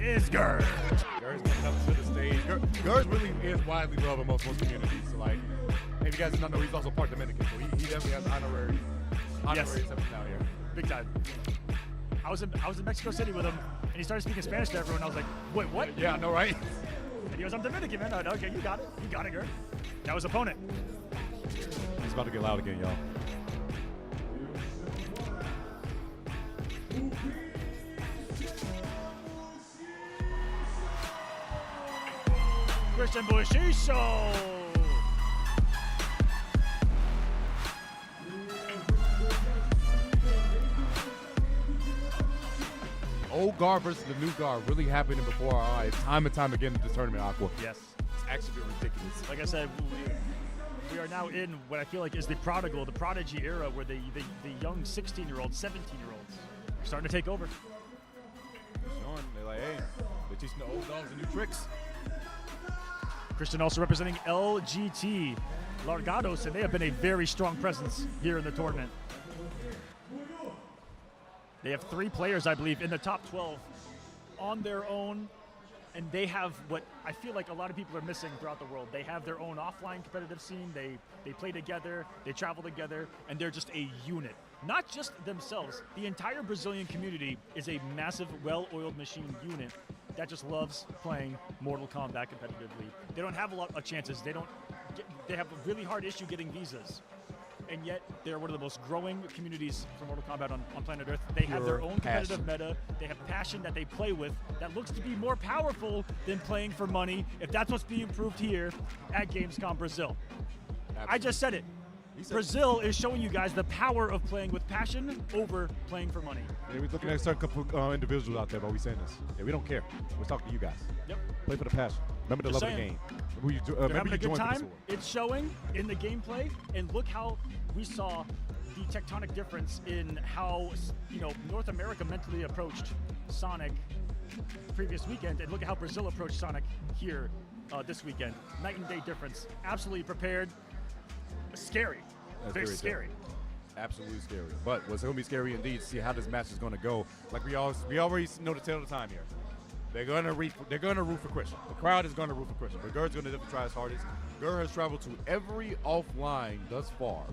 is Gerd. Gerd's coming up to the stage. Gerd really is widely loved amongst most communities. So, like, if you guys did not know, he's also part Dominican. So he definitely has honorary acceptance now here. Big time. I was in Mexico City with him, and he started speaking Spanish to everyone. I was like, wait, what? Yeah, I know, right? And he goes, I'm Dominican, man. Okay, you got it. You got it, Gerd. That was opponent. It's about to get loud again, y'all. Christian Bushiso. Old guard versus the new guard really happening before our eyes time and time again in this tournament, Aqua. Yes. It's actually been ridiculous. Like I said, we are now in what I feel like is the prodigy era where the young 16-year-olds, 17-year-olds are starting to take over. They're like, hey, they're teaching the old dogs the new tricks. Christian also representing LGT Largados, and they have been a very strong presence here in the tournament. They have 3 players, I believe, in the top 12 on their own, and they have what I feel like a lot of people are missing throughout the world. They have their own offline competitive scene. They play together, they travel together, and they're just a unit. Not just themselves. The entire Brazilian community is a massive, well-oiled machine unit that just loves playing Mortal Kombat competitively. They don't have a lot of chances. They have a really hard issue getting visas. And yet, they're one of the most growing communities for Mortal Kombat on planet Earth. They have their own competitive meta. They have passion that they play with that looks to be more powerful than playing for money, if that's what's being proved here at Gamescom Brazil. Absolutely. I just said it. Brazil is showing you guys the power of playing with passion over playing for money. Yeah, we're looking at a certain couple individuals out there, but we're saying this. Yeah, we don't care. We're talking to you guys. Yep. Play for the passion. Remember the love of the game. They're having a good time. It's showing in the gameplay, and look how we saw the tectonic difference in how North America mentally approached Sonic previous weekend, and look at how Brazil approached Sonic here this weekend. Night and day difference. Absolutely prepared. Scary. Very scary. Absolutely scary. But what's going to be scary indeed to see how this match is going to go. Like we already know the tale of the time here. They're going to root for Christian. The crowd is going to root for Christian. But Gerd's going to try his hardest. Gerd has traveled to every offline thus far.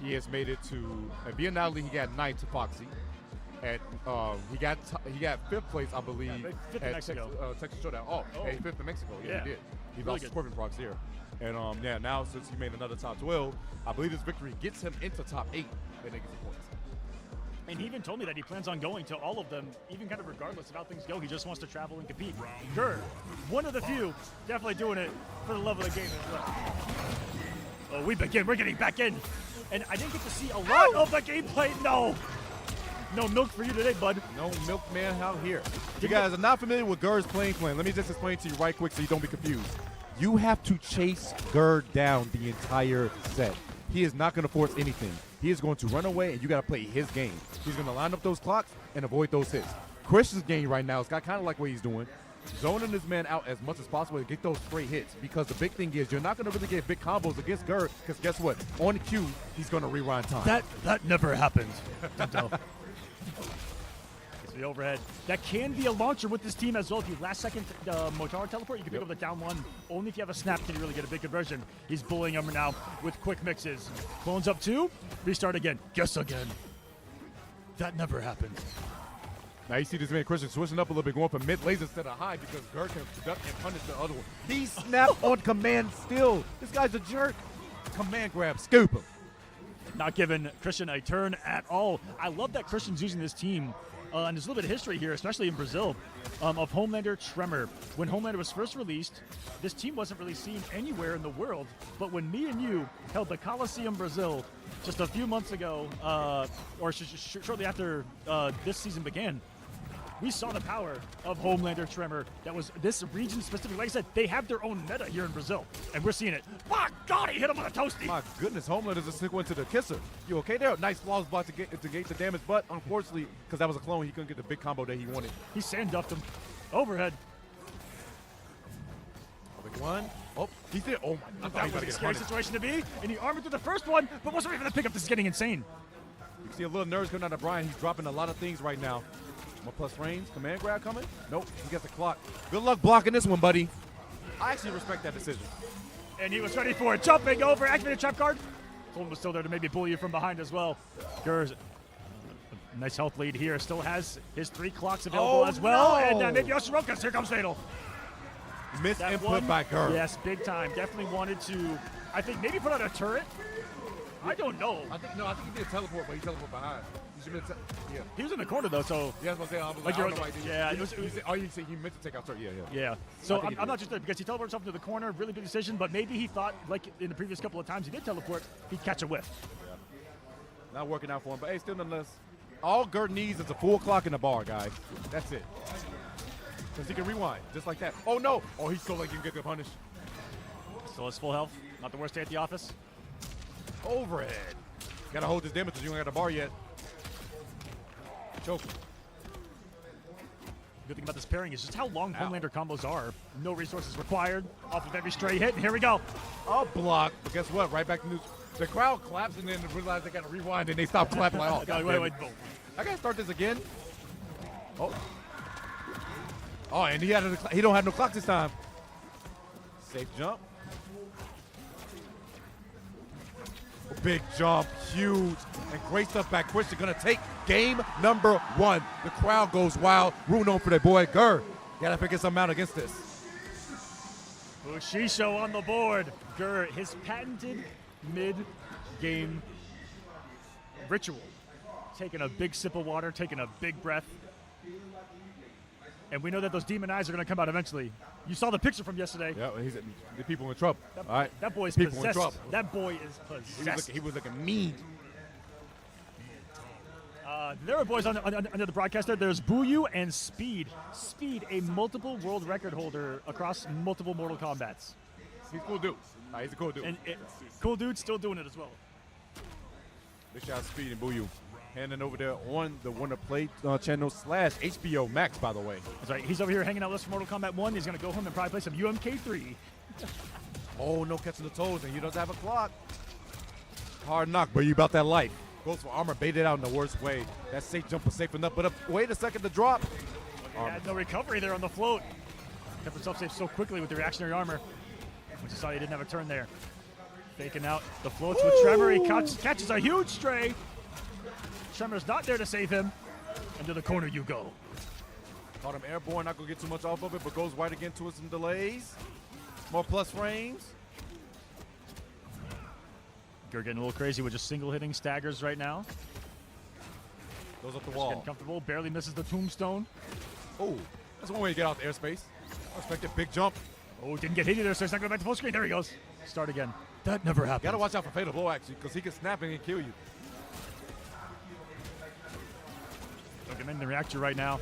He has made it to Biennale. He got 9th to Foxy. And he got 5th place, I believe, fifth in Mexico. Texas Showdown. Hey, 5th in Mexico. Yeah, he did. He really lost to Scorpion Prox here. And now since he made another top 12, I believe this victory gets him into top 8 and they get the points. And he even told me that he plans on going to all of them, even kind of regardless of how things go. He just wants to travel and compete. Gerd, one of the few, definitely doing it for the love of the game as well. Oh, we're getting back in. And I didn't get to see a lot of the gameplay. No milk for you today, bud. No milkman out here. If you guys are not familiar with Gerd's playing plan, let me just explain to you right quick so you don't be confused. You have to chase Gerd down the entire set. He is not going to force anything. He is going to run away, and you got to play his game. He's going to line up those clocks and avoid those hits. Christian's game right now is kind of like what he's doing, zoning this man out as much as possible to get those straight hits. Because the big thing is you're not going to really get big combos against Gerd, because guess what? On cue, he's going to rewind time. That never happened. The overhead. That can be a launcher with this team as well. If you last second Motaro teleport, you can pick up the down 1. Only if you have a snap can you really get a big conversion. He's bullying him now with quick mixes. Clones up 2. Restart again. Guess again. That never happened. Now you see this man Christian switching up a little bit, going for mid laser instead of high because Gerd can duck and punish the other one. He snapped on command still. This guy's a jerk. Command grab, scoop him. Not giving Christian a turn at all. I love that Christian's using this team. And there's a little bit of history here, especially in Brazil, of Homelander Tremor. When Homelander was first released, this team wasn't really seen anywhere in the world. But when me and you held the Coliseum Brazil just a few months ago, or shortly after this season began, we saw the power of Homelander Tremor. That was this region specific. Like I said, they have their own meta here in Brazil, and we're seeing it. My God, he hit him on a toasty. My goodness, Homelander just went to the kisser. You okay there? Nice flawless block to gate the damage, but unfortunately, because that was a clone, he couldn't get the big combo that he wanted. He sand-duffed him. Overhead. Big one. Oh, he did. Oh my God. That was a scary situation to be. And he armored through the first one, but wasn't able to pick up. This is getting insane. You can see a little nerves coming out of Brian. He's dropping a lot of things right now. More plus range. Command grab coming. Nope. He gets the clock. Good luck blocking this one, buddy. I actually respect that decision. And he was ready for it. Jumping over. Activated trap card. Colton was still there to maybe pull you from behind as well. Gers, nice health lead here. Still has his 3 clocks available as well. No. And maybe Yoshirokas. Here comes Fatal. Misinput by Gur. Yes, big time. Definitely wanted to, I think, maybe put out a turret. I don't know. I think he did a teleport, but he teleported behind. He should have been yeah. He was in the corner though, so. Yeah, I was gonna say, Like I don't know why he did. yeah, he meant to take out turret. Yeah. Yeah. So I'm not just there because he teleported himself to the corner. Really big decision, but maybe he thought, like in the previous couple of times he did teleport, he'd catch a whiff. Yeah. Not working out for him, but hey, still nonetheless, all Gur needs is a full clock in the bar, guys. That's it. Because he can rewind, just like that. Oh, no. Oh, he's so like you can get the punish. Still has full health. Not the worst day at the office. Overhead. Got to hold this damage because you don't got a bar yet. Choke. Good thing about this pairing is just how long Homelander combos are. No resources required off of every stray hit, and here we go. A block, but guess what? Right back to news. The crowd claps and then realize they got to rewind and they stop clapping like, oh, God, wait. I got to start this again. Oh. Oh, and he don't have no clock this time. Safe jump. Big jump, huge, and great stuff back. Christian gonna take game number 1. The crowd goes wild. Rooting on for their boy Gur. Gotta figure something out against this. Ushisho on the board. Gur, his patented mid-game ritual. Taking a big sip of water, taking a big breath. And we know that those demon eyes are going to come out eventually. You saw the picture from yesterday. Yeah, the people in trouble. All right. That boy's people possessed. in trouble. That boy is possessed. He was looking mean. There are boys under the broadcaster. There's Buyu and Speed. Speed, a multiple world record holder across multiple Mortal Kombats. He's a cool dude. He's a cool dude. And cool dude, still doing it as well. Big shout out to Speed and Buyu. Handing over there on the Warner Play channel / HBO Max, by the way. That's right. He's over here hanging out with us for Mortal Kombat 1. He's going to go home and probably play some UMK3. Oh, no catching the toes, and he doesn't have a clock. Hard knock, but you about that life. Goes for armor, baited out in the worst way. That safe jump was safe enough, but wait a second, the drop. He had no recovery there on the float. Kept himself safe so quickly with the reactionary armor. Which you saw he didn't have a turn there. Faking out the floats with Tremor. He catches a huge stray. Tremor's not there to save him. Into the corner you go. Caught him airborne, not going to get too much off of it, but goes right again to some delays. More plus frames. Gur getting a little crazy with just single hitting staggers right now. Goes up the Just wall. getting comfortable, barely misses the tombstone. Oh, that's one way to get out the airspace. I expect a big jump. Oh, didn't get hit either, so he's not going back to full screen. There he goes. Start again. That never happened. Got to watch out for Fatal Blow, actually, because he can snap and kill you. Look him in the reactor right now.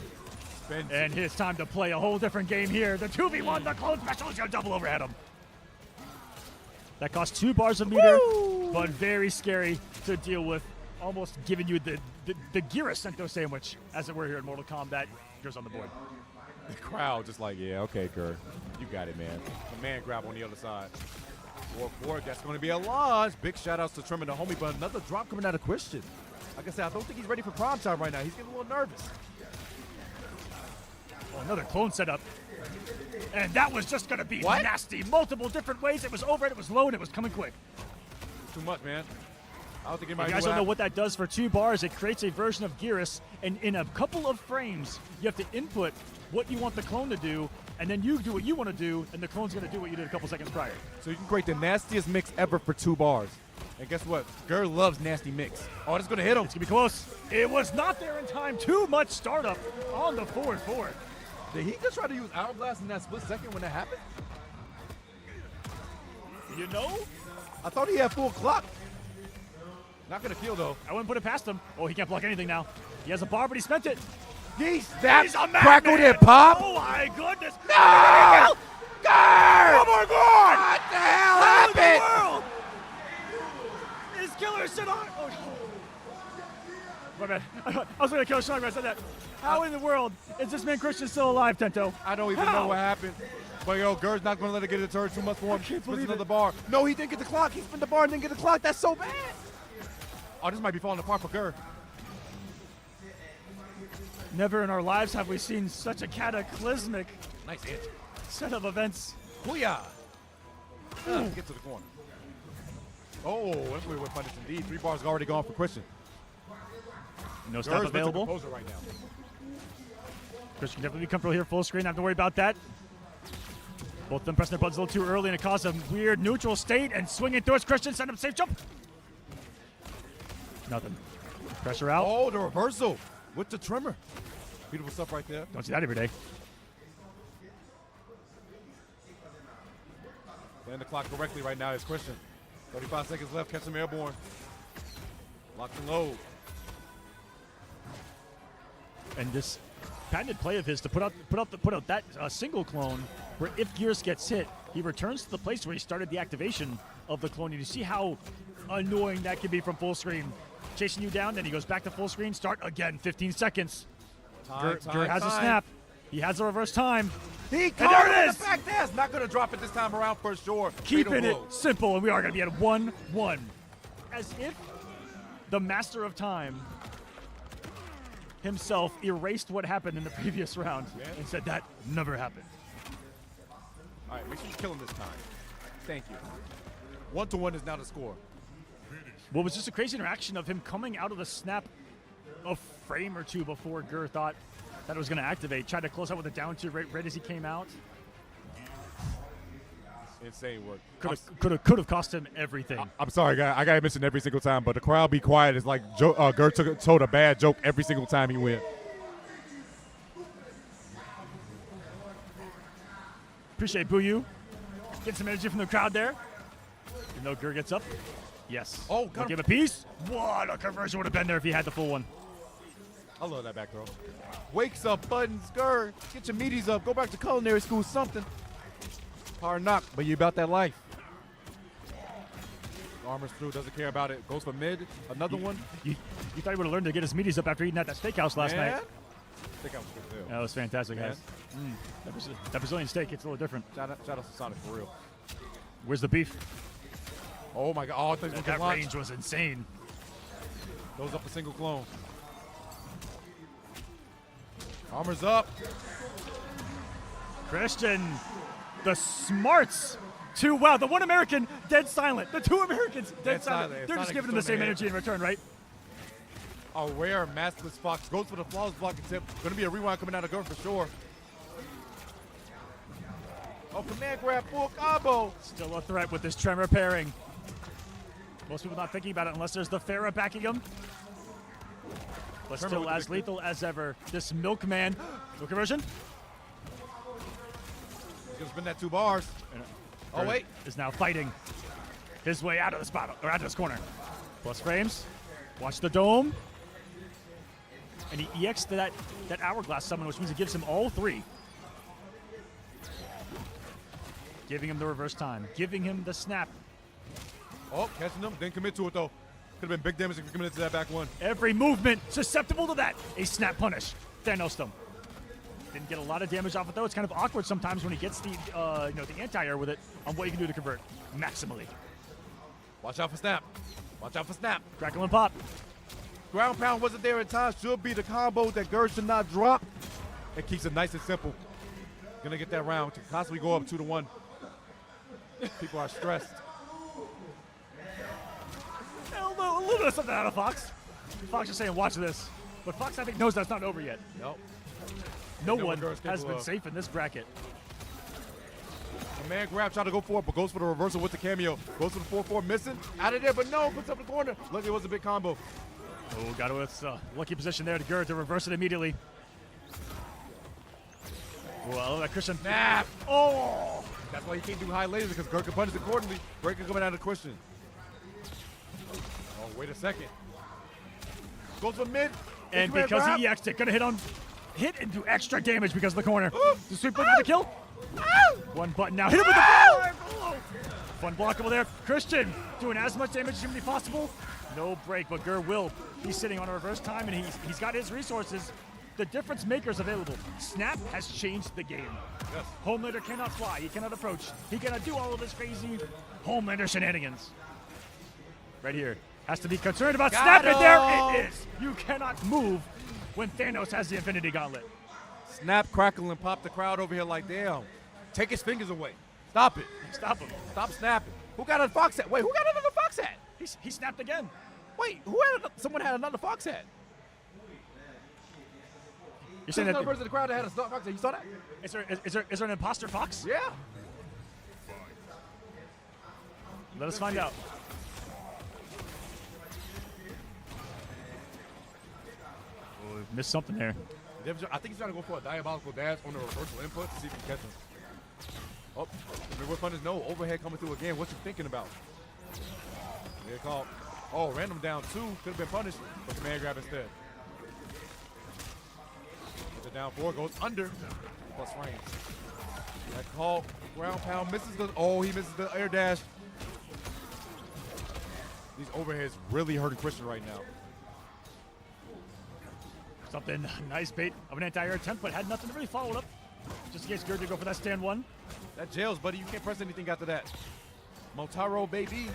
Spence. And it's time to play a whole different game here. The 2v1, the clone special is going to double overhead him. That costs 2 bars of meter, but very scary to deal with. Almost giving you the Gira Sento sandwich, as it were, here in Mortal Kombat. Gur's on the board. The crowd just like, yeah, okay, Gur. You got it, man. The man grab on the other side. 4-4, that's going to be a loss. Big shout-outs to Trim and the homie, but another drop coming out of Christian. Like I said, I don't think he's ready for prime time right now. He's getting a little nervous. Oh, another clone setup. And that was just going to be nasty. Multiple different ways. It was over, it was low, and it was coming quick. Too much, man. I don't think anybody you guys don't know what that does for 2 bars. It creates a version of Geras, and in a couple of frames, you have to input what you want the clone to do, and then you do what you want to do, and the clone's going to do what you did a couple seconds prior. So you can create the nastiest mix ever for 2 bars. And guess what? Gur loves nasty mix. Oh, it's going to hit him. It's going to be close. It was not there in time. Too much startup on the forward. Did he just try to use Hourglass in that split second when that happened? You know? I thought he had full clock. Not going to kill, though. I wouldn't put it past him. Oh, he can't block anything now. He has a bar, but he spent it. He snapped, He's a crackled, and popped. Oh, my goodness. No! Gur! Oh, my God! What the hell How in the happened? world? Is Killer sit on? Oh, my bad. I was going to kill Sean when I said that. How in the world is this man Christian still alive, Tento? I don't even know what happened. But, yo, Gur's not going to let it get a turn too much for him. Can't believe another it. bar. No, he didn't get the clock. He spent the bar and didn't get the clock. That's so bad. Oh, this might be falling apart for Gur. Never in our lives have we seen such a cataclysmic Nice hit. set of events. Booyah! Get to the corner. Oh, that's weird with punish indeed. 3 bars already gone for Christian. No stop available. Right now. Christian can definitely be comfortable here. Full screen, not have to worry about that. Both of them pressing their buttons a little too early and it caused a weird neutral state and swinging through it. Christian set up a safe jump. Nothing. Pressure out. Oh, the reversal with the trimmer. Beautiful stuff right there. Don't see that every day. Playing the clock correctly right now is Christian. 35 seconds left. Catch him airborne. Lock and load. And this patented play of his to put out that single clone, where if Gears gets hit, he returns to the place where he started the activation of the clone. And you see how annoying that can be from full screen. Chasing you down, then he goes back to full screen. Start again. 15 seconds. Gur has a snap. He has a reverse time. He caught it is. The back dash. Not going to drop it this time around for sure. Keeping it simple, and we are going to be at 1-1. As if the master of time himself erased what happened in the previous round and said that never happened. All right, make sure you kill him this time. Thank you. 1-1 is now the score. What was just a crazy interaction of him coming out of the snap a frame or two before Gur thought that it was going to activate. Tried to close out with a down two right as he came out. Insane work. Could have cost him everything. I'm sorry, guy. I got to mention every single time, but the crowd be quiet. It's like Gur told a bad joke every single time he went. Appreciate Buyu. Get some energy from the crowd there. Even though Gur gets up. Yes. Oh, God. Give a piece. What a conversion would have been there if he had the full one. I love that back throw. Wakes up, buttons, Gur. Get your meaties up. Go back to culinary school, something. Hard knock, but you about that life. Armor's through, doesn't care about it. Goes for mid. Another one. You thought he would have learned to get his meaties up after eating at that steakhouse last night. Steakhouse was good too. That was fantastic, guys. That Brazilian steak, it's a little different. Shout out to Sonic for real. Where's the beef? Oh my God! Oh, I thought he was that launch. range was insane. Goes up a single clone. Armor's up. Christian, the smarts. Wow, the one American dead silent. The two Americans dead silent. They're just giving him the same energy in return, right? A rare maskless Fox goes for the flawless blocking tip. Going to be a rewind coming out of Gur for sure. Oh, command grab, full combo. Still a threat with this tremor pairing. Most people not thinking about it unless there's the Farah backing him. But Tremor still as lethal as ever. This milkman. No conversion. He's going to spin that 2 bars. Oh, wait. Is now fighting his way out of the spot, or out of this corner. Plus frames. Watch the dome. And he EX to that hourglass summon, which means it gives him all 3. Giving him the reverse time. Giving him the snap. Oh, catching him. Didn't commit to it, though. Could have been big damage if he committed to that back one. Every movement susceptible to that. A snap punish. Thanos him. Didn't get a lot of damage off it, though. It's kind of awkward sometimes when he gets the the anti-air with it on what you can do to convert maximally. Watch out for snap. Watch out for snap. Crackle and pop. Ground pound wasn't there in time. Should be the combo that Gur should not drop. It keeps it nice and simple. Gonna get that round to possibly go up 2-1. People are stressed. A little bit of something out of Fox. Fox is saying, watch this. But Fox, I think, knows that's not over yet. Nope. No one has been safe in this bracket. The man grab, trying to go for it, but goes for the reversal with the cameo. Goes for the 4-4, missing. Out of there, but no, puts up the corner. Lucky it was a big combo. Oh, got a lucky position there to Gur to reverse it immediately. Well, that Christian. Snap. Oh! That's why he can't do high lasers, because Gur can punish accordingly. Breaker coming out of Christian. Oh, wait a second. Goes for mid. And because he EX'd it, gonna hit and do extra damage because of the corner. The sweep with the kill. One button now. Hit him with the fun blockable there. Christian doing as much damage as humanly possible. No break, but Gur will. He's sitting on a reverse time, and he's got his resources. The difference maker's available. Snap has changed the game. Yes. Homelander cannot fly. He cannot approach. He cannot do all of his crazy Homelander shenanigans. Right here. Has to be concerned about snap, and there it is. You cannot move when Thanos has the Infinity Gauntlet. Snap, crackle, and pop the crowd over here like, damn. Take his fingers away. Stop it. Stop him. Stop snapping. Who got a fox hat? Wait, who got another fox hat? He snapped again. Wait, someone had another fox hat. You're saying Another that person in the crowd that had a fox hat. You saw that? is there an imposter fox? Yeah. Let us find out. Oh, we've missed something there. I think he's trying to go for a diabolical dash on the reversal input to see if he can catch him. Oh, with punish, no. Overhead coming through again. What you thinking about? They call. Oh, random down 2. Could have been punished, but command grab instead. Gets it down 4, goes under. Plus range. That call, ground pound, misses the, oh, he misses the air dash. These overheads really hurting Christian right now. Something nice bait of an anti-air attempt, but had nothing to really follow it up. Just in case Gerd to go for that stand 1. That jails, buddy. You can't press anything after that. Motaro, baby.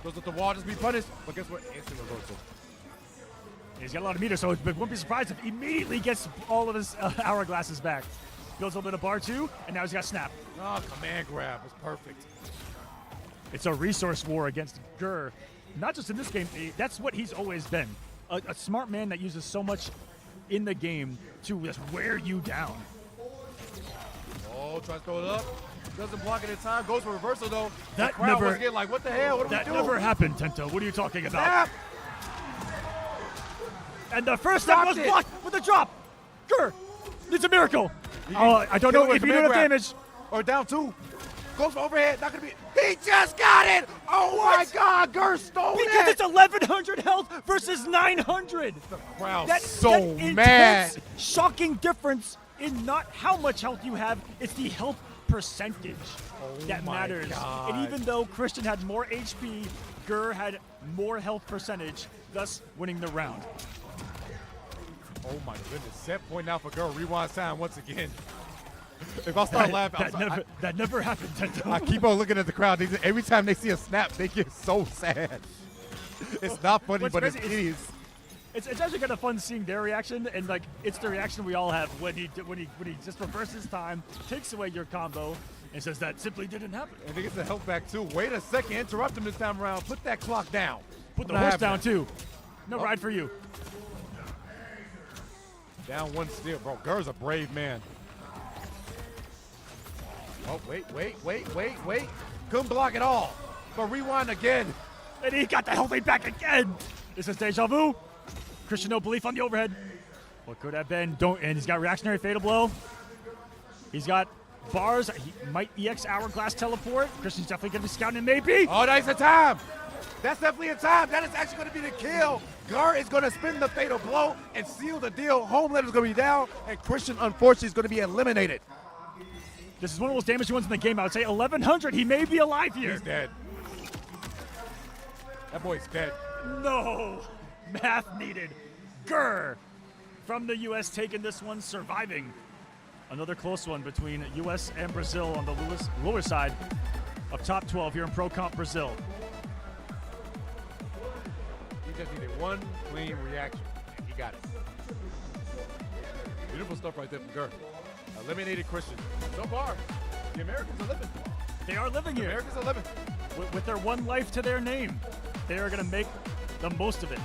Goes with the wall, just be punished. But guess what? Instant reversal. He's got a lot of meters, so it wouldn't be surprised if he immediately gets all of his hourglasses back. Builds a little bit of bar 2, and now he's got snap. Oh, command grab was perfect. It's a resource war against Gur. Not just in this game, that's what he's always been. A smart man that uses so much in the game to just wear you down. Oh, tries to throw it up. Doesn't block it in time. Goes for reversal, though. That the crowd never, was getting like, what the hell? What do we do? That never happened, Tento. What are you talking about? Snap! And the first step was blocked with a drop. Gur, it's a miracle. I don't know if you do enough damage. Or down 2. Goes for overhead. Not going to be. He just got it. Oh, my God. Gur stole it. Because it's 1,100 health versus 900. The crowd's That so intense, mad. Shocking difference in not how much health you have, it's the health percentage that matters. God. And even though Christian had more HP, Gur had more health percentage, thus winning the round. Oh my goodness. Set point now for Gur. Rewind time once again. If I start laughing, that never happened, Tento. I keep on looking at the crowd. Every time they see a snap, they get so sad. It's not funny, but it is. It's actually kind of fun seeing their reaction, and like it's the reaction we all have when he just reverses time, takes away your combo, and says that simply didn't happen. And he gets the health back too. Wait a second, interrupt him this time around. Put that clock down. Put the horse down too. No ride for you. Down 1 still, bro. Gur's a brave man. Oh, wait. Couldn't block it all. But rewind again. And he got the health rate back again. This is deja vu. Christian, no belief on the overhead. What could have been? And he's got reactionary fatal blow. He's got bars. He might EX hourglass teleport. Christian's definitely going to be scouting, maybe. Oh, that's a time. That's definitely a time. That is actually going to be the kill. Gur is going to spin the fatal blow and seal the deal. Homelander's going to be down, and Christian, unfortunately, is going to be eliminated. This is one of the most damaging ones in the game. I would say 1,100. He may be alive here. He's dead. That boy's dead. No. Math needed. Gur from the U.S. taking this one, surviving. Another close one between U.S. and Brazil on the lower side of top 12 here in Pro Comp Brazil. He just needed one clean reaction. He got it. Beautiful stuff right there from Gur. Eliminated Christian. So far, the Americans are living. They are living here. The Americans are living. With their one life to their name, they are going to make the most of it.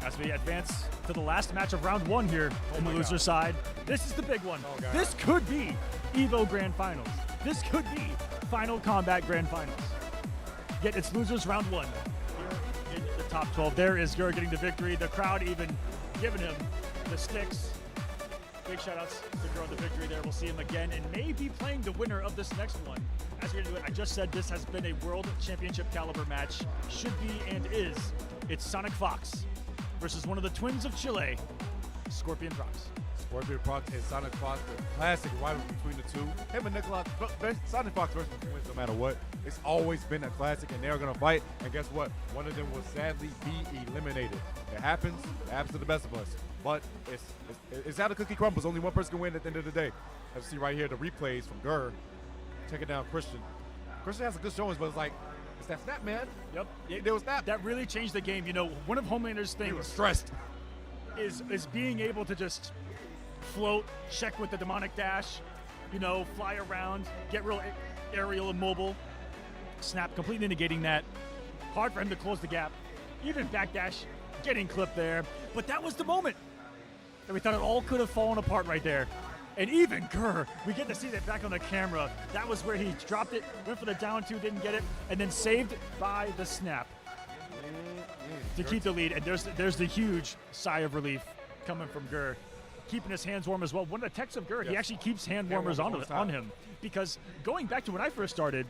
As we advance to the last match of round 1 here in the loser side. This is the big one. This could be EVO Grand Finals. This could be Final Combat Grand Finals. Yet it's losers round 1 here in the top 12. There is Gur getting the victory. The crowd even giving him the sticks. Big shout outs to Gur on the victory there. We'll see him again and maybe playing the winner of this next one. As we're going to do it, I just said this has been a World Championship caliber match. Should be and is. It's Sonic Fox versus one of the twins of Chile, Scorpion Prox. Scorpion Prox and Sonic Fox, the classic rivalry between the two. Him and Nicholas, Sonic Fox versus the twins, no matter what. It's always been a classic, and they're going to fight. And guess what? One of them will sadly be eliminated. It happens to the best of us. But it's how the cookie crumbles. Only one person can win at the end of the day. As you see right here, the replays from Gur taking down Christian. Christian has a good showings, but it's like, it's that snap, man. Yep. There was snap. That really changed the game. You know, one of Homelander's things. He was stressed. is being able to just float, check with the demonic dash, you know, fly around, get real aerial and mobile. Snap completely negating that. Hard for him to close the gap. Even backdash, getting clipped there. But that was the moment. And we thought it all could have fallen apart right there. And even Gurr, we get to see that back on the camera. That was where he dropped it, went for the down two, didn't get it, and then saved by the snap to keep the lead. And there's the huge sigh of relief coming from Gurr, keeping his hands warm as well. One of the techs of Gurr, he actually keeps hand warmers on him, because going back to when I first started,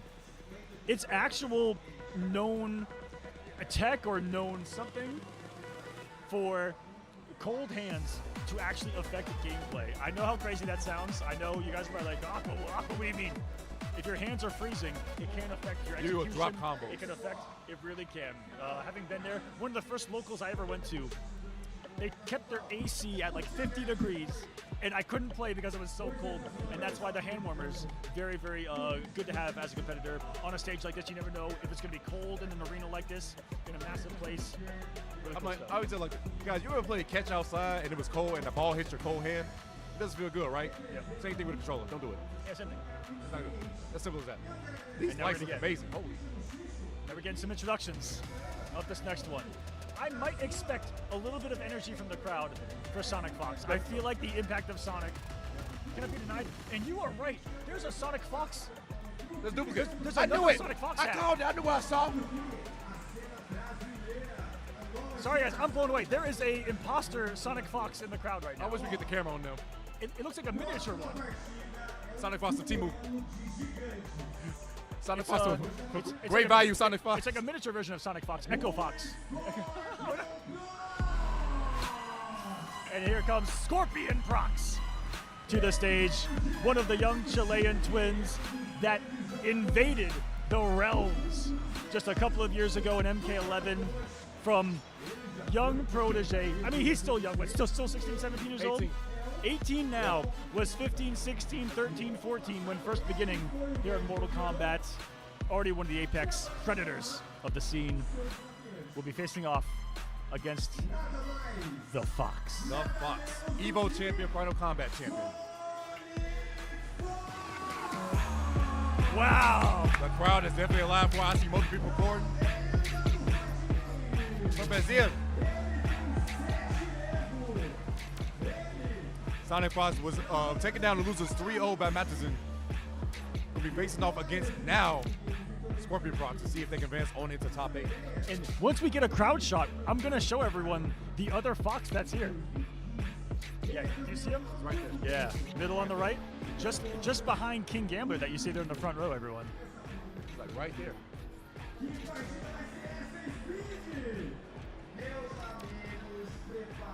it's actual known tech or known something for cold hands to actually affect the gameplay. I know how crazy that sounds. I know you guys are like, Aqua, what do you mean? If your hands are freezing, it can affect your execution. You will drop combos. It can affect, it really can. Having been there, one of the first locals I ever went to, they kept their AC at like 50 degrees, and I couldn't play because it was so cold. And that's why the hand warmers, very, very good to have as a competitor. On a stage like this, you never know if it's going to be cold in an arena like this, in a massive place. Really cool stuff. I always say, like, guys, you ever play catch outside and it was cold and the ball hits your cold hand? It doesn't feel good, right? Yep. Same thing with a controller. Don't do it. Yeah, same thing. It's not good. As simple as that. These And now lights we're look gonna amazing. Holy. Now we're getting some introductions of this next one. I might expect a little bit of energy from the crowd for Sonic Fox. I feel like the impact of Sonic cannot be denied. And you are right. There's a Sonic Fox. There's duplicate. There's I knew another it. Sonic Fox I hat. called it. I knew what I saw. Sorry guys, I'm blown away. There is a imposter Sonic Fox in the crowd right now. I wish we get the camera on them. It looks like a miniature one. Sonic Fox to Timu. Sonic It's, Fox, it's great like a- value, Sonic Fox. It's like a miniature version of Sonic Fox, Echo Fox. And here comes Scorpion Prox to the stage. One of the young Chilean twins that invaded the realms just a couple of years ago in MK11 from young protege. I mean, he's still young, but still 16, 17 years old. 18 now, was 15, 16, 13, 14 when first beginning here in Mortal Kombat. Already one of the apex predators of the scene. Will be facing off against the Fox. The Fox. Evo champion, Final Combat champion. Wow! The crowd is definitely alive for. I see most people recording. Sonic Fox was taken down the losers 3-0 by Matheson. Will be facing off against now Scorpion Prox to see if they can advance on into top 8. And once we get a crowd shot, I'm gonna show everyone the other Fox that's here. Yeah, do you see him? It's right there. Yeah, middle on the right, just behind King Gambler that you see there in the front row, everyone. It's like right there.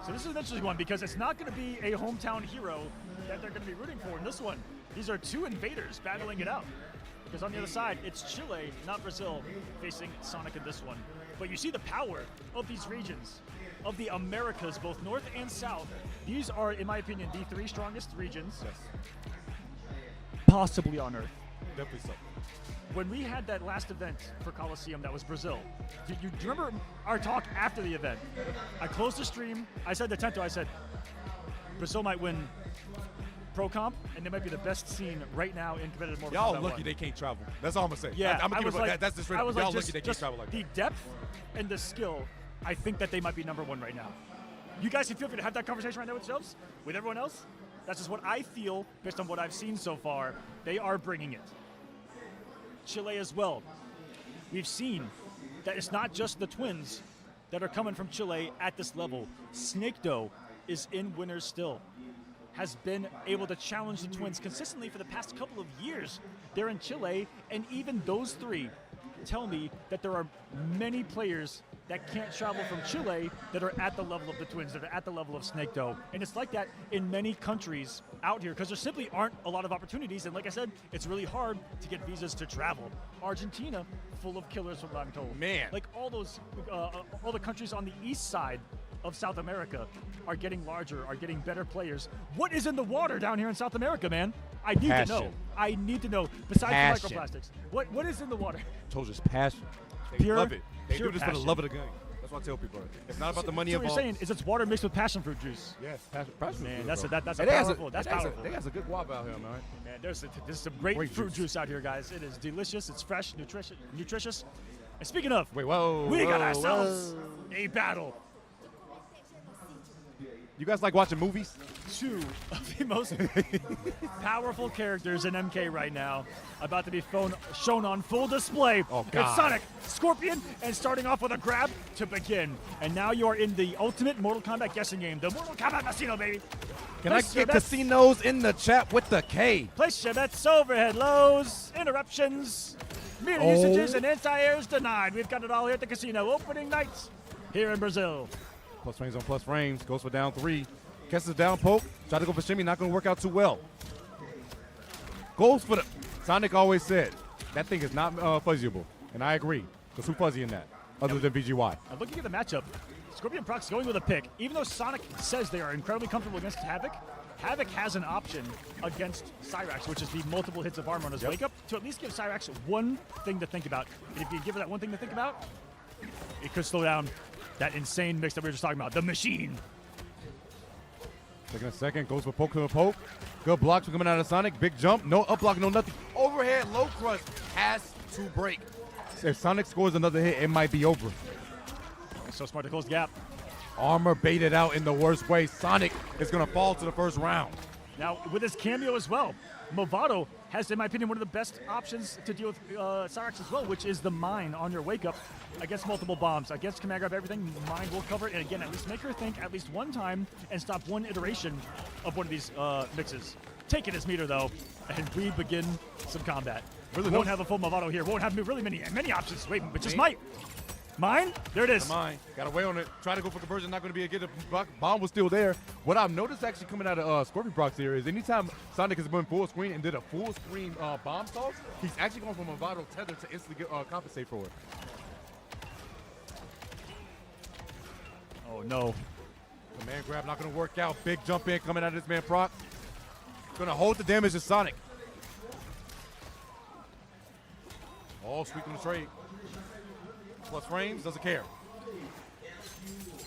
So this is an interesting one because it's not going to be a hometown hero that they're going to be rooting for in this one. These are two invaders battling it out. Because on the other side, it's Chile, not Brazil, facing Sonic in this one. But you see the power of these regions, of the Americas, both North and South. These are, in my opinion, the three strongest regions, Yes, possibly on Earth. definitely so. When we had that last event for Coliseum, that was Brazil. Do you remember our talk after the event? I closed the stream. I said to Tento, I said, Brazil might win Pro Comp, and they might be the best scene right now in competitive Mortal Kombat Y'all lucky 1. they can't travel. That's all I'm gonna say. Yeah, I'm gonna I give was it like, that. That's just straight I up. was Y'all like, lucky they can't travel like that. the depth and the skill, I think that they might be number one right now. You guys can feel free to have that conversation right now with yourselves, with everyone else. That's just what I feel based on what I've seen so far. They are bringing it. Chile as well. We've seen that it's not just the twins that are coming from Chile at this level. Snake Doe is in winners still. Has been able to challenge the twins consistently for the past couple of years. They're in Chile, and even those three tell me that there are many players that can't travel from Chile that are at the level of the twins, that are at the level of Snake Doe. And it's like that in many countries out here because there simply aren't a lot of opportunities. And like I said, it's really hard to get visas to travel. Argentina, full of killers from what I'm told. Man. Like all those, all the countries on the east side of South America are getting larger, are getting better players. What is in the water down here in South America, man? I need to know. Passion. I need to know. Besides Passion. the microplastics, what is in the water? Told you it's passion. They Pure- love it. They pure do this for passion. the love of the game. That's what I tell people. It's not about the money So what involved. you're saying is it's water mixed with passion fruit juice. Yes, passion Man, fruit, that's bro. a And they has powerful. That's powerful. They has a good guava out here, man. Man, there's some great Great fruit juice. juice out here, guys. It is delicious. It's fresh, nutritious. And speaking of, Wait, whoa. we got whoa, ourselves whoa. a battle. You guys like watching movies? Two of the most powerful characters in MK right now, about to be shown on full display. Oh, God. It's Sonic, Scorpion, and starting off with a grab to begin. And now you are in the ultimate Mortal Kombat guessing game, the Mortal Kombat Casino, baby. Can I Place get your bets. casinos in the chat with the K? Place your bets, overhead lows, interruptions, meter Oh. usages, and anti-airs denied. We've got it all here at the casino. Opening night here in Brazil. Plus frames on plus frames. Goes for down 3. Catches a down poke. Try to go for shimmy. Not going to work out too well. Goes for the... Sonic always said, that thing is not fuzzyable. And I agree. Because who fuzzy in that? Other than VGY. Now looking at the matchup, Scorpion Prox going with a pick. Even though Sonic says they are incredibly comfortable against Havoc, Havoc has an option against Cyrax, which is the multiple hits of armor on his wake up, to at least give Cyrax one thing to think about. And if you give her that one thing to think about, it could slow down that insane mix that we were just talking about, the machine. Taking a second. Goes for poke to the poke. Good blocks coming out of Sonic. Big jump. No up block, no nothing. Overhead low crush has to break. If Sonic scores another hit, it might be over. So smart to close the gap. Armor baited out in the worst way. Sonic is going to fall to the first round. Now, with his cameo as well, Movado has, in my opinion, one of the best options to deal with Cyrax as well, which is the mine on your wake up against multiple bombs. Against command grab everything, mine will cover it. And again, at least make her think at least one time and stop one iteration of one of these mixes. Take it as meter, though, and we begin some combat. Really Won't don't- have a full Movado here. Won't have really many options. Wait, but just might. Mine? There it is. Mine. Got away on it. Try to go for conversion. Not going to be a get. Bomb was still there. What I've noticed actually coming out of Scorpion Prox here is anytime Sonic has been full screen and did a full screen bomb toss, he's actually going from a vital tether to instantly compensate for it. Oh, no. Command grab not going to work out. Big jump in coming out of this man Prox. Going to hold the damage to Sonic. Oh, sweeping the trade. Plus frames, doesn't care.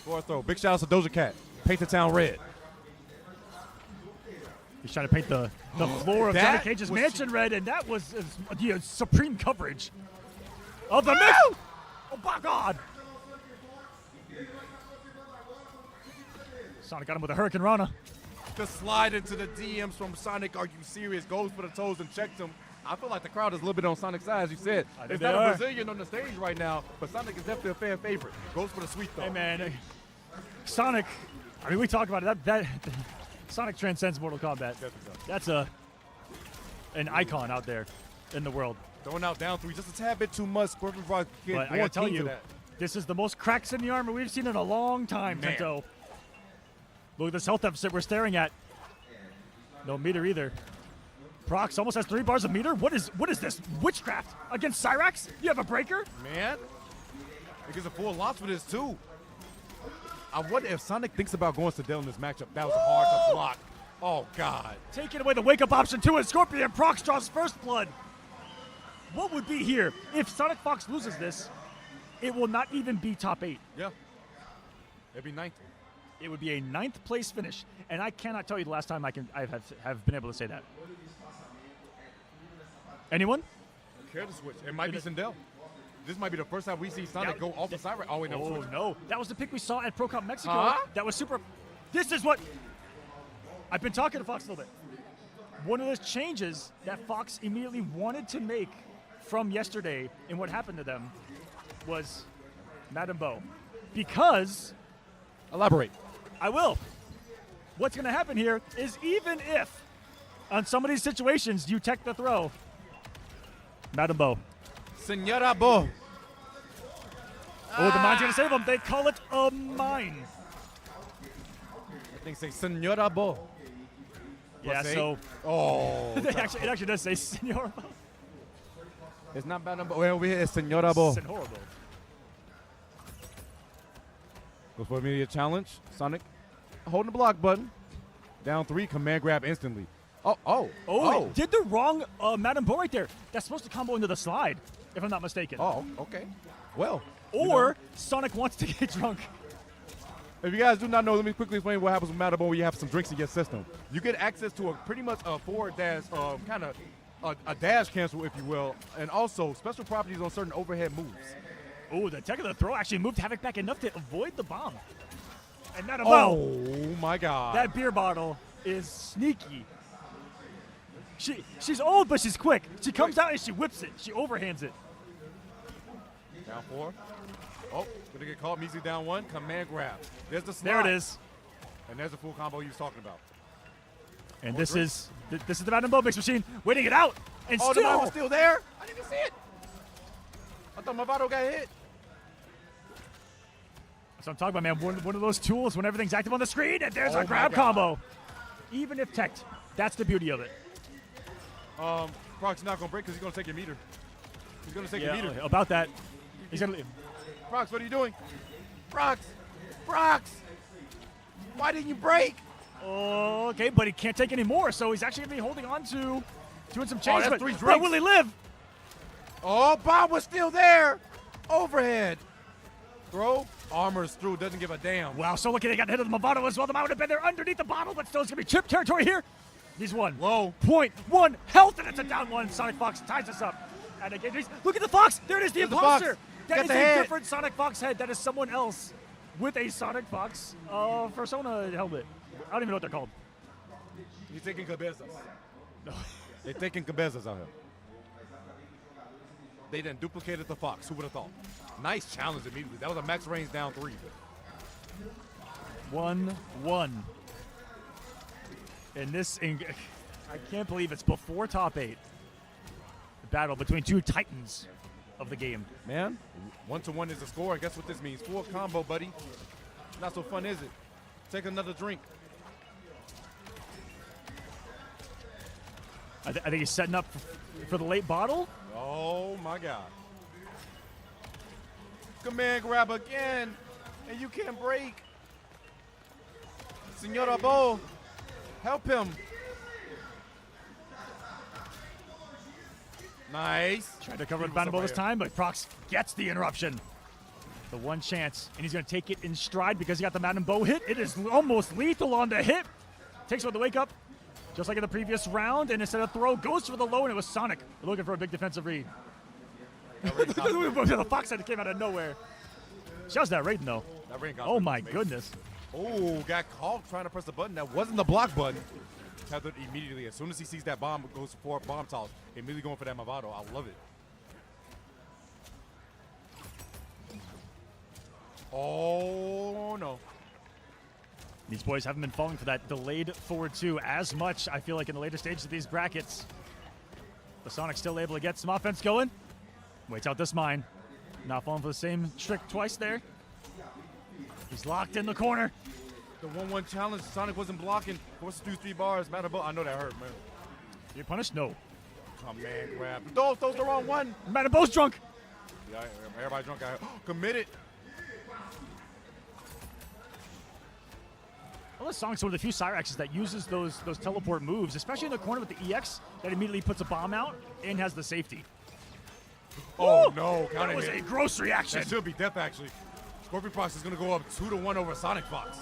For a throw. Big shout out to Doja Cat. Paint the town red. He's trying to paint the floor of That Johnny Cage's was- mansion red, and that was the supreme coverage of the mix. Oh, my God. Sonic got him with a Hurricane Rana. The slide into the DMs from Sonic. Are you serious? Goes for the toes and checks him. I feel like the crowd is a little bit on Sonic's side, as you said. I think It's they not a are. Brazilian on the stage right now, but Sonic is definitely a fan favorite. Goes for the sweep, though. Hey, man. Sonic, I mean, we talk about it. That Sonic transcends Mortal Kombat. That's an icon out there in the world. Throwing out down 3 just a tad bit too much. Scorpion Prox But I gotta tell you, this is the most cracks in the armor we've seen in a long time, Man. Tento. Look at this health deficit we're staring at. No meter either. Prox almost has 3 bars of meter. What is this? Witchcraft against Cyrax? You have a breaker? Man, he gets a full loss for this, too. I wonder if Sonic thinks about going Sedell in this matchup. That was hard to block. Oh, God. Taking away the wake-up option too, and Scorpion Prox draws first blood. What would be here? If Sonic Fox loses this, it will not even be top 8. Yeah. It'd be 9th. It would be a 9th place finish, and I cannot tell you the last time I have been able to say that. Anyone? Care to switch. It might be Sindel. This might be the first time we see Sonic go off the side. Oh, wait, no. Oh, switch. no. That was the pick we saw at Pro Cup Mexico. Huh? That was super. This is what. I've been talking to Fox a little bit. One of the changes that Fox immediately wanted to make from yesterday and what happened to them was Madame Bo. Because, Elaborate. I will. What's going to happen here is even if on some of these situations you tech the throw, Madame Bo. Senora Bo. Oh, the mine's going to save them. They call it a mine. I think say Senora Bo. Yeah, Plus so 8. Oh. it actually does say Senor Bo. It's not bad number. Well, over here it's Senora Bo. Senor Bo. Goes for immediate challenge. Sonic holding the block button. Down 3, command grab instantly. Oh, he did the wrong Madame Bo right there. That's supposed to combo into the slide, if I'm not mistaken. Oh, okay. Well, Or Sonic wants to get drunk. If you guys do not know, let me quickly explain what happens with Madabone when you have some drinks in your system. You get access to a pretty much a forward dash, kind of a dash cancel, if you will, and also special properties on certain overhead moves. Oh, the tech of the throw actually moved Havoc back enough to avoid the bomb. And not a Oh my God. That beer bottle is sneaky. She's old, but she's quick. She comes out and she whips it. She overhands it. Down 4. Oh, gonna get caught. Measly down 1. Command grab. There's the slide. There it is. And there's the full combo he was talking about. And this is the Madden Bow Mix Machine waiting it out. And Oh, still, the bomb was still there? I didn't even see it. I thought Movado got hit. So I'm talking about, man, one of those tools when everything's active on the screen, and there's Oh a my grab God. combo. Even if teched, that's the beauty of it. Proc's not gonna break because he's gonna take your meter. He's gonna take your meter. About that. He's gonna. Prox, what are you doing? Prox! Why didn't you break? Okay, but he can't take any more, so he's actually gonna be holding on to doing some change. that's But 3 but drinks. will he live? Oh, Bob was still there. Overhead. Throw. Armor's through. Doesn't give a damn. Wow, so lucky they got hit of the Movado as well. The Mount would have been there underneath the bottle, but still it's gonna be chip territory here. He's won. Low. 0.1 health, and it's a down 1. Sonic Fox ties us up. And again, look at the Fox. There it is, the There's the imposter. Fox. That Got is the a head. different Sonic Fox head. That is someone else with a Sonic Fox Persona helmet. I don't even know what they're called. He's taking cabezas. They're taking cabezas out here. They then duplicated the Fox. Who would have thought? Nice challenge immediately. That was a max range down 3. 1-1. And this, I can't believe it's before top 8. The battle between two titans of the game. Man, 1-1 is the score. And guess what this means? Full combo, buddy. Not so fun, is it? Take another drink. I think he's setting up for the late bottle. Oh my God. Command grab again, and you can't break. Senora Bo, help him. Nice. Tried to cover it Bow this time, but Prox gets the interruption. The one chance, and he's going to take it in stride because he got the Madden Bow hit. It is almost lethal on the hit. Takes one to wake up, just like in the previous round, and instead of throw, goes for the low, and it was Sonic looking for a big defensive read. The Fox head came out of nowhere. Shows that rating, though. Oh, my goodness. Oh, got caught trying to press the button. That wasn't the block button. Tethered immediately. As soon as he sees that bomb, goes for bomb toss. Immediately going for that Movado. I love it. Oh, no. These boys haven't been falling for that delayed forward 2 as much, I feel like, in the later stages of these brackets. The Sonic's still able to get some offense going. Waits out this mine. Not falling for the same trick twice there. He's locked in the corner. The 1-1 challenge. Sonic wasn't blocking. Forces through 3 bars. Madabone. I know that hurt, man. You punished? No. Command grab. Throws the wrong one. Madabone's drunk. Yeah, everybody drunk out here. Committed. Well, this Sonic's one of the few Cyraxes that uses those teleport moves, especially in the corner with the EX, that immediately puts a bomb out and has the safety. Oh, Woo! no. That was a gross reaction. That should be death, actually. Scorpion Fox is going to go up 2-1 over Sonic Fox.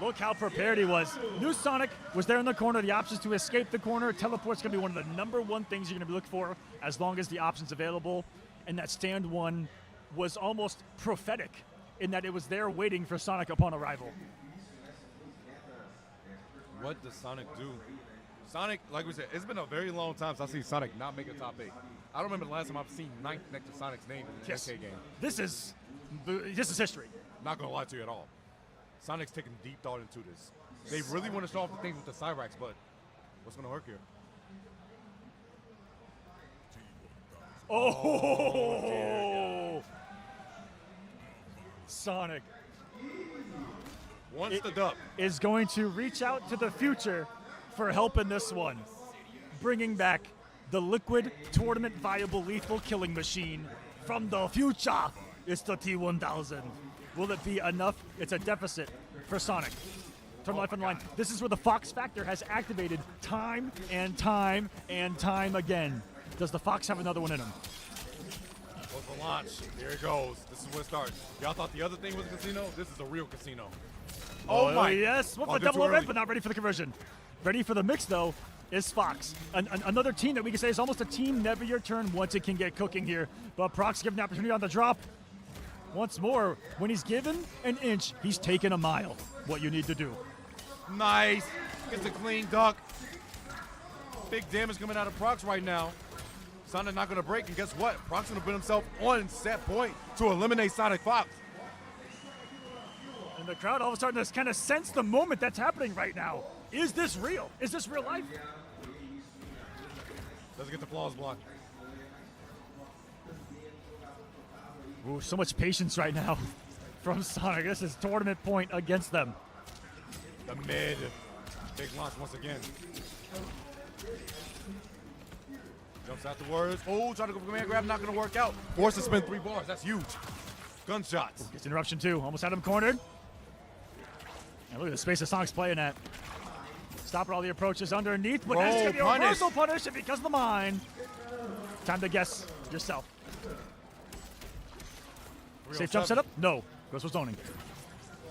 Look how prepared he was. New Sonic was there in the corner. The options to escape the corner. Teleport's going to be one of the #1 things you're going to be looking for as long as the option's available. And that stand 1 was almost prophetic in that it was there waiting for Sonic upon arrival. What does Sonic do? Sonic, like we said, it's been a very long time since I've seen Sonic not make a top 8. I don't remember the last time I've seen 9th next to Sonic's name in an SK game. This is history. Not going to lie to you at all. Sonic's taking deep thought into this. They really want to show off the things with the Cyrax, but what's going to work here? Oh! Sonic Once the dub is going to reach out to the future for help in this one, bringing back the liquid tournament viable lethal killing machine from the future. It's the T1000. Will it be enough? It's a deficit for Sonic. Turn life on the line. This is where the Fox factor has activated time and time and time again. Does the Fox have another one in him? the launch. Here it goes. This is where it starts. Y'all thought the other thing was a casino? This is a real casino. Oh my. Yes. What's the double overhead, but not ready for the conversion. Ready for the mix, though, is Fox. Another team that we can say is almost a team never your turn once it can get cooking here. But Proc's given the opportunity on the drop. Once more, when he's given an inch, he's taken a mile. What you need to do. Nice. Gets a clean duck. Big damage coming out of Prox right now. Sonic not going to break, and guess what? Prox going to put himself on set point to eliminate Sonic Fox. And the crowd all of a sudden has kind of sensed the moment that's happening right now. Is this real? Is this real life? Doesn't get the flaws blocked. Ooh, so much patience right now from Sonic. This is tournament point against them. The mid. Big launch once again. Jumps afterwards. Oh, trying to go for command grab, not going to work out. Forced to spin 3 bars. That's huge. Gunshots. Gets interruption too. Almost had him cornered. And look at the space that Sonic's playing at. Stopping all the approaches underneath, but that's going to be a reversal punish because of the mine. Time to guess yourself. Safe jump setup? No. Goes for zoning.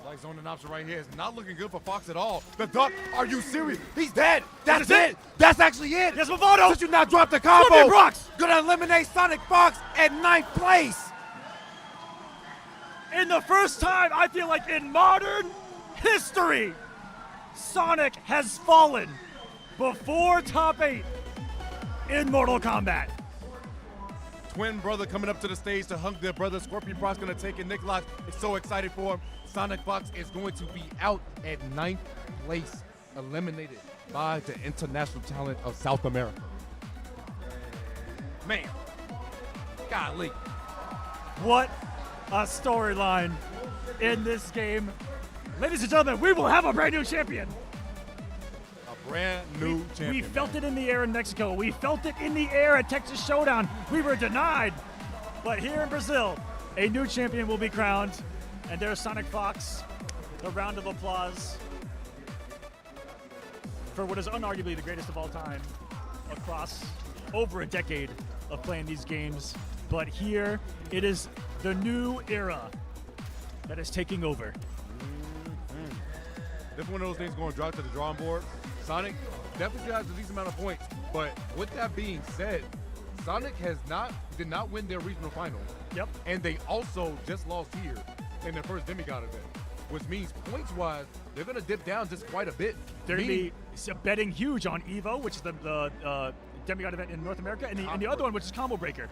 Like zoning option right here is not looking good for Fox at all. The duck, are you serious? He's dead. That's it. That's actually it. Yes, Mavado. Since you not dropped the combo, Prox gonna eliminate Sonic Fox at 9th place. In the first time, I feel like in modern history, Sonic has fallen before top 8 in Mortal Kombat. Twin brother coming up to the stage to hug their brother. Scorpion Prox gonna take it. Nick Lock is so excited for him. Sonic Fox is going to be out at 9th place, eliminated by the international talent of South America. Man, golly. What a storyline in this game. Ladies and gentlemen, we will have a brand new champion. A brand new champion. We felt it in the air in Mexico. We felt it in the air at Texas Showdown. We were denied. But here in Brazil, a new champion will be crowned. And there's Sonic Fox. A round of applause for what is unarguably the greatest of all time across over a decade of playing these games. But here, it is the new era that is taking over. This one of those things going to drop to the drawing board. Sonic definitely has a decent amount of points, but with that being said, Sonic did not win their regional final. Yep. And they also just lost here in their first demigod event, which means points-wise, they're going to dip down just quite a bit. They're going to be betting huge on Evo, which is the demigod event in North America, and the other one, which is Combo Breaker.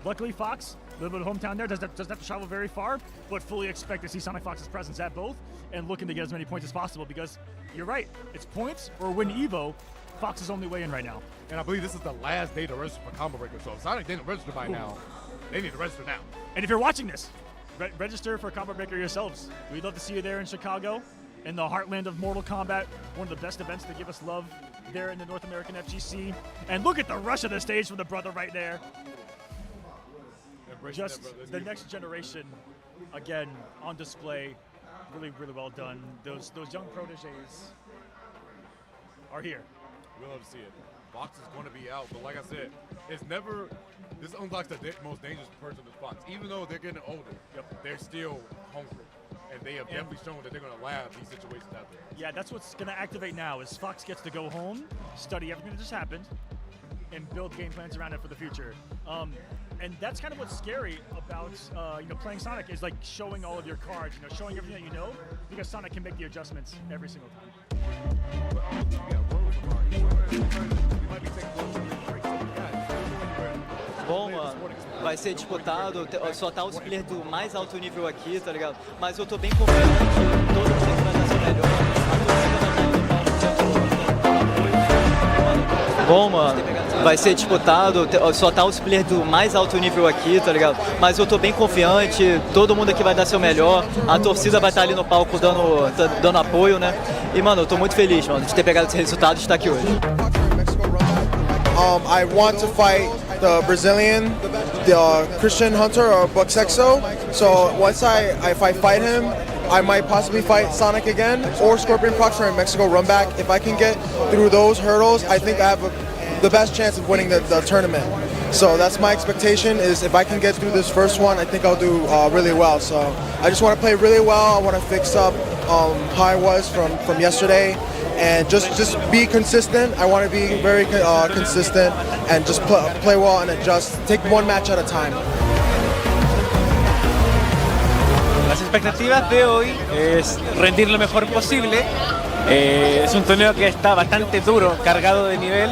Luckily, Fox, a little bit of hometown there, doesn't have to travel very far, but fully expect to see Sonic Fox's presence at both and looking to get as many points as possible because you're right, it's points or win Evo. Fox's only way in right now. And I believe this is the last day to register for Combo Breaker, so if Sonic didn't register by now, they need to register now. And if you're watching this, register for Combo Breaker yourselves. We'd love to see you there in Chicago, in the heartland of Mortal Kombat, one of the best events to give us love there in the North American FGC. And look at the rush of the stage from the brother right there. Just the next generation, again, on display. Really, really well done. Those young proteges are here. We'll love to see it. Fox is going to be out, but like I said, this unlocks the most dangerous person is Fox. Even though they're getting older, they're still hungry. And they have definitely shown that they're going to laugh these situations out there. Yeah, that's what's going to activate now is Fox gets to go home, study everything that just happened, and build game plans around it for the future. And that's kind of what's scary about playing Sonic is like showing all of your cards, showing everything that you know, because Sonic can make the adjustments every single time. Bom, mano, vai ser disputado, só tá os players do mais alto nível aqui, tá ligado? Mas eu tô bem confiante que todo mundo vai dar seu melhor. Bom, mano, vai ser disputado, só tá os players do mais alto nível aqui, tá ligado? Mas eu tô bem confiante, todo mundo aqui vai dar seu melhor, a torcida vai estar ali no palco dando apoio, né? E, mano, eu tô muito feliz, mano, de ter pegado esse resultado e estar aqui hoje. I want to fight the Brazilian, the Christian Hunter or Bucksexo. So if I fight him, I might possibly fight Sonic again or Scorpion Prox in Mexico run back. If I can get through those hurdles, I think I have the best chance of winning the tournament. So that's my expectation. Is if I can get through this first one, I think I'll do really well. So I just want to play really well. I want to fix up how I was from yesterday, and just be consistent. I want to be very consistent and just play well and adjust. Take one match at a time. Las expectativas de hoy es rendir lo mejor posible. Es un torneo que está bastante duro, cargado de nivel,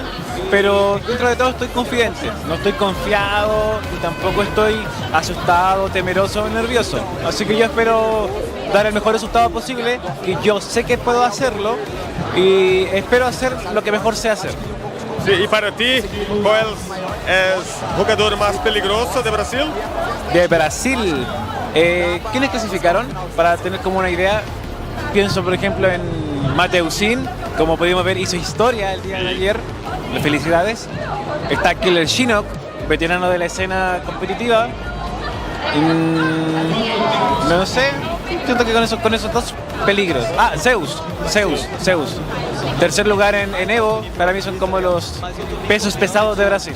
pero dentro de todo estoy confidente. No estoy confiado y tampoco estoy asustado, temeroso o nervioso. Así que yo espero dar el mejor resultado posible, que yo sé que puedo hacerlo y espero hacer lo que mejor sé hacer. Sí, y para ti, ¿cuál es el jugador más peligroso de Brasil? De Brasil, ¿quiénes clasificaron? Para tener como una idea, pienso por ejemplo en Mateusin, como pudimos ver hizo historia el día de ayer, felicidades. Está Killer Shinnok, veterano de la escena competitiva. No sé, siento que con esos dos peligros. Ah, Zeus. Tercer lugar en Evo, para mí son como los pesos pesados de Brasil.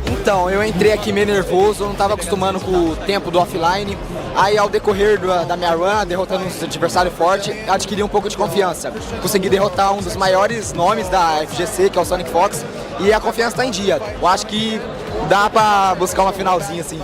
Então, eu entrei aqui meio nervoso, não estava acostumando com o tempo do offline. Aí, ao decorrer da minha run, derrotando um adversário forte, adquiri um pouco de confiança. Consegui derrotar um dos maiores nomes da FGC, que é o Sonic Fox, e a confiança está em dia. Eu acho que dá para buscar uma finalzinha assim.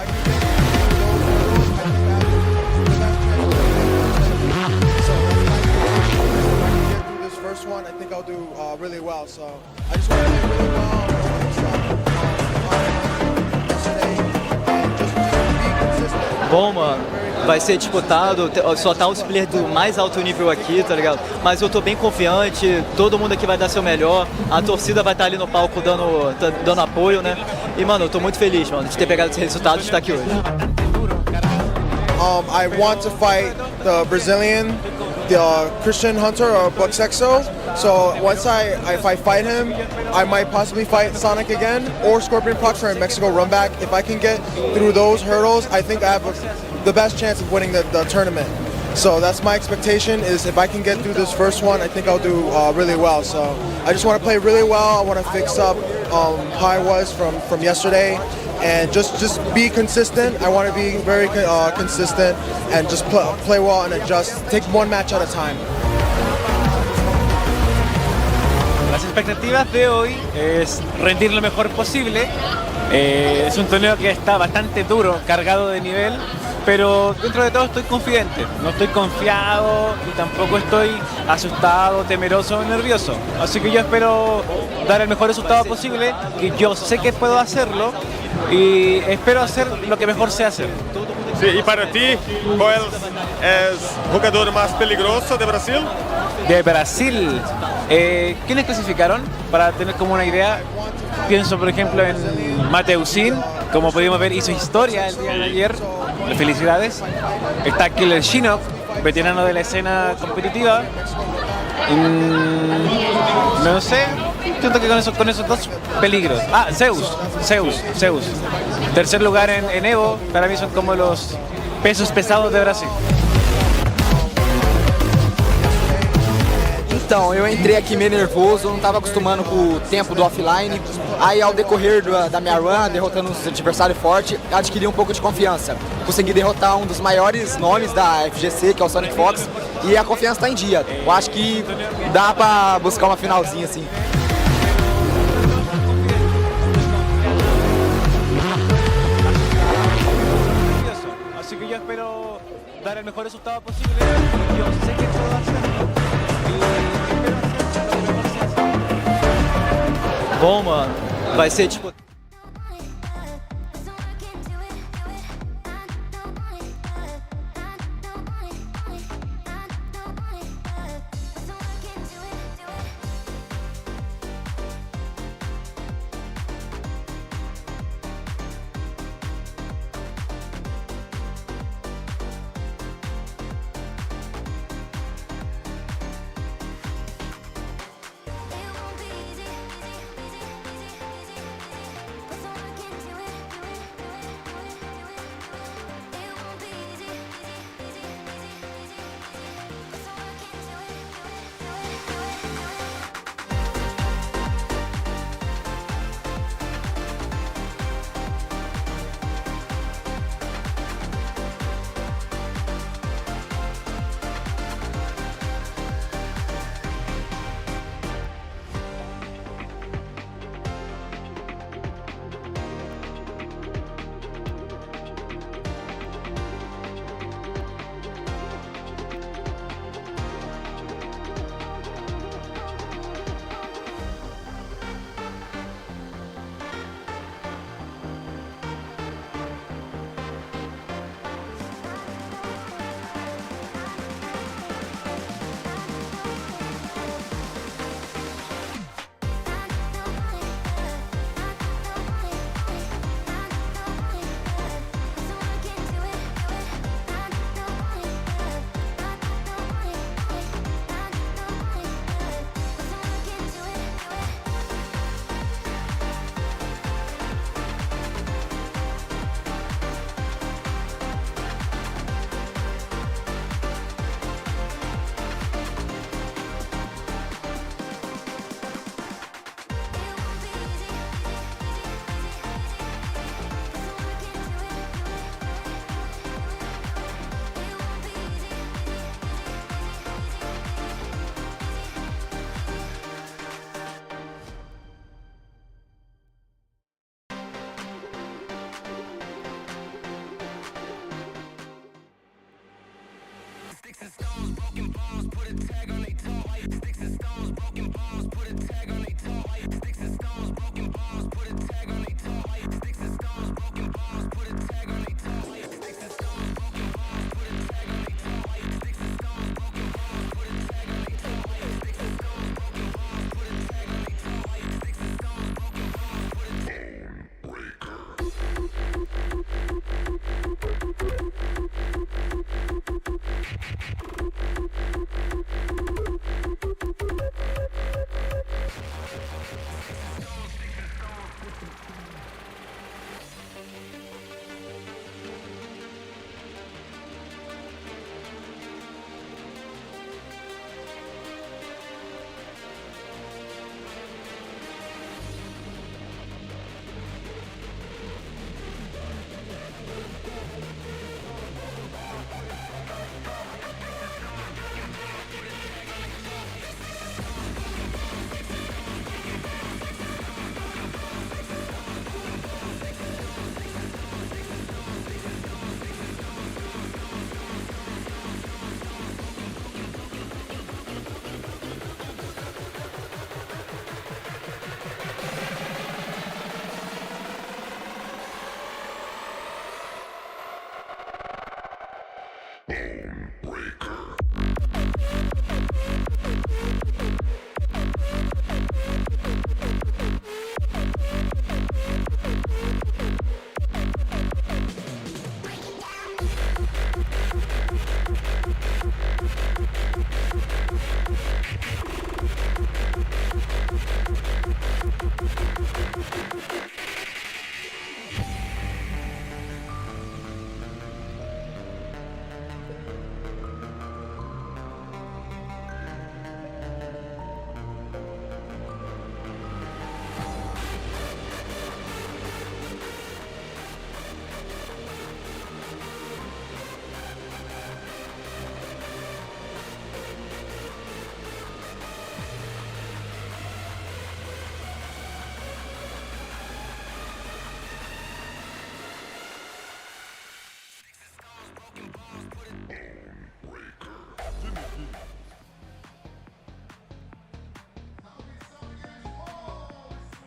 Bom, mano, vai ser disputado, só tá os players do mais alto nível aqui, tá ligado? Mas eu tô bem confiante, todo mundo aqui vai dar seu melhor, a torcida vai estar ali no palco dando apoio, né? E, mano, eu tô muito feliz, mano, de ter pegado esse resultado e de estar aqui hoje. I want to fight the Brazilian, the Christian Hunter or Buck Sexo. So once if I fight him, I might possibly fight Sonic again or Scorpion Prox for a Mexico run back. If I can get through those hurdles, I think I have the best chance of winning the tournament. So that's my expectation. Is if I can get through this first one, I think I'll do really well. So I just want to play really well. I want to fix up how I was from yesterday. And just be consistent. I want to be very consistent and just play well and adjust. Take one match at a time. Las expectativas de hoy es rendir lo mejor posible. Es un torneo que está bastante duro, cargado de nivel, pero dentro de todo estoy confidente. No estoy confiado y tampoco estoy asustado, temeroso o nervioso. Así que yo espero dar el mejor resultado posible, que yo sé que puedo hacerlo y espero hacer lo que mejor sé hacer. Sí, y para ti, ¿cuál es el jugador más peligroso de Brasil? De Brasil, ¿quiénes clasificaron? Para tener como una idea, pienso por ejemplo en Mateusin, como pudimos ver hizo historia el día de ayer, felicidades. Está Killer Shinnok, veterano de la escena competitiva. No sé, siento que con esos dos peligros. Ah, Zeus. Tercer lugar en Evo, para mí son como los pesos pesados de Brasil. Então, eu entrei aqui meio nervoso, não estava acostumando com o tempo do offline. Aí, ao decorrer da minha run, derrotando um adversário forte, adquiri um pouco de confiança. Consegui derrotar um dos maiores nomes da FGC, que é o Sonic Fox, e a confiança está em dia. Eu acho que dá para buscar uma finalzinha assim. Así que yo espero dar el mejor resultado posible. Yo sé que puedo hacerlo. Bom, mano, vai ser disputado.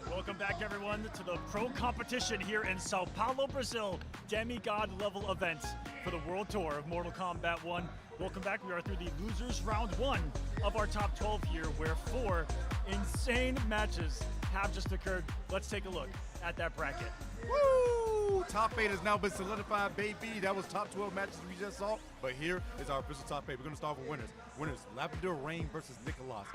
Welcome back, everyone, to the pro competition here in Sao Paulo, Brazil. Demigod level event for the World Tour of Mortal Kombat 1. Welcome back. We are through the losers round 1 of our top 12 here, where 4 insane matches have just occurred. Let's take a look at that bracket. Woo! Top 8 has now been solidified, baby. That was top 12 matches we just saw. But here is our official top 8. We're going to start with winners. Winners, Lavender Rain versus Nicolas.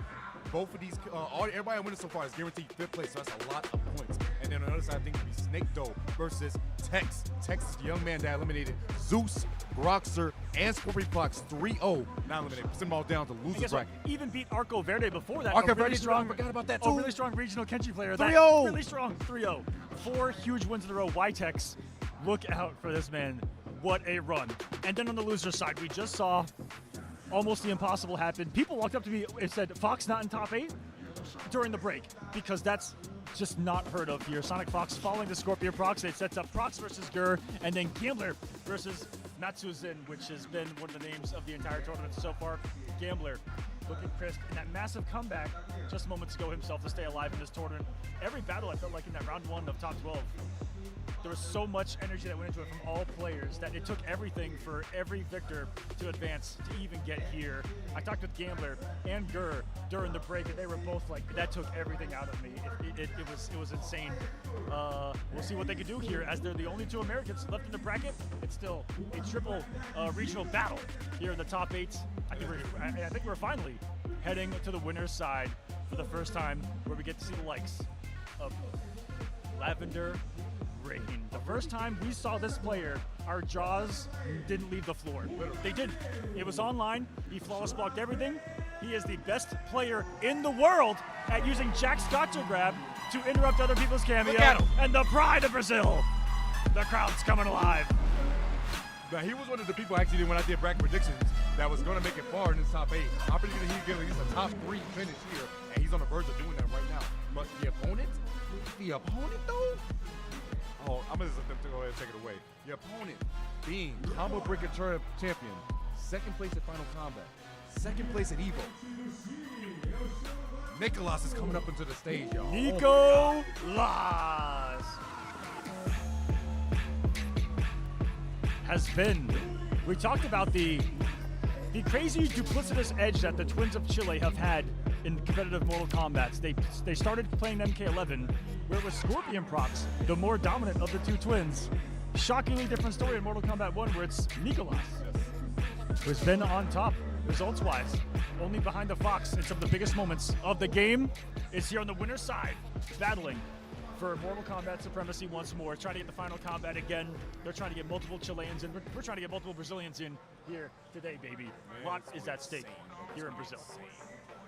Both of these, everybody winning so far is guaranteed 5th place, so that's a lot of points. And then on the other side, I think it would be Snake Doe versus Tex. Tex is the young man that eliminated Zeus, Groxer, and Scorpion Fox 3-0. Not eliminated. Send them all down to losers bracket. Even beat Arco Verde before that. Arco Verde Verde strong. I forgot about that too. A really strong regional Kenshi player. 3-0. Really strong 3-0. 4 huge wins in a row. Tex, look out for this man. What a run. And then on the loser side, we just saw almost the impossible happen. People walked up to me and said, Fox not in top 8 during the break, because that's just not heard of here. Sonic Fox following the Scorpion Prox. It sets up Prox versus Gur, and then Gambler versus Matsuzin, which has been one of the names of the entire tournament so far. Gambler looking crisp in that massive comeback just moments ago himself to stay alive in this tournament. Every battle I felt like in that round 1 of top 12, there was so much energy that went into it from all players that it took everything for every victor to advance to even get here. I talked with Gambler and Gur during the break, and they were both like, that took everything out of me. It was insane. We'll see what they can do here, as they're the only 2 Americans left in the bracket. It's still a triple regional battle here in the top 8. I think we're finally heading to the winner's side for the first time, where we get to see the likes of Lavender Rain. The first time we saw this player, our jaws didn't leave the floor. They didn't. It was online. He flawless blocked everything. He is the best player in the world at using Jack's gotcha grab to interrupt other people's cameo. Look at him. And the pride of Brazil. The crowd's coming alive. Now, he was one of the people actually when I did bracket predictions that was going to make it far in this top 8. I'm pretty sure he's getting at least a top 3 finish here, and he's on the verge of doing that right now. But the opponent though? Oh, I'm going to let them go ahead and take it away. The opponent being Combo Breaker champion, 2nd place at Final Combat, second place at Evo. Nicholas is coming up into the stage, y'all. Nicholas has been. We talked about the crazy duplicitous edge that the Twins of Chile have had in competitive Mortal Kombat. They started playing MK11, where it was Scorpion procs, the more dominant of the two twins. Shockingly different story in Mortal Kombat 1, where it's Nicholas who's been on top results-wise, only behind the Fox in some of the biggest moments of the game. Is here on the winner's side, battling for Mortal Kombat supremacy once more, trying to get the final combat again. They're trying to get multiple Chileans in. We're trying to get multiple Brazilians in here today, baby. A lot is at stake here in Brazil.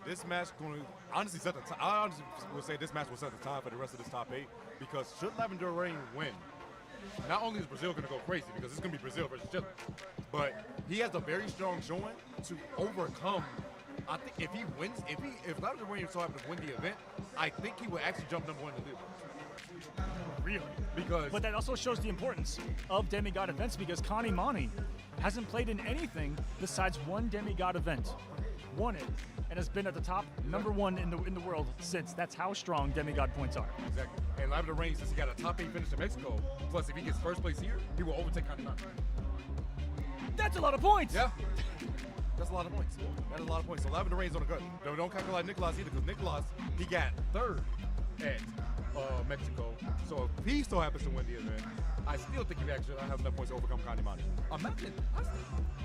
This match going to honestly set the time. I honestly would say this match will set the time for the rest of this top 8, because should Lavender Rain win, not only is Brazil going to go crazy because it's going to be Brazil versus Chile, but he has a very strong showing to overcome. I think if he wins, if Lavender Rain so happens to win the event, I think he will actually jump number 1 in the league. Really? Because but that also shows the importance of demigod events, because Connie Mani hasn't played in anything besides one demigod event, won it, and has been at the top number 1 in the world since. That's how strong demigod points are. Exactly. And Lavender Rain, since he got a top 8 finish in Mexico, plus if he gets first place here, he will overtake Connie Mani. That's a lot of points. Yeah. That's a lot of points. That's a lot of points. So Lavender Rain's on the good. Don't calculate Nicholas either, because Nicholas, he got 3rd at Mexico. So if he still happens to win the event, I still think he actually have enough points to overcome Connie Mani. Imagine,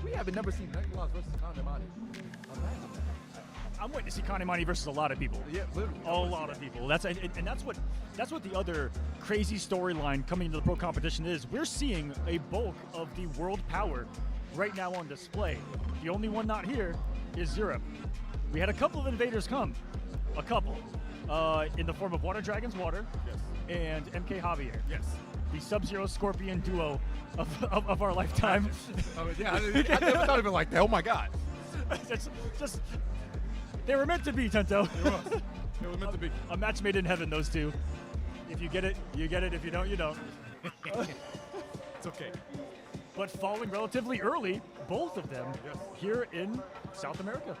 we haven't never seen Nicholas versus Connie Mani. Imagine that. I'm waiting to see Connie Mani versus a lot of people. Yeah, literally. A lot of people. That's what the other crazy storyline coming into the pro competition is. We're seeing a bulk of the world power right now on display. The only one not here is Europe. We had a couple of invaders come, in the form of Water Dragons Water, Yes. and MK Javier. Yes. The Sub-Zero Scorpion duo of our lifetime. Yeah, I never thought of it like that. Oh my God. It's just they were meant to be, Tento. It was meant to be. A match made in heaven, those two. If you get it, you get it. If you don't, you don't. It's okay. But falling relatively early, both of them, Yes. here in South America.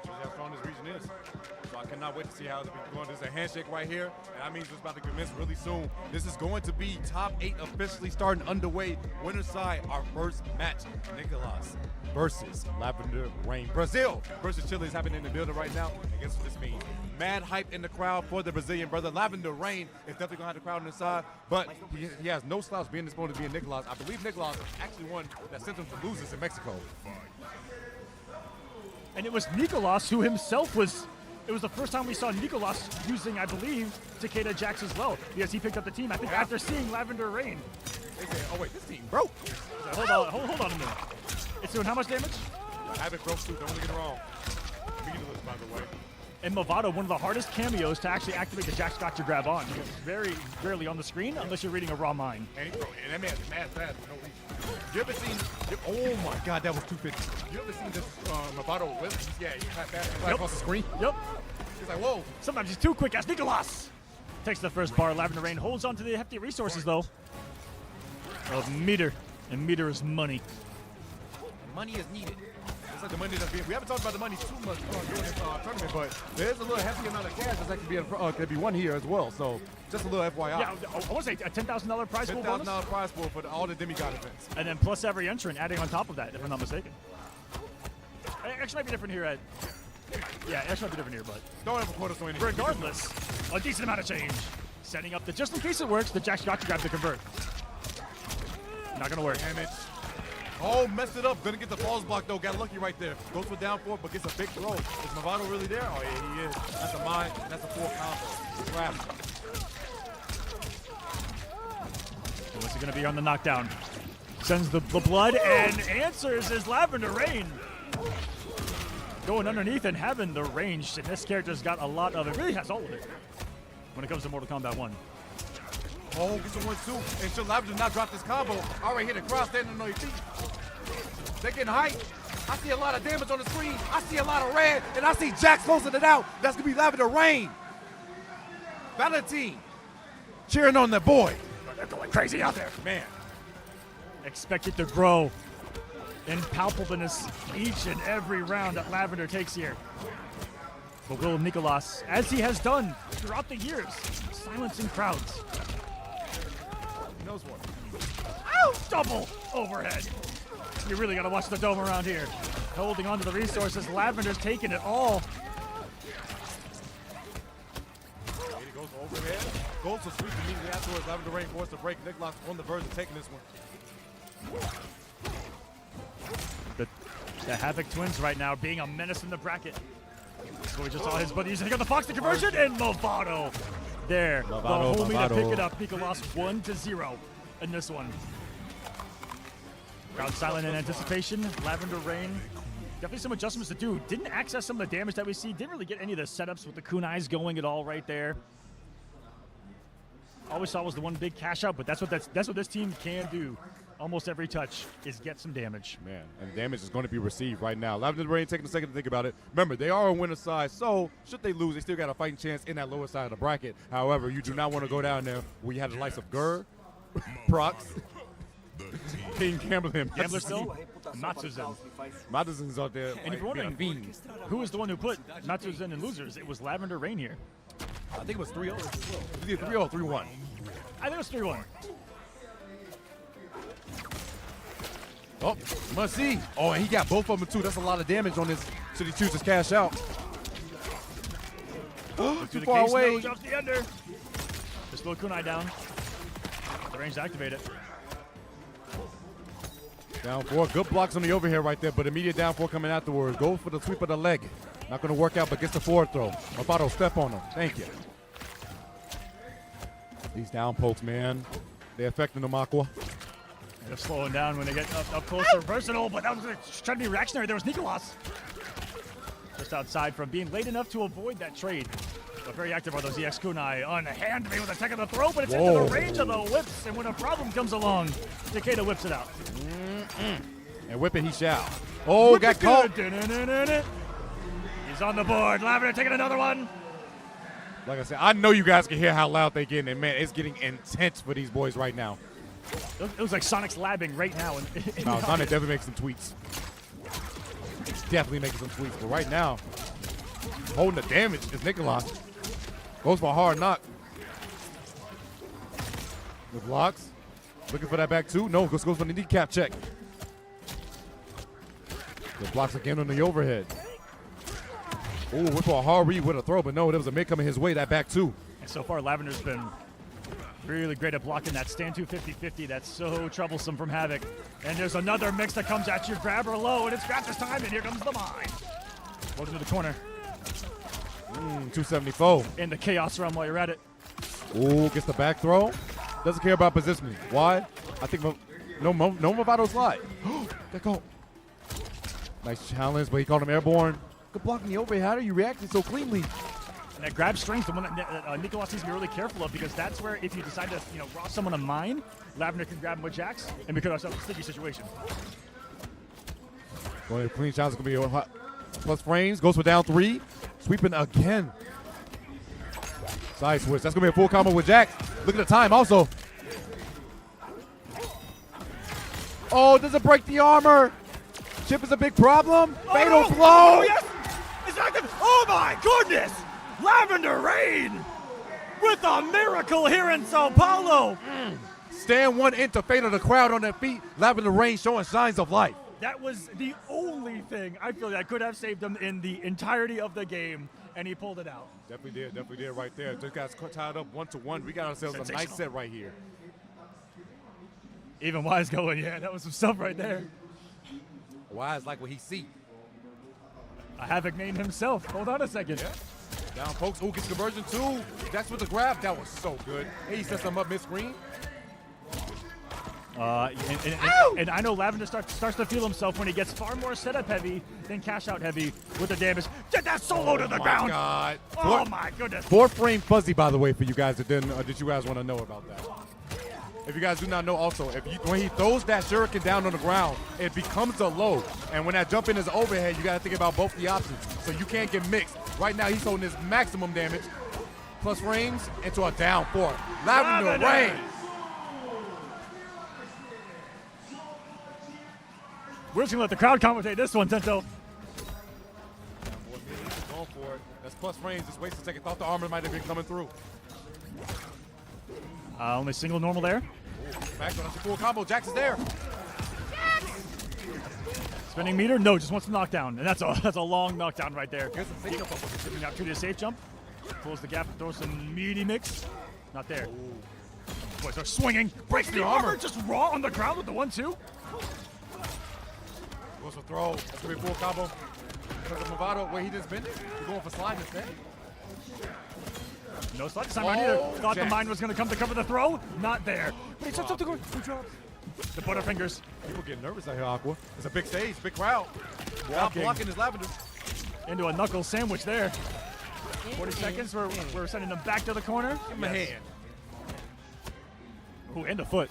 Shows how strong this region is. So I cannot wait to see how it's going. There's a handshake right here, and that means it's about to commence really soon. This is going to be top 8 officially starting underway. Winner's side, our first match, Nicholas versus Lavender Rain. Brazil versus Chile is happening in the building right now. And guess what this means? Mad hype in the crowd for the Brazilian brother. Lavender Rain is definitely going to have the crowd on his side, but he has no slouch being this opponent being Nicholas. I believe Nicholas is actually one that sent him to losers in Mexico. And it was Nicolas who himself was. It was the first time we saw Nicolas using, I believe, Takeda Jax as well, because he picked up the team. I think after seeing Lavender Rain. They said, "Oh wait, this team broke." Hold on a minute. It's doing how much damage? Havoc broke too. Don't get it wrong. Meaningless, by the way. And Movado, one of the hardest cameos to actually activate the Jax Gotcha grab on, because it's very rarely on the screen unless you're reading a raw mind. And that man is mad fast for no reason. You ever seen? Oh my God, that was 250. You ever seen this Movado whip? Yeah, he clap fast and clap off the screen. Yep. He's like, whoa. Sometimes he's too quick as Nicolas. Takes the first bar. Lavender Rain holds on to the hefty resources, though, of meter. And meter is money. Money is needed. It's like the money that's being. We haven't talked about the money too much during this tournament, but there's a little hefty amount of cash that's actually could be won here as well. So just a little FYI. Yeah, I want to say a $10,000 prize pool bonus. $10,000 prize pool for all the demigod events. And then plus every entrant adding on top of that, if I'm not mistaken. Actually, might be different here at. Yeah, actually might be different here, but Don't ever quote us on anything. regardless, a decent amount of change. Setting up the just in case it works, the Jax Gotcha grab to convert. Not gonna work. Damn it. Oh, messed it up. Gonna get the falls block though. Got lucky right there. Goes for down 4, but gets a big throw. Is Movado really there? Oh yeah, he is. That's a mine. That's a 4 combo. Grab. So what's he gonna be on the knockdown? Sends the blood and answers is Lavender Rain. Going underneath and having the range, and this character's got a lot of it. Really has all of it when it comes to Mortal Kombat 1. Oh, gets a 1-2. And should Lavender not drop this combo? Already hit a cross standing on your feet. They're getting hyped. I see a lot of damage on the screen. I see a lot of red, and I see Jax closing it out. That's gonna be Lavender Rain. Valentine cheering on the boy. They're going crazy out there. Man. Expect it to grow. and palpableness each and every round that Lavender takes here. But will Nicolas, as he has done throughout the years, silencing crowds. Nose one. Ow! Double overhead. You really got to watch the dome around here. Holding on to the resources. Lavender's taking it all. He goes overhead. Goes to sweep immediately afterwards. Lavender Rain forced to break. Nicolas on the verge of taking this one. The Havoc twins right now being a menace in the bracket. So we just saw his buddy using the Fox the conversion, and Movado there. The homie to pick it up. Nicolas 1-0 in this one. Crowd silent in anticipation. Lavender Rain. Definitely some adjustments to do. Didn't access some of the damage that we see. Didn't really get any of the setups with the kunais going at all right there. All we saw was the one big cash out, but that's what this team can do. Almost every touch is get some damage. Man, and damage is going to be received right now. Lavender Rain taking a second to think about it. Remember, they are on winner side, so should they lose, they still got a fighting chance in that lower side of the bracket. However, you do not want to go down there where you have the likes of Gur, Prox, King Gambler, and Gambler still? Matsuzan. Matsuzan's out there. And if you're wondering, who was the one who put Matsuzan in losers? It was Lavender Rain here. I think it was 3-0. It was either 3-0 or 3-1. I think it was 3-1. Oh, must see. Oh, and he got both of them too. That's a lot of damage on this. Should he chooses cash out? Too far away. Drops the under. Just little kunai down. The range to activate it. Down 4. Good blocks on the overhead right there, but immediate down 4 coming afterwards. Go for the sweep of the leg. Not going to work out, but gets the forward throw. Movado step on him. Thank you. These down pokes, man. They're affecting them, Aqua. They're slowing down when they get up close or versatile, but that was trying to be reactionary. There was Nicolas. Just outside from being late enough to avoid that trade. But very active are those EX kunai. On hand me with a second to throw, but it's into the range of the whips. And when a problem comes along, Takeda whips it out. And whip it he shall. Oh, whip got caught. He's on the board. Lavender taking another one. Like I said, I know you guys can hear how loud they get, and man, it's getting intense for these boys right now. It was like Sonic's labbing right now. No, Sonic definitely makes some tweets. He's definitely making some tweets, but right now, holding the damage is Nicolas. Goes for a hard knock. With blocks. Looking for that back two. No, goes for the kneecap check. The blocks again on the overhead. Oh, went for a hard read with a throw, but no, there was a mid coming his way, that back two. And so far, Lavender's been really great at blocking that stand 250-50 that's so troublesome from Havoc. And there's another mix that comes at you. Grab her low, and it's Scratcher's time, and here comes the mine. Goes into the corner. 274. In the chaos realm while you're at it. Oh, gets the back throw. Doesn't care about positioning. Why? I think no Movado slide. That go. Nice challenge, but he called him airborne. Good blocking the overhead. How are you reacting so cleanly? And that grab strength, the one that Nicolas needs to be really careful of, because that's where if you decide to raw someone a mine, Lavender can grab him with jacks and become ourselves a sticky situation. Going to clean shots is going to be hot. Plus frames. Goes for down 3. Sweeping again. Side switch. That's going to be a full combo with jacks. Look at the time also. Oh, does it break the armor? Chip is a big problem. Fatal blow. Oh, yes. It's active. Oh, my goodness. Lavender Rain with a miracle here in Sao Paulo. Stand one into fatal the crowd on their feet. Lavender Rain showing signs of life. That was the only thing I feel that could have saved him in the entirety of the game, and he pulled it out. Definitely did right there. Just got tied up 1-1. We got ourselves a nice set right here. Even Wise going, yeah, that was some stuff right there. Wise like what he see. A Havoc main himself. Hold on a second. Yeah. Down folks. Oh, gets conversion too. That's with the grab. That was so good. Hey, he sets them up mid-screen. And I know Lavender starts to feel himself when he gets far more setup heavy than cash out heavy with the damage. Get that solo to the ground. God. Oh my goodness. 4-frame fuzzy, by the way, for you guys that did you guys want to know about that. If you guys do not know also, when he throws that shuriken down on the ground, it becomes a low. And when that jump in is overhead, you got to think about both the options. So you can't get mixed. Right now, he's holding his maximum damage, plus frames, into a down 4. Lavender Rain. We're just going to let the crowd commentate this one, Tento. Going for it. That's plus frames. Just wait a second. Thought the armor might have been coming through. Only single normal there. Back on. That's a full combo. Jax is there. Spinning meter? No, just wants to knock down. And that's a long knockdown right there. Here's the single. Giving opportunity to safe jump. Close the gap, throw some meaty mix. Not there. Boys are swinging. Breaks the armor. Just raw on the ground with the 1-2. Goes for throw. That's going to be a full combo. Because of Movado, where he just been, he's going for slide instead. No slide this time around either. Thought the mine was going to come to cover the throw. Not there. But he jumps up the guard. He drops. The Butterfingers. People getting nervous out here, Aqua. It's a big stage, big crowd. Now blocking his Lavender. Into a knuckle sandwich there. 40 seconds. We're sending them back to the corner. Give him a hand. Ooh, and a foot.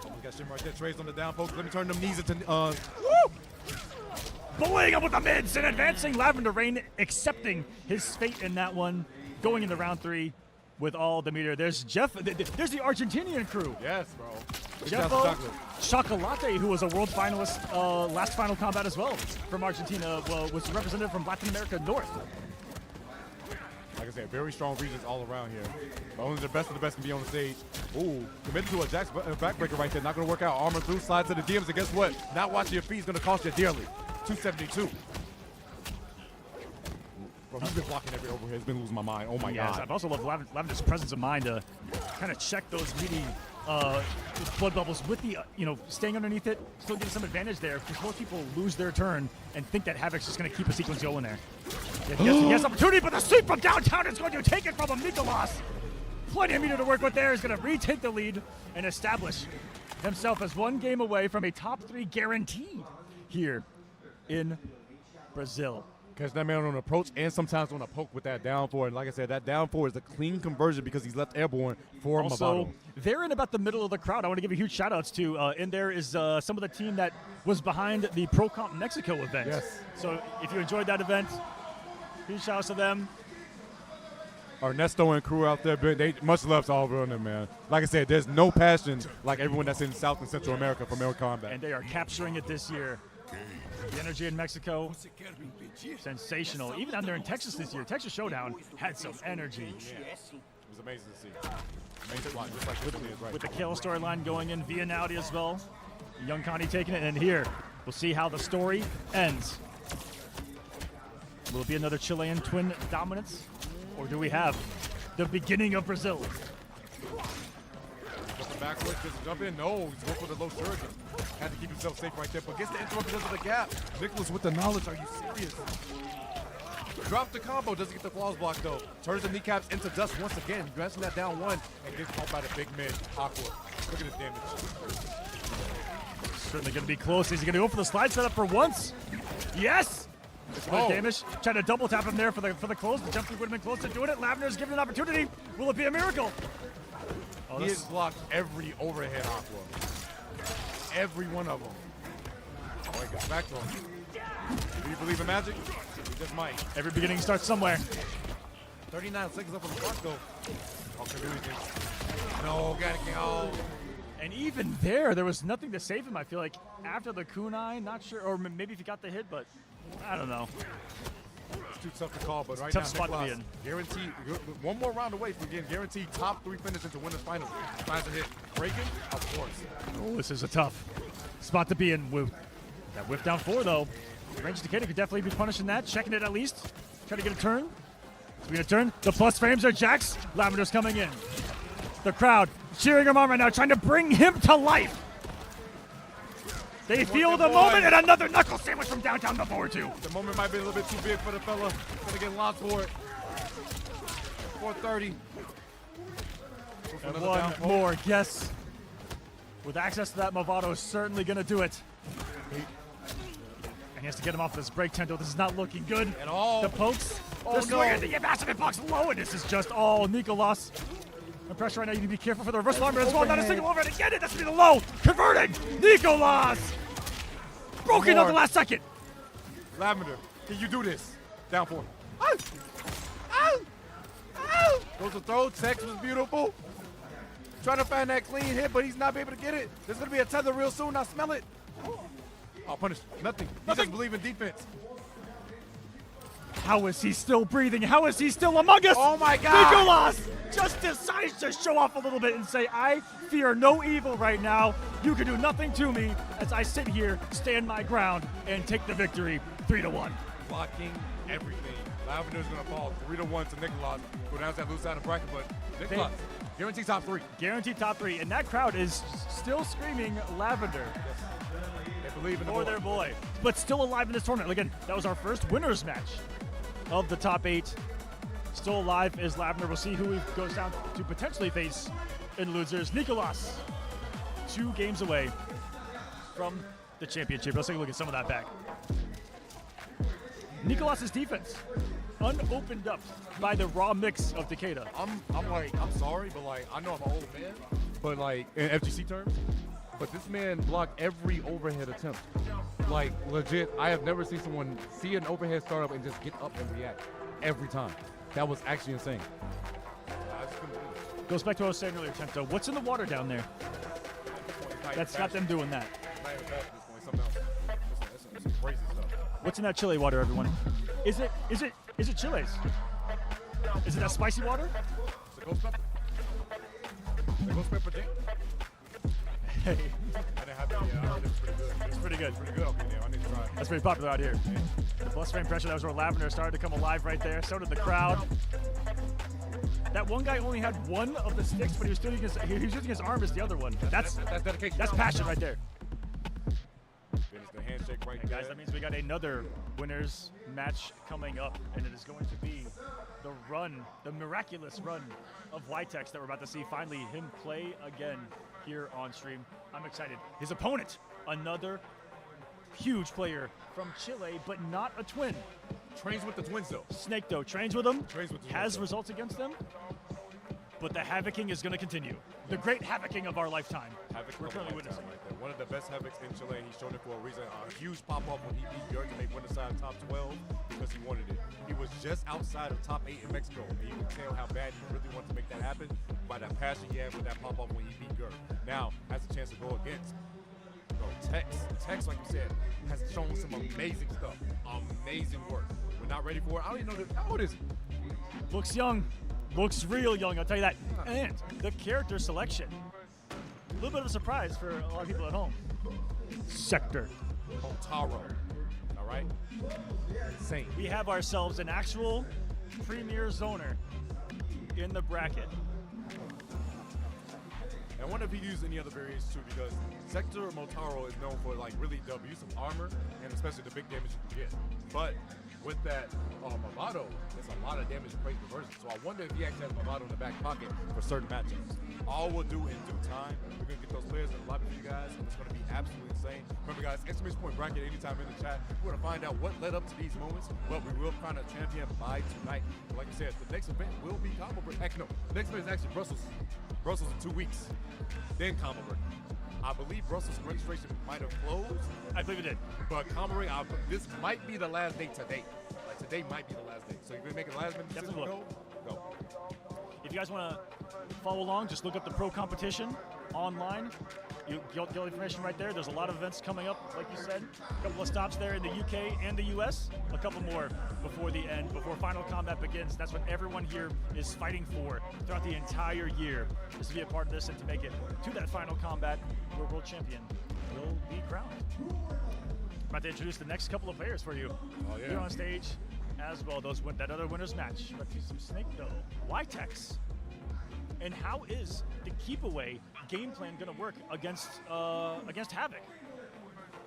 We got Shim right there. Trey's on the down, folks. Let me turn them knees into. Woo! Bullying him with the mids and advancing. Lavender Rain accepting his fate in that one. Going into round 3 with all the meter. There's Jeff. There's the Argentinian crew. Yes, bro. Jeffo Chocolate, who was a world finalist last Final Combat as well from Argentina, was represented from Latin America North. Like I said, very strong regions all around here. But only the best of the best can be on the stage. Ooh, committed to a Jax backbreaker right there. Not going to work out. Armor through, slide to the DMs, and guess what? Not watching your feet is going to cost you dearly. 272. Bro, he's been blocking every overhead. He's been losing my mind. Oh my God. I've also loved Lavender's presence of mind to kind of check those meaty blood bubbles with the, staying underneath it, still getting some advantage there, because most people lose their turn and think that Havoc's just going to keep a sequence going there. He has opportunity, but the sweep from downtown is going to take it from him. Nicolas, plenty of meter to work with there, is going to retake the lead and establish himself as 1 game away from a top 3 guaranteed here in Brazil. Catch that man on an approach and sometimes on a poke with that down four. And like I said, that down four is a clean conversion because he's left airborne for Also, Movado. they're in about the middle of the crowd. I want to give a huge shout outs to. In there is some of the team that was behind the Pro Comp Mexico event. Yes. So if you enjoyed that event, huge shout outs to them. Ernesto and crew out there, they much love to all of them, man. Like I said, there's no passion like everyone that's in South and Central America for Air Combat. And they are capturing it this year. The energy in Mexico, sensational. Even down there in Texas this year, Texas Showdown had some energy. Yeah. It was amazing to see. Amazing watch, just like literally is right. With the Kale storyline going in, via Naudi as well. Young Connie taking it, and here we'll see how the story ends. Will it be another Chilean twin dominance, or do we have the beginning of Brazil? Backwards, just jump in. No, he's going for the low surgeon. Had to keep himself safe right there, but gets the interrupt because of the gap. Nicholas with the knowledge. Are you serious? Drop the combo. Doesn't get the claws blocked though. Turns the kneecaps into dust once again. Grashing that down 1 and gets caught by the big mid. Aqua. Look at his damage. Certainly going to be close. He's going to go for the slide setup for once. Yes. Damage. Trying to double tap him there for the close. The jump kick would have been close to doing it. Lavender's given an opportunity. Will it be a miracle? Oh, he has blocked every overhead Aqua. Every one of them. Oh, he gets back to him. Do you believe in magic? He just might. Every beginning starts somewhere. 39 seconds up on the clock, though. Oh, confusion. No, gotta get out. And even there was nothing to save him, I feel like. After the kunai, not sure. Or maybe if he got the hit, but I don't know. It's too tough to call, but right tough now, spot to be in. Guaranteed, one more round away from getting guaranteed top 3 finish into winners final. Finds a hit. Breaking, of course. Oh, this is a tough spot to be in. That whiff down 4, though. Range Takeda could definitely be punishing that, checking it at least. Trying to get a turn. So we get a turn. The plus frames are Jax. Lavender's coming in. The crowd cheering him on right now, trying to bring him to life. They feel the moment, and another knuckle sandwich from downtown the 4-2. The moment might be a little bit too big for the fella. Gonna get lost for it. 430. And one more, yes. With access to that, Movado is certainly gonna do it. And he has to get him off this break, Tento. This is not looking good. At all. The pokes. Oh, no. The massive box low, and this is just all Nicolas. The pressure right now, you need to be careful for the reversal armor as well. Not a single overhead to get it. That's gonna be the low. Converting. Nicolas. Broken on the last second. Lavender, can you do this? Down 4. Ow! Ow! Ow! Goes to throw. Tex was beautiful. Trying to find that clean hit, but he's not able to get it. There's going to be a tether real soon. I smell it. Oh, punish. Nothing. He doesn't believe in defense. How is he still breathing? How is he still among us? Oh my God! Nicolas just decides to show off a little bit and say, I fear no evil right now. You can do nothing to me as I sit here, stand my ground, and take the victory 3-1. Blocking everything. Lavender's going to fall 3-1 to Nicolas. Go down to that loose side of the bracket, but Nicolas, guaranteed top 3. Guaranteed top 3, and that crowd is still screaming Lavender. They believe in the For their boy. But still alive in this tournament. Again, that was our first winners match of the top 8. Still alive is Lavender. We'll see who he goes down to potentially face in losers. Nicolas, 2 games away from the championship. Let's take a look at some of that back. Nicolas's defense unopened up by the raw mix of Takeda. I'm sorry, but like, I know I'm an old man, but like, in FGC terms, but this man blocked every overhead attempt. Like, legit, I have never seen someone see an overhead startup and just get up and react every time. That was actually insane. I just couldn't believe it. Goes back to what I was saying earlier, Tento. What's in the water down there? That's got them doing that. Not even fast at this point, something else. It's some crazy stuff. What's in that chili water, everyone? Is it Chile's? Is it that spicy water? It's a ghost pepper. The ghost pepper jam? Hey, I didn't have that yet. I heard it was pretty good. it's pretty good. Pretty good. Okay, now I need to try it. That's pretty popular out here. The plus frame pressure, that was where Lavender started to come alive right there. So did the crowd. That one guy only had one of the sticks, but he was using his arm as the other one. That's dedication. That's passion right there. Finish the handshake right And there. guys, that means we got another winners match coming up, and it is going to be the run, the miraculous run of Vitex that we're about to see. Finally, him play again here on stream. I'm excited. His opponent, another huge player from Chile, but not a twin. Trains with the twins, though. Snake Doe trains with them, Trains with the has twins, though. results against them, but the Havocing is going to continue. The great Havocing of our lifetime. Havoc We're of currently a lifetime witnessing. right there. One of the best Havocs in Chile, and he's shown it for a reason. A huge pop-off when he beat Björk to make winner side top 12 because he wanted it. He was just outside of top 8 in Mexico, and you can tell how bad he really wanted to make that happen by that passion he had with that pop-off when he beat Björk. Now, has a chance to go against Tex, like you said, has shown some amazing stuff. Amazing work. We're not ready for it. I don't even know how old is he? Looks young. Looks real young, I'll tell you that. And the character selection. A little bit of a surprise for a lot of people at home. Sector. Motaro. All right? Insane. We have ourselves an actual premier zoner in the bracket. And I wonder if he used any other variants too, because Sector Motaro is known for like really the use of armor and especially the big damage you can get. But with that Movado, there's a lot of damage and praise reversion. So I wonder if he actually has Movado in the back pocket for certain matchups. All we'll do in due time, we're gonna get those players in the lobby for you guys, and it's gonna be absolutely insane. Remember guys, exclamation point bracket anytime in the chat. We're gonna find out what led up to these moments. Well, we will find a champion by tonight. But like I said, the next event will be Combo Break. Heck no, the next event is actually Brussels. Brussels in 2 weeks. Then Combo Break. I believe Brussels registration might have closed. I believe it did. But Combo Break, this might be the last day today. Like today might be the last day. So if you're making the last minute decision to go. If you guys want to follow along, just look up the pro competition online. You'll get all the information right there. There's a lot of events coming up, like you said. A couple of stops there in the UK and the US. A couple more before the end, before Final Combat begins. That's what everyone here is fighting for throughout the entire year, is to be a part of this and to make it to that Final Combat where world champion will be crowned. I'm about to introduce the next couple of players for you. Oh, yeah. Here on stage as well. That other winners match. Let's see some Snake Doe. Vitex. And how is the keep away game plan going to work against Havoc?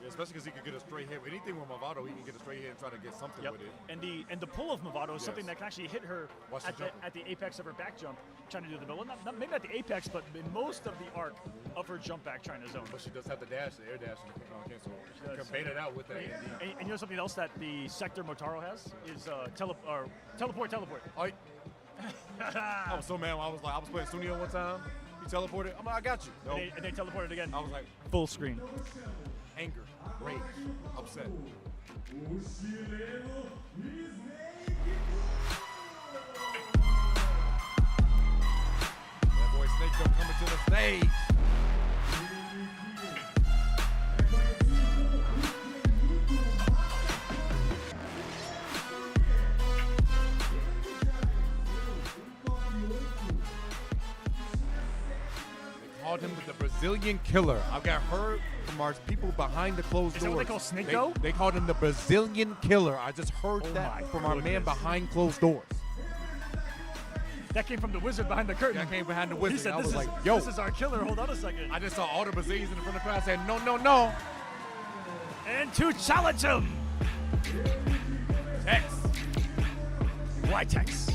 Yeah, especially because he could get a straight hit. Anything with Movado, he can get a straight hit and try to get something with it. And the pull of Movado is something that can actually hit her at the apex of her back jump, trying to do the middle. Maybe not the apex, but in most of the arc of her jump back trying to zone. But she does have the dash, the air dash, and cancel. She can bait it out with that. And you know something else that the Sector Motaro has is teleport. Oh, I was so mad when I was playing Sunio one time. He teleported. I'm like, I got you. No. And they teleported again. I was like, full screen. Anger, rage, upset. That boy Snake Doe coming to the stage. called him the Brazilian killer. I've got heard from our people behind the closed doors. Is that what they call Snake Doe? They called him the Brazilian killer. I just heard that from our man behind closed doors. That came from the wizard behind the curtain. That came behind the wizard. He said, I was this like, yo. is our killer. Hold on a second. I just saw all the Brazilians in the front of the crowd saying, no, no, no. And to challenge him, X. Y-Tex.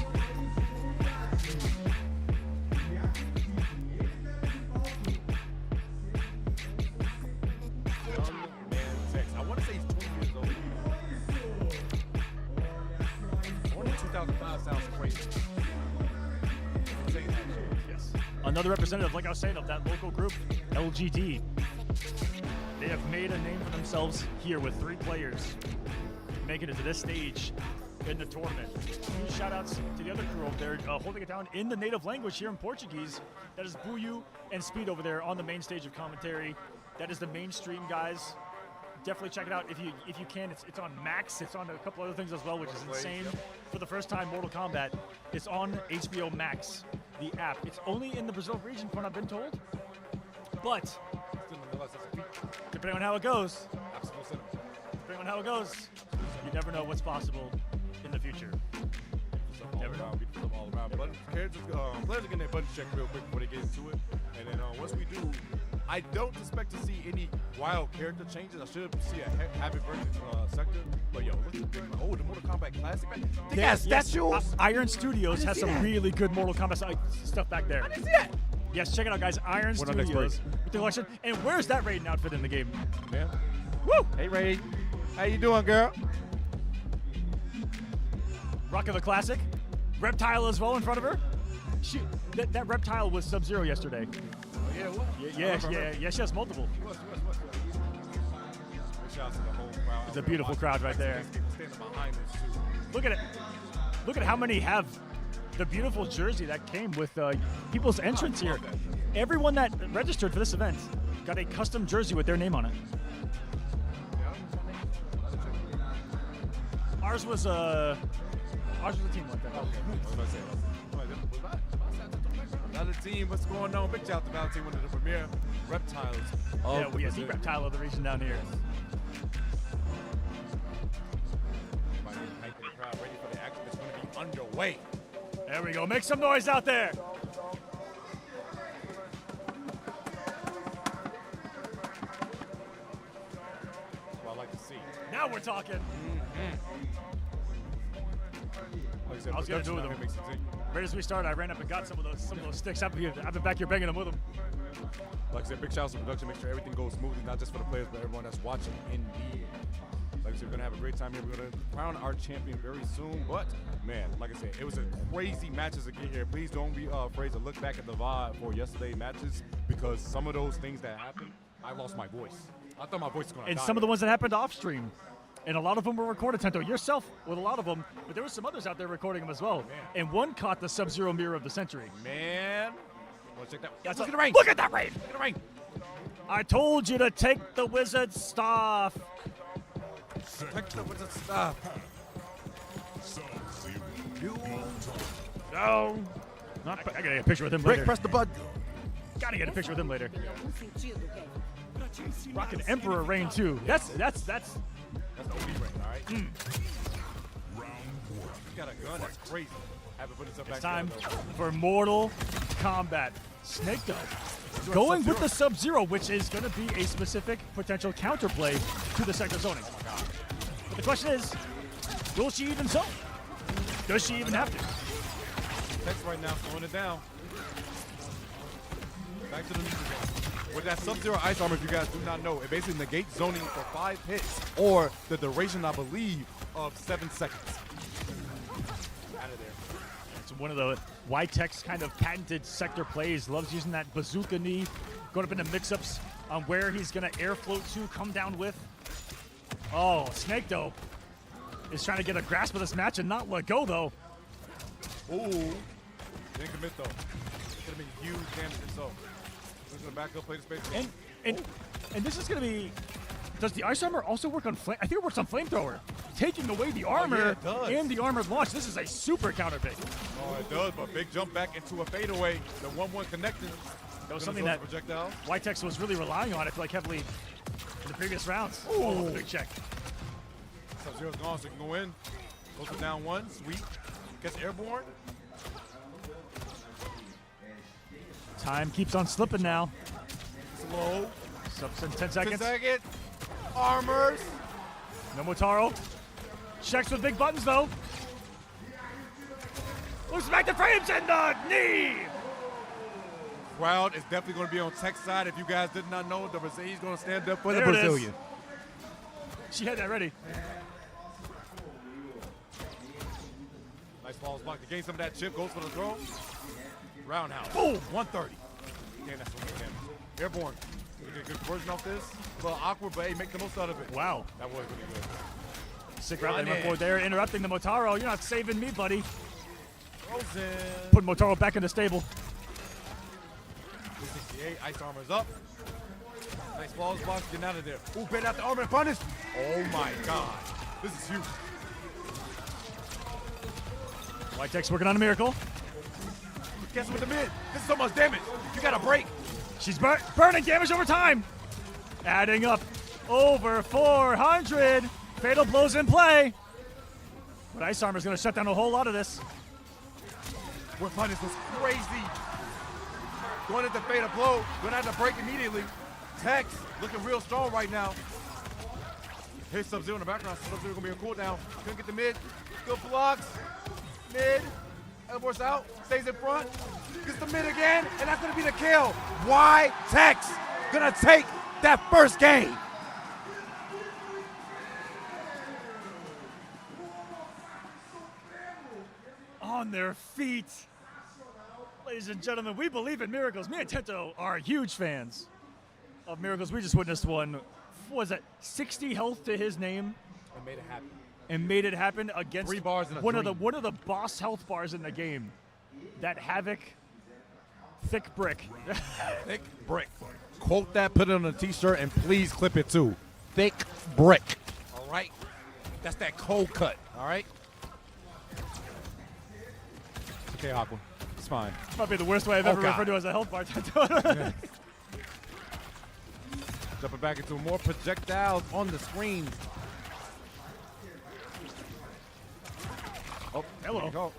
I want to say he's 20 years old. 2005 sounds crazy. Yes. Another representative, like I was saying, of that local group, LGD. They have made a name for themselves here with 3 players making it to this stage in the tournament. Huge shout outs to the other crew over there holding it down in the native language here in Portuguese. That is Buyu and Speed over there on the main stage of commentary. That is the mainstream, guys. Definitely check it out if you can. It's on Max. It's on a couple other things as well, which is insane. For the first time, Mortal Kombat. It's on HBO Max, the app. It's only in the Brazil region, from what I've been told. But depending on how it goes, you never know what's possible in the future. Never know. All around. But players are getting their budget checked real quick before they get into it. And then once we do, I don't expect to see any wild character changes. I should see a Happy Birthday sector. But yo, look at the big the Mortal Kombat Classic. They got statues. Iron Studios has some really good Mortal Kombat stuff back there. I didn't see that. Yes, check it out, guys. Iron Studios with the collection. And where's that Raiden outfit in the game? Man. Woo! Hey, Raiden. How you doing, girl? Rocking the classic. Reptile as well in front of her. That Reptile was Sub-Zero yesterday. Oh, yeah, what? Yeah, she has multiple. It's a beautiful crowd right there. Look at it. Look at how many have the beautiful jersey that came with people's entrance here. Everyone that registered for this event got a custom jersey with their name on it. Ours was a team like that. Another team, what's going on? Big shout out to Valentine, one of the premier reptiles. Yeah, we have the reptile of the region down here. Ready for the action that's going to be underway. There we go. Make some noise out there. Well, I like to see. Now we're talking. Like I said, I was gonna do it with them. Right as we started, I ran up and got some of those sticks. I've been back here banging them with them. Like I said, big shout out to production. Make sure everything goes smoothly, not just for the players, but everyone that's watching in the. Like I said, we're gonna have a great time here. We're gonna crown our champion very soon. But man, like I said, it was a crazy matches to get here. Please don't be afraid to look back at the VOD for yesterday's matches, because some of those things that happened, I lost my voice. I thought my voice was gonna die. And some of the ones that happened off stream. And a lot of them were recorded, Tento, yourself with a lot of them, but there were some others out there recording them as well. Man. And one caught the Sub-Zero mirror of the century. Man. Let's check that. Yes, look at the rain. Look at that rain. Look at the rain. I told you to take the wizard's staff. Take the wizard's staff. No. I gotta get a picture with him later. Press the button. Gotta get a picture with him later. Rockin' Emperor Rain too. That's the OB Rain, all right? He's got a gun. That's crazy. Have to put himself back. It's time for Mortal Kombat. Snake Doe going with the Sub-Zero, which is going to be a specific potential counterplay to the sector zoning. But the question is, will she even so? Does she even have to? Text right now, slowing it down. Back to the neutral zone. With that Sub-Zero ice armor, if you guys do not know, it basically negates zoning for 5 hits, or the duration, I believe, of 7 seconds. Out of there. It's one of the Y-Tex kind of patented sector plays. Loves using that bazooka knee, going up into mix-ups on where he's going to air float to, come down with. Oh, Snake Doe is trying to get a grasp of this match and not let go, though. Ooh. Didn't commit, though. Could have been huge damage himself. He's going to back up, play the space. And this is going to be... Does the ice armor also work on flame? I think it works on flamethrower. Taking away the armor and the armored launch. This is a super counter pick. Oh, it does, but big jump back into a fadeaway. The 1-1 connecting. That was something that projectile. Whitex was really relying on, I feel like, heavily in the previous rounds. Ooh. Oh, big check. Sub-Zero's gone, so he can go in. Goes for down one. Sweet. Gets airborne. Time keeps on slipping now. Slow. Subs in 10 10 seconds. seconds. Armors. No Motaro. Checks with big buttons, though. Looks back the frames and the knee. Crowd is definitely going to be on Tech's side. If you guys did not know, he's going to stand up for the There it is. Brazilian. She had that ready. Nice balls blocked to gain some of that chip. Goes for the throw. Roundhouse. Boom. 130. Damn, that's so much damage. Airborne. We get a good conversion off this. A little awkward, but hey, make the most out of it. Wow. That was really good. Sick route they went for there, interrupting the Motaro. You're not saving me, buddy. Frozen. Put Motaro back in the stable. 368. Ice armor's up. Nice balls blocked. Getting out of there. Ooh, bait out the armor and punish. Oh my God. This is huge. Whitex working on a miracle. Guess with the mid. This is so much damage. You got to break. She's burning damage over time. Adding up over 400. Fatal blows in play. But Ice Armor's going to shut down a whole lot of this. Where punish was crazy. Going into fatal blow. Going to have to break immediately. Tex looking real strong right now. Here's Sub-Zero in the background. Sub-Zero going to be on cooldown. Couldn't get the mid. Good blocks. Mid. Elbows out. Stays in front. Gets the mid again. And that's going to be the kill. Why Tex going to take that first game? On their feet. Ladies and gentlemen, we believe in miracles. Me and Tento are huge fans of miracles. We just witnessed one. What was it? 60 health to his name. And made it happen. And made it happen against 3 bars in a one of dream. the boss health bars in the game. That Havoc thick brick. Thick brick. Quote that, put it on a t-shirt, and please clip it too. Thick brick. All right? That's that cold cut. All right? Okay, Aqua. It's fine. Might be the worst way I've ever God. referred to as a health bar. Yeah. Jumping back into more projectiles on the screen. Oh, Hello. there you go.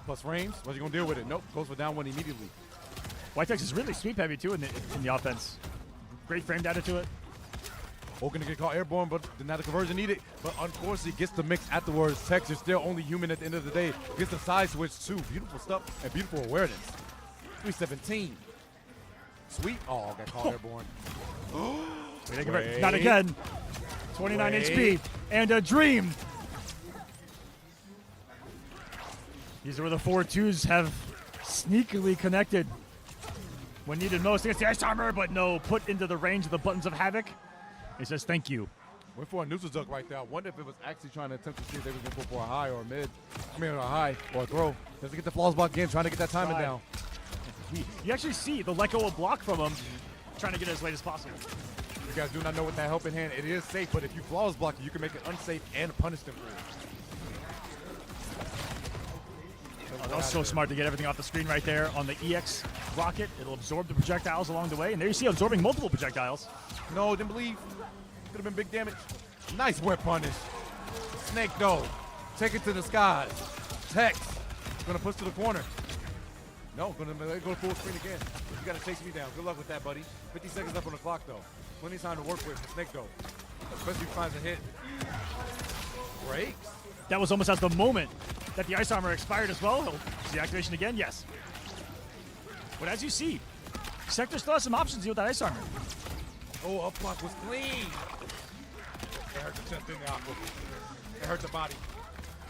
Plus frames. What's he gonna deal with it? Nope. Goes for down one immediately. Whitex is really sweep heavy too in the offense. Great frame data to it. Oh, gonna get caught airborne, but not a conversion needed. But unfortunately, gets the mix afterwards. Tex is still only human at the end of the day. Gets the side switch too. Beautiful stuff and beautiful awareness. 317. Sweet. Oh, got caught airborne. Wait. Not again. 29 HP and a dream. These are where the 4-2s have sneakily connected when needed most against the Ice Armor, but no, put into the range of the buttons of Havoc. He says thank you. Went for a neutral duck right there. I wonder if it was actually trying to attempt to see if they was going to go for a high or a mid. I mean, a high or a throw. Doesn't get the flaws block again, trying to get that timing down. You actually see the let go of block from him, trying to get it as late as possible. You guys do not know what that helping hand. It is safe, but if you flawless block it, you can make it unsafe and punish them for it. Oh, that was so smart to get everything off the screen right there on the EX rocket. It'll absorb the projectiles along the way, and there you see absorbing multiple projectiles. No, didn't believe. Could have been big damage. Nice whip punish. Snake though. Take it to the skies. Tex. Gonna push to the corner. No, gonna go full screen again. You gotta chase me down. Good luck with that, buddy. 50 seconds left on the clock though. Plenty of time to work with for Snake though. Especially if he finds a hit. Breaks. That was almost at the moment that the Ice Armor expired as well. The activation again, yes. But as you see, Sector still has some options here with that Ice Armor. Oh, up block was clean. It hurt the chest, didn't it, Aqua? It hurt the body.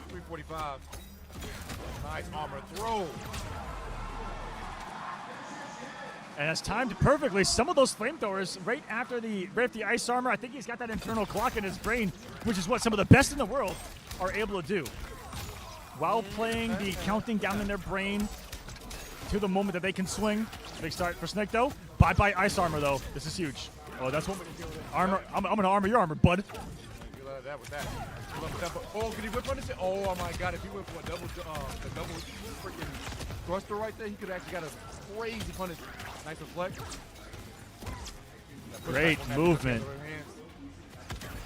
345. Nice armor throw. And it's timed perfectly. Some of those flamethrowers right after the Ice Armor, I think he's got that internal clock in his brain, which is what some of the best in the world are able to do. While playing the counting down in their brain to the moment that they can swing. Big start for Snake though. Bye-bye Ice Armor though. This is huge. Oh, that's what armor. I'm gonna armor your armor, bud. You love that with that. Oh, can he whip punish it? Oh my God! If he went for a double freaking thruster right there, he could actually got a crazy punish. Nice reflect. Great movement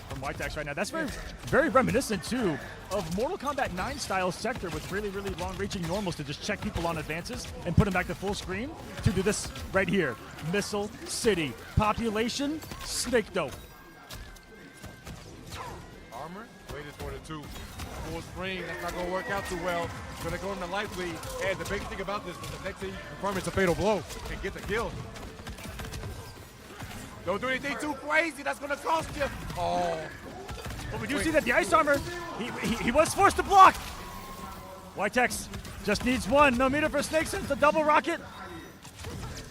from Whitetex right now. That's very reminiscent, too, of Mortal Kombat 9 style sector with really long-reaching normals to just check people on advances and put them back to full screen to do this right here. Missile City. Population, Snake Dope. Armor, waited for the 2. Full screen, that's not going to work out too well. Going to go into light bleed. And the big thing about this is the next thing you confirm it's a fatal blow and get the kill. Don't do anything too crazy. That's going to cost you. Oh. But we do see that the ice armor, he was forced to block. Whitetex just needs 1. No meter for Snake since the double rocket.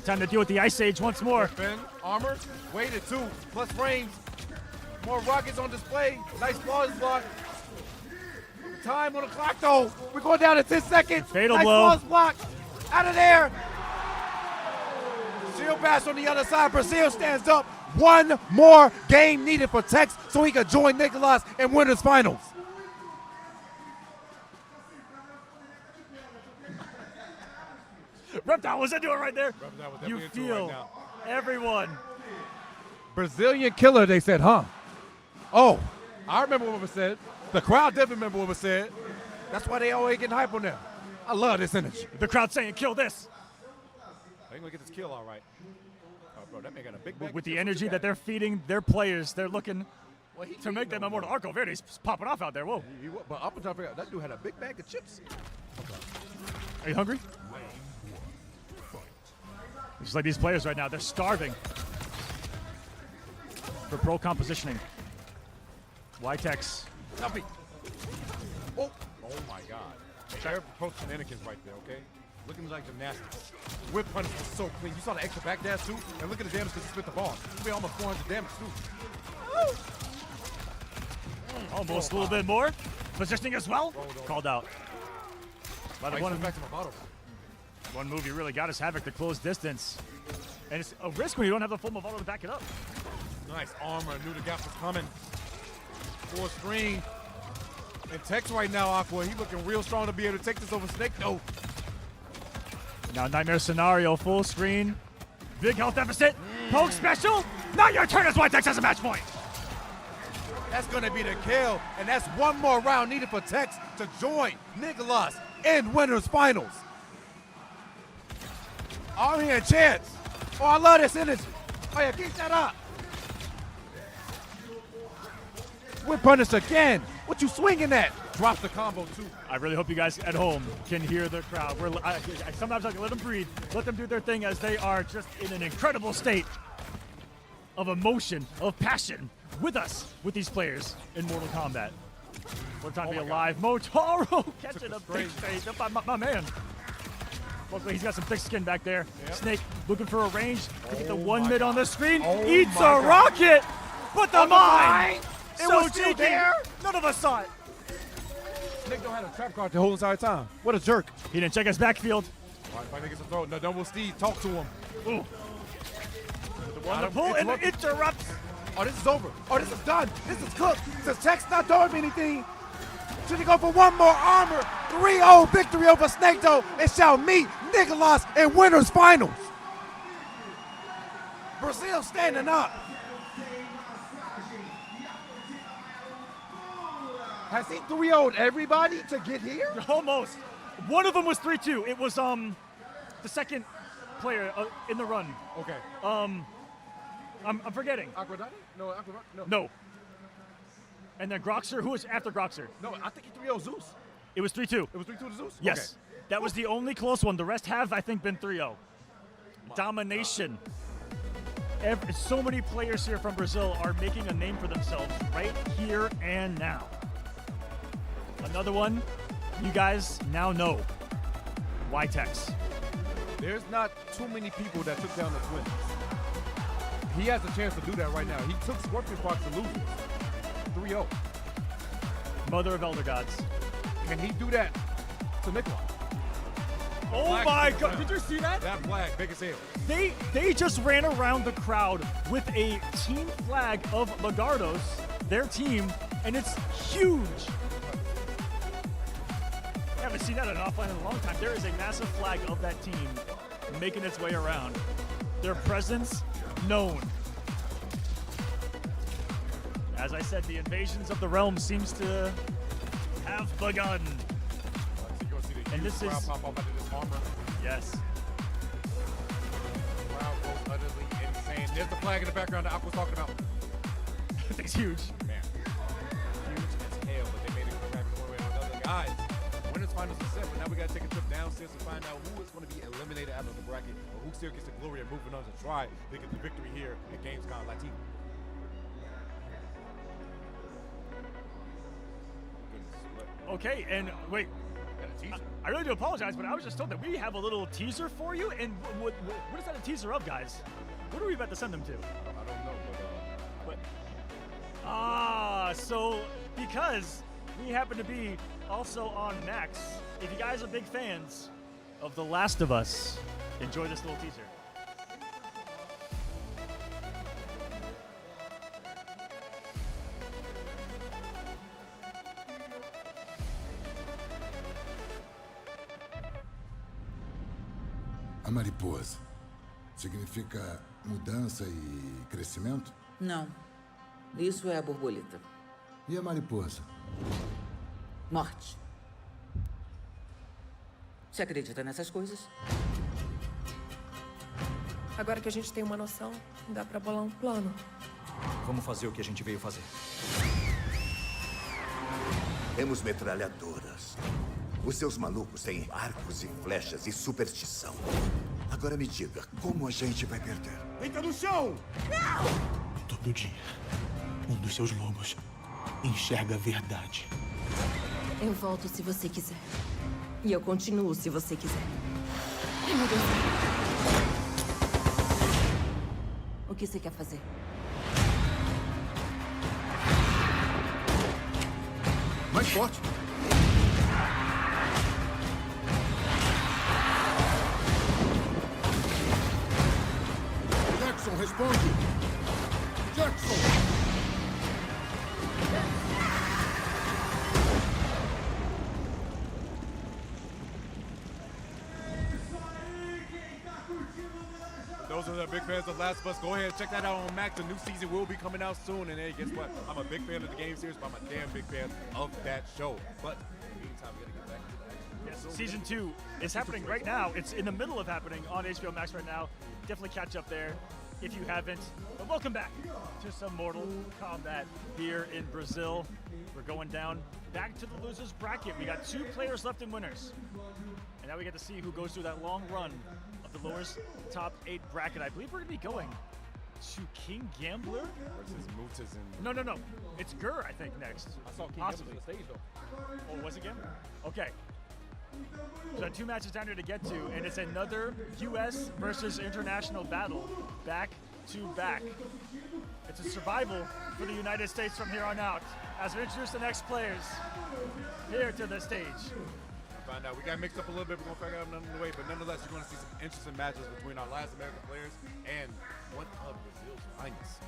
Time to deal with the Ice Age once more. Defend, armor, waited 2, plus frames. More rockets on display. Nice flawless block. Time on the clock though. We're going down to 10 seconds. Fatal nice blow. Flawless block. Out of there. Shield bash on the other side. Brazil stands up. 1 more game needed for Tex so he can join Nicolas in winners finals. Reptile was into it right there. Was You feel everyone. Brazilian killer, they said, huh? Oh, I remember what was said. The crowd definitely remember what was said. That's why they always getting hype on them. I love this energy. The crowd saying, kill this. They're going to get this kill all right. Oh, bro, that man got a big bag With of the chips. energy that they're feeding their players, they're looking to make them immortal. Arco Verde's popping off out there. Whoa. But up until that dude had a big bag of chips. Are you hungry? Just like these players right now, they're starving for pro compositioning. Whitetex. Nuppy. Oh my God. They're pro shenanigans right there, okay? Looking like gymnastics. Whip punish was so clean. You saw the extra back dash too? And look at the damage because he spit the ball. He made almost 400 damage too. Almost a little bit more. Positioning as well. Called out. By the Back to my bottle. one move you really got is Havoc to close distance. And it's a risk when you don't have the full Movado to back it up. Nice armor. Knew the gap was coming. Full screen. And Tex right now, Aqua, he looking real strong to be able to take this over Snake. No. Now Nightmare Scenario, full screen. Big health deficit. Poke special. Now your turn as Whitetex has a match point. That's going to be the kill. And that's 1 more round needed for Tex to join Nicolas in winners finals. Army and Chance. Oh, I love this energy. Oh, yeah, keep that up. Whip punish again. What you swinging at? Drops the combo, too. I really hope you guys at home can hear the crowd. Sometimes I can let them breathe, let them do their thing as they are just in an incredible state of emotion, of passion with us, with these players in Mortal Kombat. What a time to be alive. Motaro catching a big face. My man. Luckily, he's got some thick skin back there. Yep. Snake looking for a range. To get the 1 mid on the screen. Oh Eats a my God. rocket. But the mine. It So was still cheeky. there. None of us saw it. Nick don't have a trap card the whole entire time. What a jerk. He didn't check his backfield. All right, if I think it's a throw. No, double Steve, talk to him. Ooh. The one to pull and it interrupts. Oh, this is over. Oh, this is done. This is cooked. Since Tex not doing anything, should he go for 1 more armor? 3-0 victory over Snake Doe and shall meet Nicolas in winners finals. Brazil standing up. Has he 3-0'd everybody to get here? Almost. One of them was 3-2. It was the second player in the run. Okay. I'm forgetting. Aquadati? No, Aquadati? No. No. And then Groxer, who was after Groxer? No, I think he 3-0 Zeus. It was 3-2. It was 3-2 to Zeus? Yes. Okay. That was the only close one. The rest have, I think, been 3-0. Domination. So many players here from Brazil are making a name for themselves right here and now. Another one you guys now know. Whitetex. There's not too many people that took down the Twins. He has a chance to do that right now. He took Scorpion Fox to lose it. 3-0. Mother of Elder Gods. Can he do that to Nicolas? Oh my God, did you see that? That flag, big as hell. They just ran around the crowd with a team flag of Lagardos, their team, and it's huge. Haven't seen that had an offline in a long time. There is a massive flag of that team making its way around. Their presence known. As I said, the invasions of the realm seems to have begun. And this is pop up under this armor. yes. Crowd goes utterly insane. There's the flag in the background that Aqua was talking about. That thing's huge. Man, huge as hell, but they made it come back one way or another. Guys, winners finals are set, but now we gotta take a trip downstairs to find out who is going to be eliminated out of the bracket, or who still gets the glory of moving on to try to get the victory here at Gamescom Latino. Goodness, what? Okay, and wait, Got a teaser. I really do apologize, but I was just told that we have a little teaser for you. And what is that a teaser of, guys? What are we about to send them to? I don't know, but So because we happen to be also on Max, if you guys are big fans of The Last of Us, enjoy this little teaser. A mariposa significa mudança e crescimento? Não. Isso é a borboleta. E a mariposa? Morte. Você acredita nessas coisas? Agora que a gente tem uma noção, dá pra bolar um plano. Vamos fazer o que a gente veio fazer. Temos metralhadoras. Os seus malucos têm arcos e flechas e superstição. Agora me diga, como a gente vai perder? Deita no chão! Não! Todo dia, um dos seus lobos enxerga a verdade. Eu volto se você quiser. E eu continuo se você quiser. Ai, meu Deus. O que você quer fazer? Mais forte! Jackson, responde! Jackson! those are the big fans of Last of Us. Go ahead and check that out on Max. The new season will be coming out soon. And hey, guess what? I'm a big fan of the game series, but I'm a damn big fan of that show. But in the meantime, we gotta get back to that. Yes, season 2 is happening right now. It's in the middle of happening on HBO Max right now. Definitely catch up there if you haven't. But welcome back to some Mortal Kombat here in Brazil. We're going down back to the losers bracket. We got 2 players left in winners. And now we get to see who goes through that long run of the lowest top 8 bracket. I believe we're gonna be going to King Gambler Versus Mutas and... No. It's Gur, I think, next. I saw King Possibly. Gambler on the stage, though. Oh, was it Gambler? Okay. So 2 matches down here to get to, and it's another U.S. versus international battle, back to back. It's a survival for the United States from here on out. As we introduce the next players here to the stage. Find out. We got mixed up a little bit. We're gonna figure out another way, but nonetheless, you're gonna see some interesting matches between our last American players and one of Brazil's finest.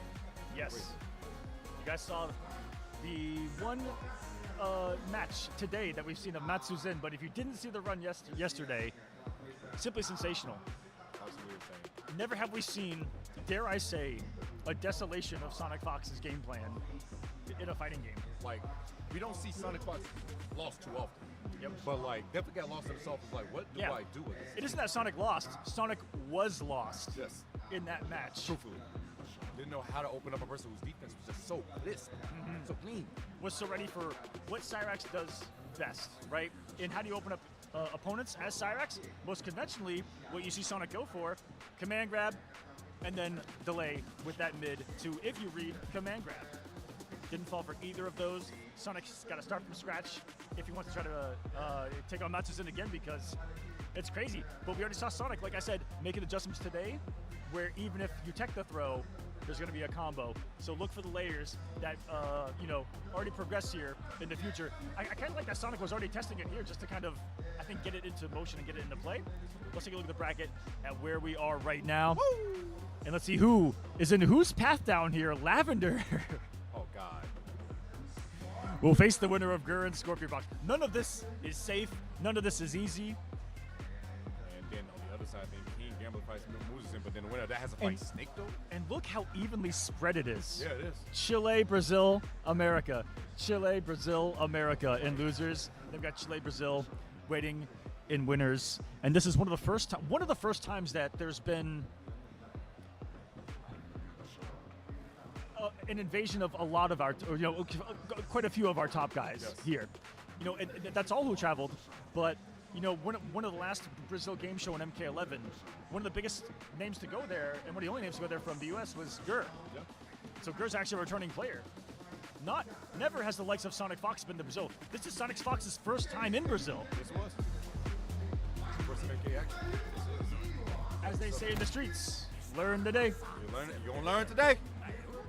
Yes. You guys saw the one match today that we've seen of Matsuzin, but if you didn't see the run yesterday, simply sensational. Absolutely insane. Never have we seen, dare I say, a desolation of Sonic Fox's game plan in a fighting game. Like, we don't see Sonic Fox lost too often. Yep. But like, definitely got lost himself. It's like, what do I do with this? It isn't that Sonic lost. Sonic was lost Yes. in that match. Truthfully. Didn't know how to open up a person whose defense was just so crisp, so clean. Was so ready for what Cyrax does best, right? And how do you open up opponents as Cyrax? Most conventionally, what you see Sonic go for, command grab, and then delay with that mid to, if you read, command grab. Didn't fall for either of those. Sonic's got to start from scratch if he wants to try to take on Matsuzin again, because it's crazy. But we already saw Sonic, like I said, making adjustments today, where even if you tech the throw, there's going to be a combo. So look for the layers that, already progress here in the future. I kind of like that Sonic was already testing it here just to kind of, I think, get it into motion and get it into play. Let's take a look at the bracket at where we are right now. Woo! And let's see who is in whose path down here. Lavender. Oh, God. will face the winner of Gur and Scorpion Fox. None of this is safe. None of this is easy. And then on the other side, then King Gambler fights Muzisin, but then the winner that has to fight Snake though. And look how evenly spread it is. Yeah, it is. Chile, Brazil, America. Chile, Brazil, America in losers. They've got Chile, Brazil waiting in winners. And this is one of the first times that there's been an invasion of a lot of our, quite a few of our top guys here. And that's all who traveled. But one of the last Brazil game show in MK11, one of the biggest names to go there, and one of the only names to go there from the U.S. was Gur. Yep. So Gur's actually a returning player. Never has the likes of Sonic Fox been to Brazil. This is Sonic Fox's first time in Brazil. This was. First MK action. As they say in the streets, learn today. You're gonna learn today.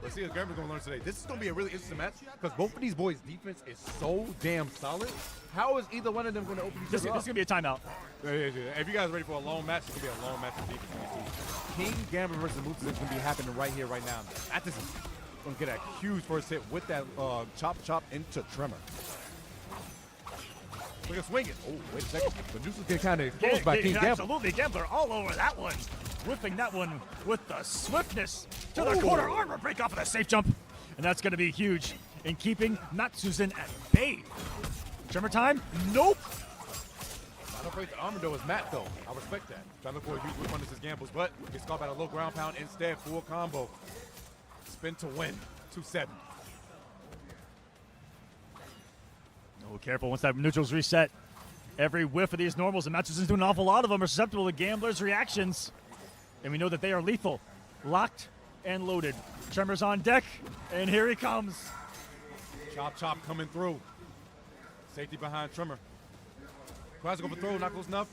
Let's see if Gambler's gonna learn today. This is gonna be a really interesting match because both of these boys' defense is so damn solid. How is either one of them gonna open each This other is up? gonna be a timeout. Yeah. If you guys are ready for a long match, it's gonna be a long match of defense. King Gambler versus Muzisin is gonna be happening right here, right now. This is gonna get a huge first hit with that chop into Tremor. Look at swing it. Oh, wait a second. The noose is getting kind of exposed by King Gambler. Absolutely, Gambler all over that one. Whipping that one with the swiftness to the corner. Armor break off of the safe jump. And that's going to be huge in keeping Matsuzen at bay. Tremor time? Nope. Not afraid the armor though is Matt though. I respect that. Trying to look for a huge whip on his gambles, but gets caught by a low ground pound instead. Full combo. Spin to win. 2-7. Oh, careful once that neutral's reset. Every whiff of these normals, and Matsuzen's doing an awful lot of them, are susceptible to Gambler's reactions. And we know that they are lethal. Locked and loaded. Tremor's on deck, and here he comes. Chop coming through. Safety behind Tremor. Tries to go for throw, not close enough.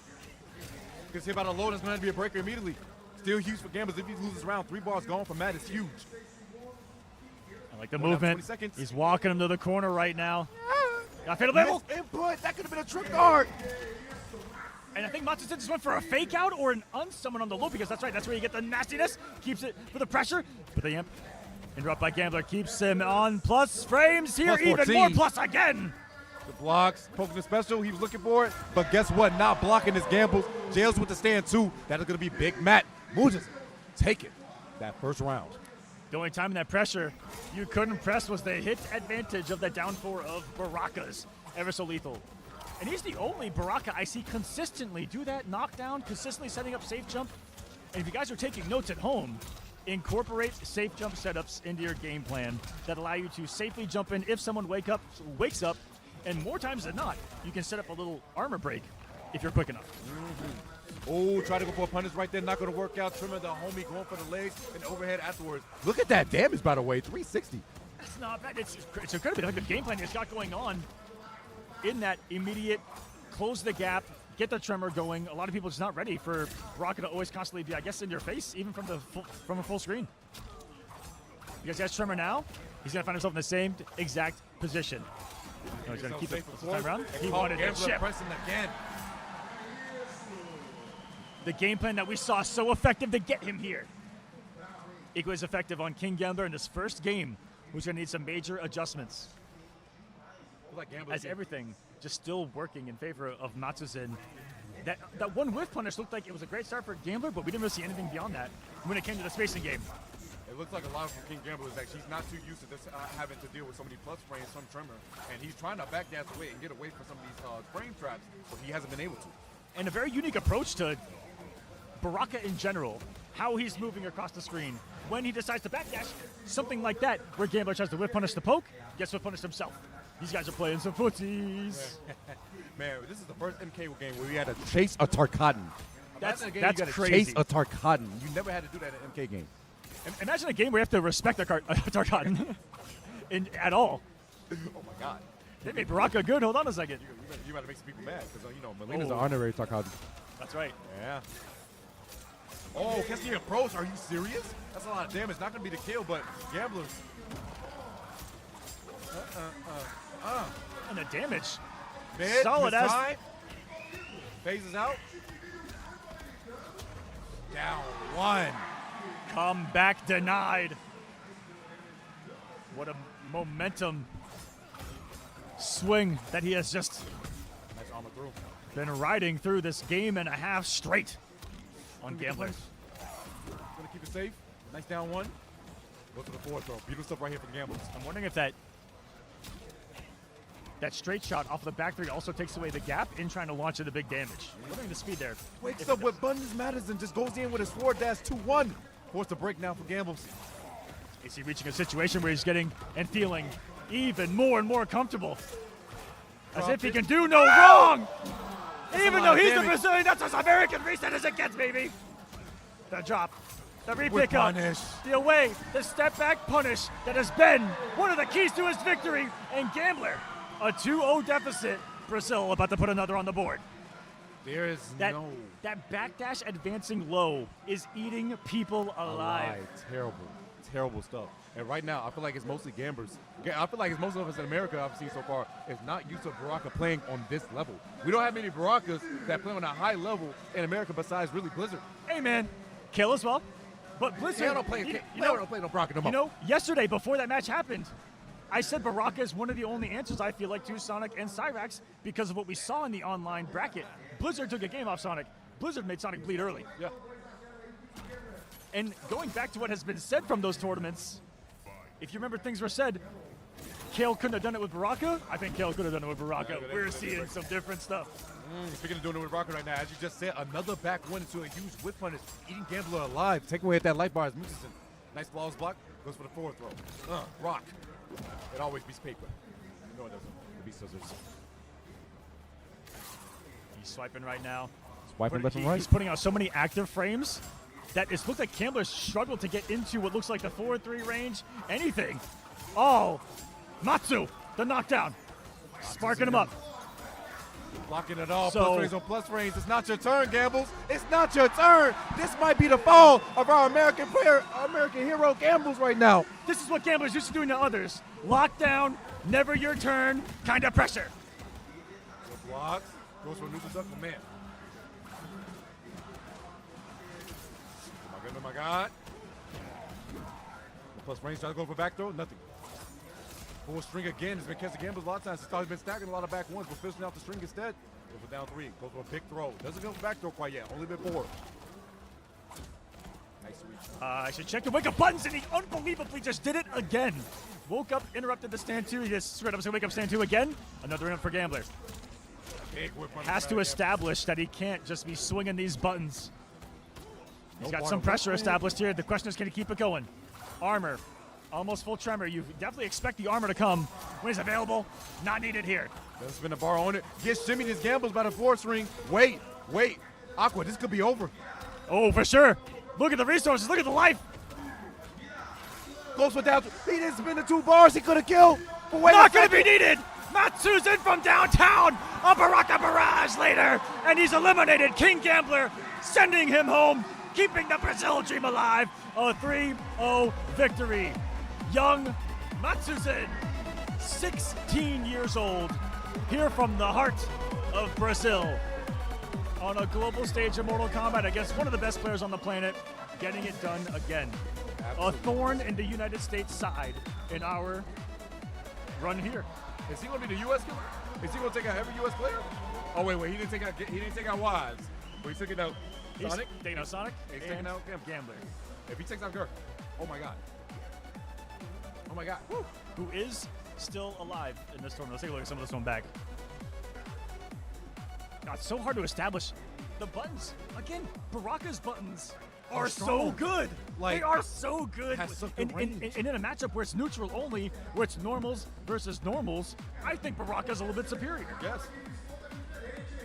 Gets hit by the load, it's going to be a breaker immediately. Still huge for Gamblers. If he loses round, 3 bars gone for Matt is huge. I like the movement. He's walking him to the corner right now. Got fatal level. Input, that could have been a trick guard. And I think Matsuzen just went for a fake out or an unsummon on the low, because that's right, that's where you get the nastiness. Keeps it for the pressure, but the imp interrupt by Gambler keeps him on plus frames here, Plus even 14. more plus again. The blocks, poking the special, he was looking for it, but guess what? Not blocking his gambles. Jails with the stand too. That is going to be big Matt. Muzisin take it that first round. The only time in that pressure you couldn't press was the hit advantage of the down 4 of Baraka's. Ever so lethal. And he's the only Baraka I see consistently do that knockdown, consistently setting up safe jump. And if you guys are taking notes at home, incorporate safe jump setups into your game plan that allow you to safely jump in if someone wakes up, and more times than not, you can set up a little armor break if you're quick enough. Oh, try to go for a punish right there, not going to work out. Tremor, the homie, going for the legs and overhead afterwards. Look at that damage, by the way, 360. That's not bad. It's incredibly like the game plan he's got going on in that immediate close the gap, get the Tremor going. A lot of people just not ready for Baraka to always constantly be, I guess, in your face, even from a full screen. Because he has Tremor now, he's going to find himself in the same exact position. No, he's going to keep it this time around. He wanted to chip. Pressing again. The game plan that we saw so effective to get him here. Equally as effective on King Gambler in this first game, who's going to need some major adjustments. As everything just still working in favor of Matsuzen. That one whiff punish looked like it was a great start for Gambler, but we didn't really see anything beyond that when it came to the spacing game. It looks like a lot for King Gambler is that she's not too used to this having to deal with so many plus frames from Tremor, and he's trying to backdash away and get away from some of these frame traps, but he hasn't been able to. And a very unique approach to Baraka in general, how he's moving across the screen. When he decides to backdash, something like that, where Gambler tries to whip punish the poke, gets whip punished himself. These guys are playing some footsies. Man, this is the first MK game where we had to chase a Tarkatan. That's crazy. Chase a Tarkatan. You never had to do that in an MK game. Imagine a game where you have to respect a Tarkatan at all. Oh my God. They made Baraka good. Hold on a second. You got to make some people mad because Melina's an honorary Tarkatan. That's right. Yeah. Oh, catch the approach. Are you serious? That's a lot of damage. Not going to be the kill, but Gamblers. And the damage. Mid, solid as. Phases out. Down 1. Comeback denied. What a momentum swing that he has just Nice armor through. been riding through this game and a half straight on Gambler. Gonna keep it safe. Nice down one. Go to the forward throw. Beautiful stuff right here from Gamblers. I'm wondering if that straight shot off the back three also takes away the gap in trying to launch into big damage. Wondering the speed there. Wakes up what buttons matters and just goes in with his forward dash 2-1. Forced to break now for Gambles. Is he reaching a situation where he's getting and feeling even more and more comfortable? As if he can do no wrong! Even though he's the Brazilian, that's as American reset as it gets, baby! The drop, the re-pick up, the away, the step back punish that has been one of the keys to his victory. And Gambler, a 2-0 deficit. Brazil about to put another on the board. There is That backdash advancing low is eating people alive. Terrible. Terrible stuff. And right now, I feel like it's mostly Gamblers. I feel like it's most of us in America I've seen so far is not used to Baraka playing on this level. We don't have many Barakas that play on a high level in America besides really Blizzard. Hey, man. Kill as well. But Blizzard, don't play no Baraka no more. You know, yesterday before that match happened, I said Baraka is one of the only answers I feel like to Sonic and Cyrax because of what we saw in the online bracket. Blizzard took a game off Sonic. Blizzard made Sonic bleed early. Yeah. And going back to what has been said from those tournaments, if you remember things were said, Kale couldn't have done it with Baraka. I think Kale could have done it with Baraka. Yeah, we're seeing some different stuff. Speaking of doing it with Baraka right now, as you just said, another back one into a huge whip punish, eating Gambler alive, taking away at that light bar as Musicin. Nice flawless block, goes for the forward throw. Rock. It always beats paper. No, it doesn't. It beats scissors. He's swiping right now. Swiping left and right. He's putting out so many active frames that it's looked like Gambler struggled to get into what looks like the 4-3 range. Anything. Oh, Matsu, the knockdown. Sparking him up. Blocking it all. So, plus range on plus range. It's not your turn, Gambles. It's not your turn. This might be the fall of our American player, American hero Gambles right now. This is what Gamblers used to doing to others. Lockdown, never your turn, kind of pressure. Good blocks. Goes for a neutral duck, man. Oh my God. Plus range, try to go for back throw, nothing. Full string again. It's been catching Gambles a lot of times. He's been stacking a lot of back ones, but fishing out the string instead. Goes for down three. Goes for a big throw. Doesn't go for back throw quite yet. Only been four. Nice reach. I should check the wake up buttons, and he unbelievably just did it again. Woke up, interrupted the stand two. He just straight up wake up stand two again. Another in for Gambler. Has to establish that he can't just be swinging these buttons. He's got some pressure established here. The question is, can he keep it going? Armor. Almost full tremor. You definitely expect the armor to come when it's available. Not needed here. Doesn't spin the bar on it. Gets shimmied his Gambles by the force ring. Wait. Aqua, this could be over. Oh, for sure. Look at the resources. Look at the life. Goes for down. He didn't spin the 2 bars. He could have killed. But wait, not going to be needed. Matsu's in from downtown. A Baraka barrage later. And he's eliminated. King Gambler sending him home. Keeping the Brazil dream alive. A 3-0 victory. Young Matsuzen, 16 years old, here from the heart of Brazil, on a global stage of Mortal Kombat against one of the best players on the planet, getting it done again. Absolutely. A thorn in the United States side in our run here. Is he going to be the U.S. killer? Is he going to take out every U.S. player? Oh wait, he didn't take out Wise, but he's taking out Sonic. He's taking out Sonic. He's taking out Gambler. If he takes out Gurk, oh my God. Oh my God. Woo. Who is still alive in this tournament. Let's take a look at some of this one back. God, it's so hard to establish the buttons. Again, Baraka's buttons are so good. They are so good. And in a matchup where it's neutral only, where it's normals versus normals, I think Baraka's a little bit superior. Yes.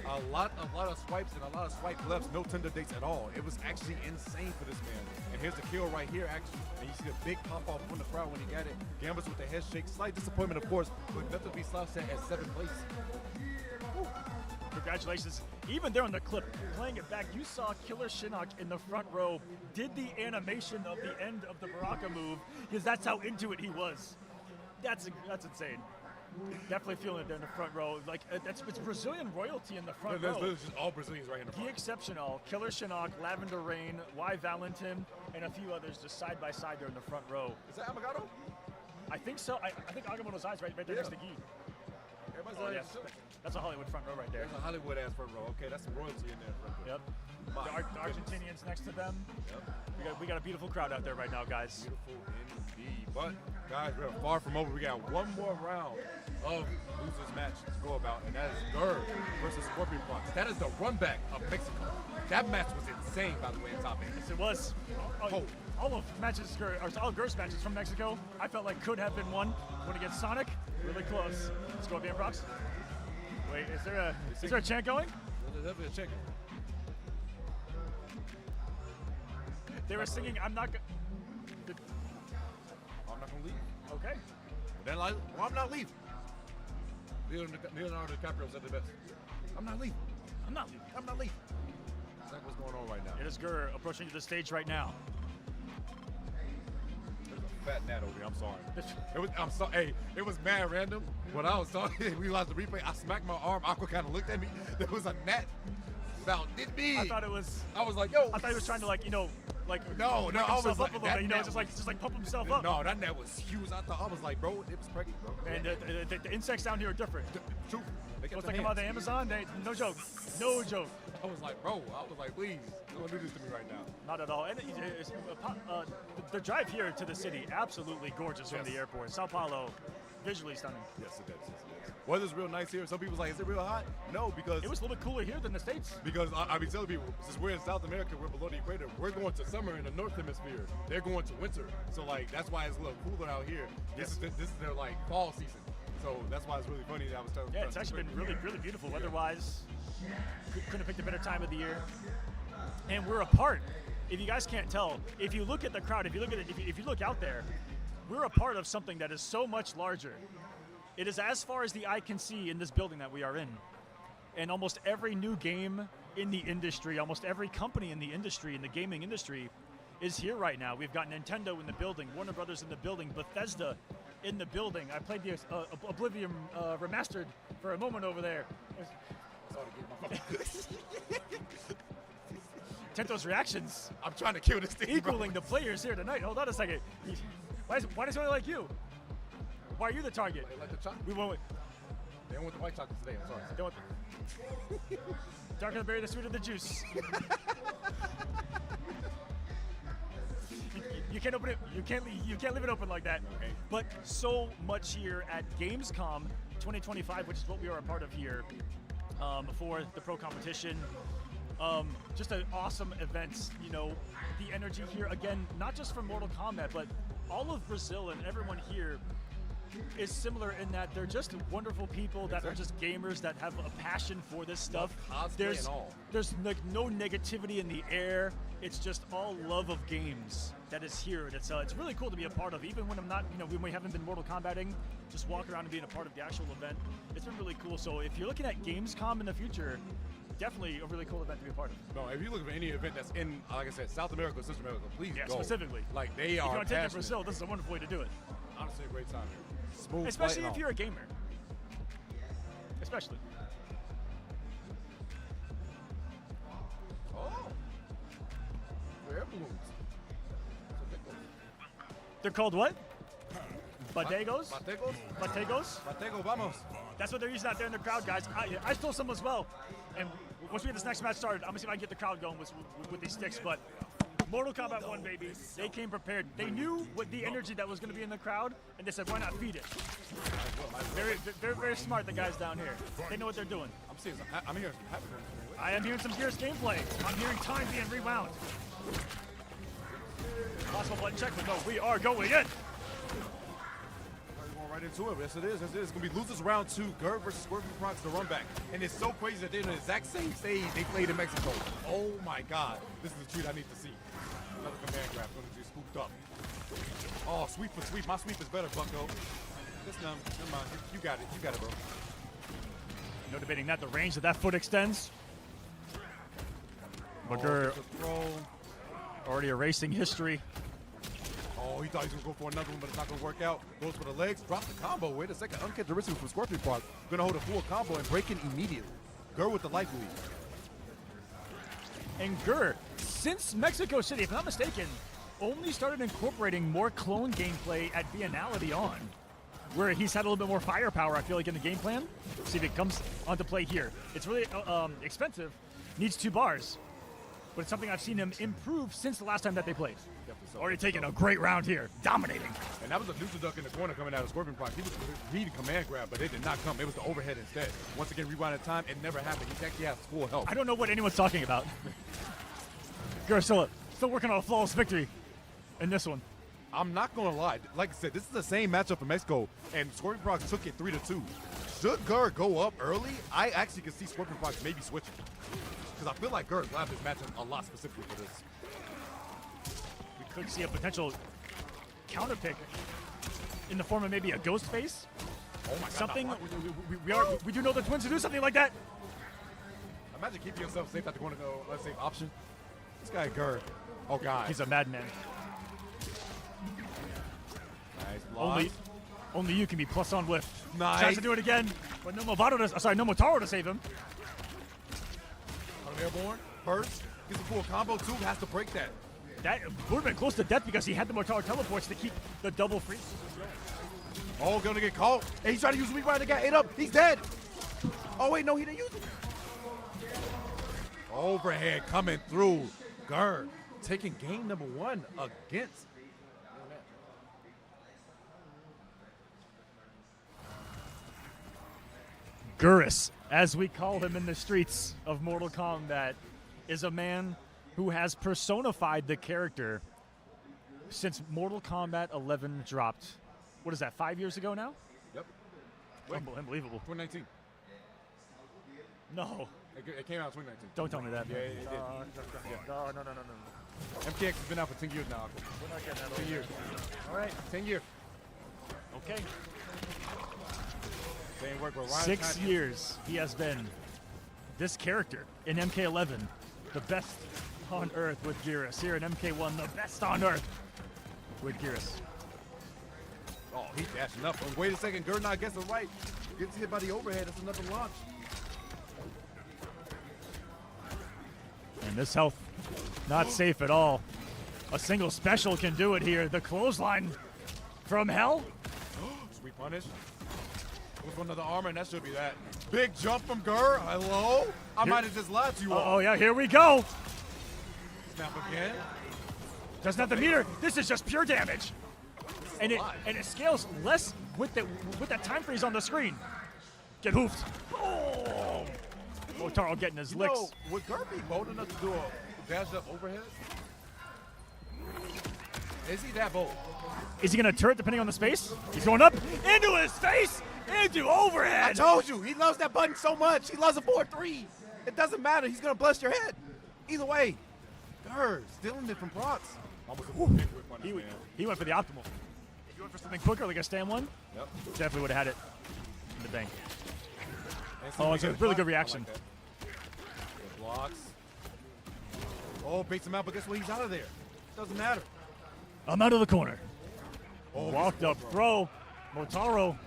A lot of swipes and a lot of swipe lefts, no tender dates at all. It was actually insane for this man. And here's the kill right here, actually. And you see the big pop off from the crowd when he got it. Gamblers with the head shake. Slight disappointment, of course, but nothing to be slouched at 7th place. Woo. Congratulations. Even there on the clip, playing it back, you saw Killer Shinnok in the front row did the animation of the end of the Baraka move, because that's how into it he was. That's insane. Definitely feeling it there in the front row. Like it's Brazilian royalty in the front row. There's just all Brazilians right in the front. The Exceptional, Killer Shinnok, Lavender Rain, Y Valentin, and a few others just side by side there in the front row. Is that Amagado? I think so. I think Agamotto's eyes right there next to Guy. Everybody's Oh, like, yes. That's a Hollywood front row right there. There's a Hollywood ass front row. Okay, that's some royalty in there. Front row. Yep. My The Argentinians next to them. Yep. We got a beautiful crowd out there right now, guys. Beautiful indeed. But guys, we're far from over. We got one more round of losers match to go about, and that is Gur versus Scorpion Fox. That is the run back of Mexico. That match was insane, by the way, in top 8. Yes, it was. All of matches, or all Gur's matches from Mexico, I felt like could have been won. When against Sonic, really close. Scorpion Fox. Wait, is there a chant going? There's definitely a chant. They were singing, I'm not gonna leave. Okay. Then I'm not leaving. Leonardo DiCaprio said the best. I'm not leaving. I'm not leaving. I'm not leaving. That's like what's going on right now. It is Gur approaching the stage right now. There's a fat gnat over here. I'm sorry. Hey, it was mad random. When I was talking, we watched the replay. I smacked my arm. Aqua kind of looked at me. There was a gnat about did me. I thought it was. I was like, yo. I thought he was trying to no. I was was like, up a little bit, just like pump himself up. No, that net was huge. I was like, bro, it was pregnant, bro. And the insects down here are different. True. Once they come out of the Amazon, no joke. No joke. I was like, bro, please, don't do this to me right now. Not at all. And the drive here to the city, absolutely gorgeous from the airport. Sao Paulo, visually stunning. Yes, it is. Weather's real nice here. Some people's like, is it real hot? No, because it was a little bit cooler here than the States. Because I be telling people, since we're in South America, we're below the equator. We're going to summer in the North Hemisphere. They're going to winter. So like that's why it's a little cooler out here. This is their like fall season. So that's why it's really funny that I was telling. Yeah, it's actually been really beautiful weather-wise. Couldn't have picked a better time of the year. And we're apart. If you guys can't tell, if you look at the crowd, if you look out there, we're a part of something that is so much larger. It is as far as the eye can see in this building that we are in. And almost every new game in the industry, almost every company in the industry, in the gaming industry, is here right now. We've got Nintendo in the building, Warner Brothers in the building, Bethesda in the building. I played the Oblivion Remastered for a moment over there. Tento's reactions. I'm trying to kill this thing, equaling the players here tonight. Hold on a second. Why does somebody like you? Why are you the target? They like the chocolate. We won't. They don't want the white chocolate today. I'm sorry. They want darker the berry, the sweeter the juice. You can't open it. You can't leave it open like that. Okay. But so much here at Gamescom 2025, which is what we are a part of here for the pro competition. Just an awesome event. You know, the energy here again, not just from Mortal Kombat, but all of Brazil and everyone here is similar in that they're just wonderful people that are just gamers that have a passion for this stuff. There's like no negativity in the air. It's just all love of games that is here. And it's really cool to be a part of. Even when I'm not, when we haven't been Mortal Kombating, just walking around and being a part of the actual event, it's been really cool. So if you're looking at Gamescom in the future, definitely a really cool event to be a part of. No, if you look for any event that's in, like I said, South America or Central America, please go. Specifically. Like they are If you want to take it to passionate. Brazil, this is a wonderful way to do it. Honestly, a great time here. Smooth Especially if fighting you're a gamer. Especially. Oh. Air balloons. They're called what? Bategos? Bategos? Bategos? Batego, vamos. That's what they're using out there in the crowd, guys. I stole some as well. And once we get this next match started, I'm going to see if I can get the crowd going with these sticks. But Mortal Kombat 1, baby. They came prepared. They knew what the energy that was going to be in the crowd, and they said, why not feed it? Very smart, the guys down here. They know what they're doing. I'm hearing some happiness. I am hearing some Gears gameplay. I'm hearing time being rewound. Possible button check, but no, we are going in. Going right into it. Yes, it is. It's going to be losers round 2. Gur versus Scorpion Fox, the run back. And it's so crazy that they're in the exact same stage they played in Mexico. Oh my God. This is a tweet I need to see. Another command grab going to be scooped up. Oh, sweep for sweep. My sweep is better, Bucko. This numb. Come on. You got it. You got it, bro. No debating that. The range that foot extends. But Gur already erasing history. Oh, he thought he was going to go for another one, but it's not going to work out. Goes for the legs, drops the combo. Wait a second, uncharacteristic from Scorpion Fox. Going to hold a full combo and break it immediately. Gur with the life lead. And Gur, since Mexico City, if I'm not mistaken, only started incorporating more clone gameplay at Biennality on. where he's had a little bit more firepower, I feel like, in the game plan. See if it comes onto play here. It's really expensive, needs 2 bars, but it's something I've seen him improve since the last time that they played. Already taking a great round here, dominating. And that was a neutral duck in the corner coming out of Scorpion Proc. He was reading command grab, but it did not come. It was the overhead instead. Once again, rewind of time, it never happened. He actually has full health. I don't know what anyone's talking about. Gurr still working on a flawless victory in this one. I'm not going to lie. Like I said, this is the same matchup for Mexico, and Scorpion Proc took it 3-2. Should Gurr go up early, I actually can see Scorpion Proc maybe switching. Because I feel like Gurr will have this matchup a lot specifically for this. We could see a potential counter pick in the form of maybe a ghost face. Oh my God. Something. We do know the twins to do something like that. Imagine keeping yourself safe after going to go, let's say, option. This guy, Gurr. Oh, God. He's a madman. Nice block. Only you can be plus on whiff. Nice. Tries to do it again, but no Motaro to save him. On airborne. First. Gets a full combo, too. Has to break that. That would have been close to death because he had the Motaro teleports to keep the double free. Oh, gonna get caught. Hey, he's trying to use the weak right. They got 8 up. He's dead. Oh, wait, no, he didn't use it. Overhead coming through. Gurr taking game number 1 against. Gurus, as we call him in the streets of Mortal Kombat, is a man who has personified the character since Mortal Kombat 11 dropped. What is that, 5 years ago now? Yep. Unbelievable. 2019. No. It came out in 2019. Don't tell me that. Yeah, it did. No. MKX has been out for 10 years now. We're not getting that 10 years. All right. 10 years. Okay. Same work with Ryan 6 years he has been this character in MK11, the best on Earth with Geras. Here in MK1, the best on Earth with Geras. Oh, he's dashing up. Oh, wait a second. Gurr not gets it right. Gets hit by the overhead. That's another launch. And this health, not safe at all. A single special can do it here. The clothesline from hell. Sweet punish. With another armor, and that should be that. Big jump from Gurr. Hello? I might have just lied to you all. Oh, yeah, here we go. Snap again. Doesn't have the meter. This is just pure damage. And it scales less with that time freeze on the screen. Get hoofed. Oh! Motaro getting his licks. Know, would Gurr be bold enough to do a dash up overhead? Is he that bold? Is he going to turret depending on the space? He's going up into his face, into overhead. I told you, he loves that button so much. He loves a 4-3. It doesn't matter. He's going to blast your head. Either way, Gurr stealing it from procs. He went for the optimal. If you went for something quicker, like a stand one, yep, definitely would have had it in the bank. Oh, it's a really good reaction. Blocks. Oh, baits him out, but guess what? He's out of there. Doesn't matter. I'm out of the corner. Oh, walked up throw. Motaro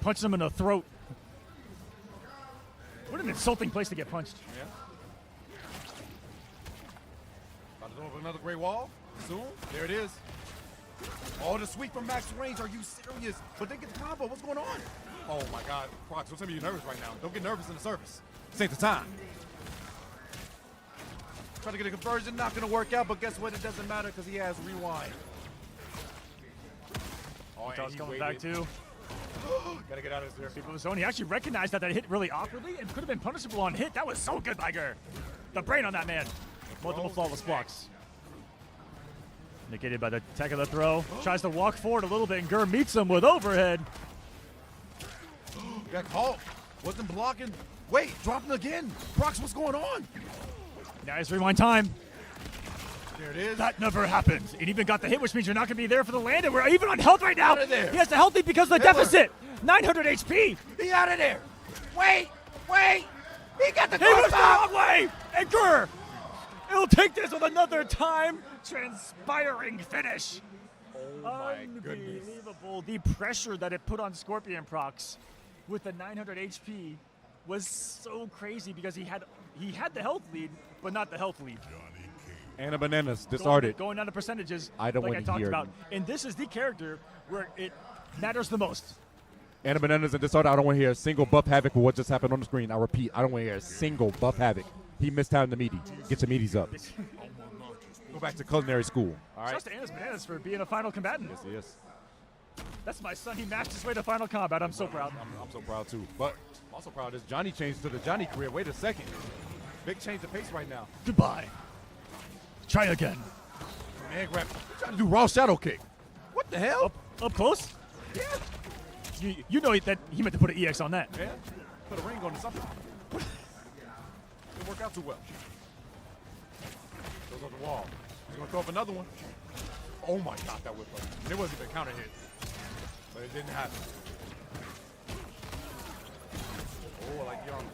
punched him in the throat. What an insulting place to get punched. Yeah. About to over another great wall. Soon. There it is. Oh, the sweep from max range. Are you serious? But they get the combo. What's going on? Oh, my God. Prox, don't tell me you're nervous right now. Don't get nervous in the surface. This ain't the time. Trying to get a conversion. Not going to work out, but guess what? It doesn't matter because he has rewind. Oh, He's coming back, too. Gotta get out of this. People of the zone. He actually recognized that hit really awkwardly and could have been punishable on hit. That was so good by Gurr. The brain on that man. Multiple flawless blocks. Negated by the tech of the throw. Tries to walk forward a little bit, and Gurr meets him with overhead. Got caught. Wasn't blocking. Wait, dropping again. Prox, what's going on? Nice rewind time. There it is. That never happened. It even got the hit, which means you're not going to be there for the land, and we're even on health right now. Out of there. He has the health lead because of the deficit. 900 HP. He out of there. Wait. He got the He was the wrong way. And Gurr, it'll take this with another time transpiring finish. Oh my goodness. Unbelievable. The pressure that it put on Scorpion Prox with the 900 HP was so crazy because he had the health lead, but not the health lead. Anna Bananas discarded. Going down to percentages, I don't like I want to talked hear about. it. And this is the character where it matters the most. And bananas in disorder. I don't want to hear a single buff havoc for what just happened on the screen. I repeat, I don't want to hear a single buff havoc. He missed out in the meaty. Get your meaties up. Go back to culinary school. All right. Just to Anna's bananas for being a final combatant. Yes, he is. That's my son. He matched his way to final combat. I'm so proud. I'm so proud too. But I'm also proud this Johnny changed to the Johnny career. Wait a second. Big change of pace right now. Goodbye. Try again. Man, grab. Trying to do raw shadow kick. What the hell? Up close? Yeah. You know that he meant to put an EX on that. Yeah. Put a ring on something. Didn't work out too well. Goes on the wall. He's going to throw up another one. Oh my God, that whip up. It wasn't even a counter hit. But it didn't happen. Oh, like young.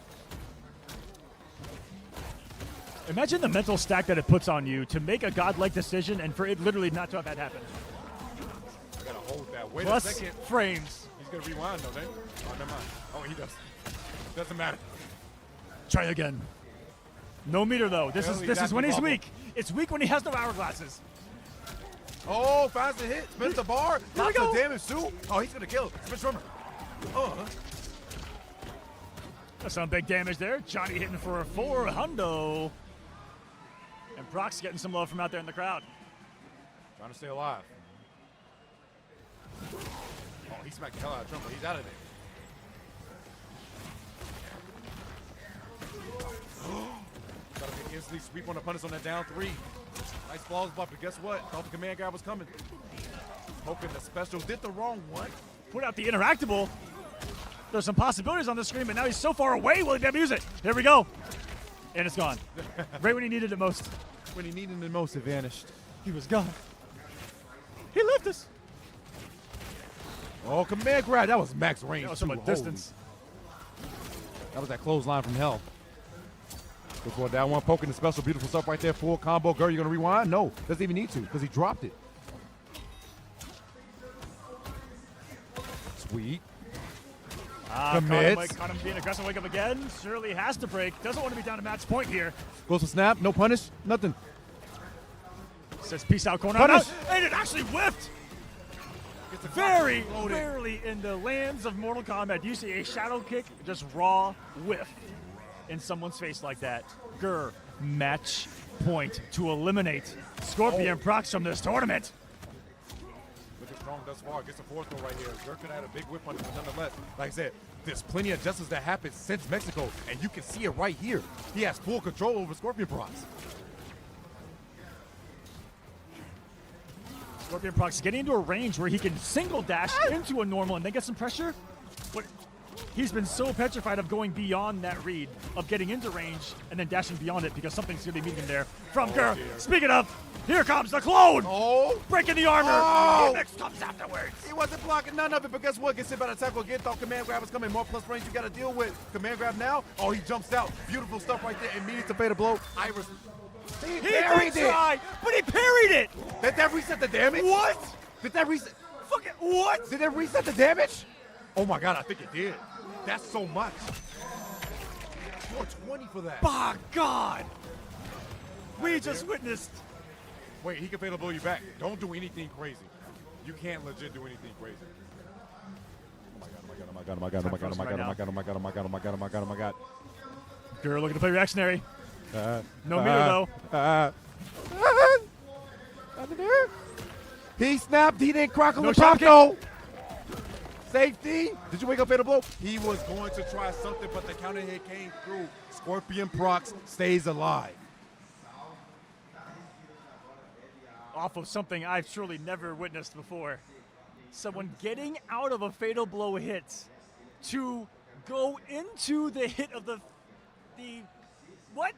Imagine the mental stack that it puts on you to make a godlike decision and for it literally not to have that happen. I gotta hold that. Wait Plus a second. frames. He's gonna rewind though, then. Oh, never mind. Oh, he does. Doesn't matter. Try again. No meter though. This is when he's weak. It's weak when he has no hourglasses. Oh, finds the hit. Spins the bar. Here we Lots go. of damage too. Oh, he's gonna kill. Spin Trimmer. That's some big damage there. Johnny hitting for a 4 hundo. And Brock's getting some love from out there in the crowd. Trying to stay alive. Oh, he smacked the hell out of Trimmer. He's out of there. Gotta be instantly sweep on the punish on that down 3. Nice flawless buff, but guess what? Thought the command guy was coming. Hoping the special did the wrong one. Put out the interactable. There's some possibilities on the screen, but now he's so far away. Will he be able to use it? There we go. And it's gone. Right when he needed it most. When he needed it most, it vanished. He was gone. He left us. Oh, command grab. That was max range. That was too. from a distance. That was that clothesline from hell. Before that one, poking the special, beautiful stuff right there. Full combo. Girl, you gonna rewind? No, doesn't even need to because he dropped it. Sweet. Commits. Caught him being aggressive. Wake up again. Surely has to break. Doesn't want to be down to match point here. Goes for snap. No punish. Nothing. Says peace out, corner. Punish. And it actually whipped. Very rarely in the lands of Mortal Kombat do you see a shadow kick just raw whiff in someone's face like that. Grr, match point to eliminate Scorpion Prox from this tournament. Looking strong thus far. Gets a fourth one right here. Dirk could have had a big whip on him, but nonetheless, like I said, there's plenty of justice that happened since Mexico, and you can see it right here. He has full control over Scorpion Prox. Scorpion Prox getting into a range where he can single dash into a normal and then get some pressure. But he's been so petrified of going beyond that read, of getting into range and then dashing beyond it because something's going to be meeting him there. From Gur. Speaking of, here comes the clone. Oh. Breaking the armor. Oh. Next comes afterwards. He wasn't blocking none of it, but guess what? Gets hit by the tackle again. Thought command grab was coming. More plus range you got to deal with. Command grab now. Oh, he jumps out. Beautiful stuff right there. Immediate to fade a blow. Iris. He did try, but he parried it. Did that reset the damage? What? Did that reset? Fucking what? Did that reset the damage? Oh my God, I think it did. That's so much. 420 for that. By God. We just witnessed. Wait, he can fatal blow you back. Don't do anything crazy. You can't legit do anything crazy. Oh my God, oh my God, oh my God, oh my God, oh my God, oh my God, oh my God, oh my God, oh my God, oh my God. Girl looking to play reactionary. No meter though. He snapped. He didn't crackle No the pop shot kick. though. Safety. Did you wake up fatal blow? He was going to try something, but the counter hit came through. Scorpion Prox stays alive. Off of something I've surely never witnessed before. Someone getting out of a fatal blow hit to go into the hit of the what?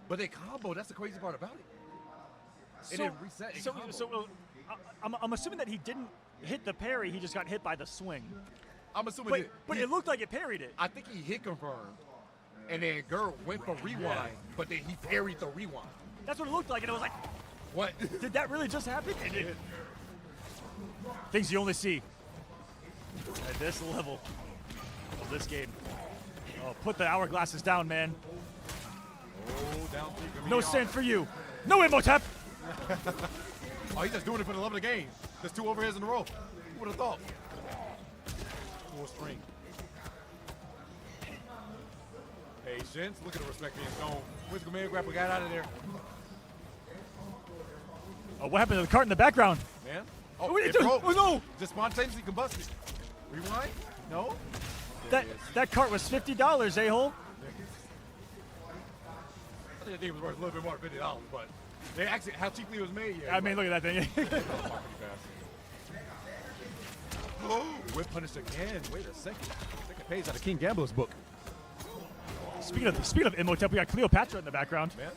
But they combo. That's the crazy part about it. So, it reset. I'm assuming that he didn't hit the parry. He just got hit by the swing. I'm assuming. But it looked like it parried it. I think he hit confirmed, and then Gur went for rewind, but then he parried the rewind. That's what it looked like, and it was like, what? Did that really just happen? It did. Things you only see at this level of this game. Oh, put the hourglasses down, man. Oh, down three. No sand for you. No Imhotep. Oh, he's just doing it for the love of the game. There's 2 overheads in a row. Who would have thought? full string. Patience. Look at the respect being shown. Where's the man grapple got out of there? Oh, what happened to the cart in the background? Man. Oh, what are you doing? broke. Oh, no. Just spontaneously combusted. Rewind? No? That cart was $50, a-hole. I think it was worth a little bit more than $50, but they actually, how cheaply it was made. Yeah, I mean, look at that thing. Oh, whip punish again. Wait a second. Second page out of King Gambler's book. Speaking of Imhotep, we got Cleopatra in the background. Man.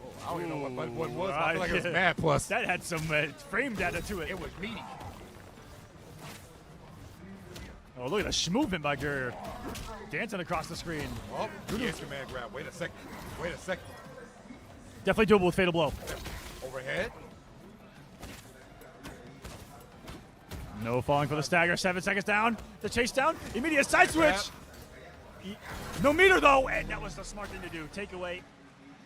Oh, I don't even know what button one was. I feel like it was mad plus. That had some frame data to it. It was meaty. Oh, look at the movement by Gur. Dancing across the screen. Oh, yes, command grab. Wait a second. Wait a second. Definitely doable with Fatal Blow. Overhead. No falling for the stagger. 7 seconds down. The chase down. Immediate side switch. No meter, though. And that was the smart thing to do. Take away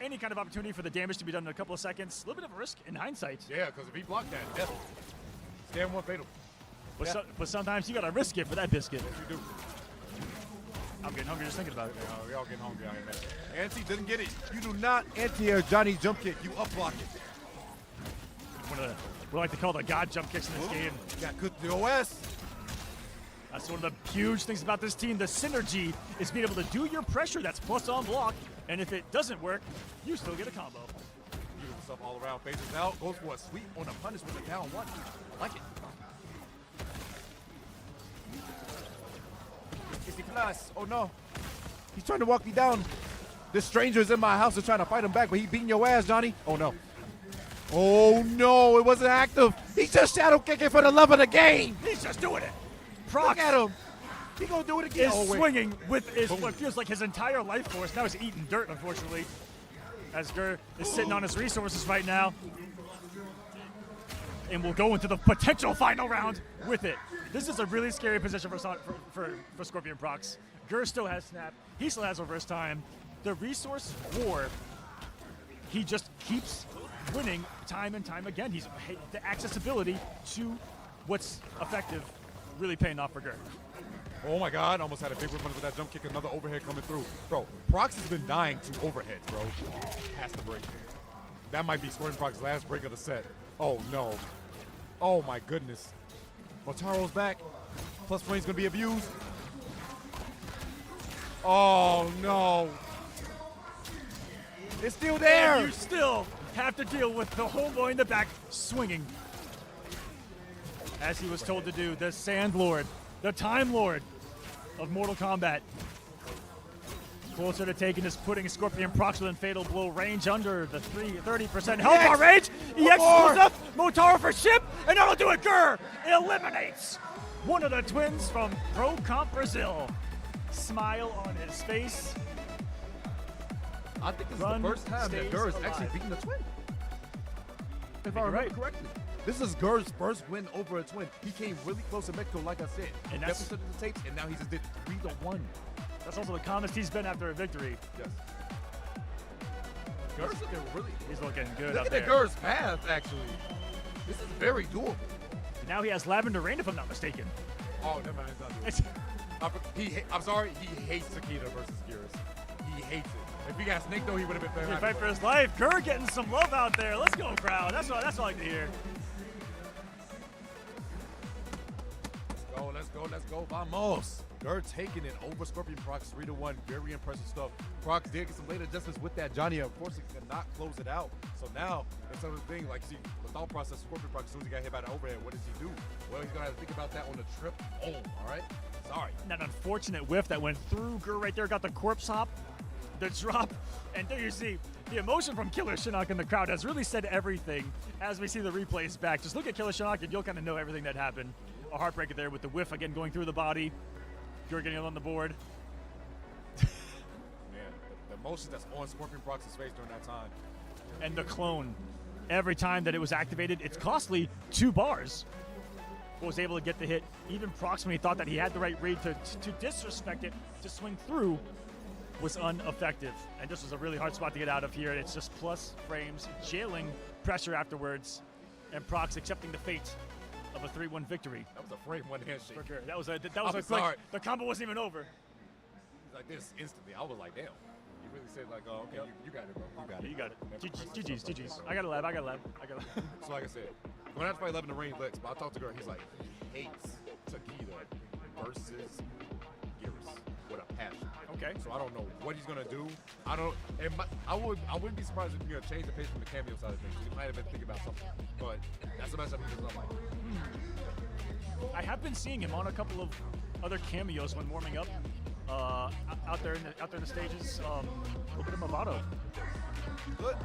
any kind of opportunity for the damage to be done in a couple of seconds. A little bit of a risk in hindsight. Yeah, because if he blocked that, definitely. Stand one fatal. But sometimes you got to risk it for that biscuit. Yes, you do. I'm getting hungry just thinking about it. Yeah, we all getting hungry out here, man. Anti didn't get it. You do not anti-air Johnny jump kick. You up block it. One of the, we like to call the God jump kicks in this game. Got good DOS. That's one of the huge things about this team. The synergy is being able to do your pressure. That's plus on block. And if it doesn't work, you still get a combo. Beautiful stuff all around. Phases out. Goes for a sweep on a punish with a down one. I like it. Plus. Oh no. He's trying to walk me down. This stranger's in my house is trying to fight him back, but he beating your ass, Johnny. Oh no. Oh no, it wasn't active. He's just shadow kicking for the love of the game. He's just doing it. Look at him. He gonna do it again. Is swinging with what feels like his entire life force. Now he's eating dirt, unfortunately. As Gur is sitting on his resources right now. And we'll go into the potential final round with it. This is a really scary position for Scorpion Prox. Gur still has snap. He still has reverse time. The resource war, he just keeps winning time and time again. He's the accessibility to what's effective really paying off for Gur. Oh my God, almost had a big whip with that jump kick, another overhead coming through. Bro, Prox has been dying to overheads, bro. Has to break. That might be Scorpion Prox's last break of the set. Oh no. Oh my goodness. Motaro's back. Plus Flame's gonna be abused. Oh no. It's still there. And you still have to deal with the homeboy in the back swinging. As he was told to do, the Sand Lord, the Time Lord of Mortal Kombat. Closer to taking is putting Scorpion Prox within Fatal Blow range under the 30% health bar range. EX exclusive, Motaro for ship, and that'll do it. Gur eliminates one of the twins from Pro Comp Brazil. Smile on his face. I think this is the first time that Gur is actually beating a twin. If I remember correctly. This is Gur's first win over a twin. He came really close in Mexico, like I said. And that's the tapes, and now he just did 3-1. That's also the calmest he's been after a victory. Yes. Gur's looking really. He's looking good Look up at there. the Gur's path, actually. This is very doable. Now he has Lavender Rain, if I'm not mistaken. Oh, never mind. It's not doable. I'm sorry. He hates Takeda versus Gears. He hates it. If he got Snake, though, he would have been better. He fight for his life. Gur getting some love out there. Let's go, crowd. That's what I like to hear. Let's go, vamos. Gur taking it over Scorpion Prox 3-1. Very impressive stuff. Prox did get some late adjustments with that. Johnny, unfortunately, could not close it out. So now, instead of the thing, like, see, the thought process, Scorpion Prox, as soon as he got hit by the overhead, what does he do? Well, he's going to have to think about that on the trip home, all right? Sorry. That unfortunate whiff that went through Gur right there, got the corpse hop, the drop, and there you see the emotion from Killer Shinnok in the crowd has really said everything as we see the replays back. Just look at Killer Shinnok and you'll kind of know everything that happened. A heartbreaker there with the whiff again going through the body. Gur getting on the board. Man, the emotion that's on Scorpion Prox's face during that time. And the clone. Every time that it was activated, it's costly 2 bars. Was able to get the hit. Even Prox, when he thought that he had the right read to disrespect it, to swing through, was ineffective. And this was a really hard spot to get out of here. It's just plus frames, jailing pressure afterwards, and Prox accepting the fate of a 3-1 victory. That was a frame one handshake. For Gerd. That was a I'm quick. sorry. The combo wasn't even over. He's like this instantly. I was like, damn. You really said like, oh, okay, you got it, bro. You got it. You got it. Never- GG's. I got a lab. So like I said, we're not to fight 11 to range Lex, but I talked to Gerd. He's like, he hates Takeda versus Geras with a passion. Okay. So I don't know what he's gonna do. I wouldn't be surprised if you're gonna change the pace from the cameo side of things. He might have been thinking about something, but that's the matchup he does not like. I have been seeing him on a couple of other cameos when warming up. Out there in the stages, a little bit of Movado. Good.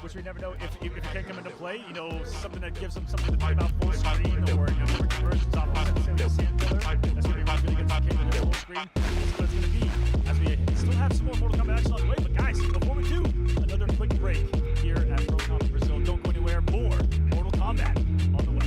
Which we never know if it can come into play. You know, something that gives them something to think about full screen or different conversions off the sand filler. That's going to be really good against the King with full screen. That's what it's going to be. As we still have some more Mortal Kombat action on the way. But guys, before we do, another quick break here at Pro Combat Brazil. Don't go anywhere. More Mortal Kombat on the way.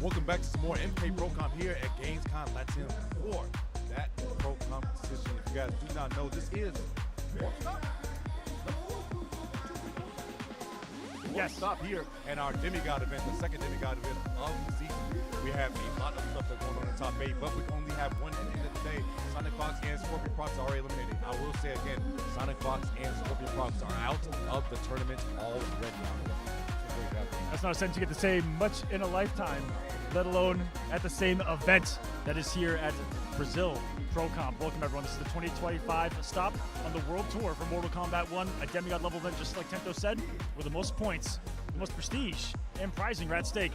Welcome back to some more MK Pro Comp here at Gamescom Latin for that Pro Competition. If you guys do not know, this is stop here at our Demigod event, the second Demigod event of the season. We have a lot of stuff that's going on in the top 8, but we only have one at the end of the day. Sonic Fox and Scorpion Prox are already eliminated. I will say again, Sonic Fox and Scorpion Prox are out of the tournament already. That's not a sentence you get to say much in a lifetime, let alone at the same event that is here at Brazil Pro Comp. Welcome everyone. This is the 2025 stop on the World Tour for Mortal Kombat 1, a demigod level event, just like Tento said, with the most points, the most prestige, and prizing are at stake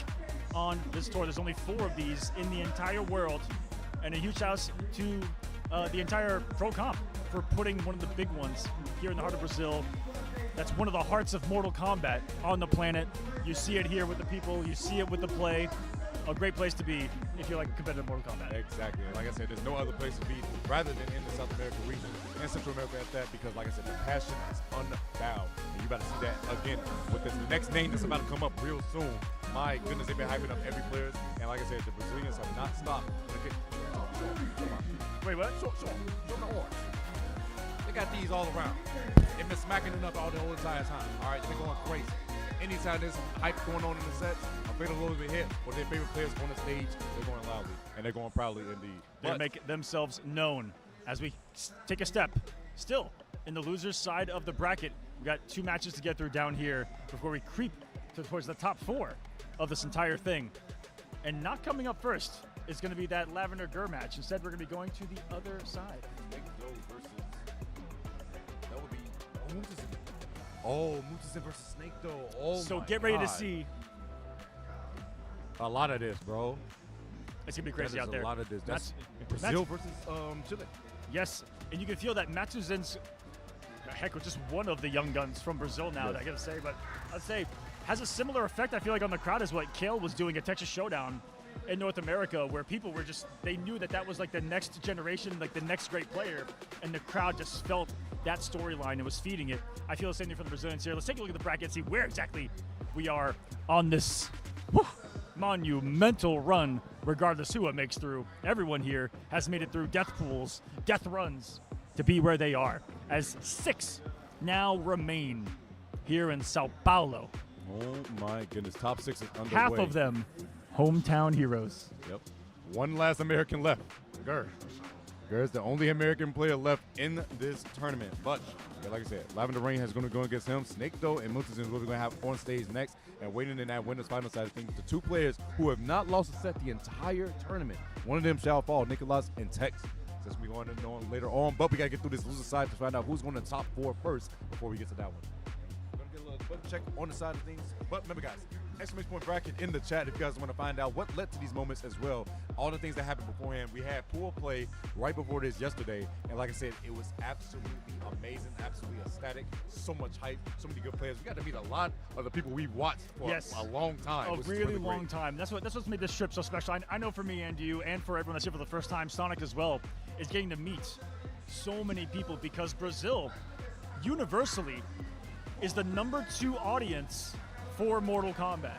on this tour. There's only 4 of these in the entire world, and a huge shout to the entire Pro Comp for putting one of the big ones here in the heart of Brazil. That's one of the hearts of Mortal Kombat on the planet. You see it here with the people, you see it with the play. A great place to be if you like competitive Mortal Kombat. Exactly. Like I said, there's no other place to be rather than in the South American region and Central America at that, because like I said, the passion is unbound. And you about to see that again with the next name that's about to come up real soon. My goodness, they've been hyping up every player. And like I said, the Brazilians have not stopped. Wait, what? Show the orange. They got these all around. They've been smacking it up all the whole entire time. All right, they've been going crazy. Anytime there's hype going on in the sets, a fatal blow been hit, or their favorite players on the stage, they're going loudly. And they're going proudly indeed. They make themselves known as we take a step. Still, in the loser's side of the bracket, we got 2 matches to get through down here before we creep towards the top 4 of this entire thing. And not coming up first is going to be that Lavender Gur match. Instead, we're going to be going to the other side. That would be Mutazen versus Snake Doe. Oh, so my get ready God. to see a lot of this, bro. It's gonna be crazy out there. A lot of this. That's Brazil versus Chile. Yes, and you can feel that Matuzen's, heck, with just one of the young guns from Brazil now, I gotta say, but I'd say has a similar effect, I feel like, on the crowd as what Kale was doing at Texas Showdown in North America, where people were just, they knew that that was like the next generation, like the next great player, and the crowd just felt that storyline and was feeding it. I feel the same thing from the Brazilians here. Let's take a look at the bracket and see where exactly we are on this monumental run, regardless who it makes through. Everyone here has made it through death pools, death runs, to be where they are, as 6 now remain here in Sao Paulo. Oh my goodness, top 6 is underway. Half of them hometown heroes. Yep. One last American left, Gur. Gur's the only American player left in this tournament. But, like I said, Lavender Rain is going to go against him. Snake Doe and Mutazen is what we're going to have on stage next. And waiting in that winners final side of things, the 2 players who have not lost a set the entire tournament. One of them shall fall, Nicolas and Tex. That's going to be going on later on. But we got to get through this loser side to find out who's going to top 4 first before we get to that one. We're going to get a little button check on the side of things. But remember, guys, exclamation point bracket in the chat if you guys want to find out what led to these moments as well. All the things that happened beforehand. We had pool play right before this yesterday, and like I said, it was absolutely amazing, absolutely ecstatic. So much hype, so many good players. We got to meet a lot of the people we've watched for a long time. A really long time. That's what's made this trip so special. I know for me and you, and for everyone that's here for the first time, Sonic as well, is getting to meet so many people, because Brazil, universally, is the #2 audience for Mortal Kombat.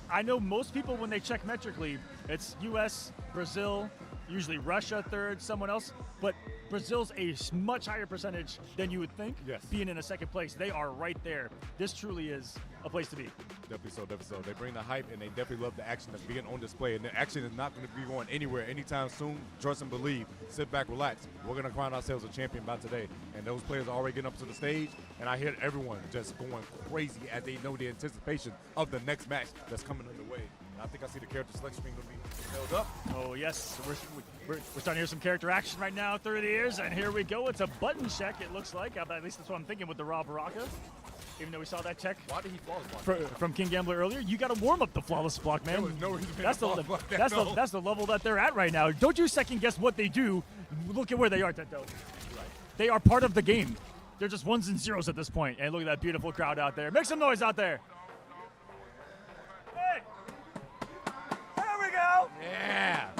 I know most people, when they check metrically, it's US, Brazil, usually Russia third, someone else, but Brazil's a much higher percentage than you would think, being in a second place. They are right there. This truly is a place to be. Definitely so. They bring the hype, and they definitely love the action that's being on display. And the action is not going to be going anywhere anytime soon. Trust and believe. Sit back, relax. We're going to crown ourselves a champion by today. And those players are already getting up to the stage, and I hear everyone just going crazy as they know the anticipation of the next match that's coming underway. And I think I see the character selection screen going to be held up. Oh, yes. We're starting to hear some character action right now through the ears, and here we go. It's a button check, it looks like. At least that's what I'm thinking with the Raw Baraka. Even though we saw that check from King Gambler earlier, you got to warm up the flawless block, man. There was no reason that's the level that they're at right now. Don't you second guess what they do. Look at where they are, Tento. They are part of the game. They're just 1s and 0s at this point. And look at that beautiful crowd out there. Make some noise out there. Hey! There we go! Yeah!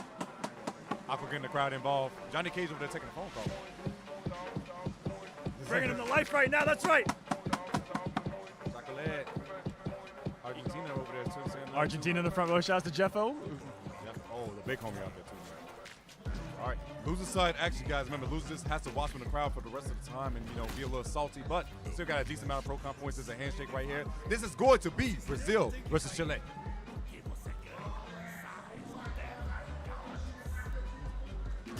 Aqua getting the crowd involved. Johnny Cage over there taking a phone call. Bringing him to life right now, that's right. Chocolate. Argentina over there too. Argentina in the front row. Shouts to Jeffo. Yep. Oh, the big homie out there too. All right, loser side. Actually, guys, remember, loser just has to watch from the crowd for the rest of the time and be a little salty, but still got a decent amount of pro-con points. There's a handshake right here. This is going to be Brazil versus Chile.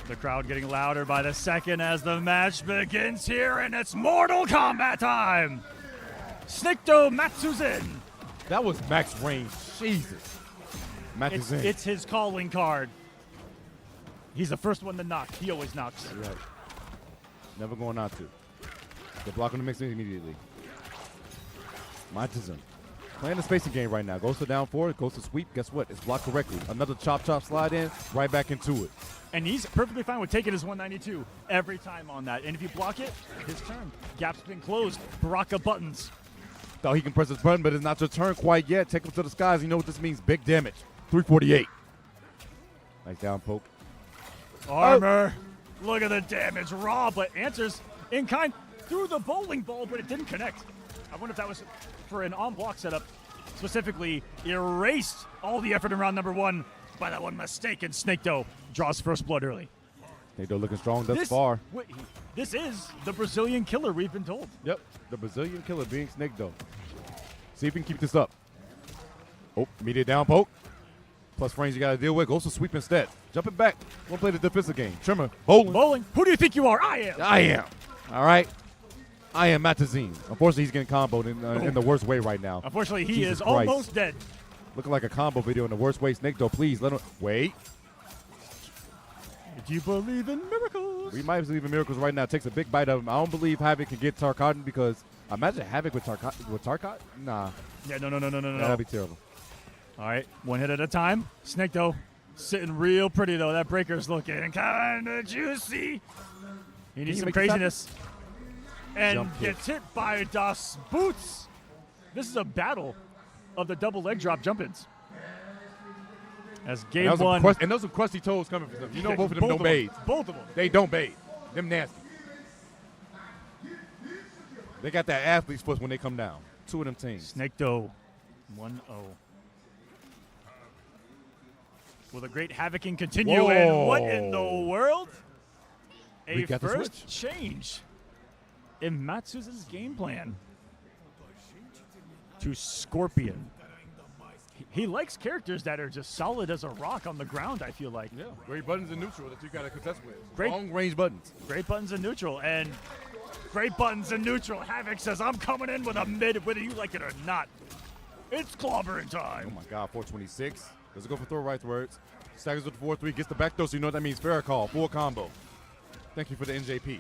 The crowd getting louder by the second as the match begins here, and it's Mortal Kombat time. Snikto Matsuzin. That was max range. Jesus. Matsuzin. It's his calling card. He's the first one to knock. He always knocks. Right. Never going not to. They're blocking the mix immediately. Matsuzin. Playing the spacing game right now. Goes to down forward, goes to sweep. Guess what? It's blocked correctly. Another chop slide in, right back into it. And he's perfectly fine with taking his 192 every time on that. And if you block it, his turn. Gap's been closed. Baraka buttons. Thought he can press his button, but it's not your turn quite yet. Take him to the skies. You know what this means. Big damage. 348. Nice down poke. Armor. Look at the damage. Raw, but answers in kind. Threw the bowling ball, but it didn't connect. I wonder if that was for an on-block setup. Specifically, erased all the effort in round number one by that one mistake, and Snikto draws first blood early. Snikto looking strong thus far. This is the Brazilian killer we've been told. Yep, the Brazilian killer being Snikto. See if we can keep this up. Oh, immediate down poke. Plus frames you got to deal with. Goes to sweep instead. Jumping back. Won't play the defensive game. Trimmer. Bowling. Who do you think you are? I am. I am. All right. I am Matsuzin. Unfortunately, he's getting comboed in the worst way right now. Unfortunately, he Jesus is Christ. almost dead. Looking like a combo video in the worst way. Snikto, please let him. Wait. Do you believe in miracles? We might believe in miracles right now. Takes a big bite of him. I don't believe Havoc can get Tarkatan because imagine Havoc with Tarkat. Nah. Yeah, no. That'd be terrible. All right, one hit at a time. Snikto sitting real pretty, though. That breaker's looking kind of juicy. He needs some craziness. And gets hit by Das Boots. This is a battle of the double leg drop jump-ins. As game one. And those are crusty toes coming from them. You know both of them don't bathe. Both of them. They don't bathe. Them nasty. They got that athlete's foot when they come down. Two of them teams. Snikto 1-0. Will the great Havocing continue? Whoa. And what in the world? A got the first change in Matsuza's game plan to Scorpion. He likes characters that are just solid as a rock on the ground, I feel like. Yeah, great buttons in neutral that you got to contest with. Great. Long range buttons. Great buttons in neutral, and great buttons in neutral. Havoc says, I'm coming in with a mid, whether you like it or not. It's clobbering time. Oh my God, 426. Does it go for throw right words? Staggers with the 4-3, gets the back throw, so you know what that means. Fair call, full combo. Thank you for the NJP.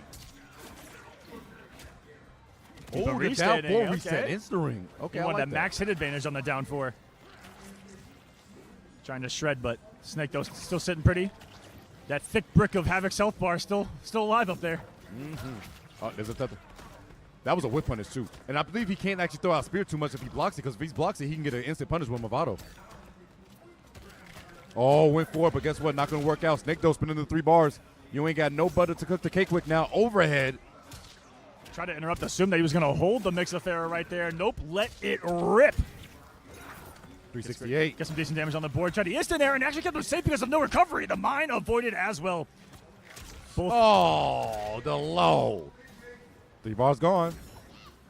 Oh, the down 4 reset. Insta ring. Okay, he I wanted like that max hit advantage on the down 4. Trying to shred, but Snikto's still sitting pretty. That thick brick of Havoc's health bar still alive up there. Oh, there's a tether. That was a whip punish, too. And I believe he can't actually throw out spear too much if he blocks it, because if he blocks it, he can get an instant punish with Movado. Oh, went for it, but guess what? Not going to work out. Snikto spinning the 3 bars. You ain't got no butter to cook the cake with now. Overhead. Try to interrupt, assume that he was going to hold the Mixothera right there. Nope, let it rip. 368. Get some decent damage on the board. Tried to instant air and actually kept him safe because of no recovery. The mine avoided as well. Both. Oh, the low. 3 bars gone.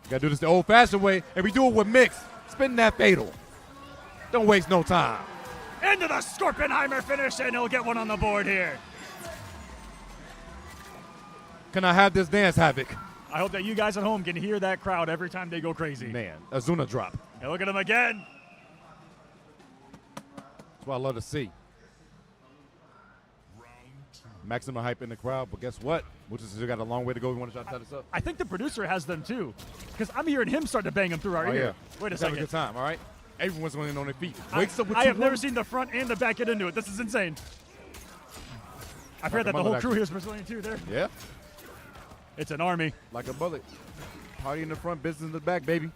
Got to do this the old-fashioned way, and we do it with mix. Spin that fatal. Don't waste no time. Into the Scorpionheimer finish, and he'll get one on the board here. Can I have this dance, Havoc? I hope that you guys at home can hear that crowd every time they go crazy. Man, Azuna drop. And look at him again. That's what I love to see. Maximum hype in the crowd, but guess what? We still got a long way to go. We want to try to tie this up. I think the producer has them too, because I'm hearing him start to bang them through our ear. Yeah. Wait a Let's second. have a good time, all right? Everyone's going in on their feet. Wakes up with I two have never runs. seen the front and the back get into it. This is insane. I've heard that the whole crew here is Brazilian too. There. Yeah. It's an army. Like a bullet. Party in the front, business in the back, baby.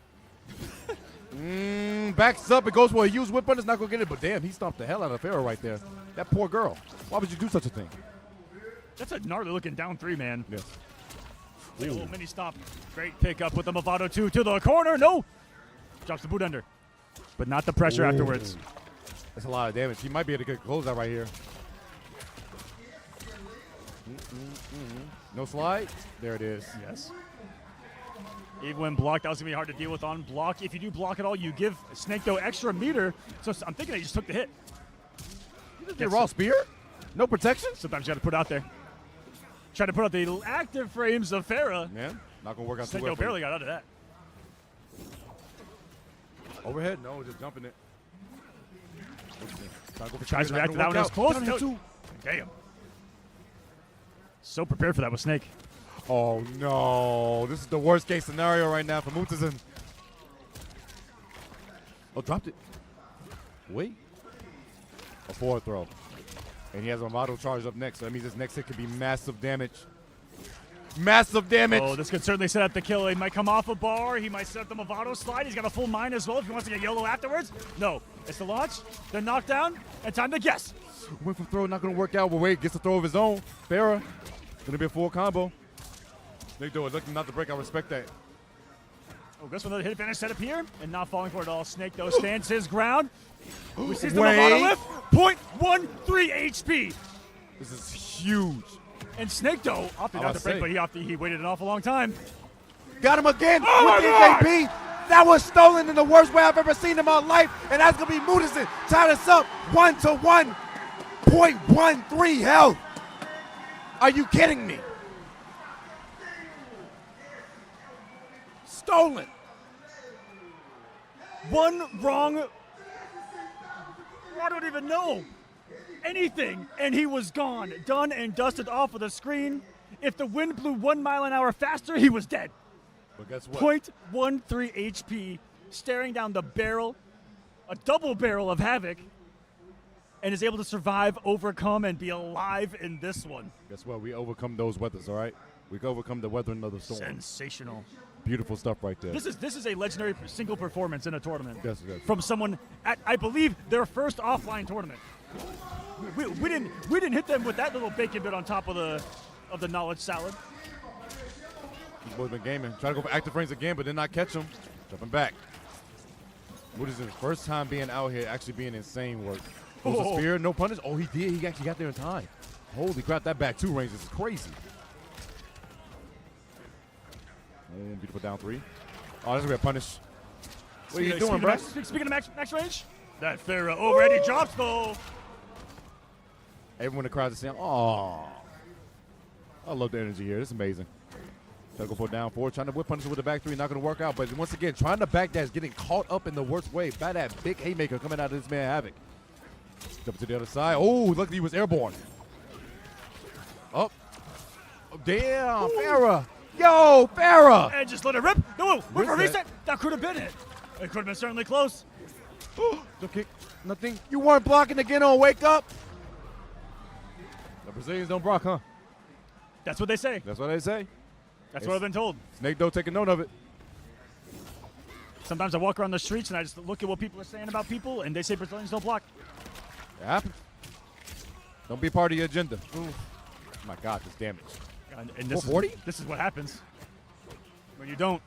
Backs up. It goes for a used whip, but it's not going to get it. But damn, he stomped the hell out of Pharaoh right there. That poor girl. Why would you do such a thing? That's a gnarly looking down 3, man. Yes. Take a little mini stomp. Great pickup with the Movado 2 to the corner. No. Drops the boot under. But not the pressure afterwards. That's a lot of damage. He might be able to get close out right here. No slide. There it is. Yes. Even when blocked, that was going to be hard to deal with on block. If you do block at all, you give Snake Doe extra meter. So I'm thinking they just took the hit. Get raw spear? No protection? Sometimes you got to put out there. Try to put out the active frames of Farah. Man, not going to work out too Snake well. Doe barely got out of that. Overhead? No, just jumping it. Tries to react to that one. It was close. Damn. So prepared for that with Snake. Oh, no. This is the worst case scenario right now for Mutazin. Oh, dropped it. Wait. A forward throw. And he has a model charge up next, so that means his next hit could be massive damage. Massive damage! Oh, this could certainly set up the kill. He might come off a bar. He might set up the Movado slide. He's got a full mine as well if he wants to get yellow afterwards. No. It's the launch, the knockdown, and time to guess. Went for throw, not going to work out, but wait, gets a throw of his own. Farah, going to be a full combo. Snake Doe looking not to break. I respect that. Oh, this one, the hit advantage set up here, and not falling for it at all. Snake Doe stands his ground. We see the Movado lift. 0.13 HP. This is huge. And Snake Doe opted not to break, but he waited an awful long time. Got him again with the JP. That was stolen in the worst way I've ever seen in my life, and that's going to be Mutazin. Tie us up 1-1. 0.13 health. Are you kidding me? Stolen. One wrong. I don't even know anything, and he was gone, done and dusted off of the screen. If the wind blew 1 mile an hour faster, he was dead. But guess what? 0.13 HP, staring down the barrel, a double barrel of Havoc, and is able to survive, overcome, and be alive in this one. Guess what? We overcome those weathers, all right? We can overcome the weather and the storm. Sensational. Beautiful stuff right there. This is a legendary single performance in a tournament. Yes, it is. From someone at, I believe, their first offline tournament. We didn't hit them with that little bacon bit on top of the knowledge salad. These boys been gaming. Try to go for active frames again, but did not catch him. Jumping back. What is his first time being out here, actually being insane work. Goes to spear, no punish. Oh, he did. He actually got there in time. Holy crap, that back 2 range is crazy. Oh, beautiful down 3. Oh, that's going to be a punish. What are you doing, bro? Speaking of max range, that Farah overhead, he drops though. Everyone in the crowd is saying, oh. I love the energy here. This is amazing. Try to go for down 4, trying to whip punish with the back 3, not going to work out. But once again, trying to back dash, getting caught up in the worst way by that big haymaker coming out of this man Havoc. Jump to the other side. Oh, luckily he was airborne. Oh, damn, Farah. Yo, Farah. And just let it rip. No, wait for a reset. That could have been it. It could have been certainly close. No kick, nothing. You weren't blocking again on Wake Up. The Brazilians don't block, huh? That's what they say. That's what they say. That's what I've been told. Snake Doe taking note of it. Sometimes I walk around the streets and I just look at what people are saying about people, and they say Brazilians don't block. It happens. Don't be part of your agenda. Ooh. My God, this damage. And this 440? This is what happens when you don't.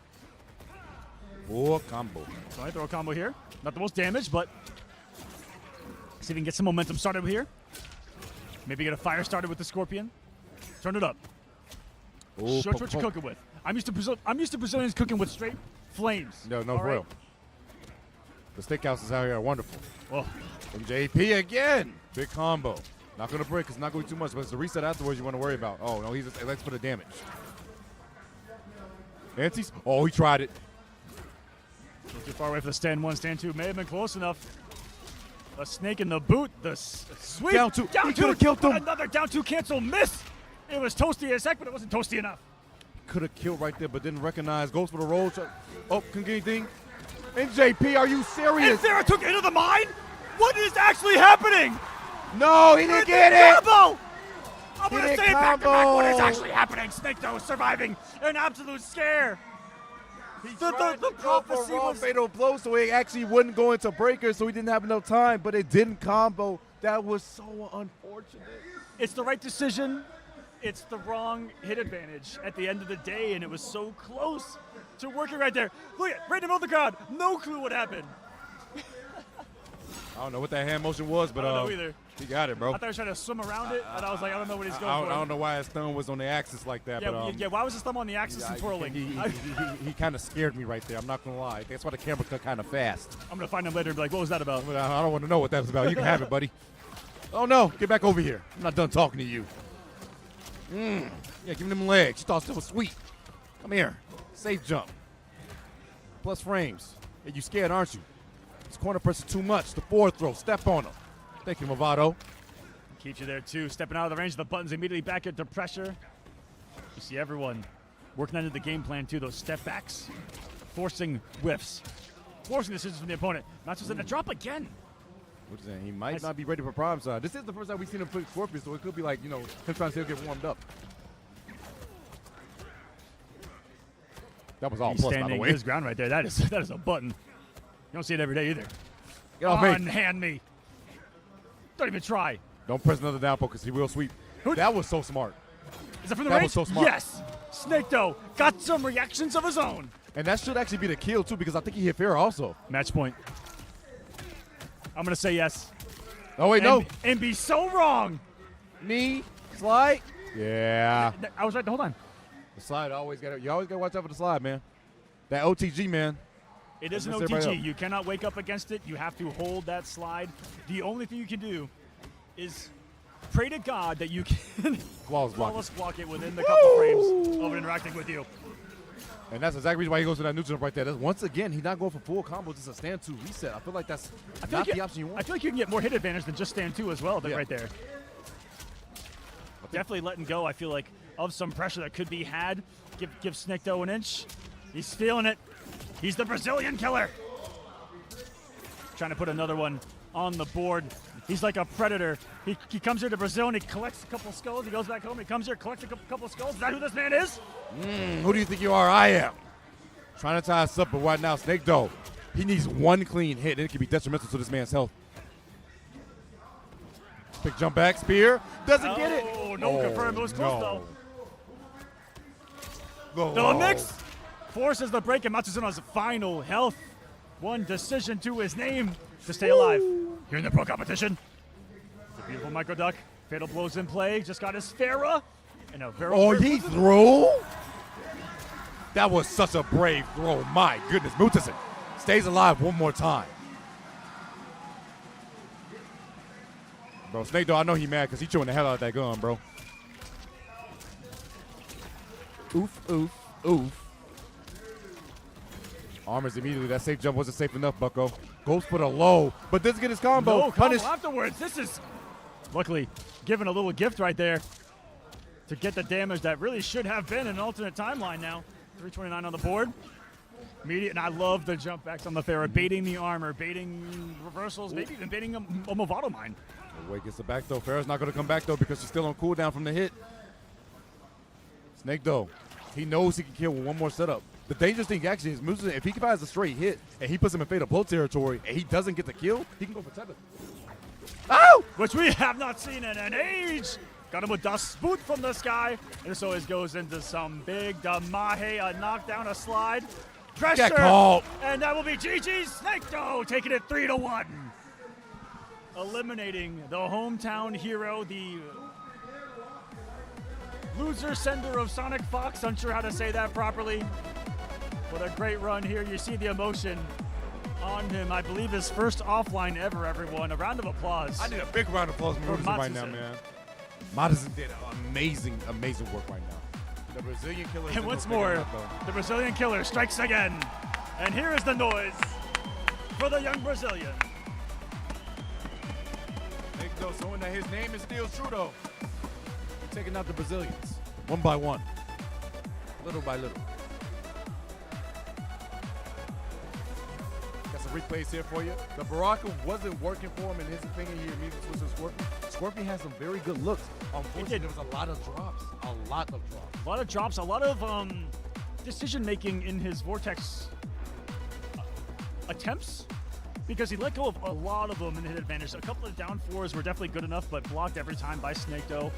Full combo. So I throw a combo here. Not the most damage, but see if we can get some momentum started here. Maybe get a fire started with the Scorpion. Turn it up. Ooh, Show what you're cooking with. I'm used to Brazilians cooking with straight flames. No, for real. The steakhouses out here are wonderful. Oh. MJP again. Big combo. Not going to break. It's not going to be too much, but it's the reset afterwards you want to worry about. Oh, no, he's just elects for the damage. Nancy's. Oh, he tried it. Too far away for the stand 1, stand 2. May have been close enough. A snake in the boot. The sweep. Down 2. Down he 2. Could have killed him. Another down 2 cancel miss. It was toasty as heck, but it wasn't toasty enough. Could have killed right there, but didn't recognize. Goes for the roll. Oh, couldn't get anything. NJP, are you serious? And Farah took it into the mine? What is actually happening? No, he didn't get it. Combo! I'm going to say it back to back. What is actually happening? Snake Doe surviving an absolute scare. The prophecy was fatal blow, so it actually wouldn't go into breaker, so he didn't have enough time, but it didn't combo. That was so unfortunate. It's the right decision. It's the wrong hit advantage at the end of the day, and it was so close to working right there. Look at right in the middle of the crowd. No clue what happened. I don't know what that hand motion was, but I don't know either. he got it, bro. I thought he was trying to swim around it, and I was like, I don't know what he's going for. I don't know why his thumb was on the axis like that. Yeah, but, yeah. Why was his thumb on the axis and twirling? He kind of scared me right there. I'm not going to lie. That's why the camera cut kind of fast. I'm going to find him later and be like, what was that about? I don't want to know what that was about. You can have it, buddy. Oh, no. Get back over here. I'm not done talking to you. Yeah, give him them legs. You thought it was sweet. Come here. Safe jump. Plus frames. Yeah, you scared, aren't you? This corner press is too much. The forward throw. Step on him. Thank you, Movado. Keeps you there, too. Stepping out of the range of the buttons, immediately back into pressure. You see everyone working under the game plan, too. Those step backs, forcing whiffs, forcing decisions from the opponent. Not just in the drop again. What is that? He might not be ready for prime side. This is the first time we've seen him play Scorpion, so it could be like, you know, him trying to get warmed up. That was all He's plus, by standing the way. his ground right there. That is a button. You don't see it every day either. Get off me. Unhand me. Don't even try. Don't press another down poke because he will sweep. That was so smart. Is it from the that range? was so smart. Yes. Snake though got some reactions of his own. And that should actually be the kill too, because I think he hit Farrah also. Match point. I'm gonna say yes. Oh wait, no. And be so wrong. Knee slide. Yeah. I was right the whole time. The slide you always gotta watch out for the slide, man. That OTG, man. It is an OTG. You cannot wake up against it. You have to hold that slide. The only thing you can do is pray to God that you can flawless block it within the couple frames of it interacting with you. And that's exactly the reason why he goes to that neutral jump right there. Once again, he's not going for full combos. It's a stand 2 reset. I feel like that's not the option you want. I feel like you can get more hit advantage than just stand 2 as well right there. Definitely letting go, I feel like, of some pressure that could be had. Give Snikdo an inch. He's feeling it. He's the Brazilian killer. Trying to put another one on the board. He's like a predator. He comes here to Brazil and he collects a couple skulls. He goes back home. He comes here, collects a couple skulls. Is that who this man is? Who do you think you are? I am. Trying to tie us up, but right now, Snake Doe, he needs one clean hit, and it can be detrimental to this man's health. Big jump back, spear. Doesn't get it. Oh, no, confirm. It was close, though. No. The mix forces the break, and Matsuzuna's final health. One decision to his name to stay alive here in the pro competition. It's a beautiful micro duck. Fatal blows in play. Just got his Farrah. And a very he threw? That was such a brave throw. My goodness. Mutasen stays alive one more time. Bro, Snake Doe, I know he mad because he chewing the hell out of that gun, bro. Oof, oof, oof. Armors immediately. That safe jump wasn't safe enough, Bucko. Goes for the low, but doesn't get his combo. No Punish. combo afterwards. This is, luckily, given a little gift right there to get the damage that really should have been an alternate timeline now. 329 on the board. Immediate, and I love the jump backs on the Farrah, baiting the armor, baiting reversals, maybe even baiting a Movado mine. Wait gets the back though. Farrah's not going to come back though because she's still on cooldown from the hit. Snake though, he knows he can kill with one more setup. The dangerous thing actually is Musa, if he finds a straight hit and he puts him in fatal blow territory and he doesn't get the kill, he can go for tether. Oh! Which we have not seen in an age. Got him with Das Boot from the sky. And this always goes into some big Damahe, a knockdown, a slide. Pressure. And that will be GG Snake taking it 3-1. Eliminating the hometown hero, the loser sender of Sonic Fox. Unsure how to say that properly. What a great run here. You see the emotion on him. I believe his first offline ever, everyone. A round of applause. I need a big round of applause for Mutasen right now, man. Mutasen did amazing, amazing work right now. The Brazilian killer. And once more, the Brazilian killer strikes again. And here is the noise for the young Brazilian. Nick though, showing that his name is still true though. Taking out the Brazilians, one by one, little by little. Got some replays here for you. The Baraka wasn't working for him in his opinion. He immediately switched to Scorpion. Scorpion has some very good looks. Unfortunately, there was a lot of drops. A lot of drops. A lot of decision making in his Vortex attempts. Because he let go of a lot of them in hit advantage. A couple of down fours were definitely good enough, but blocked every time by Snake Doe.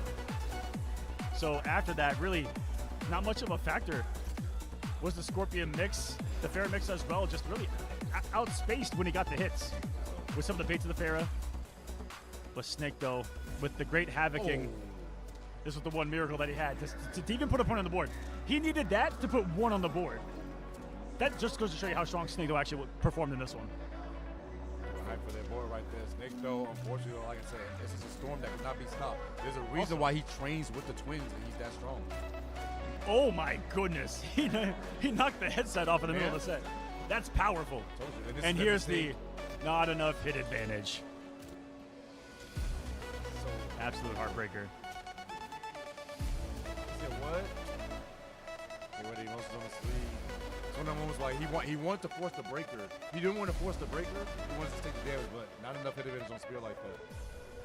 So after that, really not much of a factor was the Scorpion mix. The Farrah mix as well, just really outspaced when he got the hits. with some of the baits of the Pharaoh. But Snake, though, with the great havocing, this was the one miracle that he had to even put a point on the board. He needed that to put one on the board. That just goes to show you how strong Snake, though, actually performed in this one. Hype for that board right there. Snake, though, unfortunately, like I said, this is a storm that cannot be stopped. There's a reason why he trains with the twins and he's that strong. Oh my goodness. He knocked the headset off in the middle of the set. That's powerful. And here's the not enough hit advantage. So absolute heartbreaker. Said what? Hey, what he wants on the sleeve. It's one of them moments like he wanted to force the breaker. He didn't want to force the breaker. He wanted to take the damage, but not enough hit advantage on spear like that.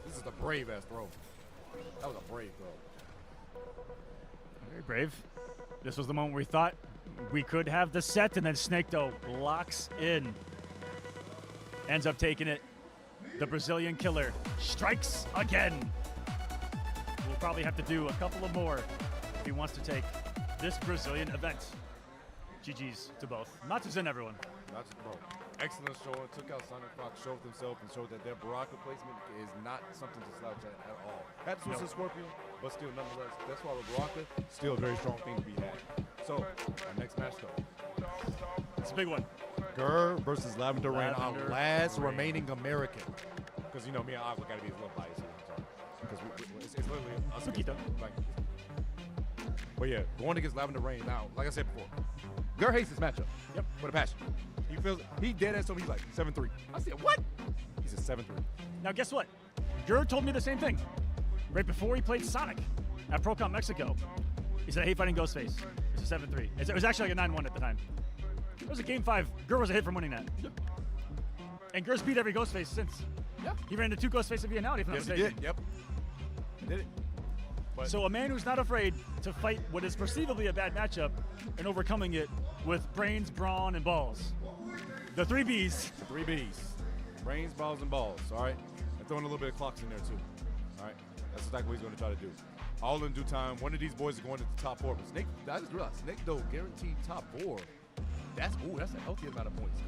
This is a brave ass throw. That was a brave throw. Very brave. This was the moment we thought we could have the set, and then Snake, though, locks in. Ends up taking it. The Brazilian killer strikes again. We'll probably have to do a couple of more if he wants to take this Brazilian event. GG's to both. Not to Zen, everyone. Not to bro. Excellent showing. Took out Sonic Fox, showed himself, and showed that their Baraka placement is not something to slouch at all. Had to switch to Scorpion, but still, nonetheless, that's why with Baraka, still a very strong thing to be had. So, our next match, though. It's a big one. Gur versus Lavender Rain, our Lavender last Rain. remaining American. Because, you know, me and Aqua got to be a little biased. Because it's literally us. Sukita. Like, but yeah, going against Lavender Rain now, like I said before, Gur hates this matchup. Yep. With a passion. He dead ass, so he's like 7-3. I said, what? He said 7-3. Now, guess what? Gur told me the same thing. Right before he played Sonic at ProCon Mexico. He said, I hate fighting Ghostface. It's a 7-3. It was actually like a 9-1 at the time. It was a game 5. Gur was a hit from winning that. Yep. And Gur's beat every Ghostface since. Yep. He ran into 2 Ghostface of Viennale, if I'm not Yes, he mistaken. did. Yep. He did it. But So a man who's not afraid to fight what is perceivably a bad matchup and overcoming it with brains, brawn, and balls. The 3 Bs. 3 Bs. Brains, balls, and balls. All right. And throwing a little bit of clocks in there, too. All right. That's exactly what he's going to try to do. All in due time. One of these boys is going to the top 4. But Snake, I just realized, Snake, though, guaranteed top 4. That's a healthy amount of points.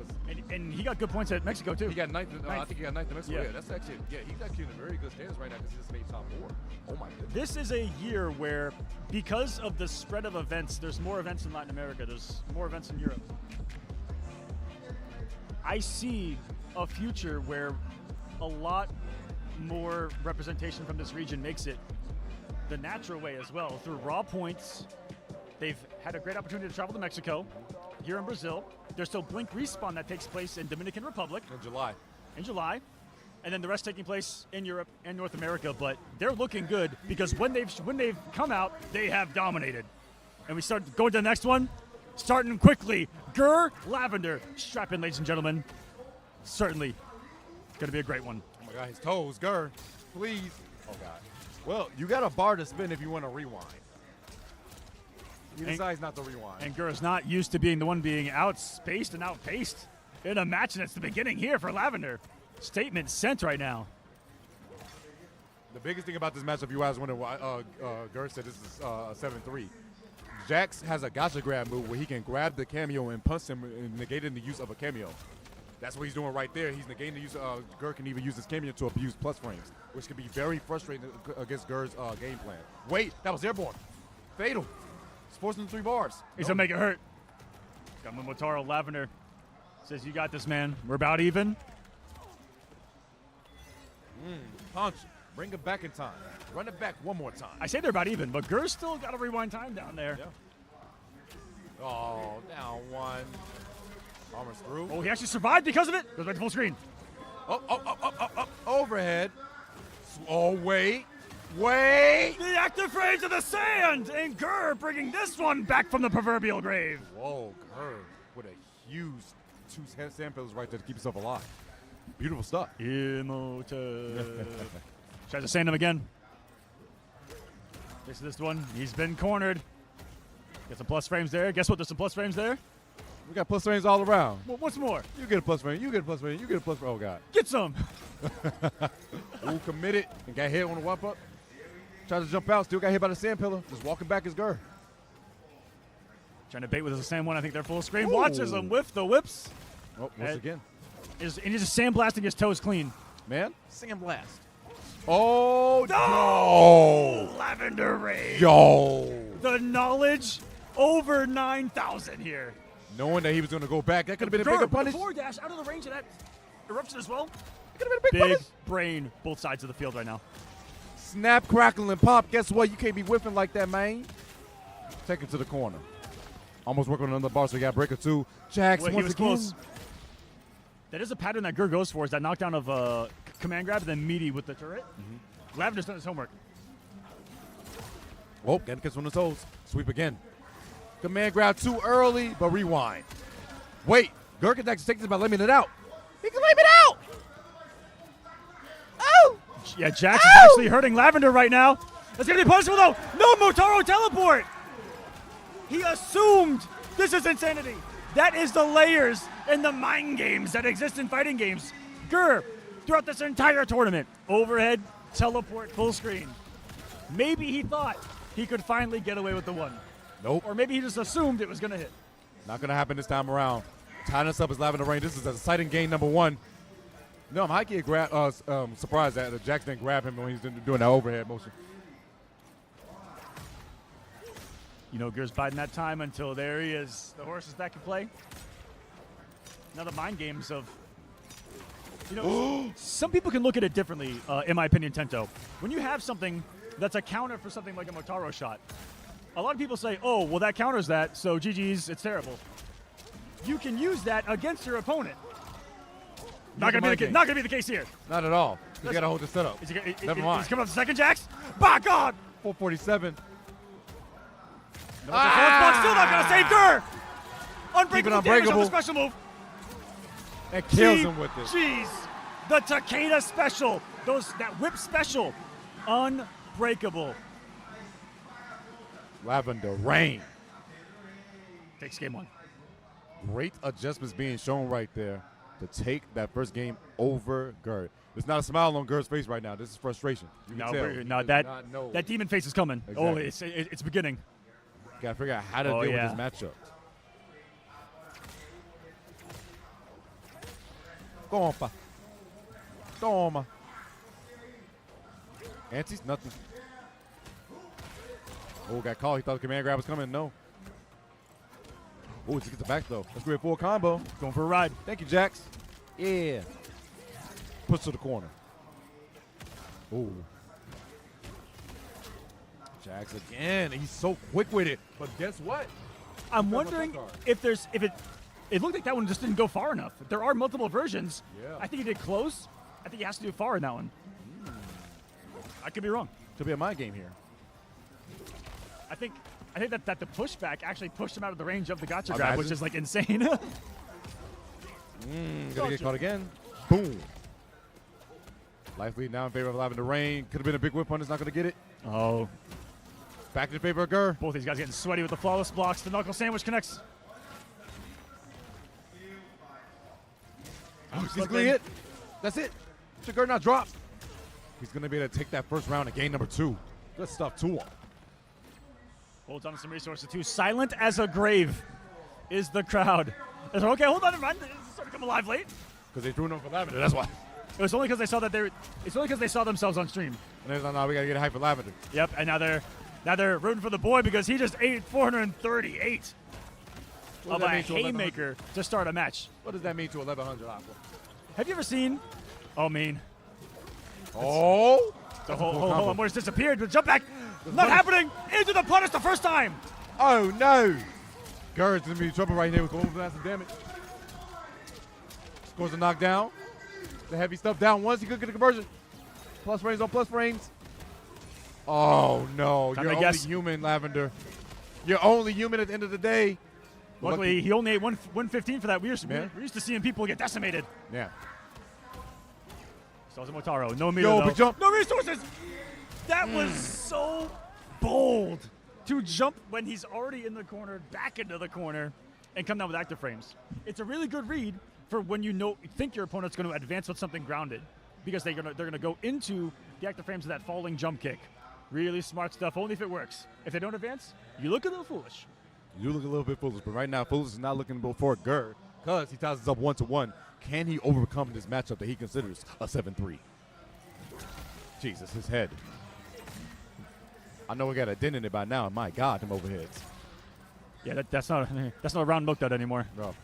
And he got good points at Mexico, too. He got 9th. I think he got 9th in Mexico. Yeah. Yeah, that's actually, he's actually in a very good stance right now because he just made top 4. Oh, my goodness. This is a year where, because of the spread of events, there's more events in Latin America, there's more events in Europe. I see a future where a lot more representation from this region makes it the natural way as well. Through raw points, they've had a great opportunity to travel to Mexico, here in Brazil. There's still Blink Respawn that takes place in Dominican Republic. In July. And then the rest taking place in Europe and North America, but they're looking good because when they've come out, they have dominated. And we start going to the next one, starting quickly. Gur Lavender, strap in, ladies and gentlemen. Certainly going to be a great one. Oh my God, his toes, Gur, please. Oh God. Well, you got a bar to spin if you want to rewind. He decides not to rewind. And Gur is not used to being the one being outspaced and outpaced in a match, and it's the beginning here for Lavender. Statement sent right now. The biggest thing about this matchup, you guys wonder why Gur said this is a 7-3. Jax has a gotcha grab move where he can grab the cameo and punch him, and negating the use of a cameo. That's what he's doing right there. He's negating the use of Gur can even use his cameo to abuse plus frames, which can be very frustrating against Gur's game plan. Wait, that was airborne. Fatal. It's forcing 3 bars. He's going to make it hurt. Coming Motaro, Lavender says, you got this, man. We're about even. Punch. Bring it back in time. Run it back one more time. I say they're about even, but Gur's still got to rewind time down there. Yeah. Oh, down 1. Armor's through. Oh, he actually survived because of it. Goes back to full screen. Up. Overhead. Oh, wait. The active frames of the sand, and Gur bringing this one back from the proverbial grave. Whoa, Gur with a huge 2 sand pillars right there to keep himself alive. Beautiful stuff. Emotive. Tries to sand him again. This one. He's been cornered. Get some plus frames there. Guess what? There's some plus frames there. We got plus frames all around. Well, what's more? You get a plus frame. You get a plus frame. You get a plus frame. Oh, God. Get some. Ooh, committed and got hit on the whop up. Tried to jump out. Still got hit by the sand pillar. Just walking back is Gur. Trying to bait with the same one. I think they're full screen. Watches him whiff the whips. Oh, once again. And he's just sandblasting his toes clean. Man, sandblast. Oh, no! Lavender Rain. Yo. The knowledge over 9,000 here. Knowing that he was going to go back, that could have been a bigger punish. Forward dash out of the range of that eruption as well. It could have been a big punish. Brain, both sides of the field right now. Snap, crackle, and pop. Guess what? You can't be whiffing like that, man. Take it to the corner. Almost working on another bar, so you got breaker two. Jax, Well, once again. close. That is a pattern that Gur goes for, is that knockdown of command grab and then meaty with the turret. Lavender's done his homework. Oh, getting kiss on the toes. Sweep again. Command grab too early, but rewind. Wait, Gur can actually take this by limiting it out. He can limit it out! Oh! Yeah, Jax is actually hurting Lavender right now. That's going to be punishable, though. No Motaro teleport. He assumed. This is insanity. That is the layers and the mind games that exist in fighting games. Gur, throughout this entire tournament, overhead, teleport, full screen. Maybe he thought he could finally get away with the one. Nope. Or maybe he just assumed it was going to hit. Not going to happen this time around. Tying us up is Lavender Rain. This is an exciting game number one. No, I'm high-key surprised that Jax didn't grab him when he's doing that overhead motion. You know, Gur's biding that time until there he is. The horse is back in play. Now the mind games of, you know, some people can look at it differently, in my opinion, Tento. When you have something that's a counter for something like a Motaro shot, a lot of people say, oh, well, that counters that, so GG's, it's terrible. You can use that against your opponent. Not gonna be the case here. Not at all. You got to hold the setup. Never mind. He's coming up the second, Jax. By God! 447. Still not gonna save Gur. Unbreakable damage on the special move. And kills him with it. Jeez, the Takeda special, that whip special, unbreakable. Lavender Rain. Takes game one. Great adjustments being shown right there to take that first game over Gur. There's not a smile on Gur's face right now. This is frustration. You can tell. That demon face is coming. Exactly. Oh, it's beginning. Got to figure out how to deal with this matchup. Compa. Toma. Anti's nothing. Oh, got caught. He thought the command grab was coming. No. Oh, just get the back though. That's great full combo. Going for a ride. Thank you, Jax. Yeah. Push to the corner. Oh. Jax again. He's so quick with it. But guess what? I'm wondering if it looked like that one just didn't go far enough. There are multiple versions. Yeah. I think he did close. I think he has to do far in that one. I could be wrong. Could be a mind game here. I think that the pushback actually pushed him out of the range of the gotcha grab, which is like insane. Gonna get caught again. Boom. Life lead now in favor of Lavender Rain. Could have been a big whip on this, not gonna get it. Oh. Back in favor of Gur. Both these guys getting sweaty with the flawless blocks. The knuckle sandwich connects. He's gonna hit. That's it. Should Gur not drop? He's gonna be able to take that first round of game number 2. Good stuff to him. Holds on to some resources too. Silent as a grave is the crowd. Okay, hold on, never mind. It's starting to come alive late. Because they threw him for Lavender. That's why. It was only because they saw that It's only because they saw themselves on stream. And they're like, no, we gotta get hype for Lavender. Yep, and now they're rooting for the boy because he just ate 438 of a haymaker to start a match. What does that mean to 1100 Aqua? Have you ever seen? Oh, mean. Oh. Hold on, Morris disappeared. But jump back. Not happening. Into the punish the first time. Oh no. Gur's gonna be in trouble right here with going for some damage. Scores a knockdown. The heavy stuff down once. He could get a conversion. Plus frames on plus frames. Oh no. You're only human, Lavender. You're only human at the end of the day. Luckily, he only ate 115 for that. We're used to seeing people get decimated. Yeah. Stalls Motaro. No meter, though. Jump. No resources. That was so bold to jump when he's already in the corner, back into the corner, and come down with active frames. It's a really good read for when you think your opponent's going to advance with something grounded, because they're gonna go into the active frames of that falling jump kick. Really smart stuff. Only if it works. If they don't advance, you look a little foolish. You look a little bit foolish, but right now, Foolish is not looking for Gur. because he ties us up 1-1. Can he overcome this matchup that he considers a 7-3? Jesus, his head. I know we got a dent in it by now. My God, them overheads. Yeah, that's not a round milk dud anymore. Bro.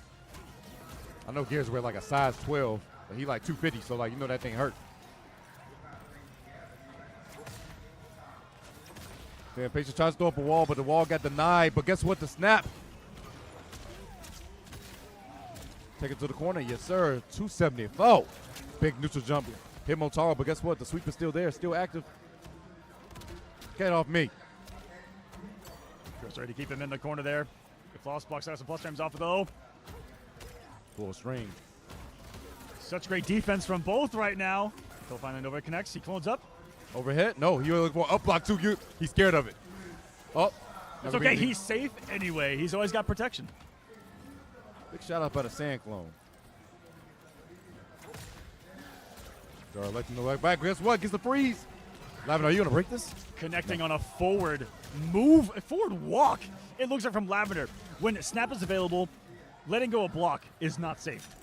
I know Gears wear like a size 12, but he like 250, so like, you know that thing hurt. Then Patience tries to throw up a wall, but the wall got denied. But guess what? The snap. Take it to the corner. Yes, sir. 274. Big neutral jump. Hit Motaro, but guess what? The sweep is still there, still active. Get off me. Chris ready to keep him in the corner there. The floss blocks out some plus frames off of though. Full string. Such great defense from both right now. Until finally Nova connects. He clones up. Overhead? No, he was looking for up block too. He's scared of it. Oh. It's okay. He's safe anyway. He's always got protection. Big shout out by the Sand Clone. Let him know back. Guess what? Gets the freeze. Lavender, are you going to break this? Connecting on a forward move, forward walk. It looks like from Lavender. When snap is available, letting go a block is not safe.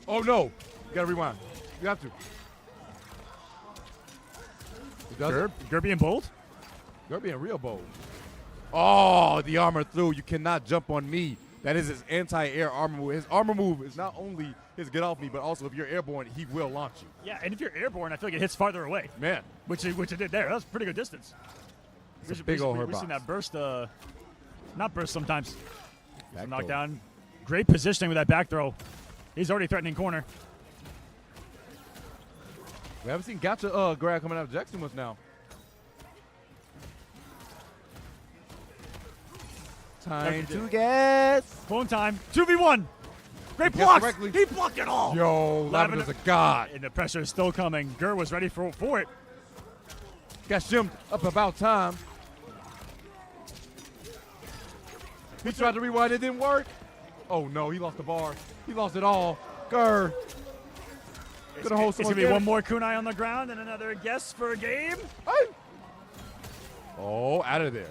Oh, no. You got to rewind. You have to. Gur being bold? Gur being real bold. Oh, the armor through. You cannot jump on me. That is his anti-air armor move. His armor move is not only his get off me, but also if you're airborne, he will launch you. Yeah, and if you're airborne, I feel like it hits farther away. Man. Which it did there. That was a pretty good distance. It's a big old hurt We've box. seen that burst, not burst sometimes. Back Knockdown. Great positioning with that back throw. He's already threatening corner. We haven't seen Gotcha grab coming out of Jackson much now. Time to guess. Phone time. 2v1. Great blocks. He blocked it all. Yo, Lavender's a god. And the pressure is still coming. Gur was ready for it. Got shimmed up about time. He tried to rewind. It didn't work. Oh, no. He lost the bar. He lost it all. Gur. It's going to be one more kunai on the ground and another guess for a game. Oh, out of there.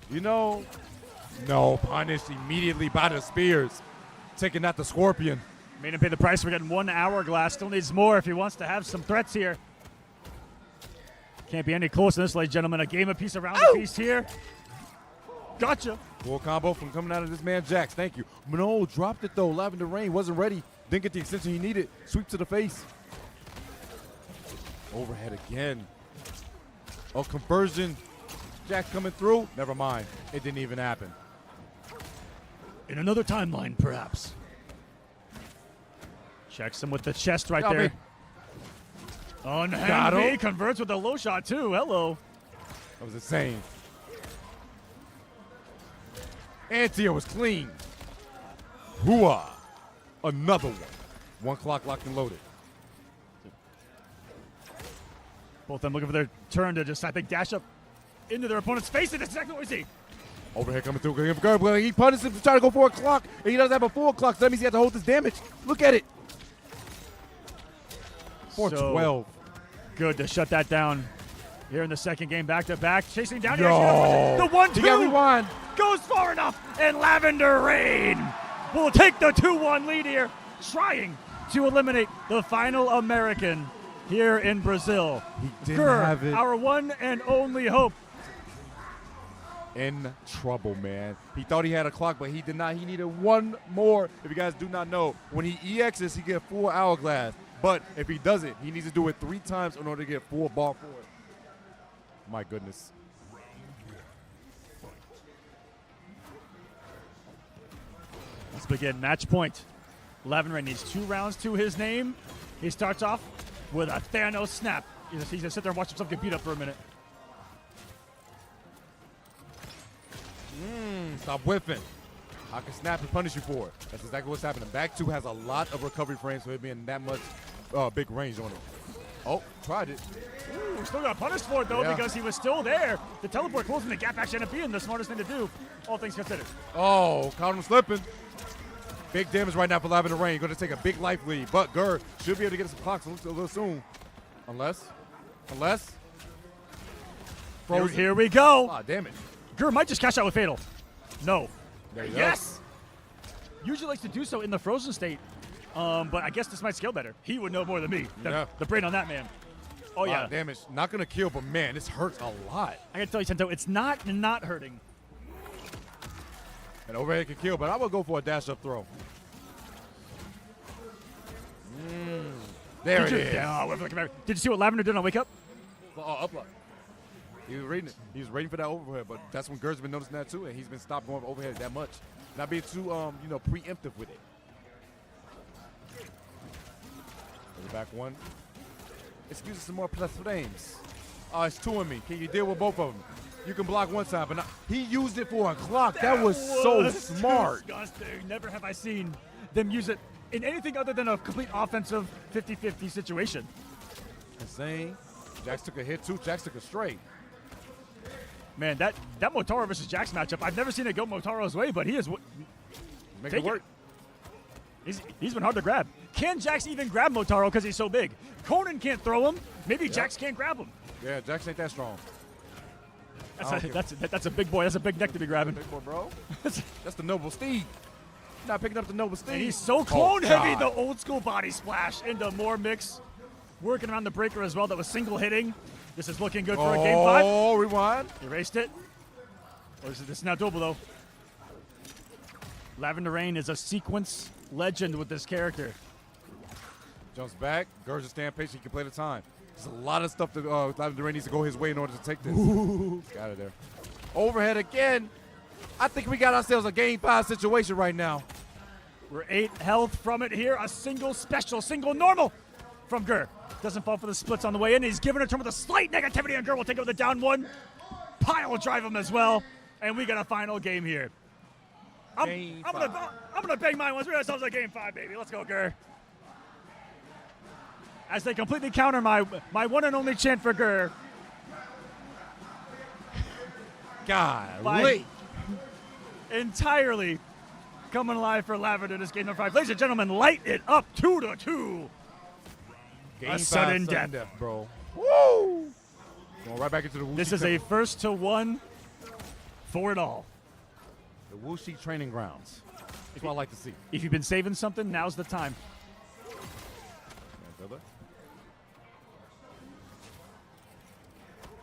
You know, no, punished immediately by the spears. Taking out the Scorpion. Made him pay the price for getting 1 hourglass. Still needs more if he wants to have some threats here. Can't be any closer than this, ladies and gentlemen. A game apiece around a piece here. Gotcha. Full combo from coming out of this man, Jax. Thank you. No, dropped it though. Lavender Rain wasn't ready. Didn't get the extension he needed. Sweep to the face. Overhead again. Oh, conversion. Jax coming through. Never mind. It didn't even happen. In another timeline, perhaps. Checks him with the chest right there. Unhand me. Converts with a low shot, too. Hello. That was insane. Antia was clean. Hooah. Another one. 1 clock locked and loaded. Both of them looking for their turn to just, I think, dash up into their opponent's face, and that's exactly what we see. Overhead coming through. He punishes him to try to go for a clock, and he doesn't have a full clock, so that means he has to hold this damage. Look at it. 4-12. Good to shut that down here in the second game, back-to-back. Chasing down here. The 1-2 he got rewind. Goes far enough, and Lavender Rain will take the 2-1 lead here, trying to eliminate the final American here in Brazil. He didn't have it. Our one and only hope. In trouble, man. He thought he had a clock, but he did not. He needed one more. If you guys do not know, when he EXs, he gets full hourglass. But if he doesn't, he needs to do it 3 times in order to get full bar for it. My goodness. Let's begin. Match point. Lavender needs 2 rounds to his name. He starts off with a Thanos snap. He's going to sit there and watch himself get beat up for a minute. Stop whiffing. I can snap and punish you for it. That's exactly what's happening. Back 2 has a lot of recovery frames for it being that much big range on it. Oh, tried it. Ooh, still got punished for it, though, because he was still there. The teleport closing the gap actually ended up being the smartest thing to do, all things considered. Oh, caught him slipping. Big damage right now for Lavender Rain. Going to take a big life lead, but Gur should be able to get some clocks a little soon. Unless. Here we go. Ah, damn it. Gur might just cash out with Fatal. No. There you go. Yes! Usually likes to do so in the frozen state, but I guess this might scale better. He would know more than me. The brain on that man. Oh, yeah. Damage. Not going to kill, but man, this hurts a lot. I gotta tell you, Sento, it's not hurting. And overhead can kill, but I would go for a dash-up throw. There it is. Did you see what Lavender did on Wake Up? Upload. He was reading it. He was waiting for that overhead, but that's when Gerd's been noticing that too, and he's been stopped going for overhead that much. Not being too, preemptive with it. There's the back one. Excuse some more plus frames. Oh, it's two in me. Can you deal with both of them? You can block one time, but he used it for a clock. That was so smart. Disgusting. Never have I seen them use it in anything other than a complete offensive 50-50 situation. Insane. Jax took a hit too. Jax took a straight. Man, that Motaro versus Jax matchup, I've never seen it go Motaro's way, but he is making it work. He's been hard to grab. Can Jax even grab Motaro because he's so big? Conan can't throw him. Maybe Jax can't grab him. Yeah, Jax ain't that strong. That's a big boy. That's a big neck to be grabbing. Big boy, bro. That's the noble steed. You're not picking up the noble steed. And he's so clone heavy, the old school body splash into more mix. Working around the breaker as well. That was single hitting. This is looking good for a game 5. Oh, rewind. Erased it. Or is this now doable though? Lavender Rain is a sequence legend with this character. Jumps back. Gerd's just stand patient. He can play the time. There's a lot of stuff that Lavender Rain needs to go his way in order to take this. Got it there. Overhead again. I think we got ourselves a game 5 situation right now. We're 8 health from it here. A single special, single normal from Ger. Doesn't fall for the splits on the way in. He's giving a turn with a slight negativity, and Ger will take it with a down 1. Pile drive him as well. And we got a final game here. I'm gonna bang mine once we ourselves a game 5, baby. Let's go, Ger. As they completely counter my one and only chant for Ger. Golly. Entirely coming alive for Lavender in this game number 5. Ladies and gentlemen, light it up 2-2. Game a 5 sudden death, death. bro. Woo! Going right back into the Wuxi. This is a first to 1 for it all. The Wuxi training grounds. That's what I like to see. If you've been saving something, now's the time.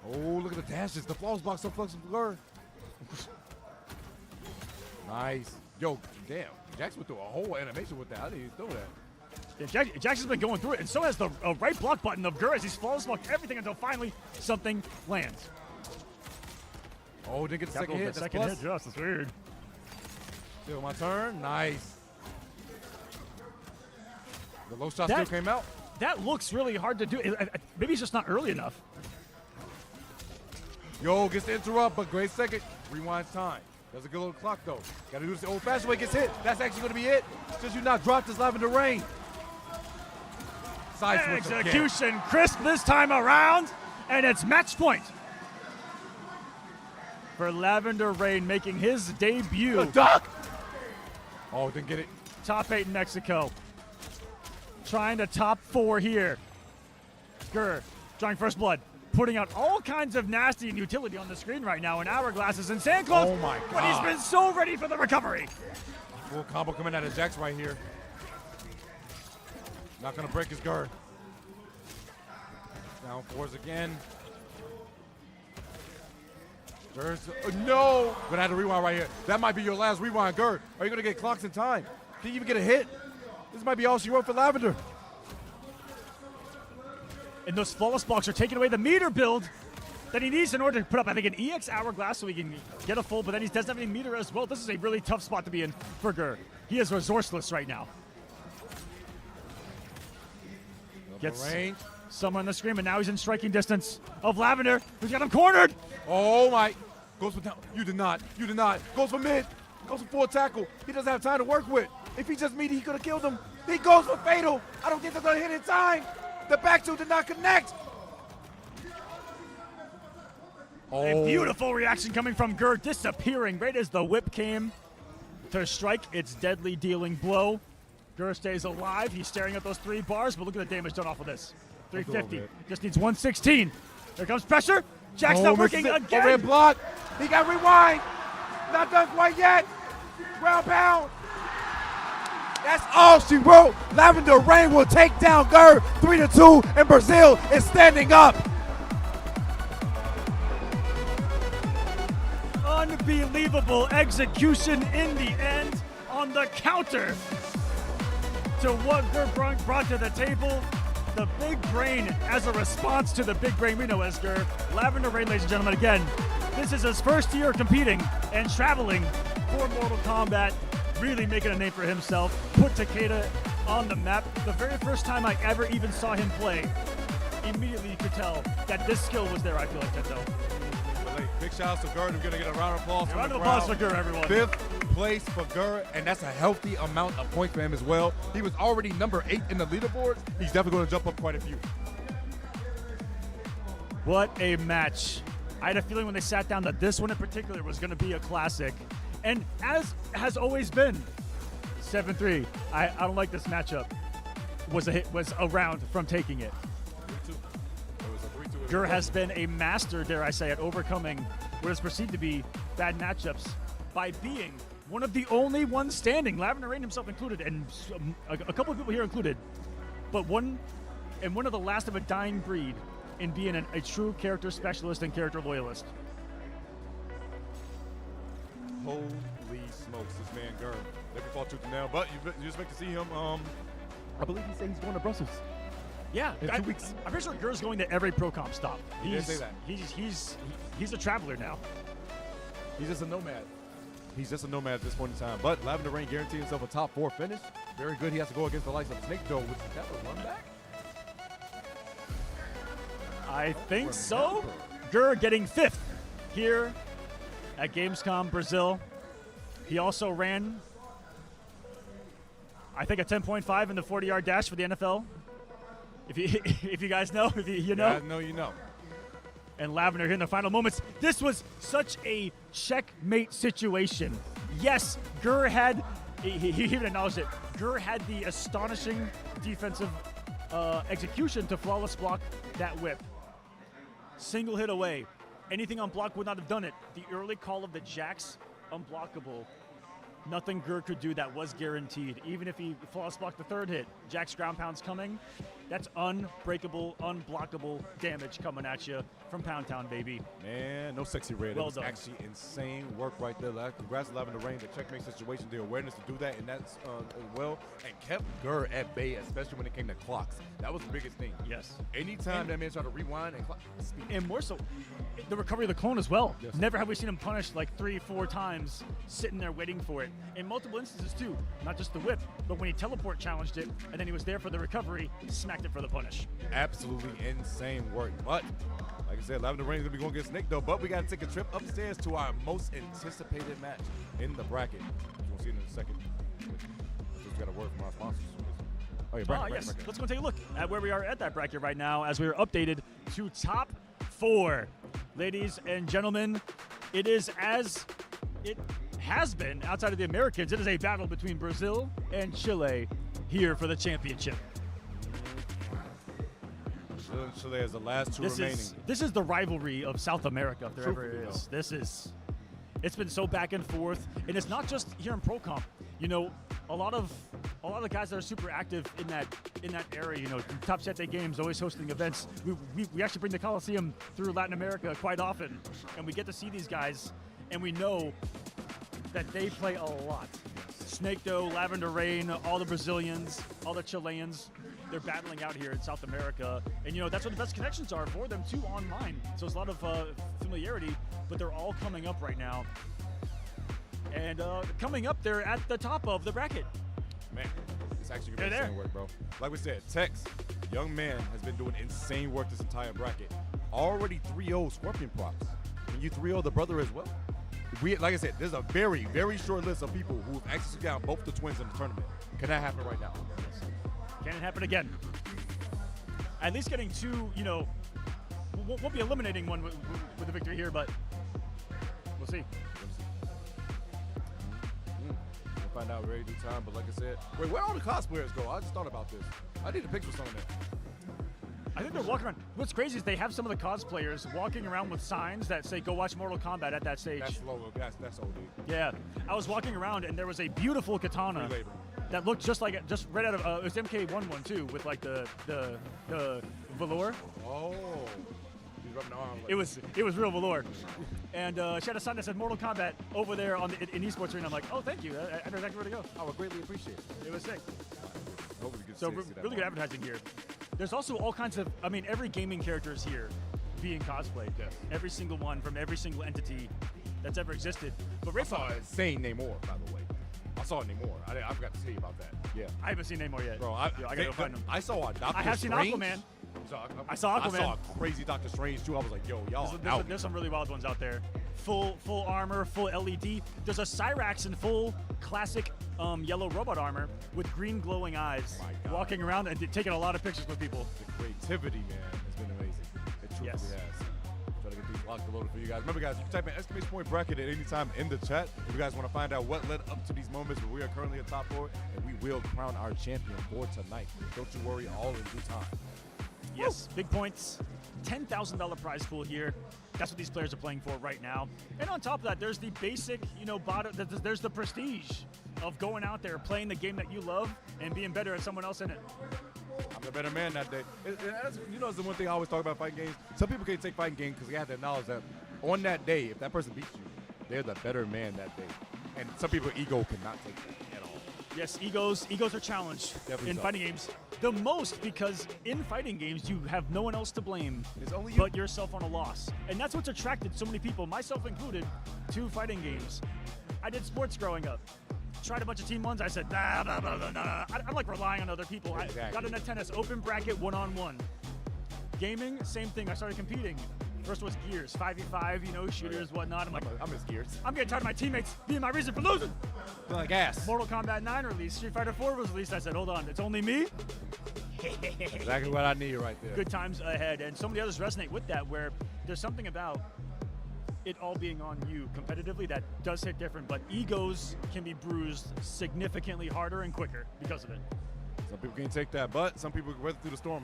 Oh, look at the dashes. The flawless block so flexible. Nice. Yo, damn. Jax went through a whole animation with that. I didn't even know that. Yeah, Jax has been going through it, and so has the right block button of Ger as he's flawless blocked everything until finally something lands. Oh, didn't get the second hit. Second hit, just. That's weird. Still my turn. Nice. The low shot still came out. That looks really hard to do. Maybe it's just not early enough. Yo, gets to interrupt, but great second. Rewinds time. Does a good little clock, though. Got to do this the old-fashioned way. Gets hit. That's actually going to be it. Since you not dropped this Lavender Rain. Side switch Execution again. crisp this time around, and it's match point for Lavender Rain making his debut. The duck! Oh, didn't get it. Top 8 in Mexico. Trying to top 4 here. Ger drawing first blood. Putting out all kinds of nasty and utility on the screen right now in hourglasses and sandcloth. Oh my God. But he's been so ready for the recovery. Full combo coming out of Jax right here. Not going to break his guard. Down 4s again. No! Gonna have to rewind right here. That might be your last rewind, Gerd. Are you gonna get clocks in time? Can you even get a hit? This might be all she wrote for Lavender. And those flawless blocks are taking away the meter build that he needs in order to put up, I think, an EX hourglass so he can get a full, but then he doesn't have any meter as well. This is a really tough spot to be in for Ger. He is resourceless right now. Gets range. Someone on the screen, and now he's in striking distance of Lavender, who's got him cornered. Oh my. Goes for down. You did not. You did not. Goes for mid. Goes for full tackle. He doesn't have time to work with. If he just meaty, he could have killed him. He goes for fatal. I don't think they're going to hit in time. The back two did not connect. A beautiful reaction coming from Ger, disappearing right as the whip came to strike its deadly dealing blow. Ger stays alive. He's staring at those 3 bars, but look at the damage done off of this. 350. Just needs 116. There comes pressure. Jack's not working again. Red block. He got rewind. Not done quite yet. Ground pound. That's all she wrote. Lavender Rain will take down Gur 3-2, and Brazil is standing up. Unbelievable execution in the end on the counter to what Gur brought to the table. The big brain as a response to the big brain we know as Gur. Lavender Rain, ladies and gentlemen, again, this is his first year competing and traveling for Mortal Kombat, really making a name for himself, put Takeda on the map. The very first time I ever even saw him play, immediately you could tell that this skill was there, I feel like, Tento. Big shout out to Gur. We're going to get a round of applause. A round of applause for Gur, everyone. 5th place for Gur, and that's a healthy amount of points for him as well. He was already number 8 in the leaderboards. He's definitely going to jump up quite a few. What a match. I had a feeling when they sat down that this one in particular was going to be a classic. And as has always been, 7-3, I don't like this matchup, was a round from taking it. 3-2. It was a 3-2. Gur has been a master, dare I say, at overcoming what is perceived to be bad matchups by being one of the only ones standing, Lavender Rain himself included, and a couple of people here included, but one of the last of a dying breed in being a true character specialist and character loyalist. Holy smokes, this man Gur. Never fought tooth and nail, but you just expect to see him. I believe he said he's going to Brussels. Yeah, in 2 weeks. I'm pretty sure Gur's going to every pro-comp stop. He did say that. He's a traveler now. He's just a nomad. He's just a nomad at this point in time. But Lavender Rain guaranteed himself a top 4 finish. Very good. He has to go against the likes of Snake Doe, which is that a run back? I think so. Gur getting 5th here at Gamescom Brazil. He also ran, I think, a 10.5 in the 40-yard dash for the NFL. If you guys know, if you know. Yeah, I know you know. And Lavender here in the final moments. This was such a checkmate situation. Yes, Gur had, he even acknowledged it, Gur had the astonishing defensive execution to flawless block that whip. Single hit away. Anything on block would not have done it. The early call of the Jax, unblockable. Nothing Gur could do that was guaranteed. Even if he flawless blocked the 3rd hit, Jax ground pound's coming. That's unbreakable, unblockable damage coming at you from Pound Town, baby. Man, no sexy red. Well It was done. actually insane work right there. Congrats to Lavender Rain, the checkmate situation, the awareness to do that, and that's as well, and kept Gur at bay, especially when it came to clocks. That was the biggest thing. Yes. Anytime that man tried to rewind and clock, speed. And more so, the recovery of the clone as well. Yes. Never have we seen him punished like 3-4 times, sitting there waiting for it. In multiple instances too, not just the whip, but when he teleport challenged it, and then he was there for the recovery, smacked it for the punish. Absolutely insane work. But like I said, Lavender Rain is gonna be going against Nick though. But we gotta take a trip upstairs to our most anticipated match in the bracket. We'll see it in a second. Just got a word from our sponsors. Oh yeah, bracket, Yes. bracket. Let's go take a look at where we are at that bracket right now as we are updated to top 4. Ladies and gentlemen, it is as it has been outside of the Americans. It is a battle between Brazil and Chile here for the championship. Brazil and Chile is the last two remaining. This is the rivalry of South America, if there ever Truthfully, is. It's been so back and forth, and it's not just here in Pro Comp. You know, a lot of the guys that are super active in that area. You know, Top Set Day Games always hosting events. We actually bring the Coliseum through Latin America quite often, and we get to see these guys, and we know that they play a lot. Snake Doe, Lavender Rain, all the Brazilians, all the Chileans, they're battling out here in South America. And, you know, that's what the best connections are for them, too, online. So there's a lot of familiarity, but they're all coming up right now. And coming up, they're at the top of the bracket. Man, it's actually going to be insane work, bro. Like we said, Tex, young man, has been doing insane work this entire bracket. Already 3-0 Scorpion props. Can you 3-0 the brother as well? Like I said, there's a very, very short list of people who have actually down both the twins in the tournament. Can that happen right now? Can it happen again? At least getting 2, you know, won't be eliminating one with the victory here, but we'll see. We'll find out very due time, but like I said, wait, where all the cosplayers go? I just thought about this. I need a picture of some of them. I think they're walking around. What's crazy is they have some of the cosplayers walking around with signs that say "Go watch Mortal Kombat" at that stage. That's low. That's old, dude. Yeah, I was walking around and there was a beautiful katana that looked just like just right out of it was MK11 too, with like the velour. Oh. He's rubbing the arm. Like It was real velour. And she had a sign that said Mortal Kombat over there on the in esports arena. I'm like, oh, thank you. I know exactly where to go. I would greatly appreciate it. It was sick. Hopefully we So can see that really good advertising here. There's also all kinds of, I mean, every gaming character is here being cosplayed. Yes. Every single one from every single entity that's ever existed. But I saw insane Namor, by the way. I saw Namor. I forgot to tell you about that. Yeah. I haven't seen Namor yet. Bro, I gotta go find him. I saw a Doctor Strange. I have seen Aquaman. I saw Aquaman. I saw a crazy Doctor Strange too. I was like, yo, y'all out. There's some really wild ones out there. Full armor, full LED. There's a Cyrax in full classic yellow robot armor with green glowing eyes, walking around and taking a lot of pictures with people. The creativity, man, has been amazing. It truly has. Try to get these locked and loaded for you guys. Remember, guys, you can type in exclamation point bracket at any time in the chat if you guys want to find out what led up to these moments where we are currently in top 4, and we will crown our champion for tonight. Don't you worry, all in due time. Yes, big points. $10,000 prize pool here. That's what these players are playing for right now. And on top of that, there's the basic, there's the prestige of going out there, playing the game that you love, and being better at someone else in it. I'm the better man that day. That's the one thing I always talk about fighting games. Some people can't take fighting games because they have to acknowledge that on that day, if that person beats you, they're the better man that day. And some people's ego cannot take that at all. Yes, egos are challenged in fighting games. The most, because in fighting games, you have no one else to blame but yourself on a loss. And that's what's attracted so many people, myself included, to fighting games. I did sports growing up. Tried a bunch of team ones. I said, nah. I like relying on other people. Exactly. I got into tennis, open bracket, one-on-one. Gaming, same thing. I started competing. First was Gears, 5v5, shooters, whatnot. I'm like, I miss Gears. I'm getting tired of my teammates being my reason for losing. Feeling like ass. Mortal Kombat 9 released, Street Fighter 4 was released. I said, hold on, it's only me? Exactly what I need right there. Good times ahead. And so many others resonate with that, where there's something about it all being on you competitively that does hit different, but egos can be bruised significantly harder and quicker because of it. Some people can't take that, but some people weather through the storm,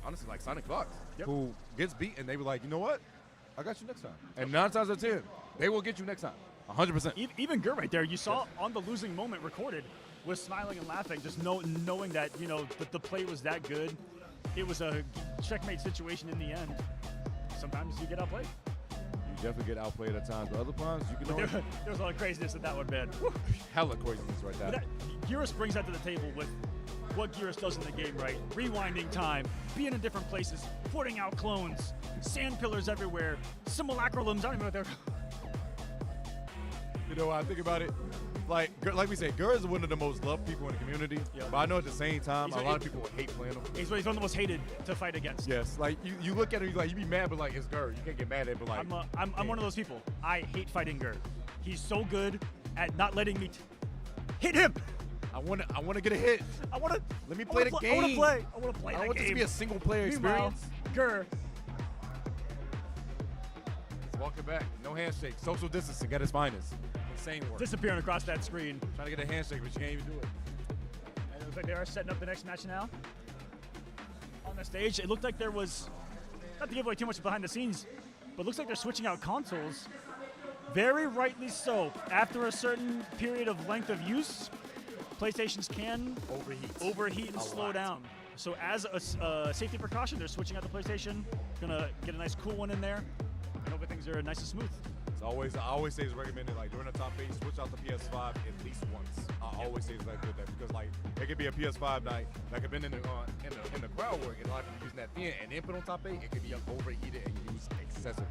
honestly, like Sonic Fox, who gets beat and they were like, you know what? I got you next time. And 9 times out of 10, they will get you next time. 100%. Even Gur right there, you saw on the losing moment recorded, was smiling and laughing, just knowing that, that the play was that good. It was a checkmate situation in the end. Sometimes you get outplayed. You definitely get outplayed at times, but other times you can there was a lot of craziness in that one, man. Woo. Hella craziness right there. Geras brings that to the table with what Geras does in the game, right? Rewinding time, being in different places, putting out clones, sand pillars everywhere, simulacrums, I don't even know what they're I think about it, like we said, Gur is one of the most loved people in the community, but I know at the same time, a lot of people would hate playing him. He's one of the most hated to fight against. Yes, like you look at him, you be mad, but like it's Gur. You can't get mad at it, but like. I'm one of those people. I hate fighting Gur. He's so good at not letting me hit him. I want to get a hit. Let me play the game. I want to play the game. I want this to be a single player experience. Gur. He's walking back. No handshake. Social distancing at his finest. Insane work. Disappearing across that screen. Trying to get a handshake, but you can't even do it. And it looks like they are setting up the next match now. On the stage, it looked like there was, not to give away too much behind the scenes, but it looks like they're switching out consoles. Very rightly so. After a certain period of length of use, PlayStations can overheat and slow down. So as a safety precaution, they're switching out the PlayStation. Gonna get a nice cool one in there. And hope things are nice and smooth. I always say it's recommended, like during the top 8, switch out the PS5 at least once. I always say it's like good because like it could be a PS5 night, like I've been in the crowd work and a lot of people using that thin and then put on top 8, it could be overheated and used excessively.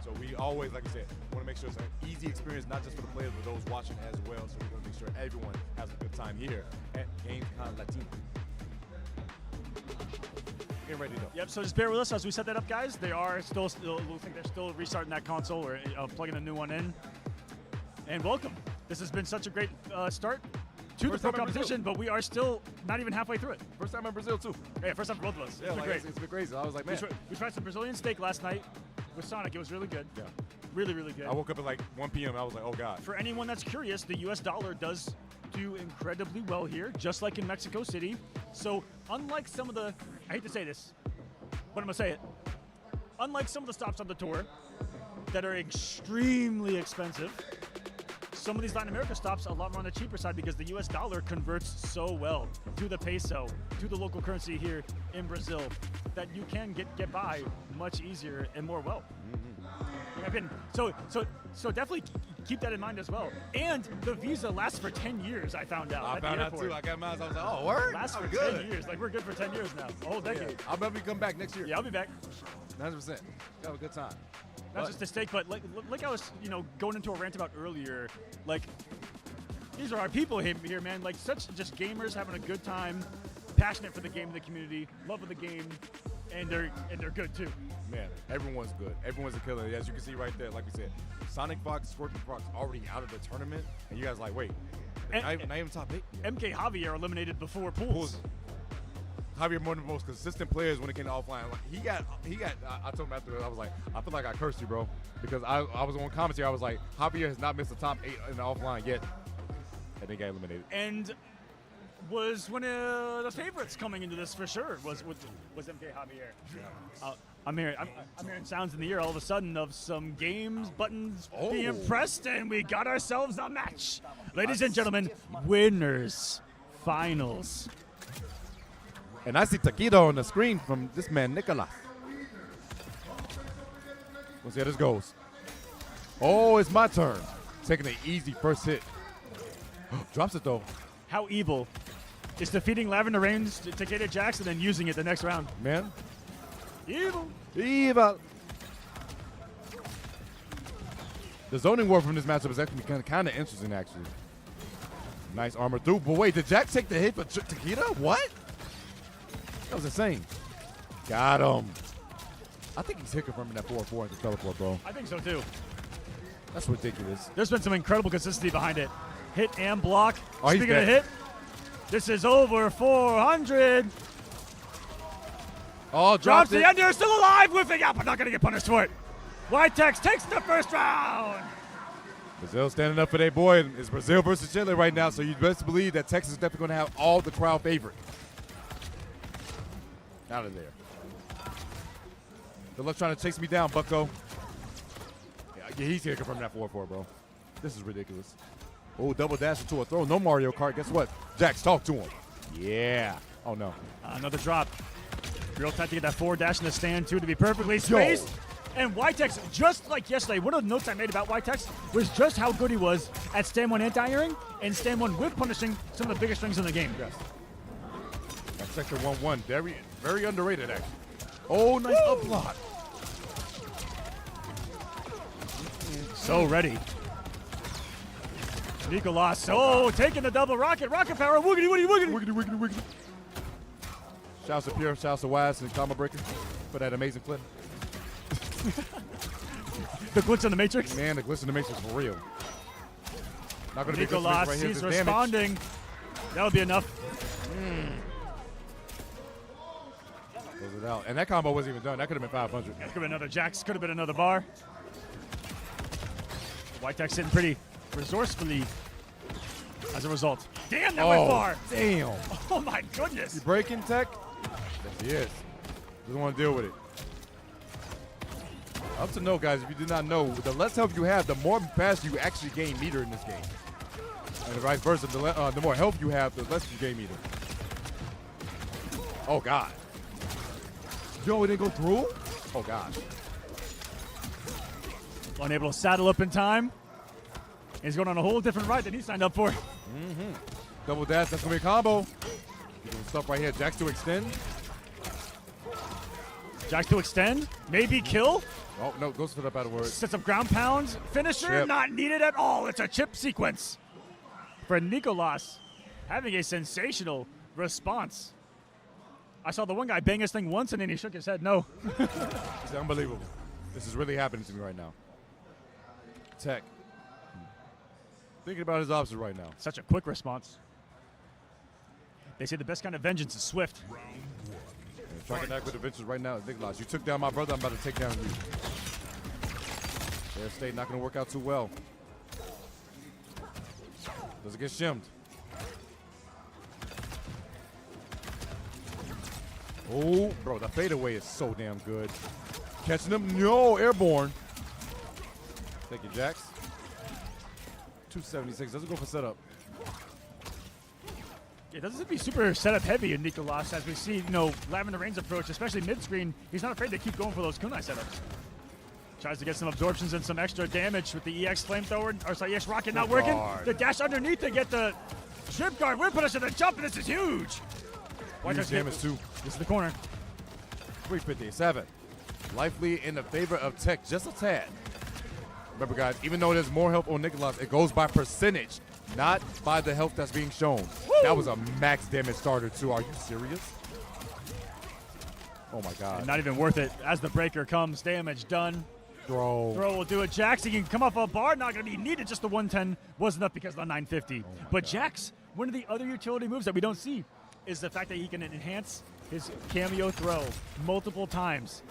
So we always, like I said, want to make sure it's an easy experience, not just for the players, but those watching as well. So we want to make sure everyone has a good time here at GamesCon Latino. Get ready though. Yep, so just bear with us as we set that up, guys. They are still looks like they're still restarting that console or plugging a new one in. And welcome. This has been such a great start to the pro competition, but we are still not even halfway through it. First time in Brazil too. Yeah, first time for both of us. Yeah, it's been great. It's been crazy. I was like, man. We tried some Brazilian steak last night with Sonic. It was really good. Yeah. Really, really good. I woke up at like 1 p.m. I was like, oh God. For anyone that's curious, the US dollar does do incredibly well here, just like in Mexico City. So unlike some of the, I hate to say this, but I'm gonna say it. Unlike some of the stops on the tour that are extremely expensive, some of these Latin America stops a lot more on the cheaper side because the US dollar converts so well to the peso, to the local currency here in Brazil, that you can get by much easier and more well. So definitely keep that in mind as well. And the visa lasts for 10 years, I found out. I at found the out airport. too. I got mine. I was like, oh, word? Lasts for good. 10 years. Like, we're good for 10 years now. A whole decade. I'll probably come back next year. Yeah, I'll be back. 100%. Have a good time. Not just a steak, but like I was, going into a rant about earlier, like, these are our people here, man. Like, such just gamers having a good time, passionate for the game and the community, love of the game, and they're good too. Man, everyone's good. Everyone's a killer. As you can see right there, like we said, Sonic Fox, Scorpion Fox already out of the tournament, and you guys like, wait, not even top 8? Yeah. MK Javier eliminated before Pools. Javier, one of the most consistent players when it came to offline. Like he got. I told him after, I was like, I feel like I cursed you, bro, because I was on commentary. I was like, Javier has not missed the top 8 in the offline yet, and they got eliminated. And was one of the favorites coming into this for sure. Was MK Javier. I'm hearing sounds in the ear all of a sudden of some games buttons being pressed, and we got ourselves a match, ladies and gentlemen. Winners finals. And I see Taquito on the screen from this man, Nicolas. Let's see how this goes. Oh, it's my turn. Taking an easy first hit. Drops it, though. How evil is defeating Lavender Rain's Takeda Jackson and using it the next round? Man. Evil. Evil. The zoning war from this matchup is actually kind of interesting, actually. Nice armor through. But wait, did Jack take the hit for Takeda? What? That was insane. Got him. I think he's hit confirming that 4-4 at the teleport, bro. I think so, too. That's ridiculous. There's been some incredible consistency behind it. Hit and block. Oh, Speaking of hit, this is over 400. Oh, drops the ender, still alive, whiffing out, but not going to get punished for it. Whitetex takes the first round. Brazil standing up for their boy. It's Brazil versus Chile right now, so you best believe that Texas is definitely going to have all the crowd favorite. Out of there. Good luck trying to chase me down, bucko. Yeah, he's here from that 4-4, bro. This is ridiculous. Oh, double dash into a throw. No Mario Kart. Guess what? Jax, talk to him. Yeah. Oh, no. Another drop. Real tight to get that forward dash in the stand, too, to be perfectly spaced. And Whitetex, just like yesterday, one of the notes I made about Whitetex was just how good he was at stand 1 anti-airing and stand 1 with punishing some of the biggest strings in the game. Yes. That sector 1-1. Very, very underrated, actually. Oh, nice up block. So ready. Nicolas, taking the double rocket power, woogity, woogity, woogity. Wiggity, wiggity, wiggity. Shouts to Pure, shouts to Wise and Combo Breaker for that amazing clip. The glitch in the Matrix? Man, the glitch in the Matrix for real. Not going to be Nicolas, right here. he's responding. That would be enough. Close it out. And that combo wasn't even done. That could have been 500. That could have been another Jax. Could have been another bar. Whitetex sitting pretty resourcefully as a result. Damn, that went far. Damn. Oh, my goodness. You breaking, Tech? Yes, he is. Doesn't want to deal with it. Up to know, guys, if you did not know, the less health you have, the more fast you actually gain meter in this game. And vice versa, the more health you have, the less you gain meter. Oh, God. Yo, it didn't go through? Oh, gosh. Unable to saddle up in time. He's going on a whole different ride than he signed up for. Double dash, that's going to be a combo. Doing stuff right here. Jax to extend. Jax to extend. Maybe kill. Oh, no, goes for the battle word. Sets up ground pounds. Finisher, Chip. not needed at all. It's a chip sequence for Nicolas, having a sensational response. I saw the one guy bang his thing once, and then he shook his head no. It's unbelievable. This is really happening to me right now. Tech. Thinking about his options right now. Such a quick response. They say the best kind of vengeance is swift. Trying to connect with adventures right now is Nicolas. You took down my brother, I'm about to take down you. Their state not going to work out too well. Does it get shimmed? Oh, bro, the fadeaway is so damn good. Catching him. No, airborne. Thank you, Jax. 276. Doesn't go for setup. It doesn't seem to be super setup heavy in Nicolas, as we see, you know, Lavender Rain's approach, especially mid-screen. He's not afraid to keep going for those kunai setups. Tries to get some absorptions and some extra damage with the EX flamethrower, or sorry, EX rocket not working. The dash underneath to get the trip guard. Whip punish and the jump, and this is huge. Huge damage too. This is the corner. 357. Life lead in the favor of Tech, just a tad. Remember, guys, even though there's more health on Nicolas, it goes by percentage, not by the health that's being shown. Woo! That was a max damage starter too. Are you serious? Oh my God. And not even worth it. As the breaker comes, damage done. Throw will do it. Jax, he can come off a bar, not going to be needed. Just the 110 was enough because of the 950. But Jax, one of the other utility moves that we don't see is the fact that he can enhance his cameo throw multiple times.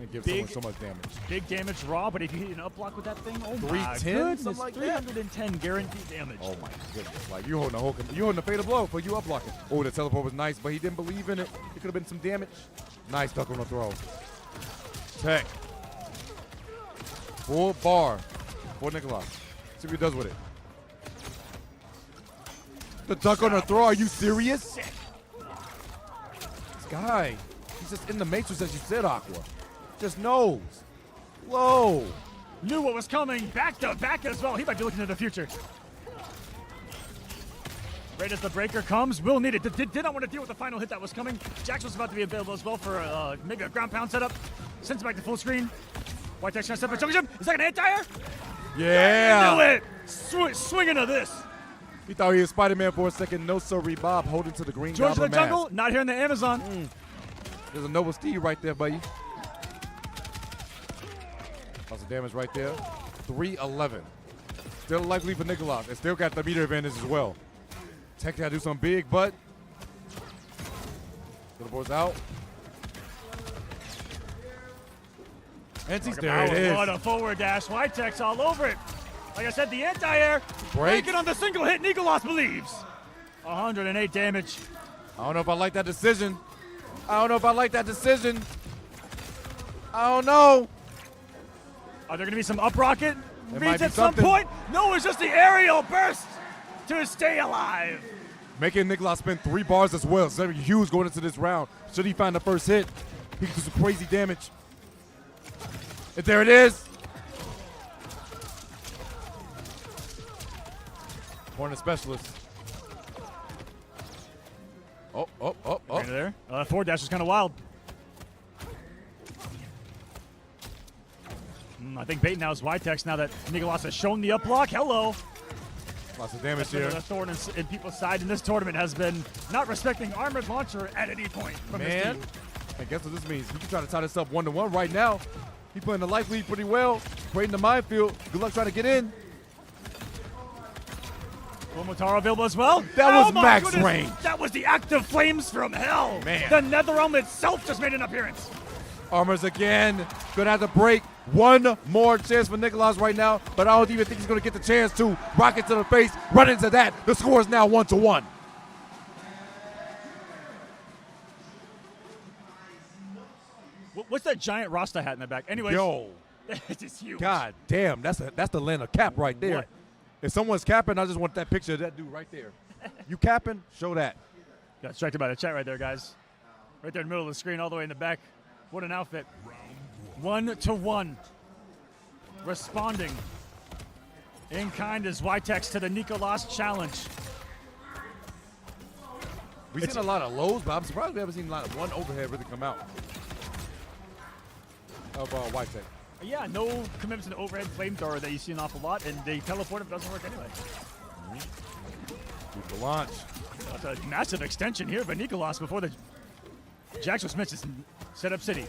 It gives someone so much damage. Big damage raw, but if you hit an up block with that thing, oh my 310, goodness, like 310 guaranteed damage. Oh my goodness! Like you holding a fatal blow for you up blocking. Oh, the teleport was nice, but he didn't believe in it. It could have been some damage. Nice duck on the throw. Tech. Full bar for Nicolas. See what he does with it. The duck on the throw. Are you serious? This guy, he's just in the matrix, as you said, Aqua. Just knows. Whoa. Knew what was coming. Back to back as well. He might be looking to the future. Right as the breaker comes, will need it. Did not want to deal with the final hit that was coming. Jax was about to be available as well for maybe a ground pound setup. Sends it back to full screen. White Tex trying to step for choking jump. Is that gonna hit tire? Yeah. Do it. Swing into this. He thought he was Spider-Man for a second. No, sorry, Bob. Holding to the green George of the Goblin Jungle, mask. not here in the Amazon. There's a Nova Steve right there, buddy. Lots of damage right there. 311. Still a life lead for Nicolas. And still got the meter advantage as well. Tech got to do something big, but Teleport's out. There it is. What a forward dash. White Tex all over it. Like I said, the anti-air. Breaking on the single hit. Nicolas believes. 108 damage. I don't know if I like that decision. I don't know. Are there going to be some up rocket There reads might be at some something. point? No, it's just the aerial burst to stay alive. Making Nicolas spend 3 bars as well. So Hughes going into this round. Should he find the first hit, he can do some crazy damage. And there it is. Corner specialist. Oh. Right there. Forward dash is kind of wild. I think bait now is White Tex now that Nicolas has shown the up block. Hello. Lots of damage here. The thorn in people's side in this tournament has been not respecting armored launcher at any point from his team. And guess what this means? He can try to tie this up 1-1 right now. He's playing the life lead pretty well. Creating the minefield. Good luck trying to get in. Momotaro available as well. That was my max goodness. range. That was the active flames from hell. Man. The Netherrealm itself just made an appearance. Armors again. Gonna have to break. One more chance for Nicolas right now, but I don't even think he's gonna get the chance to. Rocket to the face, run into that. The score is now 1-1. What's that giant Rasta hat in the back? Anyways. Yo. This is huge. God damn, that's the land of cap right there. What? If someone's capping, I just want that picture of that dude right there. You capping? Show that. Got distracted by the chat right there, guys. Right there in the middle of the screen, all the way in the back. What an outfit. 1-1. Responding in kind is Ytex to the Nicolas challenge. We've seen a lot of lows, but I'm surprised we haven't seen a lot of one overhead really come out of Whitetech. Yeah, no commitment to the overhead flamethrower that you see an awful lot, and the teleport if it doesn't work anyway. Keep the launch. That's a massive extension here for Nicolas before the Jax was mentioned set up City.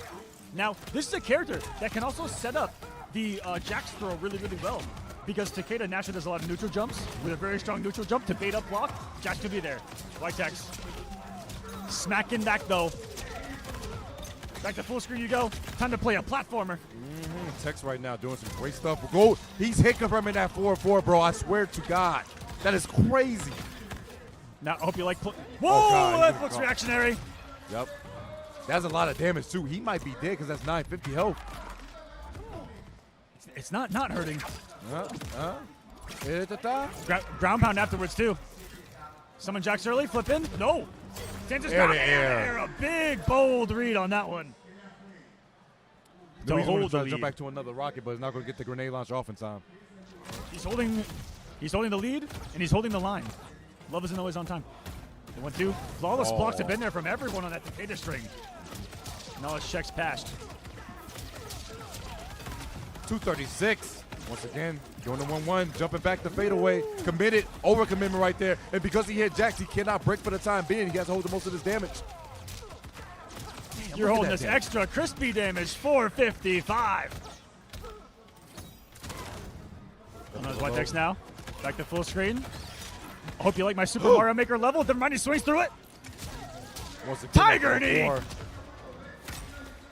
Now, this is a character that can also set up the Jax throw really, really well, because Takeda naturally does a lot of neutral jumps with a very strong neutral jump to bait up block. Jax could be there. Whitetex smacking back though. Back to full screen you go. Time to play a platformer. Tex right now doing some great stuff. Go. He's hit confirming that 4-4, bro. I swear to God. That is crazy. Now, I hope you like. Whoa, Oh, God, that looks reactionary. Yep. That's a lot of damage, too. He might be dead because that's 950 health. It's not hurting. Ground pound afterwards, too. Summon Jax early, flip in. No. Santa's got air. A big, bold read on that one. To hold the lead. Jump back to another rocket, but it's not going to get the grenade launcher off in time. He's holding the lead, and he's holding the line. Love isn't always on time. 1-2. Flawless blocks have been there from everyone on that data string. Knowledge checks passed. 236. Once again, doing the 1-1, jumping back the fadeaway. Committed, overcommitment right there. And because he hit Jax, he cannot break for the time being. He has to hold the most of his damage. You're holding this extra crispy damage, 455. White Dex now. Back to full screen. I hope you like my Super Mario Maker level. Never mind, he swings through it. Tiger knee.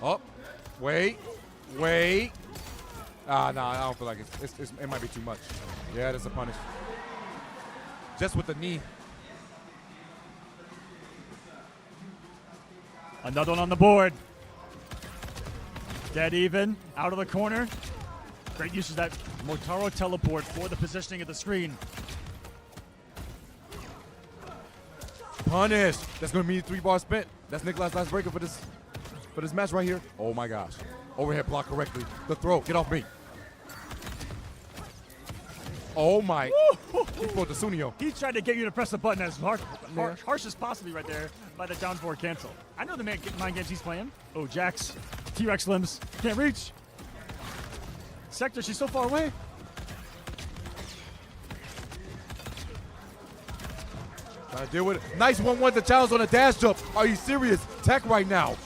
Up. Wait. No, I don't feel like it might be too much. Yeah, that's a punish. Just with the knee. Another one on the board. Dead even. Out of the corner. Great use of that Motaro teleport for the positioning of the screen. Punish. That's going to mean 3 bars spent. That's Nikolai's last breaker for this match right here. Oh, my gosh. Overhead block correctly. The throw. Get off me. Oh, my. He pulled the Sunio. He tried to get you to press the button as harsh as possibly right there by the down forward cancel. I know the mind games he's playing. Oh, Jax. T-Rex limbs. Can't reach. Sector, she's so far away. Trying to deal with it. Nice 1-1 to challenge on a dash jump. Are you serious? Tech right now.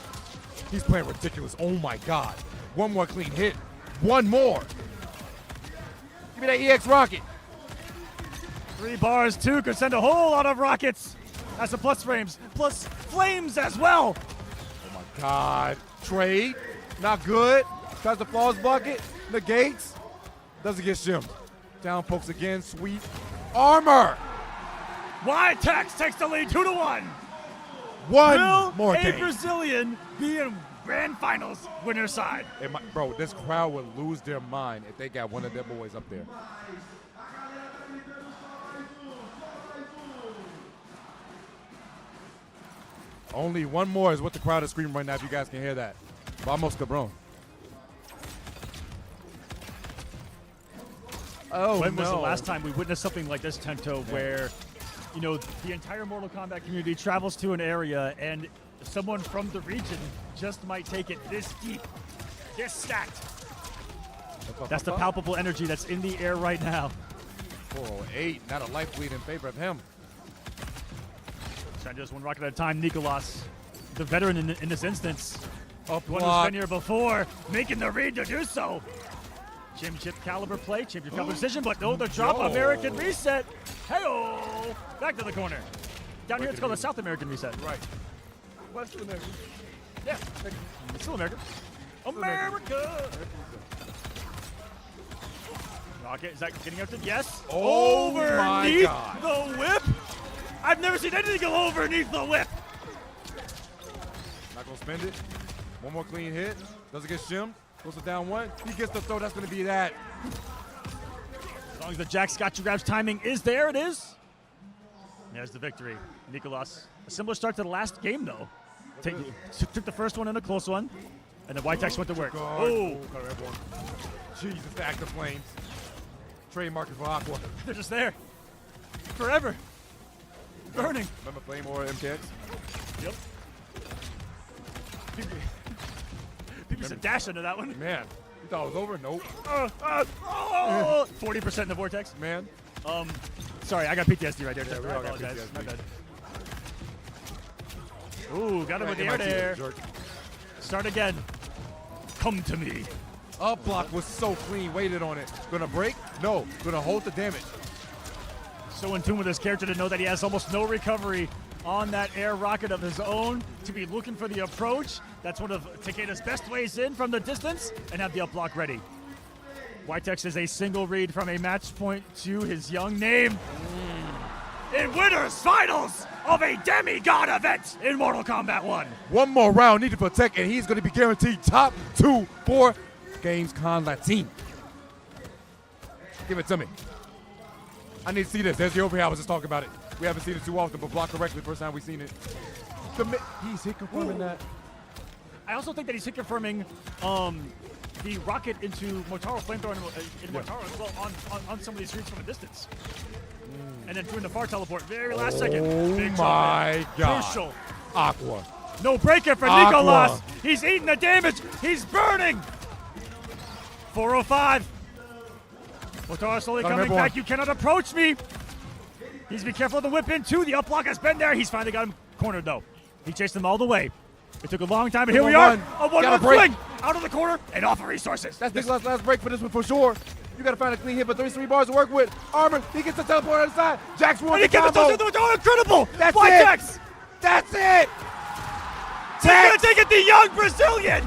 He's playing ridiculous. Oh, my God. One more clean hit. One more. Give me that EX rocket. 3 bars, 2 could send a whole lot of rockets. That's the plus frames. Plus flames as well. Oh, my God. Trade. Not good. Tries to flawless block it. Negates. Doesn't get shimmed. Down pokes again. Sweet. Armor. YTEX takes the lead 2-1. One more game. A Brazilian be in grand finals winner side. Bro, this crowd would lose their mind if they got one of their boys up there. Only one more is what the crowd is screaming right now, if you guys can hear that. Vamos, Cabron. Oh, when was the last time we witnessed something like this, Tento, where, you know, the entire Mortal Kombat community travels to an area and someone from the region just might take it this deep, this stacked. That's the palpable energy that's in the air right now. 408, not a life lead in favor of him. Trying just one rocket at a time. Nicolas, the veteran in this instance. One who's been here before, making the read to do so. Championship caliber play, championship caliber decision, but no, the drop. American reset. Hey-oh! Back to the corner. Down here, it's called the South American reset. Right. Western American. Yeah, it's still American. America! Rocket, is that getting up to? Yes. Oh, overneath my God. The whip. I've never seen anything go overneath the whip. Not gonna spend it. One more clean hit. Doesn't get shimmed. Goes to down 1. He gets the throw. That's gonna be that. As long as the Jack Scotch grabs timing is there, it is. There's the victory. Nicolas. A similar start to the last game, though. Took the first one in a close one, and the YTEX went to work. Oh! Jesus, the active flames. Trademark for Aqua. They're just there. Forever. Burning. Remember Flame or MKX? Yep. People said dash into that one. Man, you thought it was over? Nope. 40% in the vortex. Man. Sorry, I got PTSD right there. Yeah, we I all got apologize. PTSD. My bad. Ooh, got him with the air there. Start again. Come to me. Up block was so clean. Waited on it. Gonna break? No. Gonna hold the damage. So in tune with his character to know that he has almost no recovery on that air rocket of his own, to be looking for the approach. That's one of Takeda's best ways in from the distance, and have the up block ready. YTEX is a single read from a match point to his young name. in winners finals of a demigod event in Mortal Kombat 1. One more round needed for Tech, and he's going to be guaranteed top 2 for Gamescom Latin. Give it to me. I need to see this. There's the overhead. I was just talking about it. We haven't seen it too often, but blocked correctly first time we've seen it. He's hit confirming that. I also think that he's hit confirming the rocket into Motaro, flamethrower in Motaro as well on some of these routes from a distance. And then doing the far teleport, very last second. Oh my God. Crucial. Aqua. No breaker for Nicolas. He's eating the damage. He's burning. 405. Motaro slowly coming back. You cannot approach me. He's be careful of the whip in too. The up block has been there. He's finally got him cornered though. He chased them all the way. It took a long time, but here we are. A one-run swing out of the corner and off of resources. That's Nicolas' last break for this one for sure. You got to find a clean hit, but 33 bars to work with. Armor, he gets the teleport on the side. Jax ruins the combo. Incredible. That's it. Jax. That's it. He's going to take it. The young Brazilian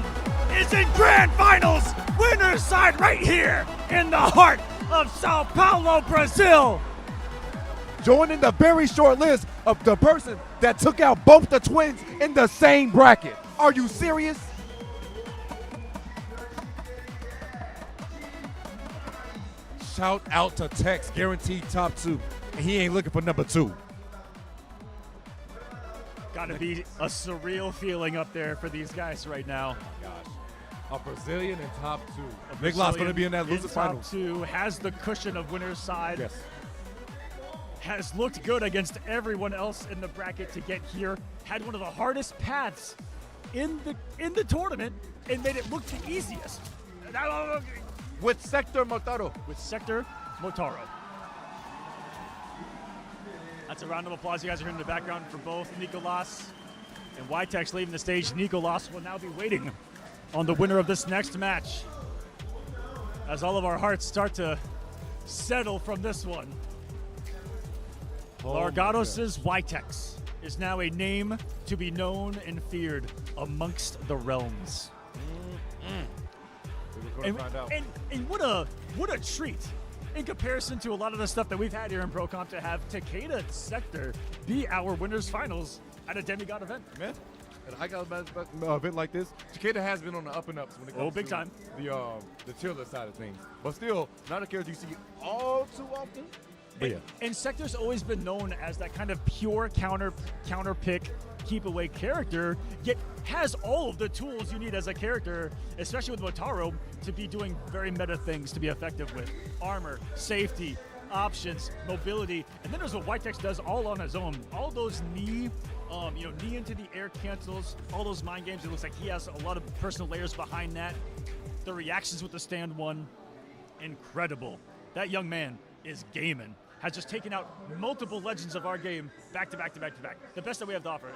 is in grand finals. Winner's side right here in the heart of Sao Paulo, Brazil. Joining the very short list of the person that took out both the twins in the same bracket. Are you serious? Shout out to Tex, guaranteed top 2. And he ain't looking for number 2. Gotta be a surreal feeling up there for these guys right now. A Brazilian in top 2. Nicolas gonna be in that loser finals. Top 2 has the cushion of winner's side. Yes. Has looked good against everyone else in the bracket to get here. Had one of the hardest paths in the tournament and made it look the easiest. With Sector Motaro. With Sector Motaro. That's a round of applause you guys are hearing in the background for both Nicolas and Ytex leaving the stage. Nicolas will now be waiting on the winner of this next match as all of our hearts start to settle from this one. Largados' Ytex is now a name to be known and feared amongst the realms. And what a treat in comparison to a lot of the stuff that we've had here in Pro Comp to have Takeda Sector be our winners finals at a demigod event. Man, at a high caliber event like this, Takeda has been on the up and ups when it comes big to time. The tier list side of things. But still, not a character you see all too often. And Sector's always been known as that kind of pure counter pick, keep away character, yet has all of the tools you need as a character, especially with Motaro, to be doing very meta things to be effective with. Armor, safety, options, mobility, and then there's what Ytex does all on his own. All those knee into the air cancels, all those mind games, it looks like he has a lot of personal layers behind that. The reactions with the stand one, incredible. That young man is gaming. Has just taken out multiple legends of our game back to back to back to back. The best that we have to offer.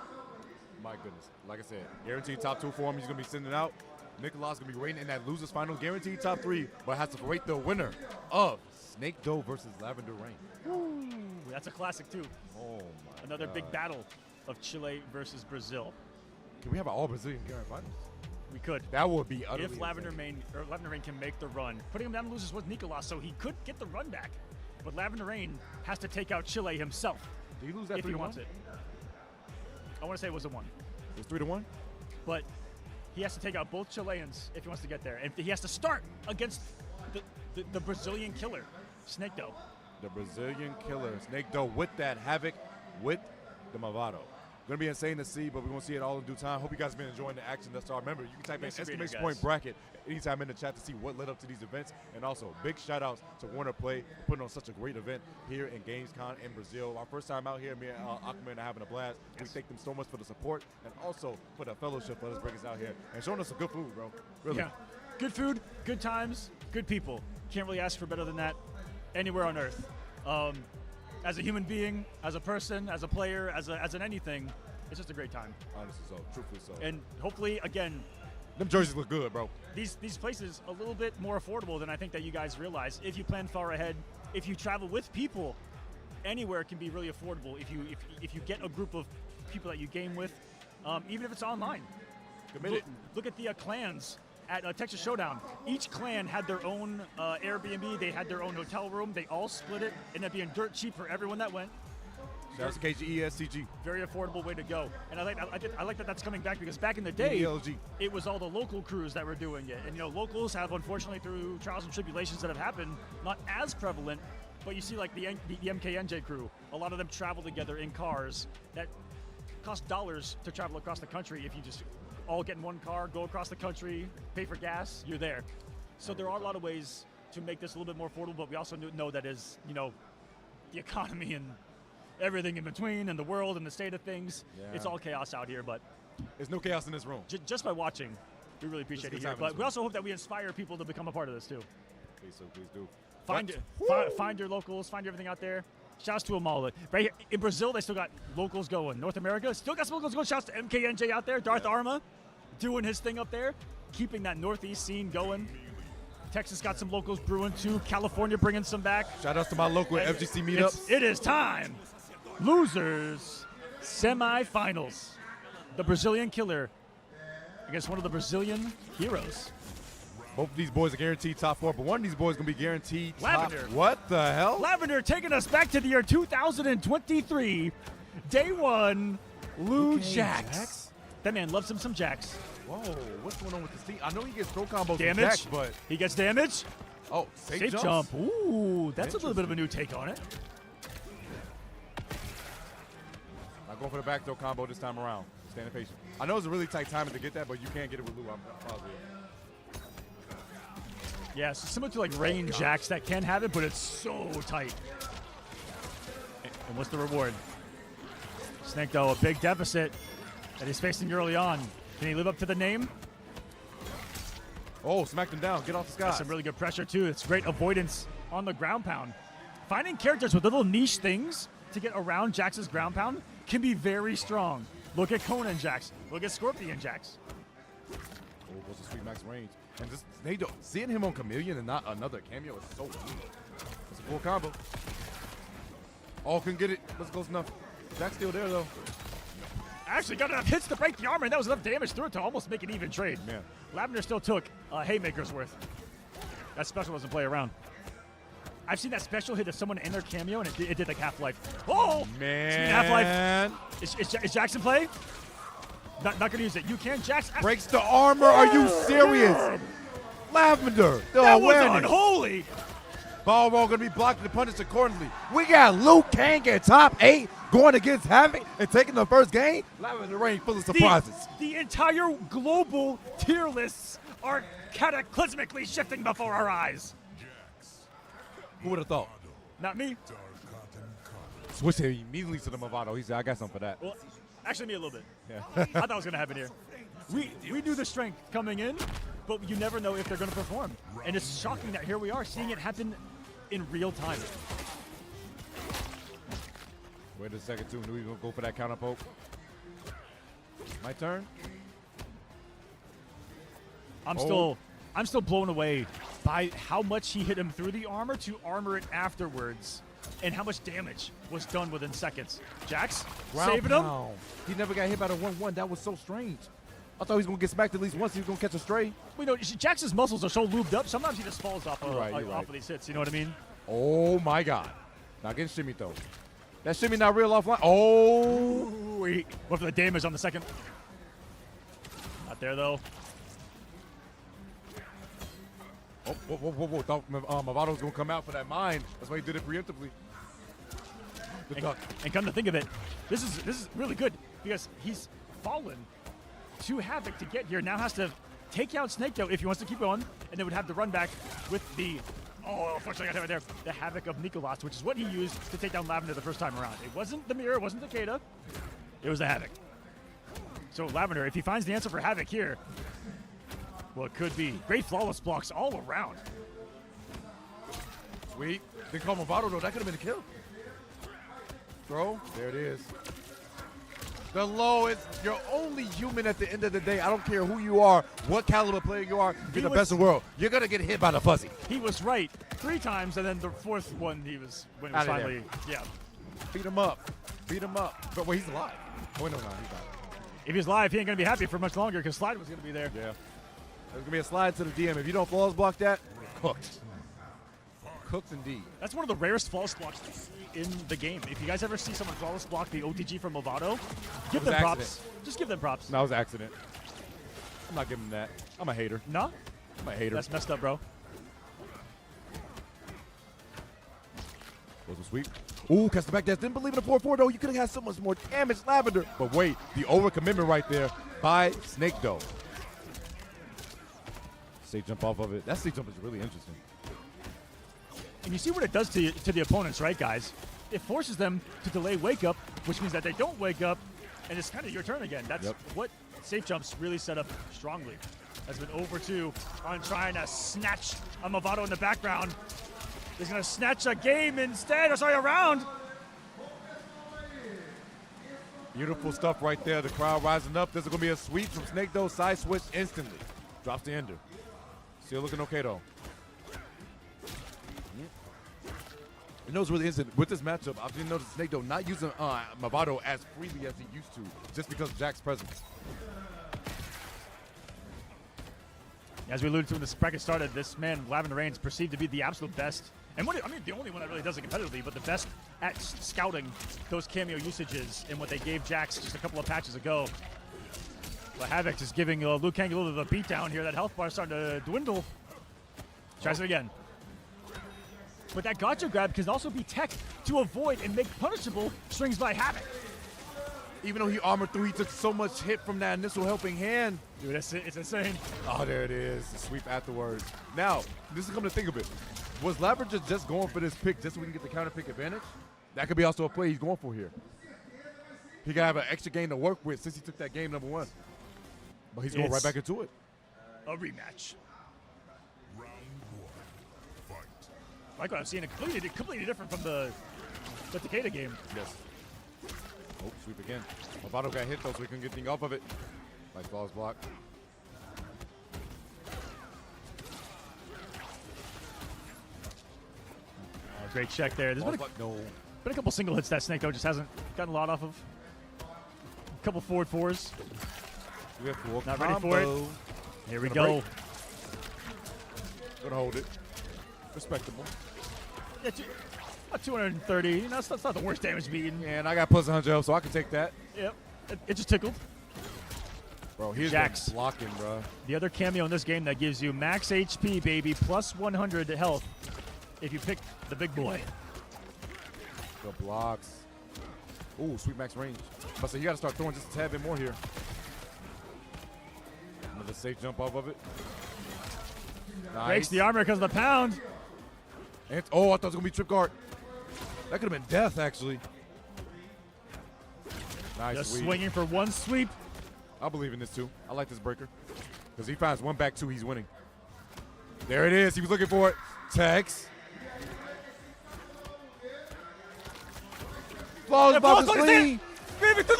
My goodness. Like I said, guaranteed top 2 for him. He's going to be sending out. Nicolas going to be waiting in that losers final. Guaranteed top 3, but has to rate the winner of Snake Doe versus Lavender Rain. Ooh, that's a classic too. Oh my Another God. big battle of Chile versus Brazil. Can we have an all-Brazilian grand finals? We could. That would be utterly if Lavender Rain can make the run. Putting him down to losers was Nicolas, so he could get the run back. But Lavender Rain has to take out Chile himself. Did he lose that if 3-1? He wants it. I want to say it was a 1. It was 3-1? But he has to take out both Chileans if he wants to get there. And he has to start against the Brazilian killer, Snake Doe. The Brazilian killer, Snake Doe, with that havoc, with the Malvado. Going to be insane to see, but we're going to see it all in due time. Hope you guys have been enjoying the action thus far. Remember, you can type in exclamation point bracket anytime in the chat to see what led up to these events. And also, big shout-outs to Warner Play for putting on such a great event here in Gamescom in Brazil. Our first time out here, me and Aquaman are having a blast. We thank them so much for the support and also for the fellowship. Let us bring us out here and showing us some good food, bro. Really. Yeah. Good food, good times, good people. Can't really ask for better than that anywhere on Earth. As a human being, as a person, as a player, as an anything, it's just a great time. Honestly so, truthfully so. And hopefully, again, them jerseys look good, bro. These places a little bit more affordable than I think that you guys realize. If you plan far ahead, if you travel with people, anywhere can be really affordable. If you get a group of people that you game with, even if it's online. Look at the clans at Texas Showdown. Each clan had their own Airbnb. They had their own hotel room. They all split it, and that'd being dirt cheap for everyone that went. That's KGESCG. Very affordable way to go. And I like that that's coming back, because back in the day, ELG. it was all the local crews that were doing it. And, locals have, unfortunately, through trials and tribulations that have happened, not as prevalent, but you see like the MKNJ crew, a lot of them travel together in cars that cost dollars to travel across the country. If you just all get in one car, go across the country, pay for gas, you're there. So there are a lot of ways to make this a little bit more affordable, but we also know that is, the economy and everything in between, and the world and the state of things. Yeah. It's all chaos out here, but there's no chaos in this room. Just by watching, we really appreciate it here. But we also hope that we inspire people to become a part of this too. Please do. Find your locals, find everything out there. Shouts to them all. Right here in Brazil, they still got locals going. North America still got some locals going. Shouts to MKNJ out there. Darth Arma doing his thing up there, keeping that Northeast scene going. Texas got some locals brewing too. California bringing some back. Shout outs to my local FGC meetups. It is time. Losers semifinals. The Brazilian Killer against one of the Brazilian heroes. Both of these boys are guaranteed top 4, but one of these boys is going to be guaranteed Lavender. top. What the hell? Lavender taking us back to the year 2023. Day 1, Lou Jax. That man loves him some Jax. Whoa, what's going on with this team? I know he gets throw combos damage, from Jax, but he gets damage. Oh, safe jump. Ooh, that's a little bit of a new take on it. I'm going for the back throw combo this time around. Standing patient. I know it's a really tight timing to get that, but you can't get it with Lou. I'm positive. Yeah, so similar to like Rain Jax that can have it, but it's so tight. And what's the reward? Snake, though, a big deficit that he's facing early on. Can he live up to the name? Oh, smacked him down. Get off the sky. That's some really good pressure, too. It's great avoidance on the ground pound. Finding characters with little niche things to get around Jax's ground pound can be very strong. Look at Conan Jax. Look at Scorpion Jax. Oh, goes to sweet max range. And just seeing him on Chameleon and not another cameo is so weird. It's a full combo. Oh, couldn't get it. That's close enough. Jack's still there, though. Actually got enough hits to break the armor, and that was enough damage through it to almost make an even trade. Yeah. Lavender still took a haymaker's worth. That special doesn't play around. I've seen that special hit to someone in their cameo, and it did like Half-Life. Oh! Man. Half-Life. Is Jackson play? Not going to use it. You can. Jax breaks the armor. Are you serious? Lavender. That was unholy. Ball roll going to be blocked and punished accordingly. We got Liu Kang at top 8 going against Havoc and taking the first game. Lavender reign full of surprises. The entire global tier lists are cataclysmically shifting before our eyes. Who would have thought? Not me. Switch him immediately to the Movado. He said, I got something for that. Well, actually, me a little bit. Yeah. I thought it was going to happen here. We knew the strength coming in, but you never know if they're going to perform. And it's shocking that here we are seeing it happen in real time. Wait a second, too. Knew he was going to go for that counter poke. My turn. I'm still blown away by how much he hit him through the armor to armor it afterwards, and how much damage was done within seconds. Jax saving him. He never got hit by the 1-1. That was so strange. I thought he was going to get smacked at least once. He was going to catch a stray. Well, Jax's muscles are so lubed up, sometimes he just falls off of these hits. You know what I mean? Oh, my God. Not getting shimmy, though. That shimmy not real offline. Oh. He went for the damage on the second. Not there, though. Oh, whoa. Thought Movado was going to come out for that mine. That's why he did it preemptively. And come to think of it, this is really good because he's fallen to Havoc to get here. Now has to take out Snake, though, if he wants to keep going, and then would have the run back with the, unfortunately I got hit right there, the Havoc of Nicolas, which is what he used to take down Lavender the first time around. It wasn't the mirror, it wasn't the Takeda, it was the Havoc. So Lavender, if he finds the answer for Havoc here, well, it could be. Great flawless blocks all around. Sweet. They call Movado, though. That could have been a kill. Throw. There it is. The lowest. You're only human at the end of the day. I don't care who you are, what caliber player you are. You're the best in the world. You're going to get hit by the fuzzy. He was right 3 times, and then the 4th one he was, when it was finally, yeah. Beat him up. But wait, he's alive. Oh, no, he's not. If he's live, he ain't going to be happy for much longer because Slide was going to be there. Yeah. There's going to be a slide to the DM. If you don't flawless block that, cooked. cooked indeed. That's one of the rarest flawless blocks to see in the game. If you guys ever see someone flawless block the OTG from Movado, give them props. Just give them props. That was an accident. I'm not giving them that. I'm a hater. No? I'm a hater. That's messed up, bro. Was a sweep. Ooh, catch the back dash. Didn't believe in the 4-4, though. You could have had so much more damage, Lavender. But wait, the overcommitment right there by Snake, though. Safe jump off of it. That safe jump is really interesting. And you see what it does to the opponents, right, guys? It forces them to delay wake up, which means that they don't wake up, and it's kind of your turn again. That's what safe jumps really set up strongly. Has been over 2 on trying to snatch a Movado in the background. He's going to snatch a game instead, or sorry, a round. Beautiful stuff right there. The crowd rising up. This is going to be a sweep from Snake, though. Side switch instantly. Drops the ender. Still looking okay, though. You know what's really interesting? With this matchup, I've been noticing Snake, though, not using Movado as freely as he used to, just because of Jack's presence. As we alluded to when this bracket started, this man, Lavender Reigns, perceived to be the absolute best. And the only one that really does it competitively, but the best at scouting those cameo usages and what they gave Jax just a couple of patches ago. But Havoc is giving Liu Kang a little bit of a beatdown here. That health bar is starting to dwindle. Tries it again. But that gotcha grab can also be tech to avoid and make punishable strings by Havoc. Even though he armored through, he took so much hit from that initial helping hand. Dude, it's insane. Oh, there it is. The sweep afterwards. Now, this is coming to think of it. Was Lavender just going for this pick just so we can get the counter pick advantage? That could be also a play he's going for here. He got to have an extra game to work with since he took that game number 1. But he's going right back into it. A rematch. Like what I'm seeing, completely different from the Takeda game. Yes. Oh, sweep again. Movado got hit, though, so we couldn't get anything off of it. Nice balls block. Great check there. There's been a couple single hits that Snake, though, just hasn't gotten a lot off of. A couple forward 4s. Not ready for it. Here we go. Gonna hold it. Respectable. Yeah, 230. That's not the worst damage beaten. Yeah, and I got plus 100 health, so I can take that. Yep. It just tickled. Bro, he's Jax blocking, bro. The other cameo in this game that gives you max HP, baby, plus 100 health if you pick the big boy. The blocks. Ooh, sweet max range. But so you got to start throwing just a tad bit more here. Another safe jump off of it. Nice. Breaks the armor because of the pound. And, oh, I thought it was going to be trip guard. That could have been death, actually. Nice Just sweep. swinging for one sweep. I believe in this, too. I like this breaker. Because he finds one back, 2, he's winning. There it is. He was looking for it. Tex. Flawless box clean.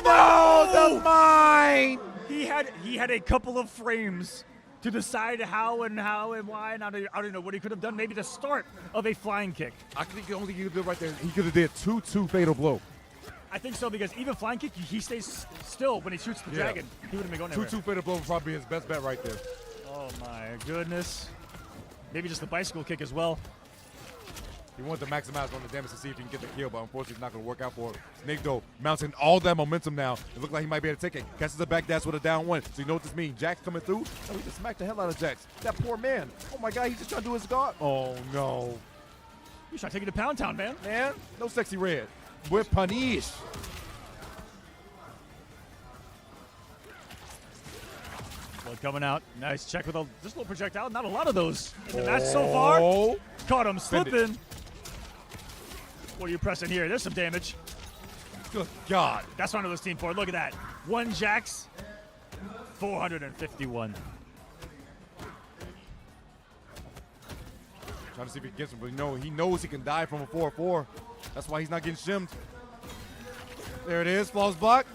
No, the mine. He had a couple of frames to decide how and why, and I don't know what he could have done. Maybe the start of a flying kick. I think he did right there. He could have did 2-2 fatal blow. I think so, because even flying kick, he stays still when he shoots the dragon. He wouldn't be going anywhere. 2-2 fatal blow would probably be his best bet right there. Oh my goodness. Maybe just the bicycle kick as well. He wanted to maximize on the damage to see if he can get the kill, but unfortunately it's not going to work out for him. Snake, though, mounting all that momentum now. It looks like he might be able to take it. Catches the back dash with a down 1. So you know what this means. Jax coming through. Oh, he just smacked the hell out of Jax. That poor man. Oh, my God, he's just trying to do his guard. Oh, no. He's trying to take it to Pound Town, man. Man, no sexy red. We're punished. Well, coming out. Nice check with just a little projectile. Not a lot of those in the match so far. Caught him slipping. What are you pressing here? There's some damage. Good God. That's one of those team 4. Look at that. 1 Jax, 451. Trying to see if he gets him, but he knows he can die from a 4-4. That's why he's not getting shimmed. There it is, flawless block.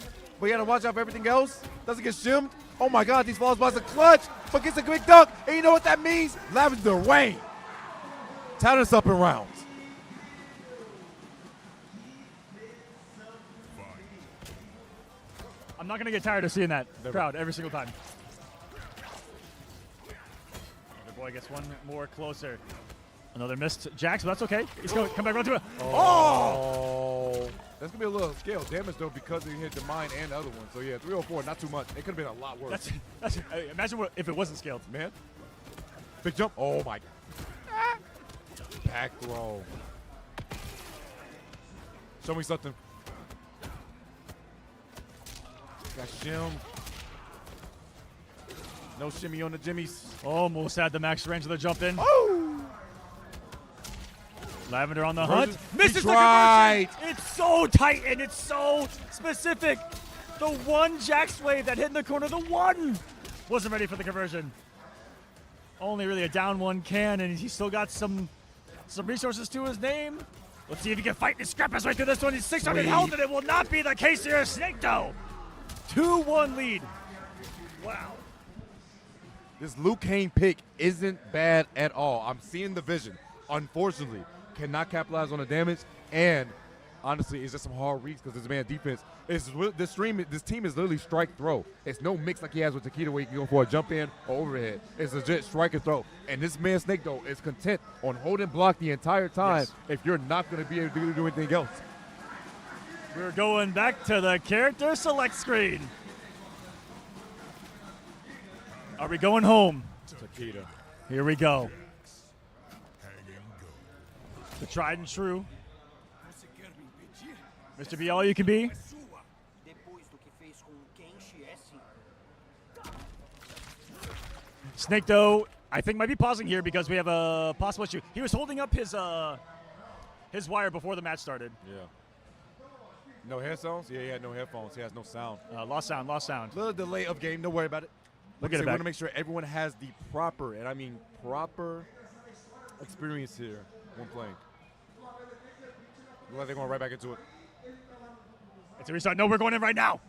But you gotta watch out for everything else. Doesn't get shimmed. Oh my God, these flawless blocks are clutch, but gets a quick dunk. And you know what that means? Lavender Wayne. Tie this up in rounds. I'm not gonna get tired of seeing that crowd every single time. The boy gets one more closer. Another missed Jax, but that's okay. He's going to come back around to it. Oh! That's going to be a little scale damage, though, because he hit the mine and the other one. So, yeah, 304, not too much. It could have been a lot worse. Imagine if it wasn't scaled. Man. Big jump. Oh, my. Back throw. Show me something. Got shim. No shimmy on the jimmies. Almost had the max range of the jump in. Oh! Lavender on the hunt. Misses the tried. conversion. It's so tight and it's so specific. The one Jax wave that hit in the corner, the one wasn't ready for the conversion. Only really a down one can, and he's still got some resources to his name. Let's see if he can fight and scrap his way through this one. He's 600 health, and it will not be the case here. Snake Doe, 2-1 lead. Wow. This Liu Kang pick isn't bad at all. I'm seeing the vision. Unfortunately, cannot capitalize on the damage, and honestly, it's just some hard reads because this man defense. This team is literally strike throw. It's no mix like he has with Takeda where he can go for a jump in or overhead. It's legit strike and throw. And this man Snake Doe is content on holding block the entire time if you're not going to be able to do anything else. We're going back to the character select screen. Are we going home? Takeda. Here we go. The tried and true. Mr. Be All You Can Be. Snake Doe, I think, might be pausing here because we have a possible issue. He was holding up his wire before the match started. Yeah. No headphones? Yeah, he had no headphones. He has no sound. Lost sound. Little delay of game. Don't worry about it. Look at it back. We want to make sure everyone has the proper, and I mean proper, experience here when playing. Look like they're going right back into it. It's a restart. No, we're going in right now.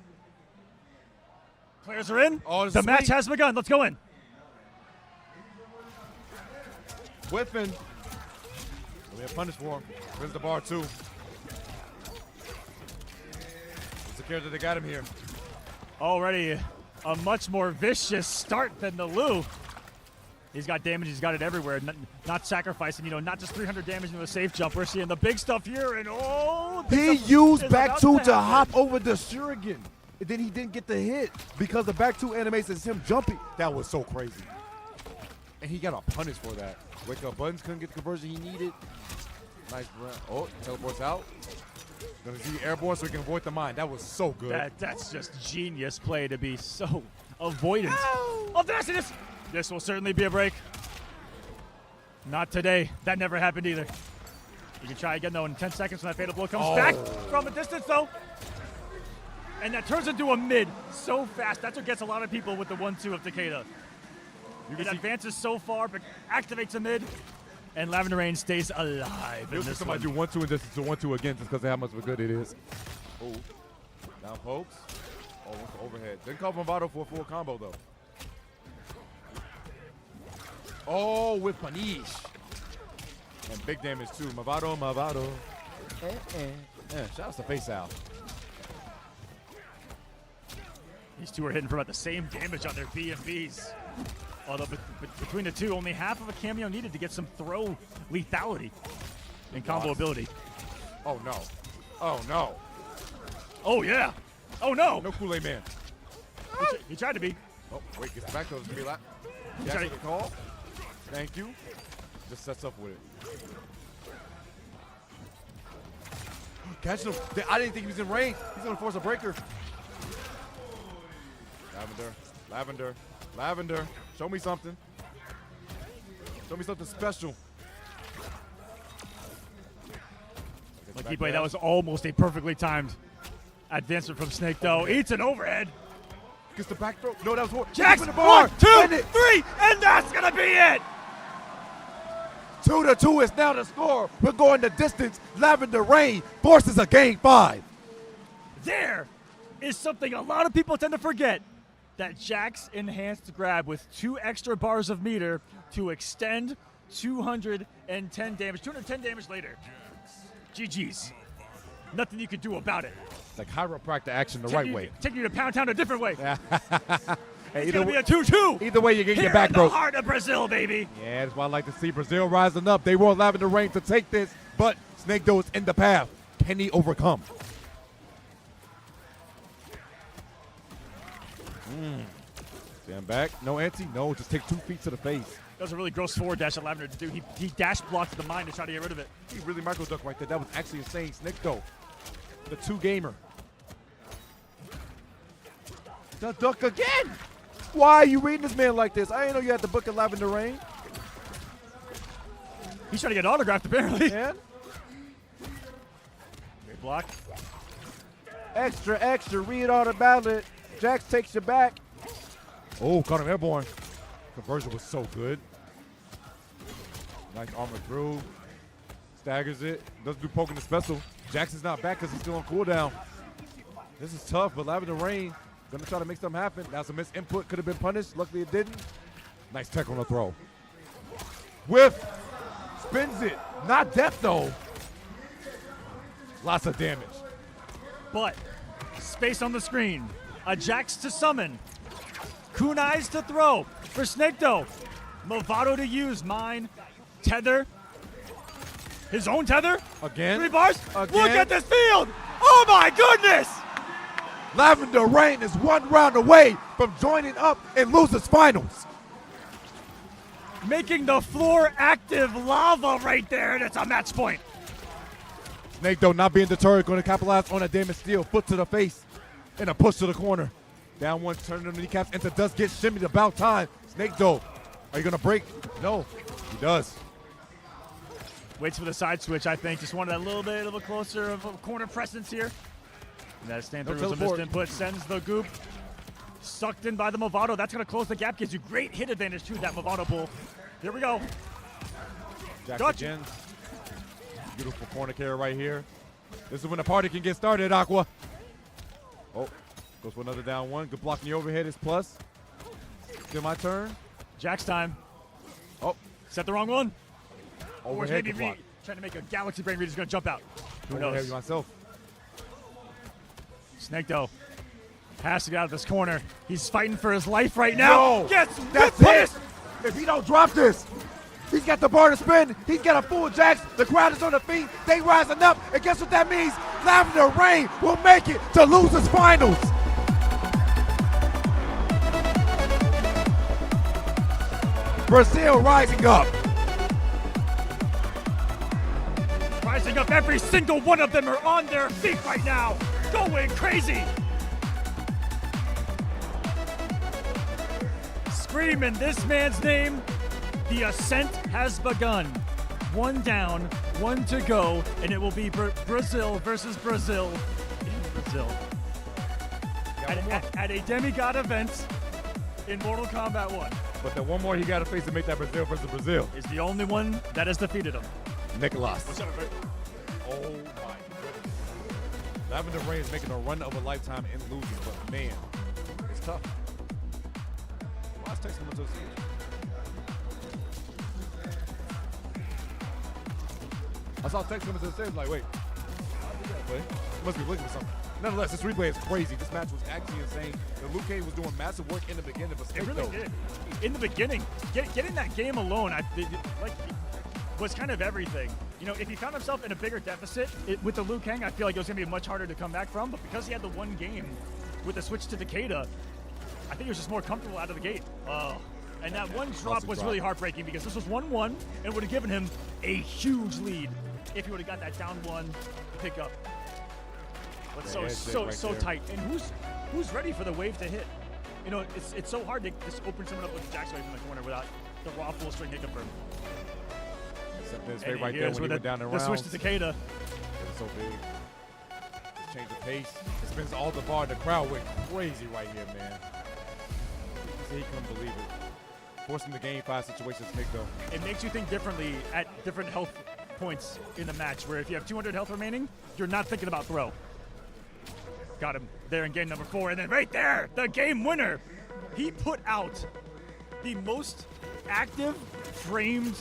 Players are in. Oh, the match has begun. Let's go in. Whiffing. We have punish for him. Wins the bar, too. It's the character that got him here. Already a much more vicious start than the Liu. He's got damage. He's got it everywhere. Not sacrificing, not just 300 damage into a safe jump. We're seeing the big stuff here, and he used back two to hop over the Shuriken. And then he didn't get the hit because the back two animation is him jumping. That was so crazy. And he got a punish for that. Wake up buttons, couldn't get the conversion he needed. Nice run. Oh, teleports out. Gonna see airborne so he can avoid the mine. That was so good. That's just genius play to be so avoidant of this. This will certainly be a break. Not today. That never happened either. You can try again, though, in 10 seconds when that fatal blow comes back from a distance, though. And that turns into a mid so fast. That's what gets a lot of people with the 1-2 of Takeda. It advances so far, but activates a mid, and Lavender Rain stays alive. You'll see somebody do 1-2 and just do 1-2 again just because of how much of a good it is. Oh, down pokes. Oh, went to overhead. Didn't call Movado for a full combo, though. Oh, with punish. And big damage, too. Movado. Shout out to Face Out. These two are hitting for about the same damage on their BMBs. Although between the two, only half of a cameo needed to get some throw lethality and combo ability. Oh, no. Oh, no. Oh, yeah. Oh, no. No Kool-Aid Man. He tried to be. Oh, wait, gets back to us. Be like, that's the call. Thank you. Just sets up with it. Catch him. I didn't think he was in range. He's going to force a breaker. Lavender. Show me something. Show me something special. Lucky play. That was almost a perfectly timed advancement from Snake Doe. Eats an overhead. Gets the back throw. No, that was horrible. Jax, 1, 2, 3, and that's going to be it. 2-2 is now the score. We're going the distance. Lavender Rain forces a game 5. There is something a lot of people tend to forget. That Jax enhanced grab with 2 extra bars of meter to extend 210 damage. 210 damage later. GG's. Nothing you could do about it. It's like chiropractor action the right way. Taking you to Pound Town a different way. Hey, it's going to be a 2-2. Either way, you're getting your Here back in the broke. heart of Brazil, baby. Yeah, that's why I like to see Brazil rising up. They want Lavender Rain to take this, but Snake Doe is in the path. Can he overcome? Stand back. No anti. No, just take 2 feet to the face. That was a really gross forward dash that Lavender did do. He dash blocked the mine to try to get rid of it. He really micro ducked right there. That was actually insane. Snake Doe, the 2-gamer. The duck again. Why are you reading this man like this? I didn't know you had the book of Lavender Rain. He's trying to get autographed, apparently. Yeah. Great block. Extra, extra. Read all about it. Jax takes you back. Oh, caught him airborne. Conversion was so good. Nice armor through. Staggers it. Doesn't do poking the special. Jax is not back because he's still on cooldown. This is tough, but Lavender Rain gonna try to make something happen. That's a missed input. Could have been punished. Luckily it didn't. Nice tech on the throw. Whiff. Spins it. Not death though. Lots of damage. But space on the screen. A Jax to summon. Kunais to throw for Snake Doe. Movado to use. Mine. Tether. His own tether. Again. 3 bars. Again. Look at this field. Oh my goodness. Lavender Rain is 1 round away from joining up in losers finals. Making the floor active lava right there, and it's a match point. Snake Doe not being deterred, going to capitalize on a damage steal. Foot to the face and a push to the corner. Down 1, turning the kneecaps, and it does get shimmied about time. Snake Doe, are you going to break? No, he does. Waits for the side switch, I think. Just wanted a little bit of a closer of a corner presence here. And that stand through was a missed input, sends the goop. Sucked in by the Movado. That's going to close the gap. Gives you great hit advantage to that Movado pull. Here we go. Jax again. Beautiful corner carry right here. This is when the party can get started, Aqua. Oh, goes for another down 1. Good blocking the overhead is plus. Still my turn. Jax time. Oh. Set the wrong one. Or Overhead maybe block. trying to make a Galaxy Brain read is going to jump out. Who Overhead knows? myself. Snake Doe has to get out of this corner. He's fighting for his life right now. No, Gets that's punished. it. If he don't drop this, he's got the bar to spin. He's got a full Jax. The crowd is on their feet. They rising up. And guess what that means? Lavender Rain will make it to losers finals. Brazil rising up. Rising up, every single one of them are on their feet right now, going crazy. Screaming this man's name. The ascent has begun. 1 down, 1 to go, and it will be Brazil versus Brazil in Brazil. At a demigod event in Mortal Kombat 1. But the one more he got to face to make that Brazil versus Brazil is the only one that has defeated him. Nicholas. What's up, everybody? Oh my goodness. Lavender Rain is making a run of a lifetime in losing, but man, it's tough. Let's take someone to the stage. I saw text coming to the stage like, wait, he must be looking for something. Nonetheless, this replay is crazy. This match was actually insane. The Liu Kang was doing massive work in the beginning, but it really did. In the beginning, getting that game alone, was kind of everything. You know, if he found himself in a bigger deficit with the Liu Kang, I feel like it was going to be much harder to come back from. But because he had the one game with the switch to Takeda, I think he was just more comfortable out of the gate. And that one drop was really heartbreaking because this was 1-1 and would have given him a huge lead if he would have got that down 1 pickup. But so tight. And who's ready for the wave to hit? You know, it's so hard to just open someone up with Jax away from the corner without the raw full string hit confirmed. His fate right there when he went down the rounds. The switch to Takeda. It was so big. Just change the pace. It spins all the bar. The crowd went crazy right here, man. He couldn't believe it. Forcing the game 5 situations, Nick, though. It makes you think differently at different health points in the match, where if you have 200 health remaining, you're not thinking about throw. Got him there in game number 4, and then right there, the game winner. He put out the most active framed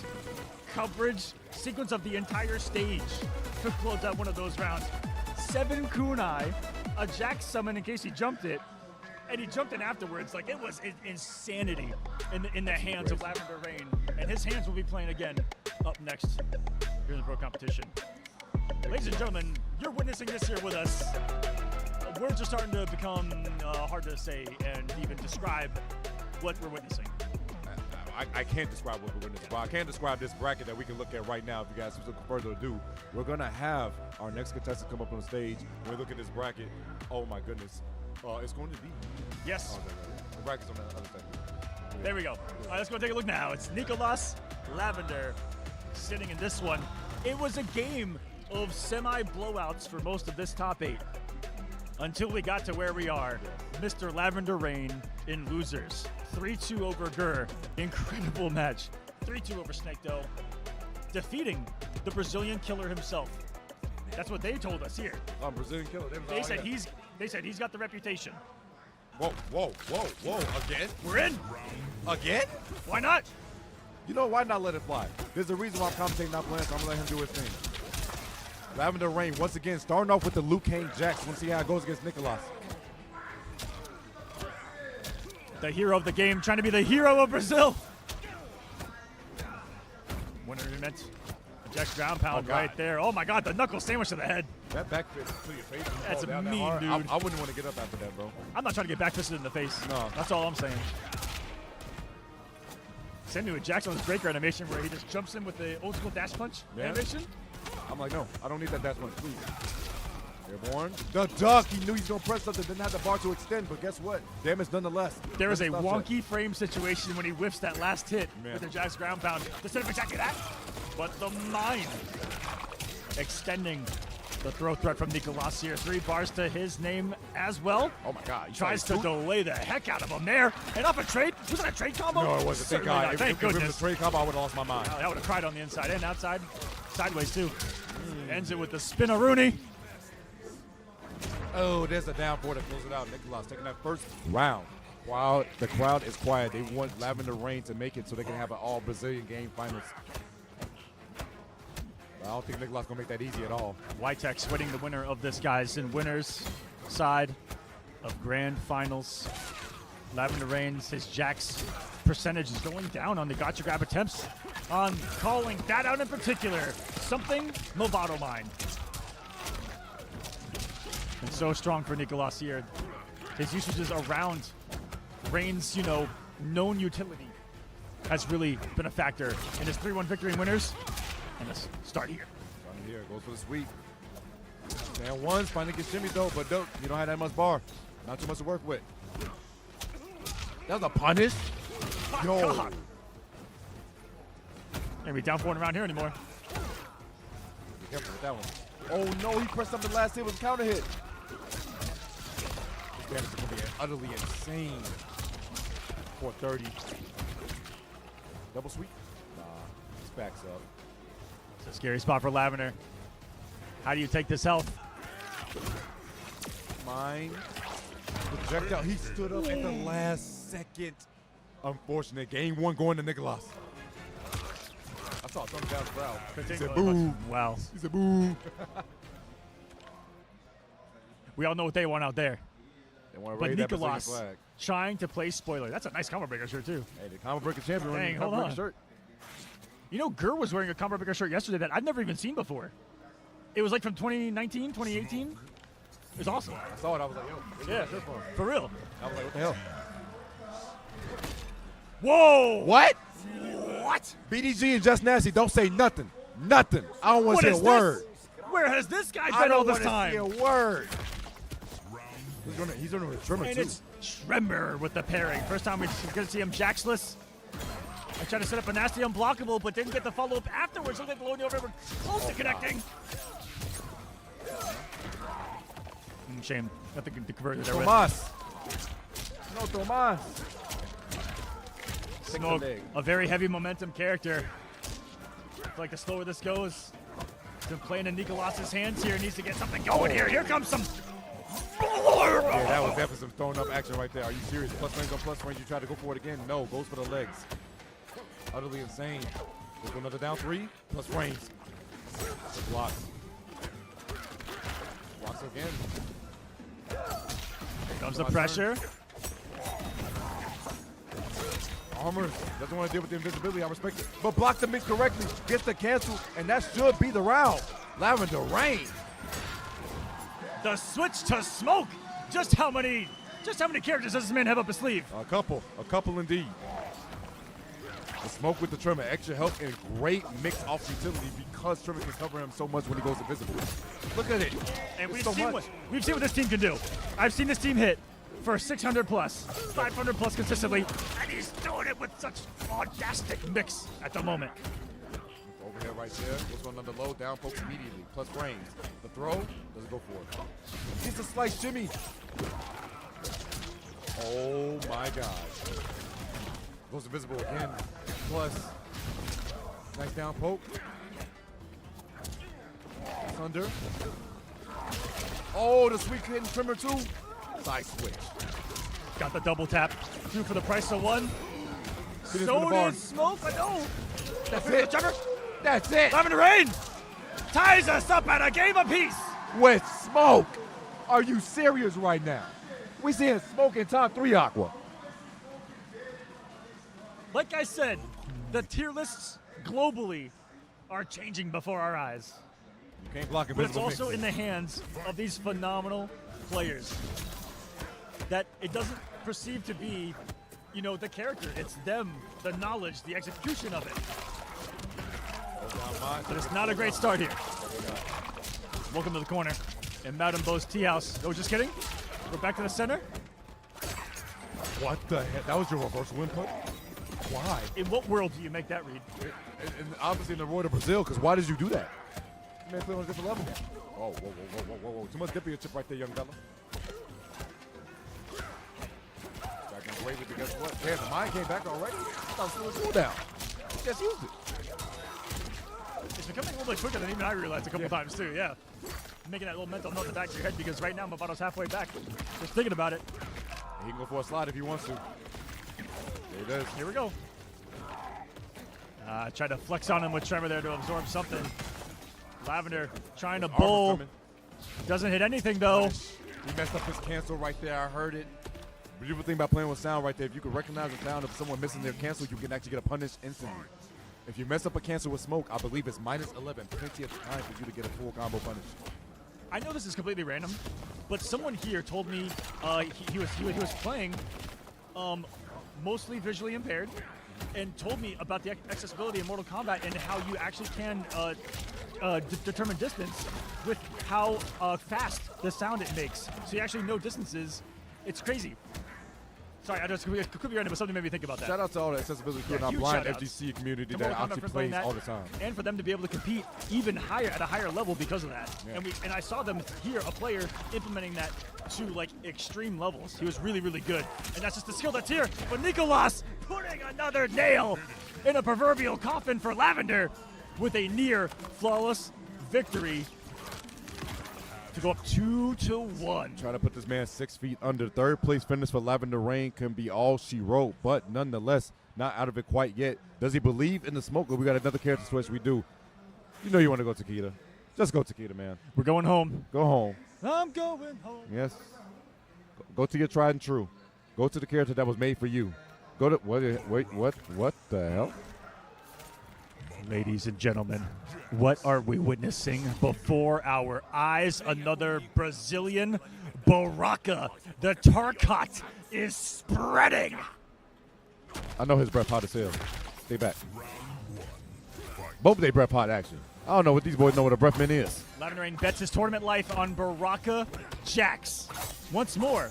coverage sequence of the entire stage to close out one of those rounds. 7 kunai, a Jax summon in case he jumped it, And he jumped in afterwards. Like, it was insanity in the hands of Lavender Rain. And his hands will be playing again up next here in the pro competition. Ladies and gentlemen, you're witnessing this here with us. Words are starting to become hard to say and even describe what we're witnessing. I can't describe what we're witnessing, but I can describe this bracket that we can look at right now. If you guys have something further ado, we're going to have our next contestant come up on the stage. When we look at this bracket, oh my goodness. It's going to be. Yes. The bracket's on the other side. Yeah. There we go. All right, let's go take a look now. It's Nicolas Lavender sitting in this one. It was a game of semi-blowouts for most of this top 8 until we got to where we are. Mr. Lavender Rain in losers. 3-2 over Gur. Incredible match. 3-2 over Snake Doe. Defeating the Brazilian killer himself. That's what they told us here. Brazilian killer. They said he's got the reputation. Whoa. Again? We're in. Again? Why not? You know, why not let it fly? There's a reason why I'm commentating, not playing, so I'm going to let him do his thing. Lavender Rain, once again, starting off with the Liu Kang Jacks. We'll see how it goes against Nicolas. The hero of the game, trying to be the hero of Brazil. Winner meant a Jack's ground pound right there. Oh my God, the knuckle sandwich to the head. That back fist to your face. That's down mean, that dude. I wouldn't want to get up after that, bro. I'm not trying to get back fisted in the face. No. That's all I'm saying. Send me with Jackson's breaker animation where he just jumps in with the old school dash punch animation. I'm like, no, I don't need that dash punch, please. Airborne. The duck. He knew he was going to press something, didn't have the bar to extend, but guess what? Damage nonetheless. There is a wonky frame situation when he whiffs that last hit with the Jack's ground pound. Instead of exactly that, but the mind extending the throw threat from Nicolas here. 3 bars to his name as well. Oh my God. Tries to delay the heck out of him there. And off a trade. Was that a trade combo? No, it wasn't. Thank God. Thank goodness. If it was a trade combo, I would have lost my mind. I would have cried on the inside and outside. Sideways too. Ends it with the spin-a-rooney. Oh, there's a down 4 that closes it out. Nicolas taking that first round. Wow, the crowd is quiet. They want Lavender Rain to make it so they can have an all Brazilian game finals. I don't think Nicolas gonna make that easy at all. Wytek's winning the winner of this, guys, in winners side of grand finals. Lavender Rain's, his Jack's percentage is going down on the gotcha grab attempts. On calling that out in particular, something Movado mind. And so strong for Nicolas here. His usages around Rain's, known utility has really been a factor in his 3-1 victory in winners. And let's start here. Starting here, goes for the sweep. Stand ones, finally gets Jimmy though, but you don't have that much bar. Not too much to work with. That was a punish. Yo. God. Can't be down 4 around here anymore. Be careful with that one. Oh no, he pressed up the last hit with a counter hit. This damage is going to be utterly insane. 430. Double sweep? Nah, this backs up. It's a scary spot for Lavender. How do you take this health? Mine. Projectile. He stood up at the last second. Unfortunate. Game 1 going to Nicolas. I saw a thumbs down the crowd. He said boo. Wow. He said boo. We all know what they want out there. They want to But raise that Brazilian Nicolas flag. trying to play spoiler. That's a nice combo breaker shirt too. Hey, the combo breaker champion Dang, wearing the hold combo on. breaker shirt. You know, Gur was wearing a combo breaker shirt yesterday that I've never even seen before. It was like from 2019, 2018. It was awesome. I saw it. I was like, yo. Yeah, for real. I was like, what the hell? Whoa! What? What? BDG and Just Nasty don't say nothing. Nothing. I don't want to What say is a word. this? Where has this guy I been all don't this want to time? say a word. He's going to Tremor And too. it's Tremor with the parry. First time we're going to see him jacksless. I tried to set up a nasty unblockable, but didn't get the follow-up afterwards. Looked like the low over close to connecting. Shame. Nothing to convert there with. Tomas. No, Tomas. Smoke, a very heavy momentum character. I feel like the slower this goes, been playing in Nicolas's hands here. Needs to get something going here. Here comes some. Yeah, that was definitely some throwing up action right there. Are you serious? Plus range on plus range. You try to go for it again. No, goes for the legs. Utterly insane. Goes for another down 3. Plus range. Blocks. Blocks again. Here comes the pressure. Armor doesn't want to deal with the invisibility. I respect it. But block the mix correctly. Gets the cancel, and that should be the round. Lavender Rain. The switch to smoke. Just how many characters does this man have up his sleeve? A couple indeed. The smoke with the Tremor, extra health, and great mix off utility because Tremor can cover him so much when he goes invisible. Look at it. And we've so seen what this team can do. I've seen this team hit for 600 plus, 500 plus consistently, and he's doing it with such audacity mix at the moment. Over here right there, goes on under low, down poke immediately, plus frames. The throw, doesn't go for it. Gets a slice shimmy. Oh my gosh. Goes invisible again, plus nice down poke. Thunder. Oh, the sweet hitting Tremor too. Side switch. Got the double tap. 2 for the price of 1. Finish So with the bar. did Smoke, I know. That's it. That's it. Lavender Rain ties us up at a game apiece. With Smoke. Are you serious right now? We seeing Smoke in top 3 Aqua. Like I said, the tier lists globally are changing before our eyes. You can't block But it's invisible also mix. in the hands of these phenomenal players that it doesn't perceive to be, the character. It's them, the knowledge, the execution of it. But it's not a great start here. Welcome to the corner in Madame Beau's tea house. No, just kidding. We're back to the center. What the heck? That was your reversal input? Why? In what world do you make that read? And obviously in the Royal Brazil, because why did you do that? You may play on a different level. Oh, whoa. Too much dip in your chip right there, young fella. Back in away with it, guess what? Damn, the mine came back already. I thought it was still a cooldown. Just used it. It's becoming a little bit quicker than even I realized a couple times too, yeah. Making that little mental note in the back of your head because right now Movato's halfway back. Just thinking about it. He can go for a slide if he wants to. There it is. Here we go. Try to flex on him with Tremor there to absorb something. Lavender trying to bowl. Doesn't hit anything though. He messed up his cancel right there. I heard it. The beautiful thing about playing with sound right there, if you can recognize the sound of someone missing their cancel, you can actually get a punish instantly. If you mess up a cancel with Smoke, I believe it's -11. Plenty of time for you to get a full combo punish. I know this is completely random, but someone here told me he was playing mostly visually impaired and told me about the accessibility in Mortal Kombat and how you actually can determine distance with how fast the sound it makes. So you actually know distances. It's crazy. Sorry, I just could be random, but something made me think about that. Shout out to all the accessibility crew and our huge blind shout-outs. FGC community To that Mortal Kombat actually for playing plays that, all the time. and for them to be able to compete even higher at a higher level because of that. Yeah. And I saw them here, a player implementing that to like extreme levels. He was really, really good, and that's just the skill that's here. But Nicolas putting another nail in a proverbial coffin for Lavender with a near flawless victory to go up 2-1. Trying to put this man 6 feet under. Third place finish for Lavender Rain can be all she wrote, but nonetheless, not out of it quite yet. Does he believe in the Smoke? We got another character switch. We do. You know you want to go Takeda. Just go Takeda, man. We're going home. Go home. I'm going home. Yes. Go to your tried and true. Go to the character that was made for you. Go to what the hell? Ladies and gentlemen, what are we witnessing before our eyes? Another Brazilian Baraka. The Tarkat is spreading. I know his breath hot as hell. Stay back. Both of their breath hot, actually. I don't know what these boys know what a breath mint is. Lavender Rain bets his tournament life on Baraka Jax. Once more,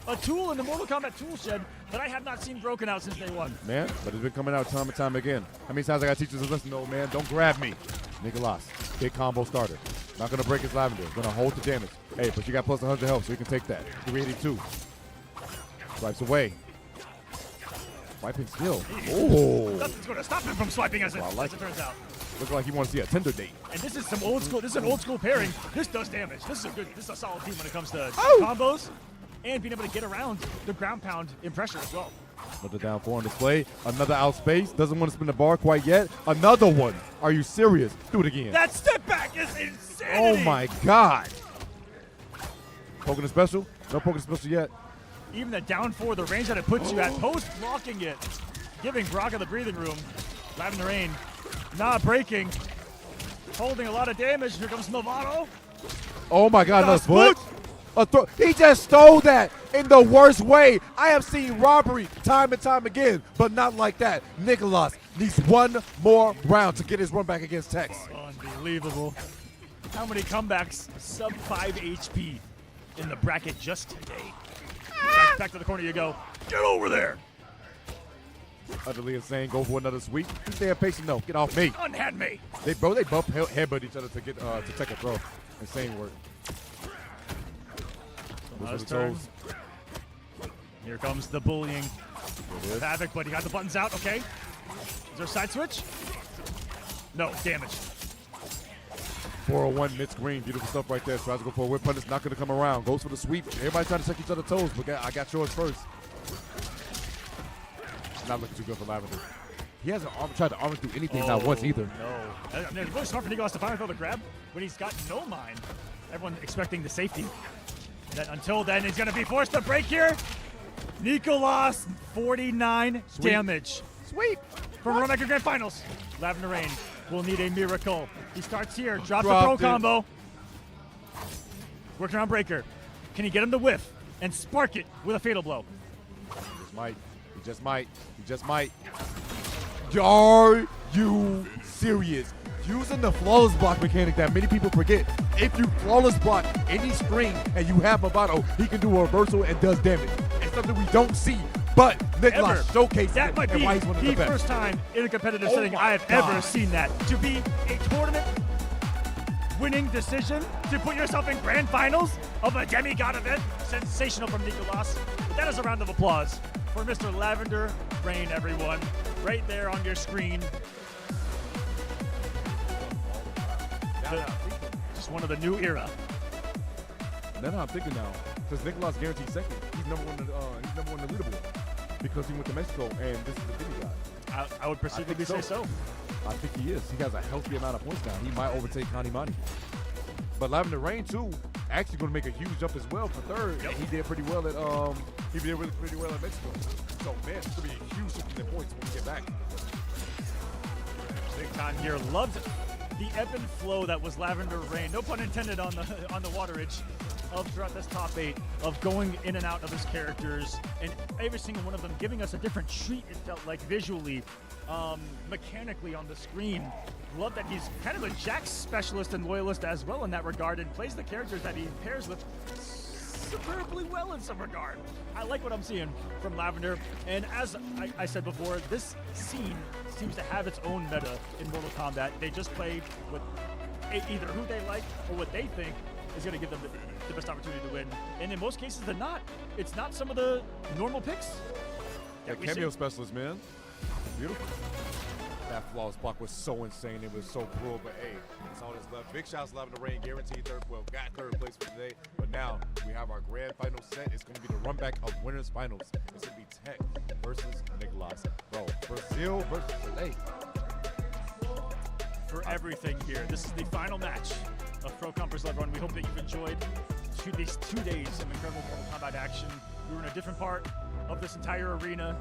a tool in the Mortal Kombat tool shed that I have not seen broken out since day one. Man, but it's been coming out time and time again. How many times I got teachers to listen to, man? Don't grab me. Nicolas, big combo starter. Not going to break his Lavender. Going to hold the damage. Hey, but you got plus 100 health, so you can take that. 382. Swipes away. Swiping skill. Oh. Nothing's going to stop him from swiping as it turns out. Looks like he wants to see a Tinder date. And this is some old school. This is an old school pairing. This does damage. This is a solid team when it comes to combos and being able to get around the ground pound impression as well. Another down 4 on display. Another outspace. Doesn't want to spin the bar quite yet. Another one. Are you serious? Do it again. That step back is insanity. Oh my God. Poking the special. No poking the special yet. Even the down 4, the range that it puts you at, post blocking it. giving Braga the breathing room. Lavender Rain not breaking, holding a lot of damage. Here comes Movado. Oh my God, Das no foot. He just stole that in the worst way. I have seen robbery time and time again, but not like that. Nicholas needs one more round to get his run back against Tex. Unbelievable. How many comebacks sub 5 HP in the bracket just today? Back to the corner you go. Get over there. Utterly insane. Go for another sweep. He's there patient. No, get off me. Unhand me. They both headbutt each other to get to take a throw. Insane work. Turn. Here comes the bullying. Havoc, but he got the buttons out. Okay. Is there a side switch? No, damage. 401 mid screen. Beautiful stuff right there. Tries to go for a whip punish. Not going to come around. Goes for the sweep. Everybody trying to check each other's toes, but I got yours first. Not looking too good for Lavender. He hasn't tried to armor through anything not once either. No. I mean, it's really smart for Nicholas to finally throw the grab when he's got no mind. Everyone expecting the safety. Until then, he's going to be forced to break here. Nicholas, 49 damage. Sweep. From Romaker Grand Finals. Lavender Rain will need a miracle. He starts here, drops the pro combo. Working on Breaker. Can he get him to whiff and spark it with a fatal blow? He just might. He just might. Are you serious? Using the flawless block mechanic that many people forget. If you flawless block any string and you have Movado, he can do a reversal and does damage. It's something we don't see, but Nicholas showcased that might be the first time in a competitive setting I have ever seen that. To be a tournament winning decision, to put yourself in grand finals of a demigod event, sensational from Nicholas. But that is a round of applause for Mr. Lavender Rain, everyone. Right there on your screen. Just one of the new era. Then I'm thinking now, because Nicholas guaranteed second, he's number one in the leaderboard because he went to Mexico and this is the demigod. I would perceivably say so. I think he is. He has a healthy amount of points now. He might overtake Kanimani. But Lavender Rain too, actually going to make a huge jump as well for third. Yep. He did pretty well at pretty well at Mexico. So man, it's going to be a huge shift in their points when we get back. Big time here. Loved the ebb and flow that was Lavender Rain, no pun intended on the waterage, of throughout this top 8, of going in and out of his characters, and every single one of them giving us a different treat, it felt like, visually, mechanically on the screen. Love that he's kind of a Jax specialist and loyalist as well in that regard, and plays the characters that he pairs with superbly well in some regard. I like what I'm seeing from Lavender, and as I said before, this scene seems to have its own meta in Mortal Kombat. They just play with either who they like or what they think is going to give them the best opportunity to win. And in most cases, they're not. It's not some of the normal picks. That cameo specialist, man. Beautiful. That flawless block was so insane. It was so cruel, but hey, it's all that's left. Big shouts to Lavender Rain, guaranteed got third place for today. But now we have our grand final set. It's going to be the run back of winners finals. It's going to be Tech versus Nicholas. Bro, Brazil versus Chile. For everything here, this is the final match of Pro Comp Brazil Run. We hope that you've enjoyed these 2 days of incredible Mortal Kombat action. We were in a different part of this entire arena.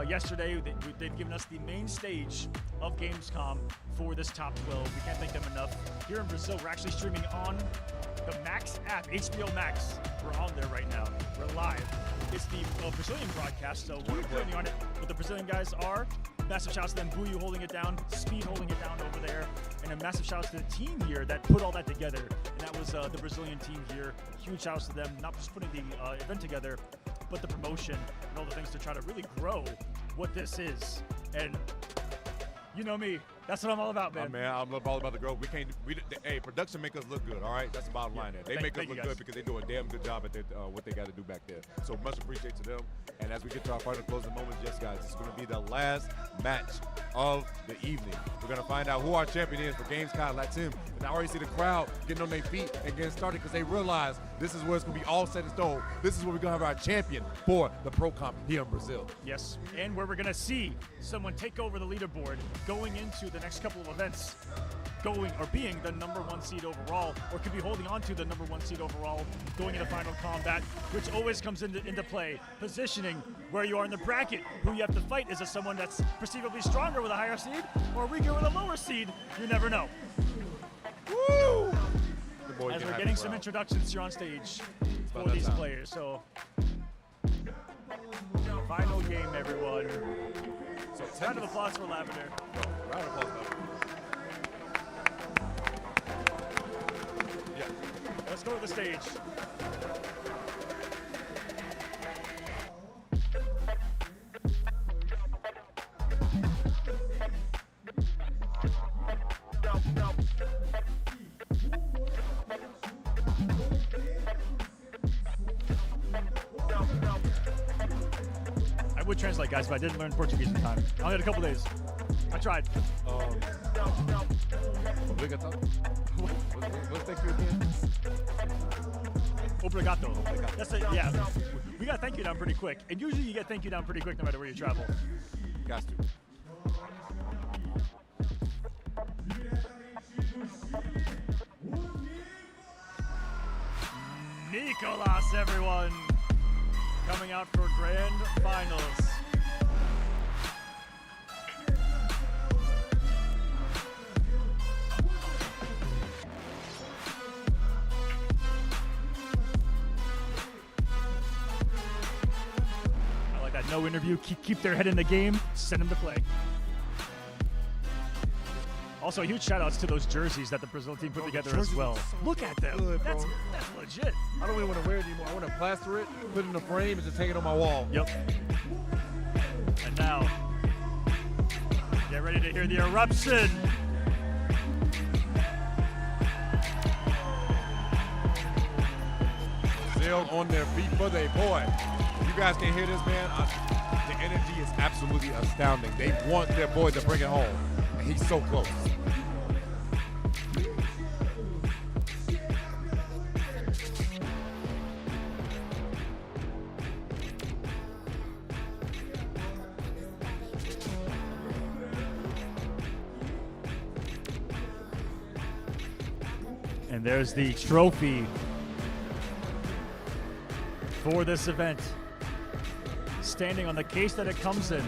Yesterday, they've given us the main stage of Gamescom for this top 12. We can't thank them enough. Here in Brazil, we're actually streaming on the Max app, HBO Max. We're on there right now. We're live. It's the Brazilian broadcast, so we're currently on it. But the Brazilian guys are. Massive shouts to them, Buyu holding it down, Speed holding it down over there, and a massive shout out to the team here that put all that together. And that was the Brazilian team here. Huge shouts to them, not just putting the event together, but the promotion and all the things to try to really grow what this is. And you know me, that's what I'm all about, man. Man, I'm all about the growth. Hey, production make us look good, all right? That's the bottom line there. They make us look good because they do a damn good job at what they got to do back there. So much appreciate to them. And as we get to our final closing moments, yes, guys, this is going to be the last match of the evening. We're going to find out who our champion is for Gamescom Latin. And I already see the crowd getting on their feet and getting started because they realize this is where it's going to be all set in stone. This is where we're going to have our champion for the Pro Comp here in Brazil. Yes, and where we're going to see someone take over the leaderboard going into the next couple of events, being holding the #1 seed overall, or could be holding on to the #1 seed overall going into Final Combat, which always comes into play. Positioning, where you are in the bracket, who you have to fight. Is it someone that's perceivably stronger with a higher seed, or weaker with a lower seed? You never know. Woo! As we're getting some introductions here on stage for these players, so final game, everyone. So round of applause for Lavender. Round of applause, Lavender. Yeah. Let's go to the stage. I would translate, guys, but I didn't learn Portuguese in time. I only had a couple days. I tried. Obrigado. What thank you again? Obrigado. That's it, yeah. We got thank you down pretty quick. And usually you get thank you down pretty quick no matter where you travel. Got to. Nicolas, everyone, coming out for grand finals. I like that no interview, keep their head in the game, send them to play. Also, huge shout-outs to those jerseys that the Brazil team put together as well. Look at them. Good, that's legit. I don't even want to wear it anymore. I want to plaster it, put it in a frame, and just hang it on my wall. Yep. And now, get ready to hear the eruption. Brazil on their feet for their boy. You guys can hear this, man. The energy is absolutely astounding. They want their boy to bring it home. He's so close. And there's the trophy for this event. Standing on the case that it comes in.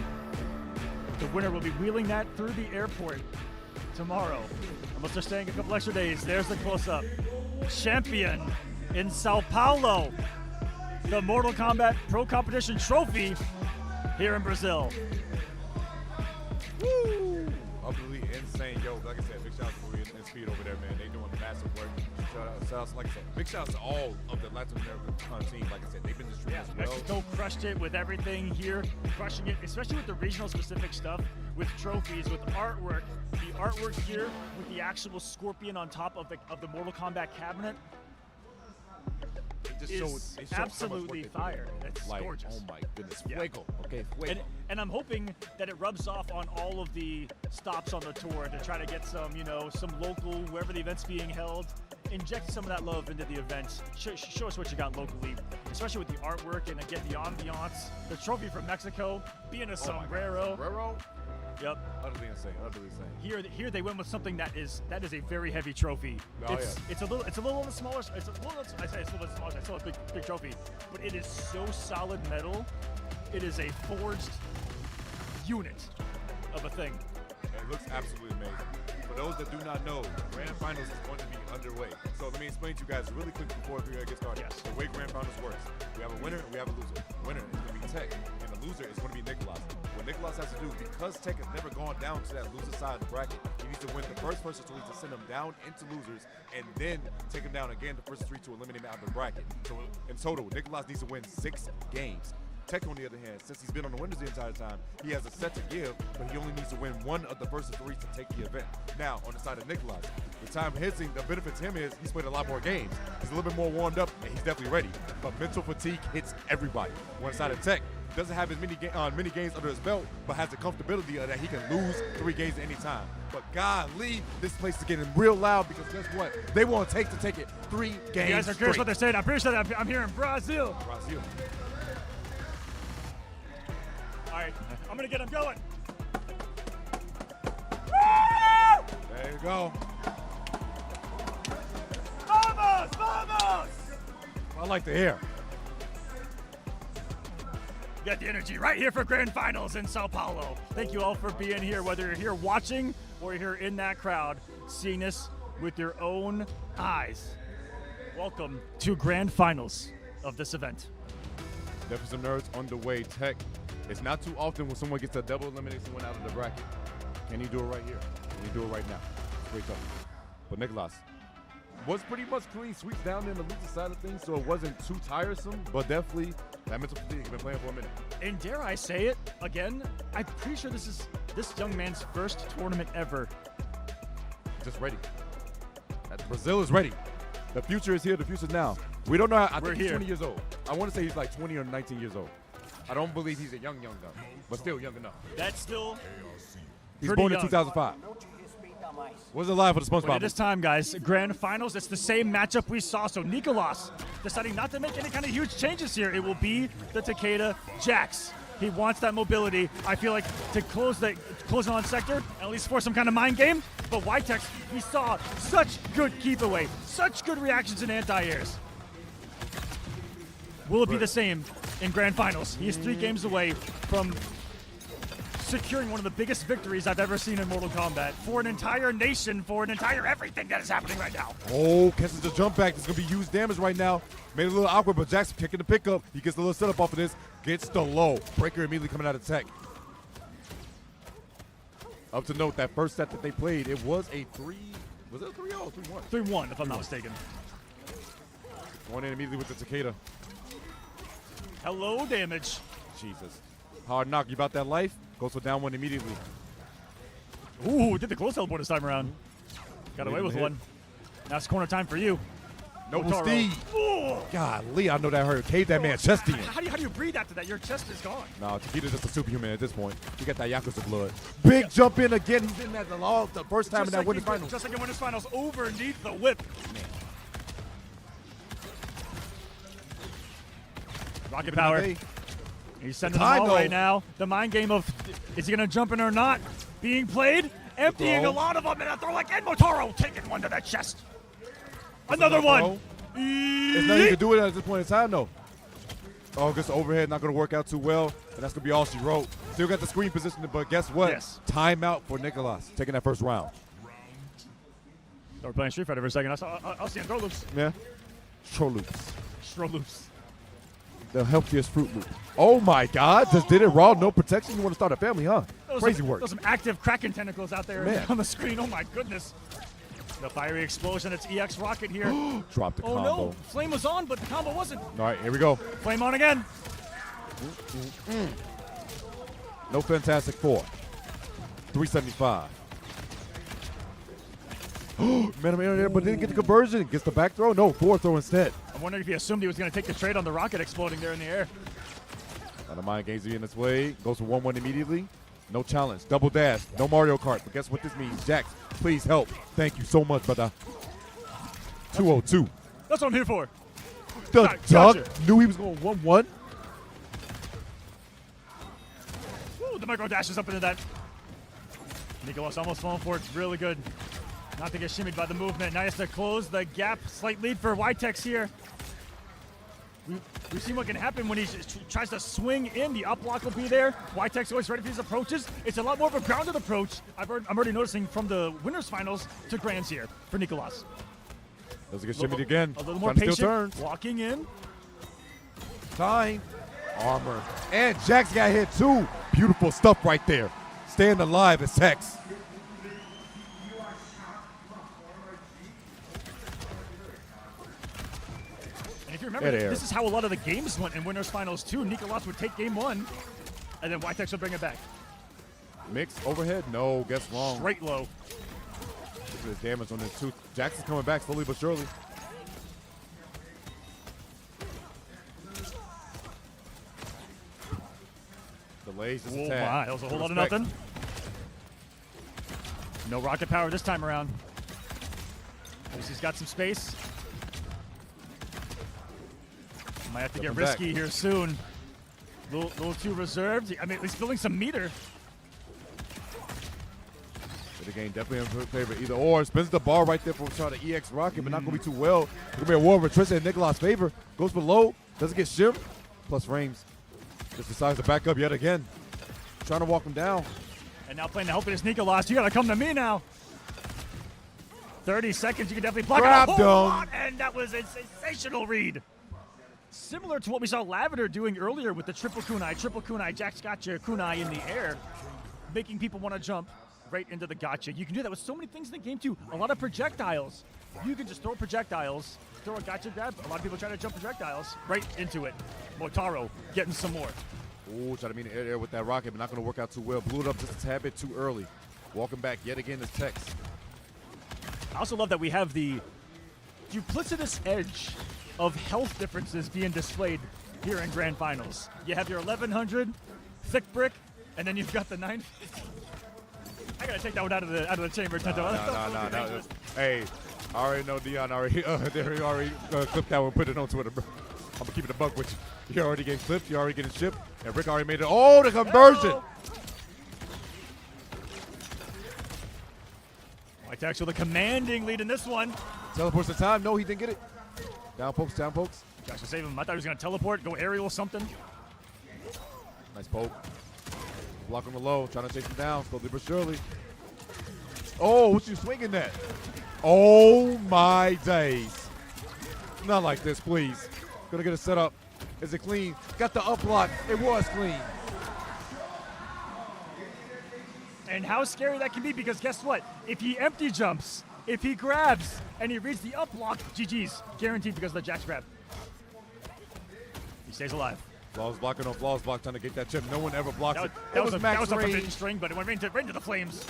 The winner will be wheeling that through the airport tomorrow. Unless they're staying a couple extra days. There's the close-up. Champion in Sao Paulo. The Mortal Kombat Pro Competition trophy here in Brazil. Woo! Absolutely insane. Yo, like I said, big shout out to Maria and Speed over there, man. They doing massive work. Shout out, like I said, big shout out to all of the Latin American team. Like I said, they've been distributing as well. Mexico crushed it with everything here, crushing it, especially with the regional specific stuff, with trophies, with artwork. The artwork here with the actual scorpion on top of the Mortal Kombat cabinet is absolutely fire. It's like, gorgeous. Oh my goodness, fuego. Okay, fuego. And I'm hoping that it rubs off on all of the stops on the tour to try to get some, some local, wherever the event's being held, inject some of that love into the event. Show us what you got locally, especially with the artwork and again the ambiance. The trophy from Mexico, being a sombrero. Sombrero? Yep. Utterly insane. Utterly insane. Here they went with something that is a very heavy trophy. It's a little on the smaller. It's a little. I say it's a little bit smaller. It's still a big trophy, but it is so solid metal. It is a forged unit of a thing. It looks absolutely amazing. For those that do not know, Grand Finals is going to be underway. So let me explain to you guys really quick before we get started. Yes. The way Grand Finals works, we have a winner and we have a loser. The winner is going to be Tech, and the loser is going to be Nicolas. What Nicolas has to do, because Tech has never gone down to that loser side of the bracket, he needs to win the first person to send him down into losers, and then take him down again the first three to eliminate him out of the bracket. So in total, Nicolas needs to win 6 games. Tech, on the other hand, since he's been on the winners the entire time, he has a set to give, but he only needs to win one of the first 3 to take the event. Now, on the side of Nicolas, the time hitting, the benefit to him is he's played a lot more games. He's a little bit more warmed up, and he's definitely ready. But mental fatigue hits everybody. On the side of Tech, doesn't have as many games under his belt, but has the comfortability of that he can lose 3 games at any time. But golly, this place is getting real loud because guess what? They want Tech to take it 3 games. You guys are curious what they're saying. I'm pretty sure that I'm here in Brazil. Brazil. All right, I'm gonna get him going. There you go. I like the hair. Get the energy right here for Grand Finals in Sao Paulo. Thank you all for being here, whether you're here watching or you're in that crowd, seeing this with your own eyes. Welcome to Grand Finals of this event. Definitely some nerds underway. Tech, it's not too often when someone gets a double eliminate someone out of the bracket. Can he do it right here? Can he do it right now? It's great tough. But Nicholas was pretty much clean sweeps down in the loser side of things, so it wasn't too tiresome, but definitely that mental fatigue has been playing for a minute. And dare I say it again, I'm pretty sure this is this young man's first tournament ever. Just ready. Brazil is ready. The future is here. The future is now. We don't know how. I think he's 20 years old. I want to say he's like 20 or 19 years old. I don't believe he's a young gun, but still young enough. That's still He's born in 2005. What's it live for the SpongeBob? But it is time, guys. Grand Finals. It's the same matchup we saw. So Nicolas deciding not to make any kind of huge changes here. It will be the Takeda Jax. He wants that mobility. I feel like to close on sector, and at least for some kind of mind game. But Whitex, we saw such good keep away, such good reactions in anti-airs. Will it be the same in Grand Finals? He is 3 games away from securing one of the biggest victories I've ever seen in Mortal Kombat for an entire nation, for an entire everything that is happening right now. Oh, catches the jump back. There's going to be huge damage right now. Made it a little awkward, but Jack's kicking the pickup. He gets a little setup off of this. Gets the low. Breaker immediately coming out of tech. Up to note, that first set that they played, it was a 3. Was it a 3-0 or 3-1? 3-1, if I'm not mistaken. Going in immediately with the Takeda. Hello, damage. Jesus. Hard knock. You about that life? Goes for down one immediately. Ooh, did the close teleport this time around. Got away with one. Now it's corner time for you. Noble Steve. Golly, I know that hurt. Cave that man chest in. How do you breathe after that? Your chest is gone. No, Takeda's just a superhuman at this point. He got that Yakuza blood. Big jump in again. He's in that the first time in that winners finals. Just like in winners finals, underneath the whip. Rocket power. He's sending them all right now. The mind game of, is he going to jump in or not? Being played. Emptying a lot of them. And a throw like Motaro taking one to the chest. Another one. There's nothing you can do it at this point in time, though. Oh, just overhead, not going to work out too well. And that's going to be all she wrote. Still got the screen position, but guess what? Yes. Timeout for Nicolas, taking that first round. We're playing Street Fighter for a second. I'll see him throw loops. Yeah. Throw loops. Throw loops. The healthiest fruit loop. Oh, my God. Just did it raw, no protection. You want to start a family, huh? Crazy work. There's some active Kraken tentacles out there on the screen. Oh, my goodness. The fiery explosion. It's EX Rocket here. Drop the combo. Oh, no. Flame was on, but the combo wasn't. All right, here we go. Flame on again. No Fantastic Four. 375. Man, but didn't get the conversion. Gets the back throw. No, forward throw instead. I'm wondering if he assumed he was going to take the trade on the rocket exploding there in the air. Now the mind games in its way. Goes for 1-1 immediately. No challenge. Double dash. No Mario Kart. But guess what this means? Jax, please help. Thank you so much, brother. 202. That's what I'm here for. The duck knew he was going 1-1. Ooh, the micro dashes up into that. Nicolas almost falling for it. It's really good. Not to get shimmied by the movement. Now he has to close the gap. Slight lead for Whitex here. We've seen what can happen when he tries to swing in. The up block will be there. Whitex always ready for his approaches. It's a lot more of a grounded approach. I'm already noticing from the winners finals to grands here for Nicolas. Doesn't get shimmied again. A little more patient. Walking in. Time. Armor. And Jax got hit too. Beautiful stuff right there. Staying alive as Hex. If you remember, this is how a lot of the games went in winners finals too. Nicolas would take game 1, and then Whitex would bring it back. Mix overhead? No, guess wrong. Straight low. Look at this damage on this tooth. Jax is coming back slowly but surely. Delays just a tad. My, that was a whole lot of nothing. No rocket power this time around. He's got some space. Might have to get risky here soon. Little too reserved. I mean, he's building some meter. The game definitely in favor either or. Spins the bar right there for trying to EX rocket, but not going to be too well. It's going to be a war of attrition in Nikolai's favor. Goes below, doesn't get shimmed, plus frames. Just decides to back up yet again. Trying to walk him down. And now playing the helpless Nicolas. You got to come to me now. 30 seconds, you can definitely block Grab a whole them. lot, and that was a sensational read. Similar to what we saw Lavender doing earlier with the triple kunai, Jack's gotcha, kunai in the air, making people want to jump right into the gotcha. You can do that with so many things in the game too. A lot of projectiles. You can just throw projectiles, throw a gotcha grab. A lot of people try to jump projectiles right into it. Motaro getting some more. Ooh, trying to meet the air with that rocket, but not going to work out too well. Blew it up just a tad bit too early. Walking back yet again is Tex. I also love that we have the duplicitous edge of health differences being displayed here in Grand Finals. You have your 1100 thick brick, and then you've got the 950. I gotta take that one out of the chamber, Tento. No. Hey, I already know Dion already clipped that one, put it on Twitter, bro. I'm gonna keep it a buck with you. You're already getting clipped, you're already getting shipped, and Rick already made it. Oh, the conversion! Whitetex with a commanding lead in this one. Teleports the time. No, he didn't get it. Down pokes, down pokes. Josh to save him. I thought he was gonna teleport, go aerial something. Nice poke. Block him low, trying to chase him down. Slowly but surely. Oh, what you swinging at? Oh my days. Not like this, please. Gonna get a setup. Is it clean? Got the up block. It was clean. And how scary that can be, because guess what? If he empty jumps, if he grabs, and he reads the up block, GG's. Guaranteed because of the Jack's grab. He stays alive. Flawless blocking on flawless block, trying to get that chip. No one ever blocks it. That was max a range. forbidden string, but it went right into the flames.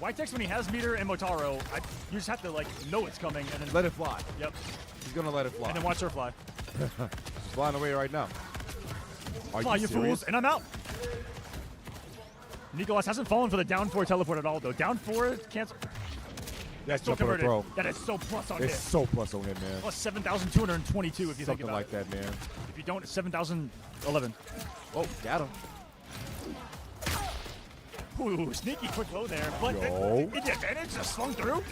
Whitetex, when he has meter and Motaro, you just have to know it's coming and then let it fly. Yep. He's gonna let it fly. And then watch her fly. She's flying away right now. Fly, you fools, and I'm out. Nicolas hasn't fallen for the down 4 teleport at all, though. Down 4 cancel. That's still jump on a converted. throw. That is so plus on hit. It's so plus on hit, man. Plus 7,222 if you think Something about like it. that, man. If you don't, it's 7,011. Oh, got him. Ooh, sneaky quick low there. But the advantage just swung through.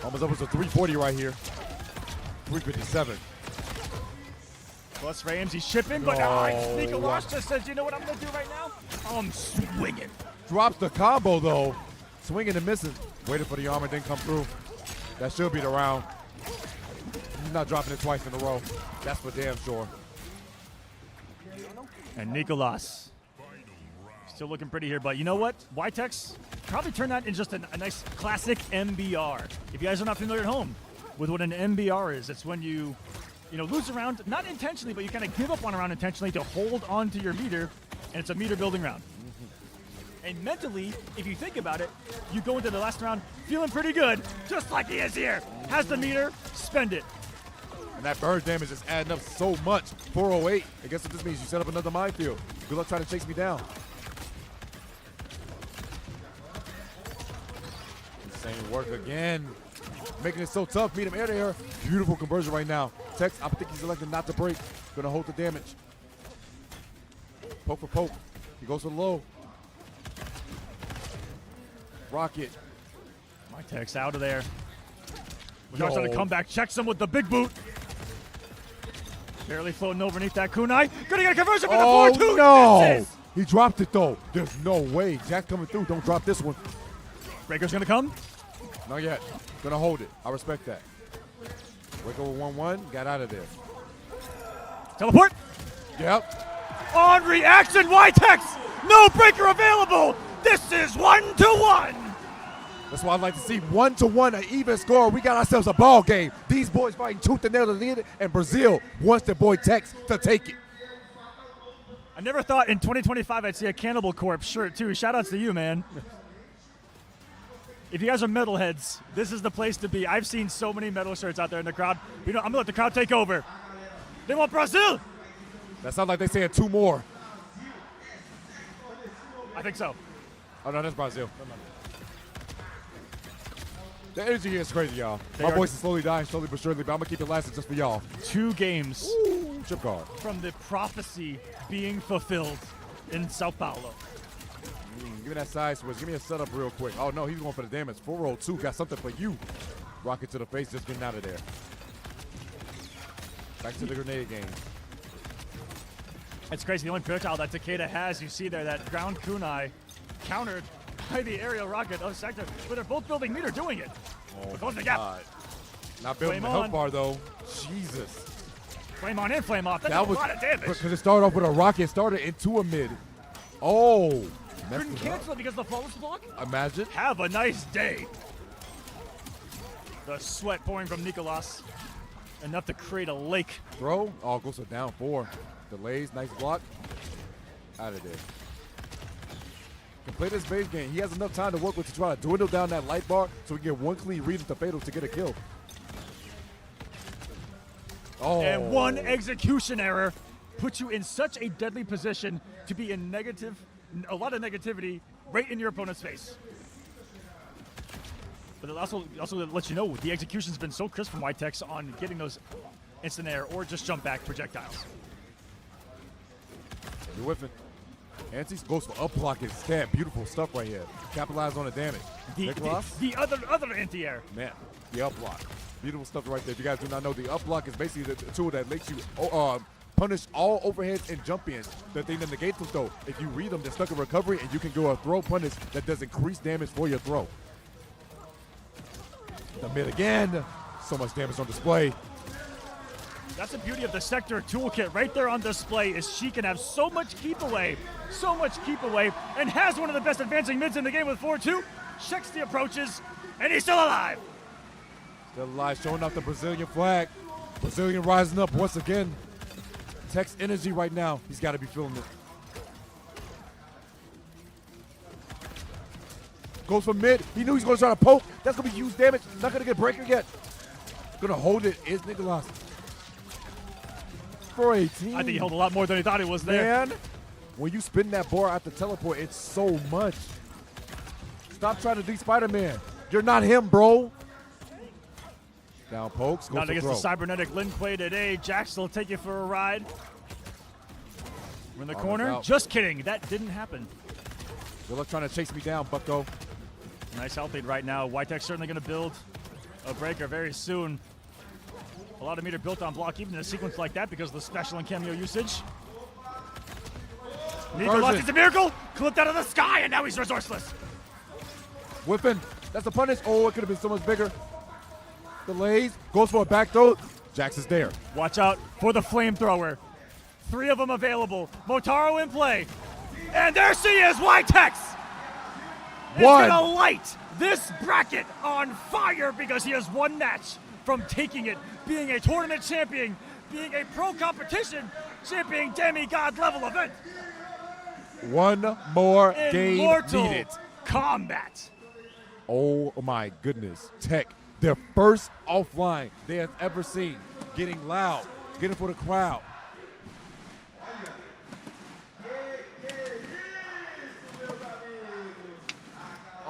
Almost up to 340 right here. 357. Plus frames, he's shipping, but Nicolas just says, you know what I'm going to do right now? I'm swinging. Drops the combo, though. Swinging and missing. Waited for the armor, didn't come through. That should be the round. He's not dropping it twice in a row. That's for damn sure. And Nicolas still looking pretty here, but you know what? Whitetex probably turned that into just a nice classic MBR. If you guys are not familiar at home with what an MBR is, it's when you lose a round, not intentionally, but you kind of give up on a round intentionally to hold on to your meter, and it's a meter building round. And mentally, if you think about it, you go into the last round feeling pretty good, just like he is here. Has the meter, spend it. And that burn damage is adding up so much. 408. I guess what this means, you set up another minefield. Good luck trying to chase me down. Insane work again. Making it so tough. Meet him air to air. Beautiful conversion right now. Tex, I think he's elected not to break. Gonna hold the damage. Poke for poke. He goes for the low. Rocket. Whitetex out of there. Regards on the comeback. Checks him with the big boot. Barely floating underneath that kunai. Gonna get a conversion for the 4-2. No! He dropped it though. There's no way. Jack coming through. Don't drop this one. Breaker's gonna come. Not yet. Gonna hold it. I respect that. Wake up with 1-1. Got out of there. Teleport. Yep. On reaction, Whitetex. No breaker available. This is 1-1. That's why I'd like to see 1-1, an even score. We got ourselves a ball game. These boys fighting tooth and nail to lead it, and Brazil wants their boy Tex to take it. I never thought in 2025 I'd see a Cannibal Corpse shirt too. Shout outs to you, man. If you guys are metalheads, this is the place to be. I've seen so many metal shirts out there in the crowd. I'm gonna let the crowd take over. They want Brazil. That sounds like they saying 2 more. I think so. Oh no, that's Brazil. The energy here is crazy, y'all. My voice is slowly dying, slowly but surely, but I'm gonna keep it lasting just for y'all. 2 games. Ooh, chip guard. From the prophecy being fulfilled in Sao Paulo. Give me that side switch. Give me a setup real quick. Oh, no, he's going for the damage. 402. Got something for you. Rocket to the face, just getting out of there. Back to the grenade game. It's crazy. The only projectile that Takeda has, you see there, that ground kunai, countered by the aerial rocket of Sector. But they're both building meter doing it. Oh, close the gap. God. Not building Flame the health on. bar, though. Jesus. Flame on and flame off. That's That a was lot of damage. because it started off with a rocket, started into a mid. Oh. messed Couldn't it up. cancel it because of the flawless block. Imagine. Have a nice day. The sweat pouring from Nicolas. Enough to create a lake. Throw. Oh, goes to down 4. Delays. Nice block. Out of there. Can play this base game. He has enough time to work with to try to dwindle down that light bar so we can get one clean read into fatal to get a kill. Oh. And one execution error puts you in such a deadly position to be in a lot of negativity right in your opponent's face. But it also lets you know the execution's been so crisp from Whitetex on getting those instant air or just jump back projectiles. You're whiffing. Antis goes for up block and stab. Beautiful stuff right here. Capitalize on the damage. The other anti-air. Man, the up block. Beautiful stuff right there. If you guys do not know, the up block is basically the tool that makes you punish all overheads and jump ins. The thing that negates them, though, if you read them, they're stuck in recovery, and you can go a throw punish that does increased damage for your throw. The mid again. So much damage on display. That's the beauty of the Sector toolkit right there on display is she can have so much keep away, and has one of the best advancing mids in the game with 4-2. Checks the approaches, and he's still alive. Still alive, showing off the Brazilian flag. Brazilian rising up once again. Tech's energy right now. He's got to be feeling it. Goes for mid. He knew he was going to try to poke. That's going to be huge damage. Not going to get breaker yet. Going to hold it is Nicolas. 418. I think he held a lot more than he thought it was there. Man, when you spin that bar at the teleport, it's so much. Stop trying to do Spider-Man. You're not him, bro. Down pokes. Not against the cybernetic Lin Kuei today. Jax will take you for a ride. We're in the corner. out. Just kidding. That didn't happen. Good luck trying to chase me down, bucko. Nice health lead right now. Whitetex certainly going to build a breaker very soon. A lot of meter built on block, even in a sequence like that, because of the special and cameo usage. Nicolas is a miracle. Clipped out of the sky, and now he's resourceless. Whipping. That's the punish. Oh, it could have been so much bigger. Delays. Goes for a back throw. Jax is there. Watch out for the flamethrower. 3 of them available. Motaro in play. And there she is, Whitetex! He's gonna light this bracket on fire because he has one match from taking it, being a tournament champion, being a pro competition champion, demigod level event. One more game Immortal needed. Kombat. Oh my goodness. Tech, their first offline they have ever seen. Getting loud, getting for the crowd.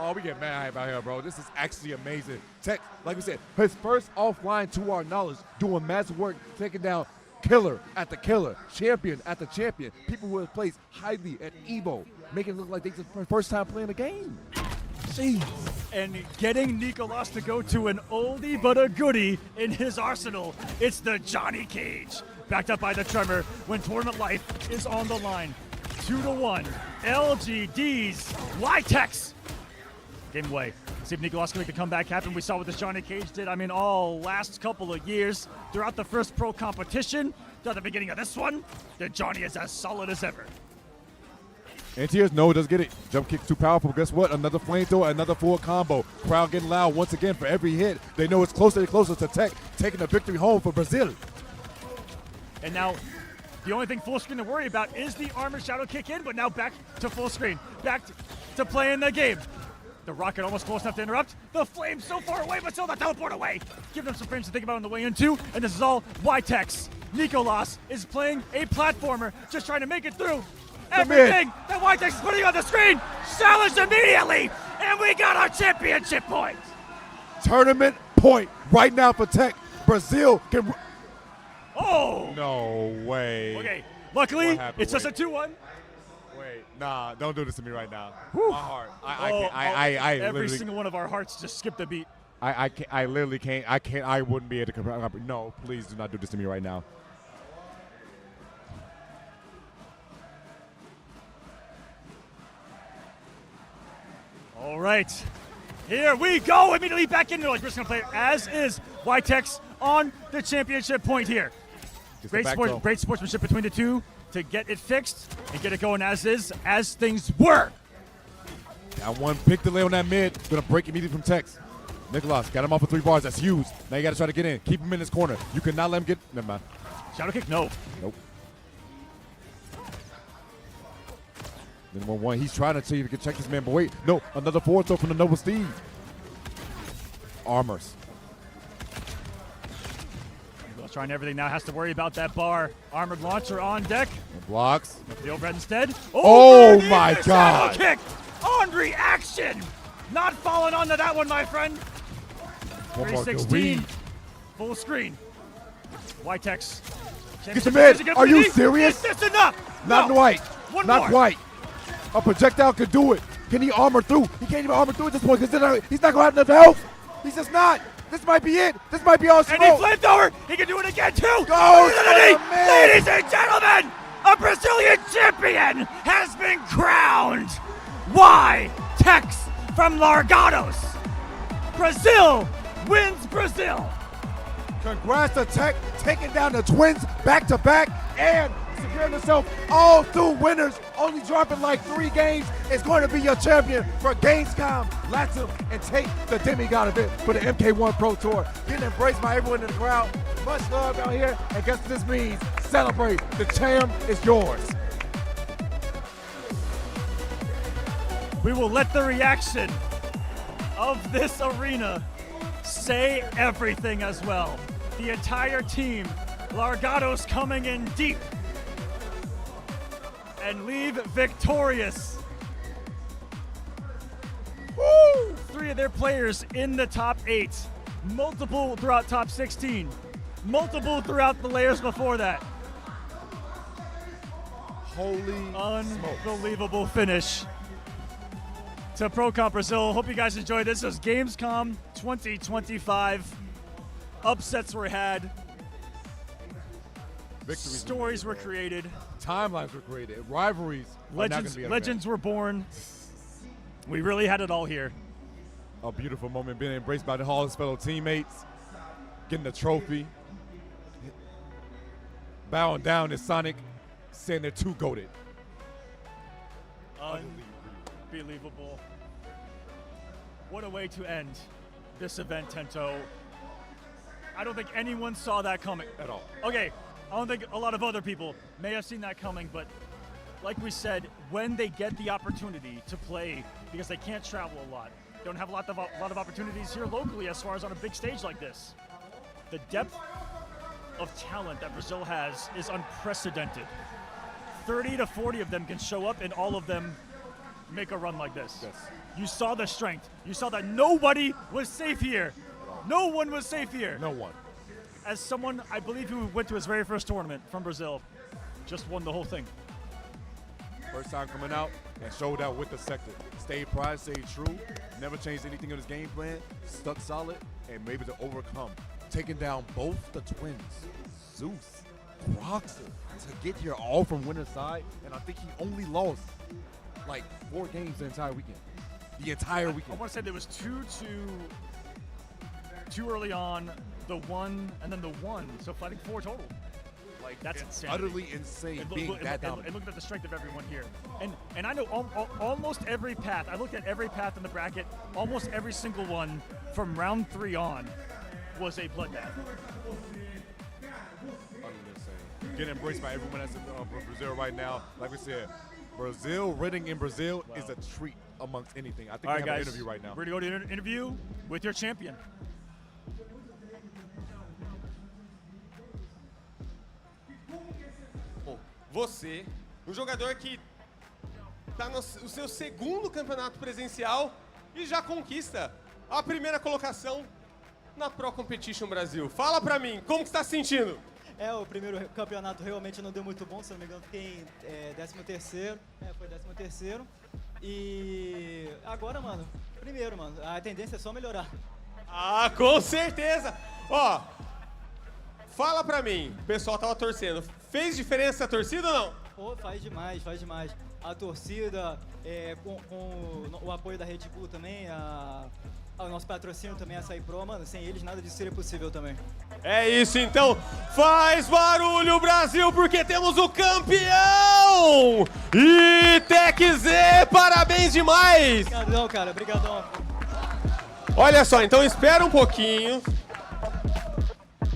Oh, we get mad hype out here, bro. This is actually amazing. Tech, like we said, his first offline to our knowledge, doing massive work, taking down killer at the killer, champion at the champion. People who have placed highly at Evo, making it look like they just first time playing the game. Jeez. And getting Nicolas to go to an oldie but a goodie in his arsenal. It's the Johnny Cage. Backed up by the Tremor when tournament life is on the line. 2-1. LGD's Whitetex. Game away. See if Nicolas can make the comeback happen. We saw what this Johnny Cage did. I mean, all last couple of years throughout the first pro competition to the beginning of this one, the Johnny is as solid as ever. Antiers, no, does get it. Jump kick too powerful. Guess what? Another flamethrower, another full combo. Crowd getting loud once again for every hit. They know it's closer and closer to Tech, taking the victory home for Brazil. And now, the only thing full screen to worry about is the armor shadow kick in, but now back to full screen. Back to playing the game. The rocket almost close enough to interrupt. The flame so far away, but still the teleport away. Give them some frames to think about on the way in too. And this is all Whitetex. Nicolas is playing a platformer, just trying to make it through. Everything that Whitetex is putting on the screen, challenged immediately, and we got our championship point. Tournament point right now for Tech. Brazil can. Oh! No way. Okay, luckily, it's just a 2-1. Wait, nah, don't do this to me right now. My heart. I every literally, single one of our hearts just skipped a beat. I can't. I literally can't. I wouldn't be able to compare. No, please do not do this to me right now. All right, here we go. Immediately back into it. We're just gonna play as is. Ytex on the championship point here. Great sportsmanship between the two to get it fixed and get it going as is, as things were. Got one big delay on that mid. Gonna break immediately from Tex. Nicholas got him off for 3 bars. That's huge. Now you gotta try to get in. Keep him in this corner. You cannot let him get. Never mind. Shadow kick, no. Nope. Then 1-1. He's trying to see if he can check this man, but wait. No, another forward throw from the Noble Steve. Armors. Nicholas trying everything now. Has to worry about that bar. Armored launcher on deck. And blocks. The overhead instead. Oh my God. Shadow kick on reaction. Not falling onto that one, my friend. 316. Full screen. Ytex. Get the mid. Are you serious? Is this enough? Not No. quite. One Not more. quite. A projectile could do it. Can he armor through? He can't even armor through at this point because he's not going to have enough health. He's just not. This might be it. This might be all smoke. And he flipped over. He can do it again, too. Goes Ladies and gentlemen, a Brazilian champion has been crowned. Ytex from Largados. Brazil wins Brazil. Congrats to Tech taking down the Twins back-to-back and securing himself all 2 winners, only dropping like 3 games. Is going to be your champion for Gamescom, Latin, and take the demigod of it for the MK1 Pro Tour. Getting embraced by everyone in the crowd. Much love out here, and guess what this means? Celebrate. The champ is yours. We will let the reaction of this arena say everything as well. The entire team, Largados coming in deep and leave victorious. Woo! 3 of their players in the top 8, multiple throughout top 16, multiple throughout the layers before that. Holy unbelievable finish to ProComp Brazil. Hope you guys enjoyed this. This was Gamescom 2025. Upsets were had. Victories Stories were created. Timelines were created. Rivalries. Legends were born. We really had it all here. A beautiful moment, being embraced by all his fellow teammates, getting the trophy, bowing down to Sonic, saying they're too goated. Unbelievable. What a way to end this event, Tento. I don't think anyone saw that coming. At all. Okay, I don't think a lot of other people may have seen that coming, but like we said, when they get the opportunity to play, because they can't travel a lot, don't have a lot of opportunities here locally as far as on a big stage like this. The depth of talent that Brazil has is unprecedented. 30 to 40 of them can show up and all of them make a run like this. Yes. You saw the strength. You saw that nobody was safe here. No one was safe here. No one. As someone, I believe, who went to his very first tournament from Brazil, just won the whole thing. First time coming out and showed out with the sector. Stayed pride, stayed true, never changed anything in his game plan, stuck solid, and maybe to overcome. Taking down both the Twins, Zeus, Croxer, to get here all from winner's side, and I think he only lost like 4 games the entire weekend. The entire weekend. I want to say there was two early on, the 1, and then the 1, so fighting 4 total. Like, that's insane. Utterly insane being that dominant. And look at the strength of everyone here. And I know almost every path. I looked at every path in the bracket. Almost every single one from round 3 on was a bloodbath. Utterly insane. Getting embraced by everyone that's in Brazil right now. Like we said, Brazil, Reading in Brazil is a treat amongst anything. I think All we right, have guys, an interview right now. We're going to go to an interview with your champion. Você, jogador que está no seu segundo campeonato presencial e já conquista a primeira colocação na Pro Competition Brasil. Fala pra mim, como que está se sentindo? O primeiro campeonato realmente não deu muito bom, se não me engano, fiquei em 13º. Foi 13º. E agora, mano, primeiro, mano, a tendência é só melhorar. Ah, com certeza! Ó, fala pra mim, o pessoal tava torcendo. Fez diferença a torcida ou não? Pô, faz demais. A torcida, com o apoio da Red Bull também, o nosso patrocínio também, a Açaí Pro, mano, sem eles nada disso seria possível também. É isso então, faz barulho Brasil, porque temos o campeão! Tech Z, parabéns demais! Obrigadão, cara, obrigadão. Olha só, então espera um pouquinho.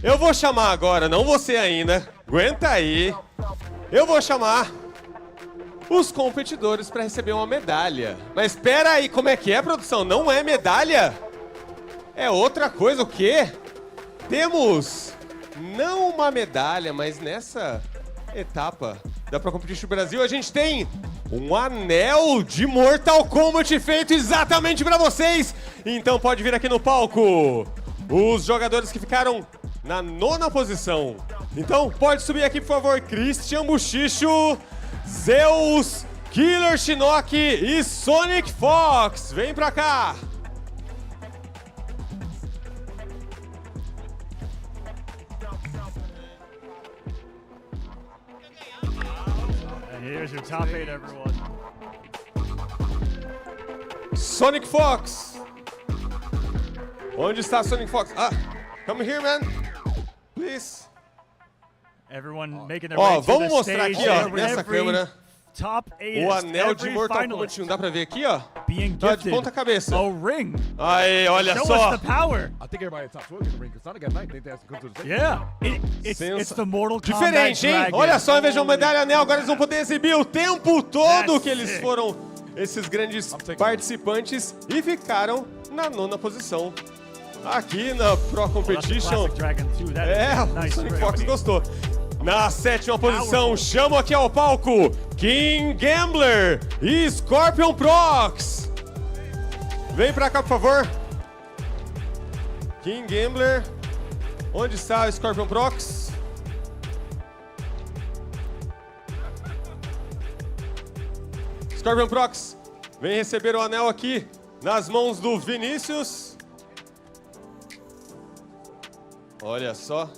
Eu vou chamar agora, não você ainda, aguenta aí. Eu vou chamar os competidores para receber uma medalha. Mas espera aí, como é que é, produção? Não é medalha? É outra coisa, o quê? Temos não uma medalha, mas nessa etapa da Pro Competition Brasil a gente tem um anel de Mortal Kombat feito exatamente para vocês. Então pode vir aqui no palco os jogadores que ficaram na 9ª posição. Então pode subir aqui, por favor, Christian Buchicho, Zeus, Killer Shinnok e Sonic Fox. Vem pra cá. And here's your top 8, everyone. Sonic Fox. Onde está Sonic Fox? Ah, come here, man. Please. Everyone making their way to vamos the mostrar stage. aqui, ó, nessa câmera. Top 8. O anel de Mortal Kombat 1, dá pra ver aqui, ó? Being Tá de gifted ponta cabeça. a ring. Aí, olha Show só. us the power. I think everybody at top 12 gets a ring, because Sonic at 9, think they have to come to the stage. Yeah, it's the Mortal Kombat Diferente, hein? Dragon. Olha só, em vez de uma medalha anel, agora eles vão poder exibir o tempo todo That's que eles sick. foram esses grandes participantes e ficaram na 9ª posição. Aqui na Pro Competition. Classic Dragon 2. That É, is o nice Sonic ring. Fox gostou. Na 7ª posição, chamo aqui ao palco King Gambler e Scorpion Prox. Vem pra cá, por favor. King Gambler. Onde está o Scorpion Prox? Scorpion Prox, vem receber o anel aqui nas mãos do Vinícius. Olha só.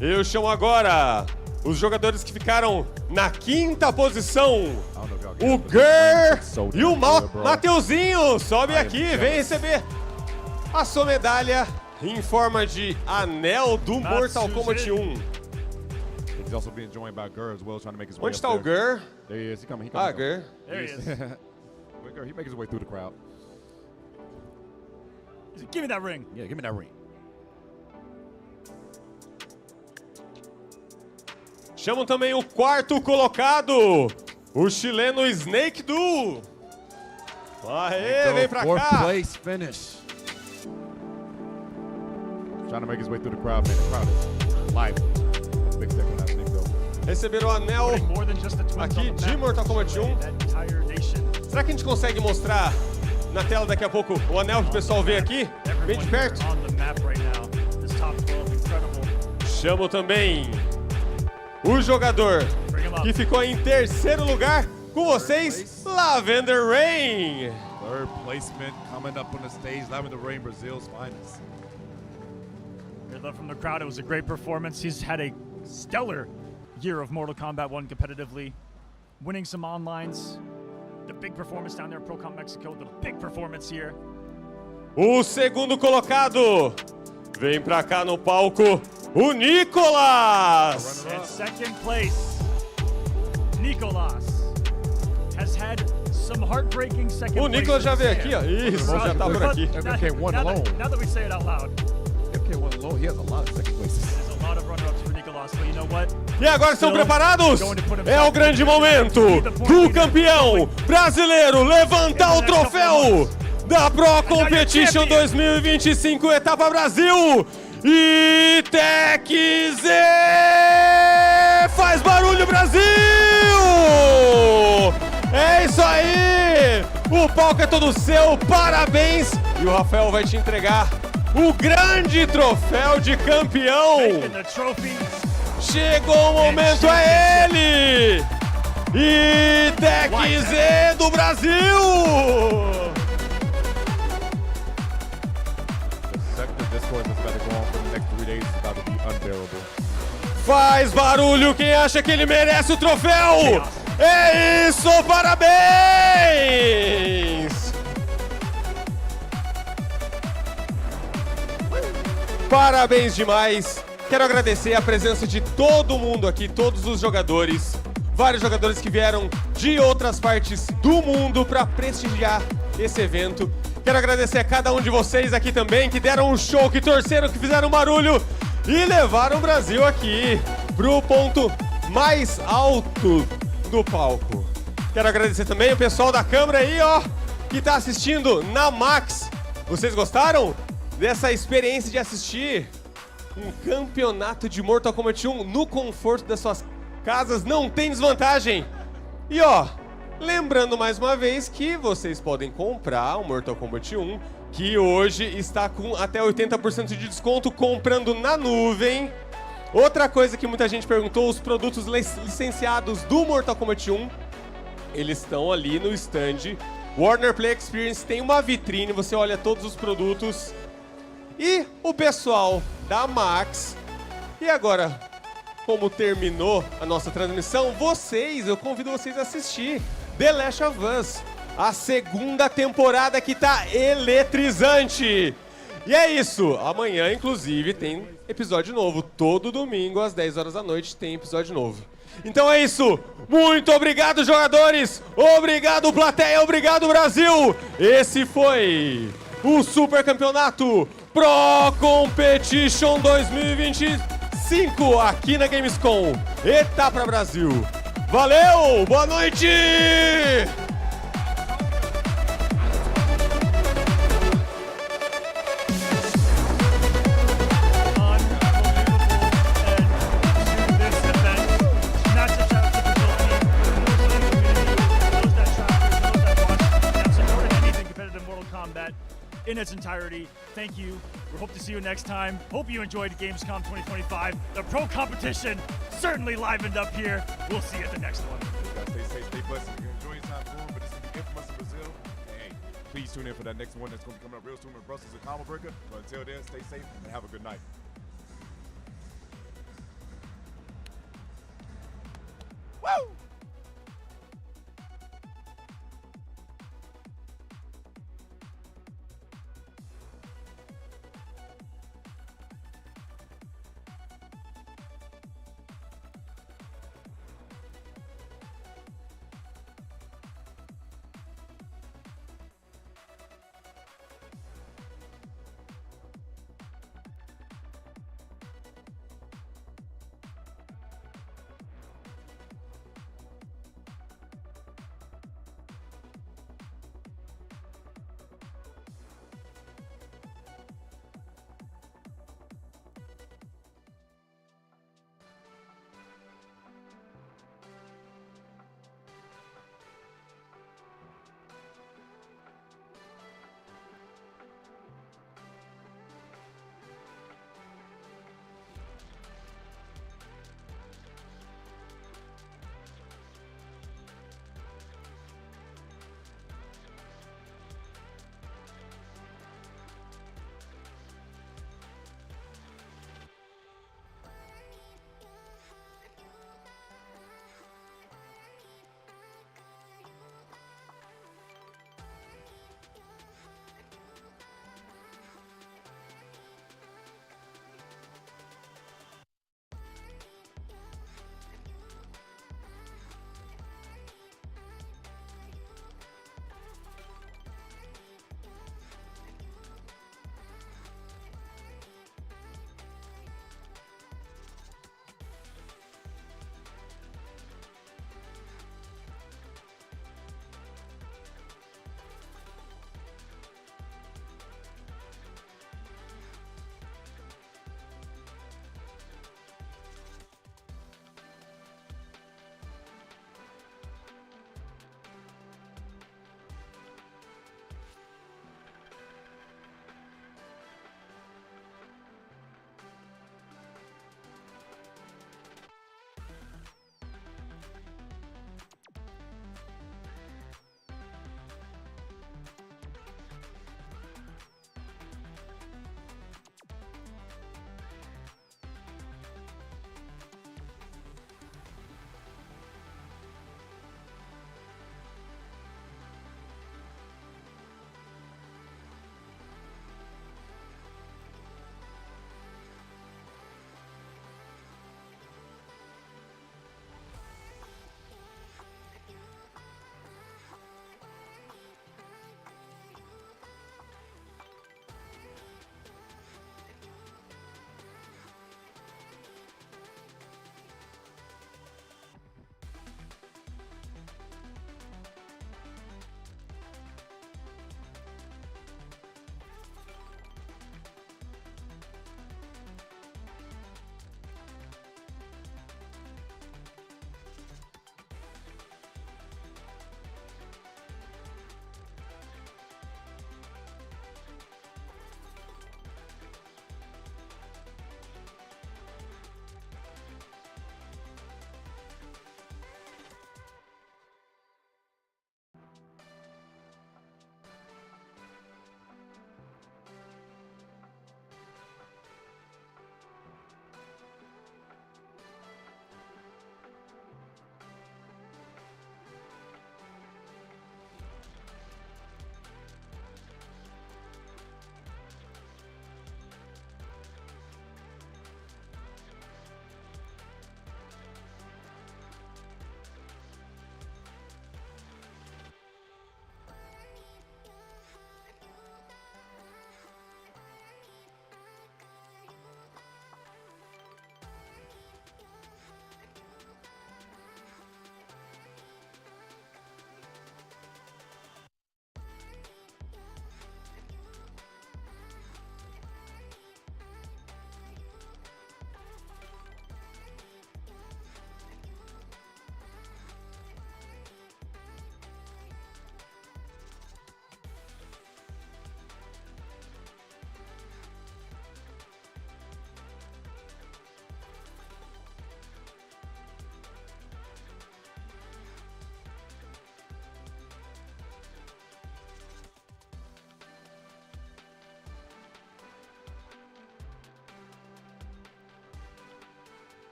Eu chamo agora os jogadores que ficaram na 5ª posição. O Gur e o Mateuzinho. Sobe aqui, vem receber a sua medalha em forma de anel do Mortal Kombat 1. He's also being joined by Gur as well, trying to make his way Onde está up o there. Gur? There he is. He coming. Ah, Gur. There he is. Gur, he makes his way through the crowd. Give me that ring. Yeah, give me that ring. Chamam também o 4º colocado, o chileno Snake Du. Aê, vem pra Fourth cá. place finish. Trying to make his way through the crowd, man. The crowd is lively. That's a big step on that Snake, though. Receberam o anel More than just the twins aqui on the de map. Mortal Kombat 1. That entire nation. Será que a gente consegue mostrar na tela daqui a pouco o anel que o pessoal vê aqui? Bem de perto. On the map right now. This top 12, incredible. Chamo também o jogador que ficou em 3º lugar com vocês, Lavender Rain. 3rd placement coming up on the stage, Lavender Rain, Brazil's finest. Great love from the crowd. It was a great performance. He's had a stellar year of Mortal Kombat 1 competitively, winning some onlines. The big performance down there at ProCom Mexico, the big performance here. O 2º colocado vem pra cá no palco, o Nicolas. And 2nd place, Nicolas has had some heartbreaking second O Nicolas já places. veio aqui, ó. Isso, já tá por aqui. MK1 alone. Now that we say it out loud, MK1 alone, he has a lot of second places. there's a lot of runner-ups for Nicolas, but you know what? E agora estão Still preparados? going to put himself É o grande momento do campeão brasileiro levantar o troféu da Pro Competition 2025 Etapa Brasil. E Tech Z faz barulho, Brasil! aí! O palco é todo seu, parabéns! E o Rafael vai te entregar o grande troféu de campeão! Chegou o momento, é ele! ITEC do Brasil! Faz barulho quem acha que ele merece o troféu! É isso, parabéns! Parabéns demais! Quero agradecer a presença de todo mundo aqui, todos os jogadores, vários jogadores que vieram de outras partes do mundo para prestigiar esse evento. Quero agradecer a cada um de vocês aqui também, que deram um show, que torceram, que fizeram barulho e levaram o Brasil aqui pro ponto mais alto do palco. Quero agradecer também o pessoal da câmera aí, ó, que tá assistindo na Max. Vocês gostaram dessa experiência de assistir um campeonato de Mortal Kombat 1 no conforto das suas casas? Não tem desvantagem. E ó, lembrando mais uma vez que vocês podem comprar o Mortal Kombat 1, que hoje está com até 80% de desconto comprando na nuvem. Outra coisa que muita gente perguntou, os produtos licenciados do Mortal Kombat 1, eles estão ali no stand. Warner Play Experience tem uma vitrine, você olha todos os produtos. E o pessoal da Max. E agora, como terminou a nossa transmissão, eu convido vocês a assistir The Last of Us, a segunda temporada que tá eletrizante. E é isso, amanhã inclusive tem episódio novo, todo domingo às 10 horas da noite tem episódio novo. Então é isso, muito obrigado jogadores, obrigado plateia, obrigado Brasil. Esse foi o Super Campeonato Pro Competition 2025 aqui na Gamescom, Etapa Brasil. Valeu, boa noite! Kombat in its entirety. Thank you. We hope to see you next time. Hope you enjoyed Gamescom 2025. The pro competition certainly livened up here. We'll see you at the next one. Stay safe, stay blessed. Enjoy your time going, but this is the infamous in Brazil. And hey, please tune in for that next one that's going to be coming up real soon with Brussels and Combo Breaker. But until then, stay safe and have a good night.